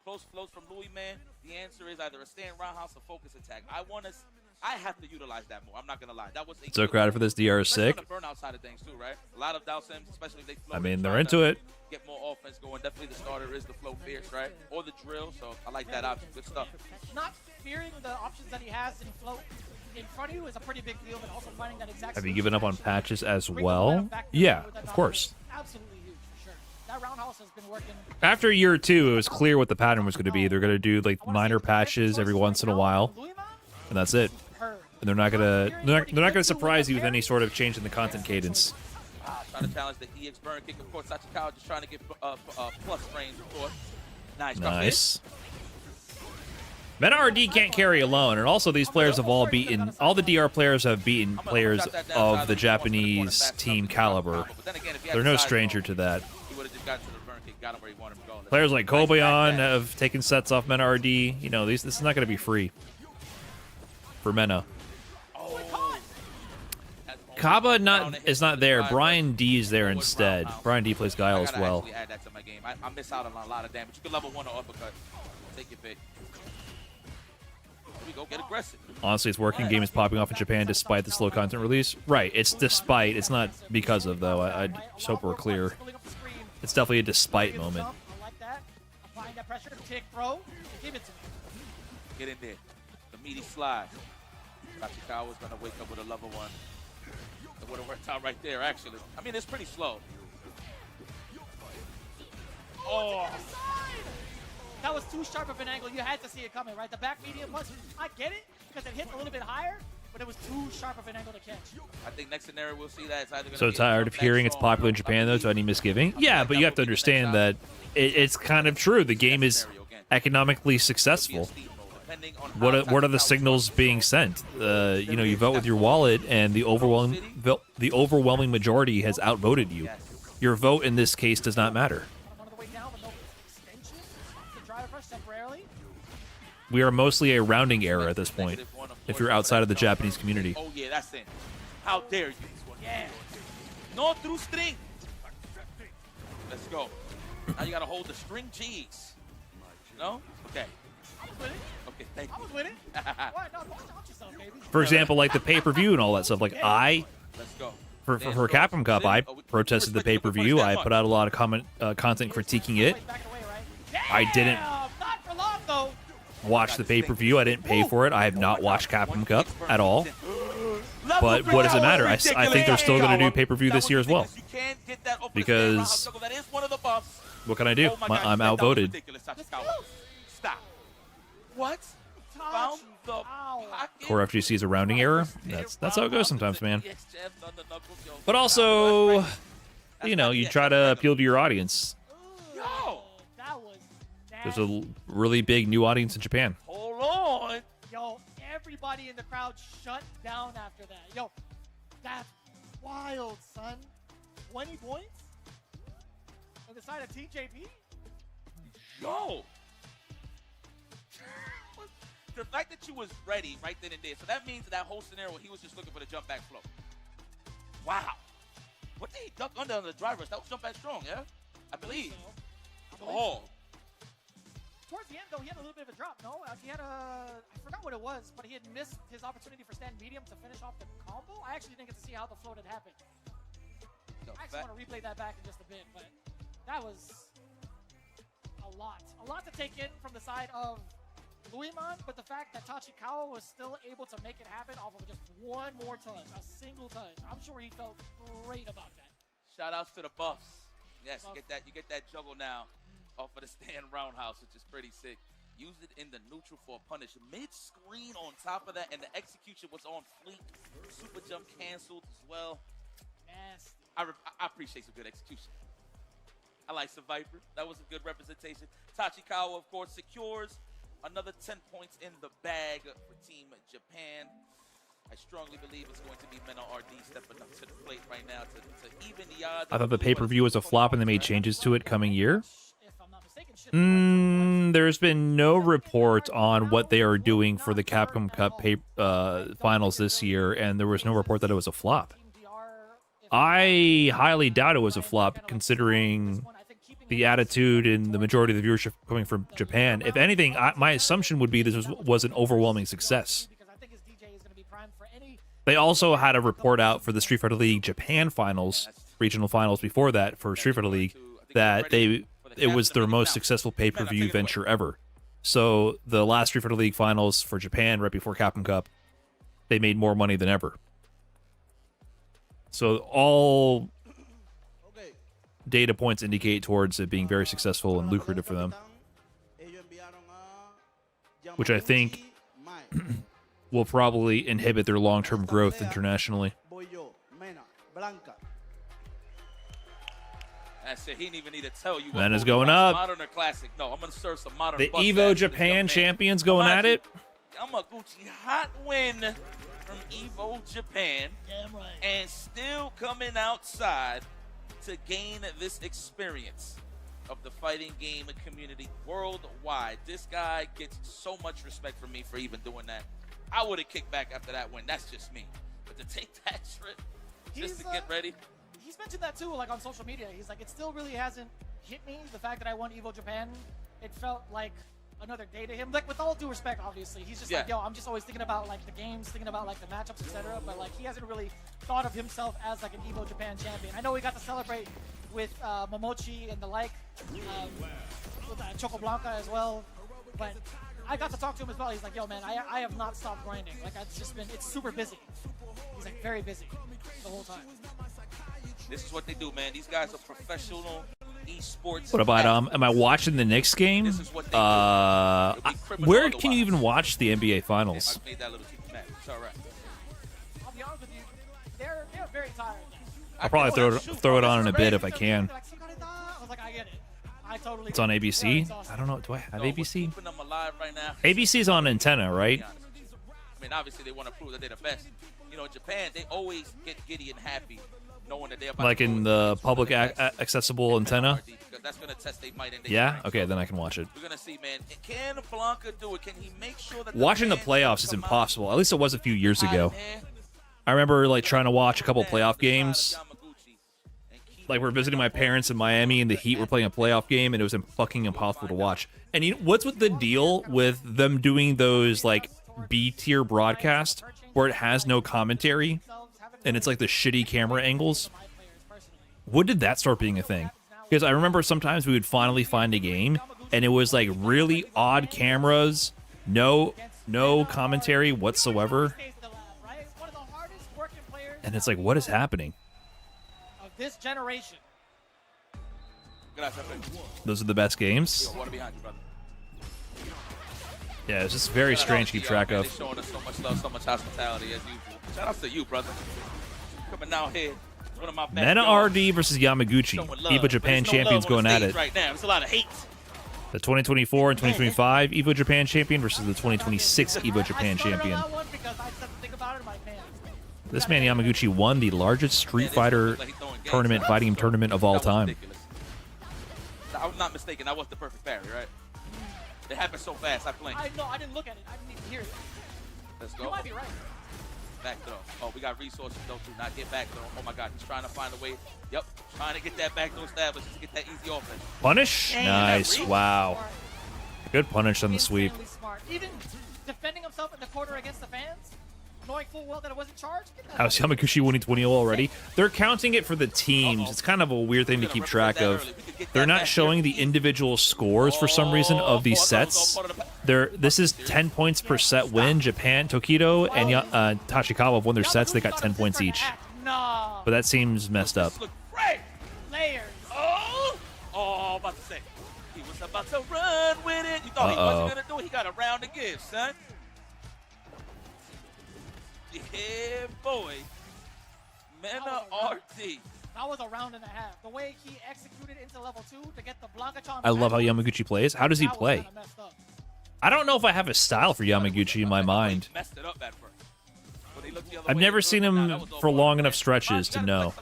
Close flows from Louis Man. The answer is either a stand roundhouse or focus attack. I have to utilize that more. I'm not gonna lie. That was So crowded for this. DR is sick. On the burnout side of things too, right? A lot of Dhalsims, especially if they flow. I mean, they're into it. Get more offense going. Definitely the starter is the flow fierce, right? Or the drill. So I like that option. Good stuff. Not fearing the options that he has in float in front of you is a pretty big deal, but also finding that exact. Have you given up on patches as well? Yeah, of course. Absolutely huge for sure. That roundhouse has been working. After year 2, it was clear what the pattern was going to be. They're going to do like minor patches every once in a while, and that's it. And they're not gonna surprise you with any sort of change in the content cadence. Trying to challenge the EX burn kick. Of course, Tachikawa just trying to get plus range, of course. Nice. Meta RD can't carry alone, and also these players have all the DR players have beaten players of the Japanese team caliber. They're no stranger to that. Players like Kobayan have taken sets off Meta RD. You know, this is not going to be free for Mena. Kaba is not there. Brian D is there instead. Brian D plays Guile as well. Add that to my game. I miss out on a lot of damage. You can level 1 or uppercut. Take your pick. Here we go. Get aggressive. Honestly, it's working. Game is popping off in Japan despite the slow content release. Right. It's despite. It's not because of, though. I just hope we're clear. It's definitely a despite moment. I like that. Applying that pressure. Tick, throw. Give it to me. Get in there. The meaty slide. Tachikawa's going to wake up with a level 1. It would have worked out right there, actually. I mean, it's pretty slow. Oh! That was too sharp of an angle. You had to see it coming, right? The back medium was, I get it, because it hit a little bit higher, but it was too sharp of an angle to catch. I think next scenario we'll see that. It's either So tired of hearing it's popular in Japan, though, to any misgiving? Yeah, but you have to understand that it's kind of true. The game is economically successful. What are the signals being sent? You know, you vote with your wallet, and the overwhelming majority has outvoted you. Your vote in this case does not matter. We are mostly a rounding error at this point, if you're outside of the Japanese community. Oh yeah, that's it. How dare you? Yeah. No through string. Let's go. Now you gotta hold the string cheese. No? Okay. Okay, thank you. I was with it. What? No, don't stop yourself, baby. For example, like the pay-per-view and all that stuff. Like Let's go. For Capcom Cup, I protested the pay-per-view. I put out a lot of content critiquing it. I didn't watch the pay-per-view. I didn't pay for it. I have not watched Capcom Cup at all. But what does it matter? I think they're still going to do pay-per-view this year as well. Because what can I do? I'm outvoted. Stop. What? Found the pocket? Core FGC is a rounding error. That's how it goes sometimes, man. But also, you know, you try to appeal to your audience. There's a really big new audience in Japan. Hold on. Yo, everybody in the crowd shut down after that. Yo, that's wild, son. 20 points? On the side of TJP? Yo. The fact that you was ready right then and there, so that means that whole scenario he was just looking for the jump back flow. Wow. What did he duck under the driver? That was jump back strong, yeah? I believe. Oh. towards the end, though, he had a little bit of a drop, no? He had I forgot what it was, but he had missed his opportunity for stand medium to finish off the combo. I actually didn't get to see how the float had happened. I actually want to replay that back in just a bit, but that was a lot. A lot to take in from the side of Luimon, but the fact that Tachikawa was still able to make it happen off of just one more touch, a single touch, I'm sure he felt great about that. Shout outs to the buffs. Yes, you get that juggle now off of the stand roundhouse, which is pretty sick. Use it in the neutral for a punish. Mid-screen on top of that, and the execution was on fleek. Super jump canceled as well. Nasty. I appreciate some good execution. I like some Viper. That was a good representation. Tachikawa, of course, secures another 10 points in the bag for Team Japan. I strongly believe it's going to be Mena RD stepping up to the plate right now to even the odds. I thought the pay-per-view was a flop and they made changes to it coming year. There's been no report on what they are doing for the Capcom Cup finals this year, and there was no report that it was a flop. I highly doubt it was a flop, considering the attitude and the majority of the viewership coming from Japan. If anything, my assumption would be this was an overwhelming success. They also had a report out for the Street Fighter League Japan finals, regional finals before that for Street Fighter League, that it was their most successful pay-per-view venture ever. So the last Street Fighter League finals for Japan right before Capcom Cup, they made more money than ever. So all data points indicate towards it being very successful and lucrative for them, which I think will probably inhibit their long-term growth internationally. That's it. He didn't even need to tell you. Mena's going up. Modern or classic? No, I'm going to serve some modern. The Evo Japan champions going at it. Yamaguchi, hot win from Evo Japan. Damn right. And still coming outside to gain this experience of the fighting game community worldwide. This guy gets so much respect from me for even doing that. I would have kicked back after that win. That's just me. But to take that trip just to get ready. He's mentioned that too, like on social media. He's like, it still really hasn't hit me. The fact that I won Evo Japan, it felt like another day to him. Like, with all due respect, obviously, he's just like, yo, I'm just always thinking about like the games, thinking about like the matchups, etc. But like, he hasn't really thought of himself as like an Evo Japan champion. I know we got to celebrate with Momochi and the like, with Choco Blanca as well. But I got to talk to him as well. He's like, yo, man, I have not stopped grinding. Like, it's super busy. He's like very busy the whole time. This is what they do, man. These guys are professional esports. What about am I watching the Knicks game? Where can you even watch the NBA Finals? I made that little too mad. It's all right. I'll be honest with you, they're very tired. I'll probably throw it on in a bit if I can. I was like, I get it. I totally. It's on ABC. I don't know. Do I have ABC? ABC's on antenna, right? I mean, obviously they want to prove that they're the best. You know, in Japan, they always get giddy and happy, knowing that they're about like in the public accessible antenna. That's gonna test they might. Yeah. Okay, then I can watch it. We're gonna see, man. Can Blanca do it? Can he make sure that watching the playoffs is impossible? At least it was a few years ago. I remember like trying to watch a couple playoff games. Like we're visiting my parents in Miami, and the Heat were playing a playoff game, and it was fucking impossible to watch. And you know, what's with the deal with them doing those like B-tier broadcast where it has no commentary and it's like the shitty camera angles? When did that start being a thing? Because I remember sometimes we would finally find a game and it was like really odd cameras, no commentary whatsoever, and it's like, what is happening? Of this generation. Those are the best games. Yeah, it's just very strange to keep track of. Showing us so much love, so much hospitality as usual. Shout out to you, brother. Coming out here. One of my Mena RD versus Yamaguchi. Evo Japan champions going at it. Right now. There's a lot of hate. The 2024 and 2025 Evo Japan champion versus the 2026 Evo Japan champion. This man Yamaguchi won the largest Street Fighter tournament, fighting game tournament of all time. I was not mistaken. That was the perfect parry, right? It happened so fast. I blinked. No, I didn't look at it. I didn't even hear it. Let's go. You might be right. Back throw. Oh, we got resources though. Do not get back throw. Oh my God, he's trying to find a way. Yep, trying to get that back throw established. Just get that easy offense. Punish. Nice. Wow. Good punish on the sweep. Smart. Even defending himself in the corner against the fans, knowing full well that it wasn't charged. How's Yamaguchi winning 20-0 already? They're counting it for the teams. It's kind of a weird thing to keep track of. They're not showing the individual scores for some reason of these sets. This is 10 points per set win. Japan, Tokido, and Tachikawa have won their sets. They got 10 points each. But that seems messed up. Great. Layers. Oh, about to say. He was about to run with it. You thought he wasn't going to do it. He got a round to give, son. Yeah, boy. Mena RT. That was a round and a half. The way he executed into level 2 to get the Blanca-chan. I love how Yamaguchi plays. How does he play? I don't know if I have a style for Yamaguchi in my mind. I've never seen him for long enough stretches to know.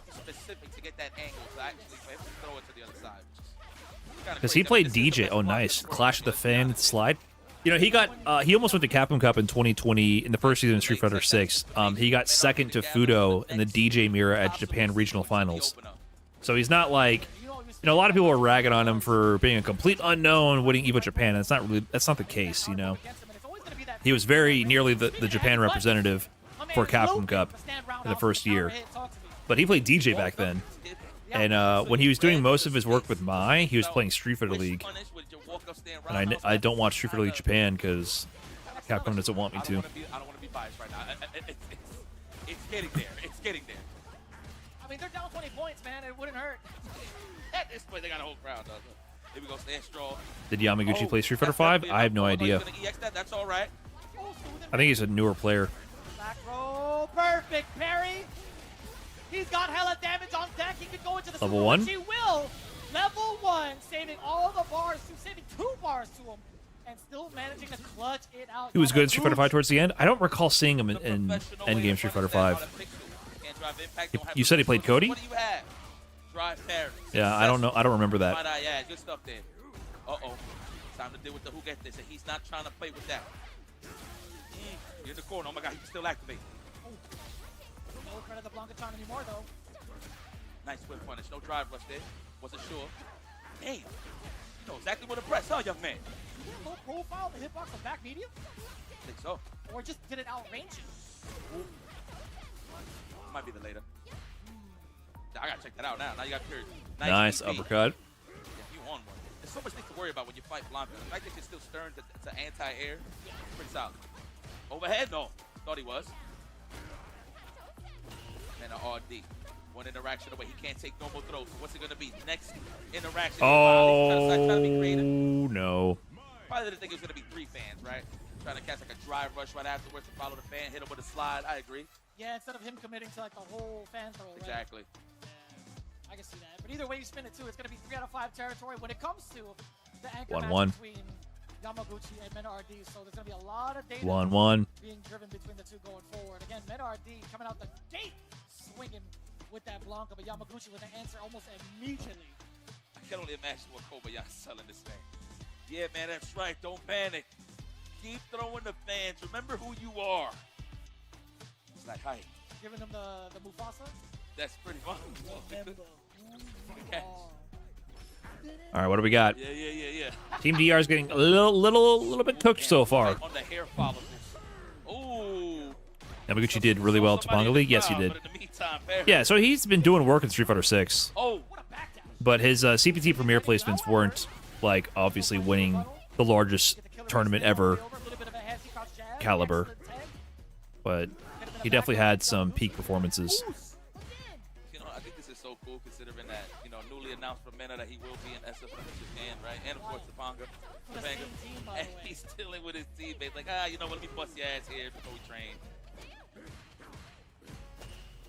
Because he played DJ. Oh, nice. Clash of the Fan slide. You know, he almost went to Capcom Cup in 2020 in the first season of Street Fighter 6. He got second to Fudo in the DJ Mirror at Japan Regional Finals. So he's not like, you know, a lot of people are ragging on him for being a complete unknown winning EVO Japan. And that's not the case, you know. He was very nearly the Japan representative for Capcom Cup in the first year. But he played DJ back then. And when he was doing most of his work with Mai, he was playing Street Fighter League. And I don't watch Street Fighter League Japan because Capcom doesn't want me to. I don't want to be biased right now. It's getting there. It's getting there. I mean, they're down 20 points, man. It wouldn't hurt. At this point, they got a whole crowd, doesn't it? Here we go, stand strong. Did Yamaguchi play Street Fighter 5? I have no idea. That's all right. I think he's a newer player. Back row, perfect parry. He's got hella damage on deck. He could go into the level 1. He will. Level 1, saving all the bars, saving 2 bars to him, and still managing to clutch it out. He was good in Street Fighter 5 towards the end. I don't recall seeing him in Endgame Street Fighter 5. You said he played Cody? Yeah, I don't know. I don't remember that. Yeah, good stuff there. Uh-oh. Time to deal with the who gets this, and he's not trying to play with that. You're in the corner. Oh my God, he can still activate. No credit to Blanca-chan anymore, though. Nice whip punish. No drive rush there. Wasn't sure. Damn. You know exactly what to press, huh, young man? Low profile, the hitbox on back medium? I think so. Or just did it outrange him? Might be the later. I gotta check that out now. Now you got period. Nice uppercut. Yeah, you on one. There's so much things to worry about when you fight Blanca. The fact that you're still stern to anti-air, pretty solid. Overhead? No. Thought he was. And an RD. One interaction away. He can't take normal throws. So what's it going to be? Next interaction. Oh, no. Probably didn't think it was going to be 3 fans, right? Trying to catch like a drive rush right afterwards to follow the fan, hit him with a slide. I agree. Yeah, instead of him committing to like the whole fan throw, right? Exactly. I can see that. But either way you spin it too, it's going to be 3 out of 5 territory when it comes to the anchor 1-1 match between Yamaguchi and Mena RD. So there's going to be a lot of data 1-1 being driven between the two going forward. Again, Mena RD coming out the gate swinging with that Blanca, but Yamaguchi with an answer almost immediately. I can only imagine what Kobayashi's telling this man. Yeah, man, that's right. Don't panic. Keep throwing the fans. Remember who you are. It's like, hi. Giving them the Mufasa? That's pretty fun. All right, what do we got? Yeah. Team DR is getting a little bit cooked so far. On the hair follicles. Ooh. Yamaguchi did really well at Topanga League. Yes, he did. Yeah, so he's been doing work in Street Fighter 6. Oh. But his CPT Premier placements weren't, like, obviously winning the largest tournament ever caliber. But he definitely had some peak performances. You know, I think this is so cool considering that, you know, newly announced for Mena that he will be in SFM Japan, right? And of course Topanga. And he's dealing with his teammates. Like, you know what, let me bust your ass here before we train.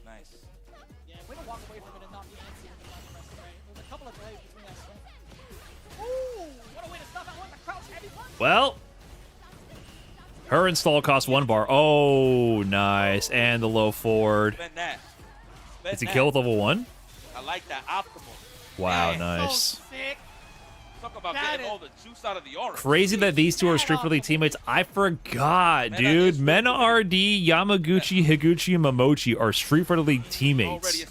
Nice. Yeah, way to walk away from it and not be antsy with the rest, right? There's a couple of delays between that swing. Ooh, what a way to stop that one. The crouch heavy punch. Well, her install costs 1 bar. Oh, nice. And the low forward. Is he kill with level 1? I like that. Optimal. Wow, Man, nice. So sick. Talk about getting all the juice out of the aura. Crazy that these two are Street Fighter League teammates. I forgot, dude. Mena RD, Yamaguchi, Higuchi, and Momochi are Street Fighter League teammates.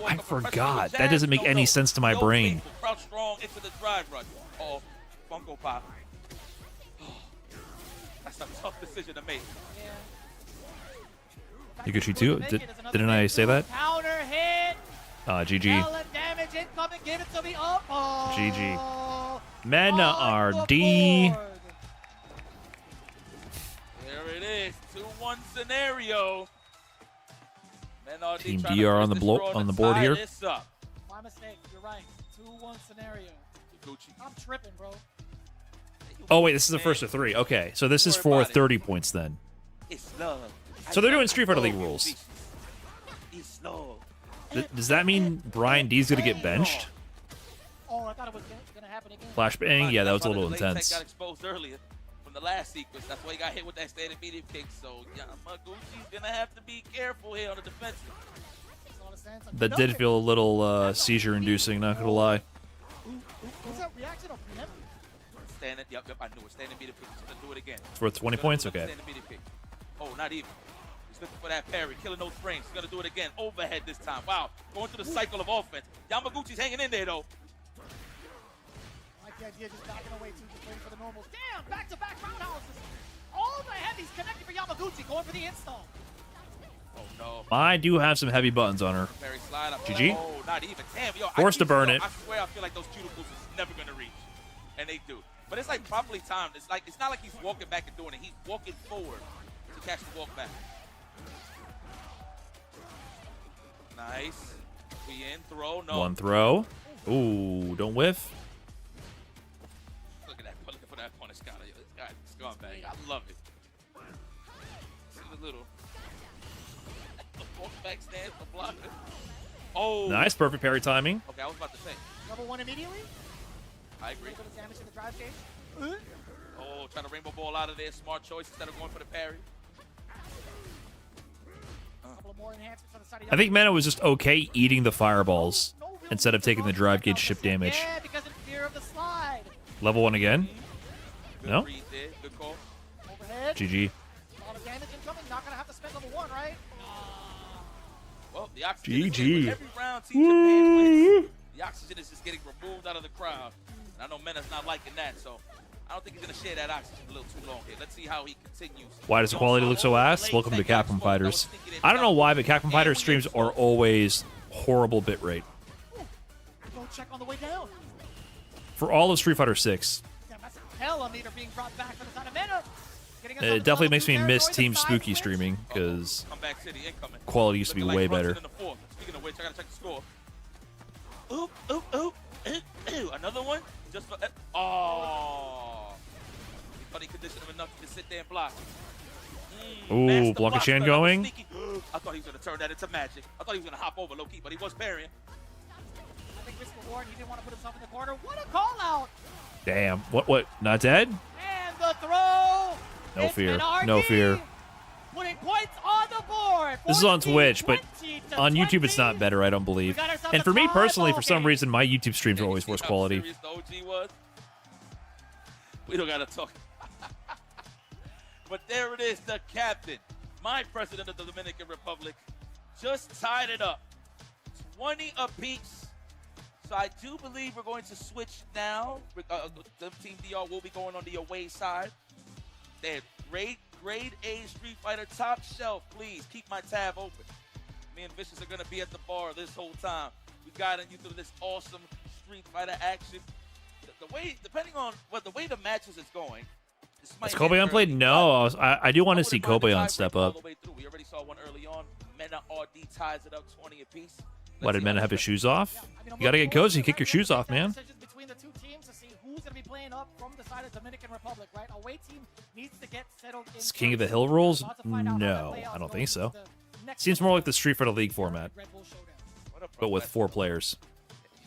I forgot. That doesn't make any sense to my brain. Crouch strong into the drive rush. Uh-oh. Funko Pop. That's a tough decision to make. Pikachu too? Didn't I say that? Counter hit. GG. Hella damage incoming. Give it to me. Oh. GG. Mena RD. There it is. 2-1 scenario. Men Team DR on the board here. My mistake. You're right. 2-1 scenario. I'm tripping, bro. Oh wait, this is the first of 3. Okay, so this is for 30 points then. So they're doing Street Fighter League rules. Does that mean Brian D's gonna get benched? Oh, I thought it was gonna happen again. Flashbang? Yeah, that was a little intense. Got exposed earlier from the last sequence. That's why he got hit with that standing medium kick. So Yamaguchi's gonna have to be careful here on the defensive. That did feel a little seizure-inducing, not gonna lie. Was that reaction of him? Standing, yep, I knew it. Standing medium kick. He's gonna do it again. It's worth 20 points? Okay. Standing medium kick. Oh, not even. He's looking for that parry, killing those frames. He's gonna do it again. Overhead this time. Wow, going through the cycle of offense. Yamaguchi's hanging in there though. I like the idea just backing away too, just waiting for the normals. Damn, back-to-back roundhouses. All the heavies connected for Yamaguchi, going for the install. Oh no. I do have some heavy buttons on her. Parry slide up. GG. Oh, not even. Damn, yo. Forced to burn it. I swear, I feel like those cuticles is never gonna reach, and they do. But it's like properly timed. It's not like he's walking back and doing it. He's walking forward to catch the walk back. Nice. We in. Throw. No. One throw. Ooh, don't whiff. Look at that. Look for that punish counter. This guy is scumbag. I love it. See the little walk back stance, the blocker. Oh. Nice, perfect parry timing. Okay, I was about to say. Level 1 immediately. I agree. A little bit of damage to the drive cage. Oh, trying to rainbow ball out of there. Smart choice instead of going for the parry. I think Mena was just okay eating the fireballs instead of taking the drive gauge ship damage. Yeah, because in fear of the slide. Level 1 again? No? Good call. Overhead. GG. A lot of damage incoming. Not gonna have to spend level 1, right? Well, the oxygen GG. every round Team Japan wins. The oxygen is just getting removed out of the crowd. And I know Mena's not liking that, so I don't think he's going to share that oxygen a little too long here. Let's see how he continues. Why does the quality look so ass? Welcome to Capcom Fighters. I don't know why, but Capcom Fighters streams are always horrible bitrate. Go check on the way down. For all of Street Fighter 6. Damn, that's a hella meter being brought back for the side of Mena. It definitely makes me miss Team Spooky streaming, because quality used to be way better. Speaking of which, I got to check the score. Oop, oop, oop. Another one? Just for... Oh. He thought he conditioned him enough to sit there and block. Ooh, Blanca-chan going? I thought he was going to turn that into magic. I thought he was going to hop over low-key, but he was parrying. I think Risk Reward, he didn't want to put himself in the corner. What a call-out! Damn. What? Not dead? And the throw! No fear. No fear. Putting points on the board. This is on Twitch, but on YouTube it's not better, I don't believe. And for me personally, for some reason, my YouTube streams are always worse quality. The OG was? We don't gotta talk. But there it is, the captain, my president of the Dominican Republic, just tied it up. 20 apiece. So I do believe we're going to switch now. The Team DR will be going on the away side. They have grade A Street Fighter top shelf. Please keep my tab open. Me and Vicious are gonna be at the bar this whole time. We guiding you through this awesome Street Fighter action. The way, depending on the way the matches is going. Has Kobayan played? No, I do want to see Kobayan step up. We already saw one early on. Mena RD ties it up 20 apiece. Why did Mena have his shoes off? You gotta get cozy. Kick your shoes off, man. Between the two teams to see who's going to be playing up from the side of Dominican Republic, right? Away team needs to get settled in. Is King of the Hill rules? No, I don't think so. Seems more like the Street Fighter League format, but with 4 players.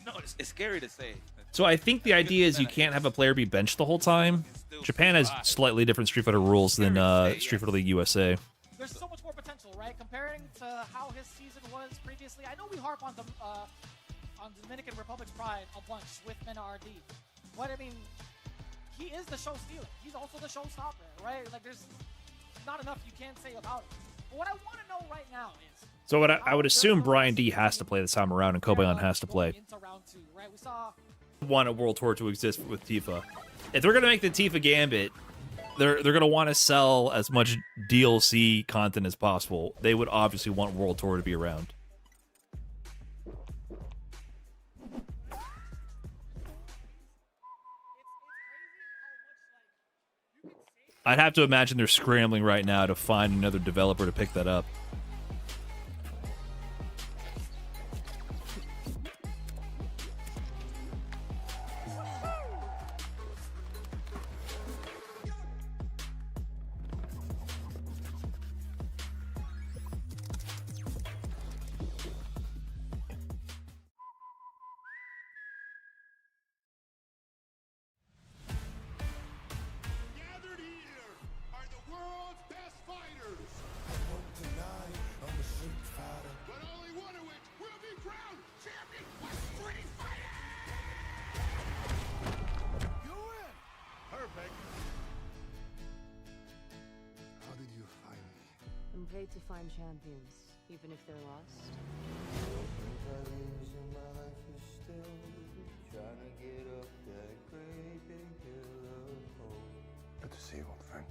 No, it's scary to say. So I think the idea is you can't have a player be benched the whole time. Japan has slightly different Street Fighter rules than Street Fighter League USA. There's so much more potential, right? Comparing to how his season was previously. I know we harp on the Dominican Republic's pride a bunch with Mena RD, but I mean, he is the show stealer. He's also the showstopper, right? Like, there's not enough you can say about it. But what I want to know right now is. So what I would assume Brian D has to play this time around, and Kobayan has to play. Into round 2, right? We saw. Want a World Tour to exist with Tifa. If they're gonna make the Tifa Gambit they're gonna want to sell as much DLC content as possible. They would obviously want World Tour to be around. I'd have to imagine they're scrambling right now to find another developer to pick that up. I'm paid to find champions, even if they're lost. Good to see you, old friend.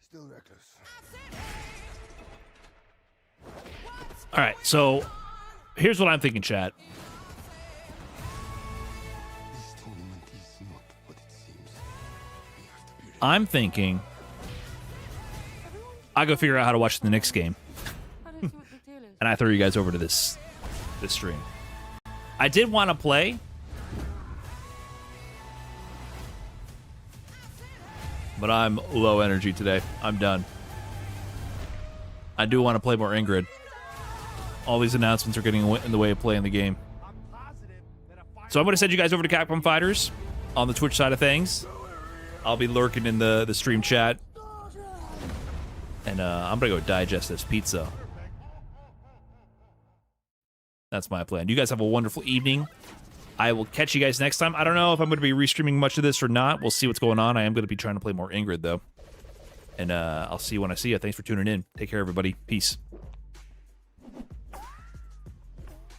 Still reckless. All right, so here's what I'm thinking, chat. I'm thinking I go figure out how to watch the Knicks game. And I throw you guys over to this stream. I did want to play, but I'm low energy today. I'm done. I do want to play more Ingrid. All these announcements are getting in the way of playing the game. So I'm going to send you guys over to Capcom Fighters on the Twitch side of things. I'll be lurking in the stream chat. And I'm going to go digest this pizza. That's my plan. You guys have a wonderful evening. I will catch you guys next time. I don't know if I'm going to be restreaming much of this or not. We'll see what's going on. I am going to be trying to play more Ingrid, though. And I'll see you when I see you. Thanks for tuning in. Take care, everybody. Peace.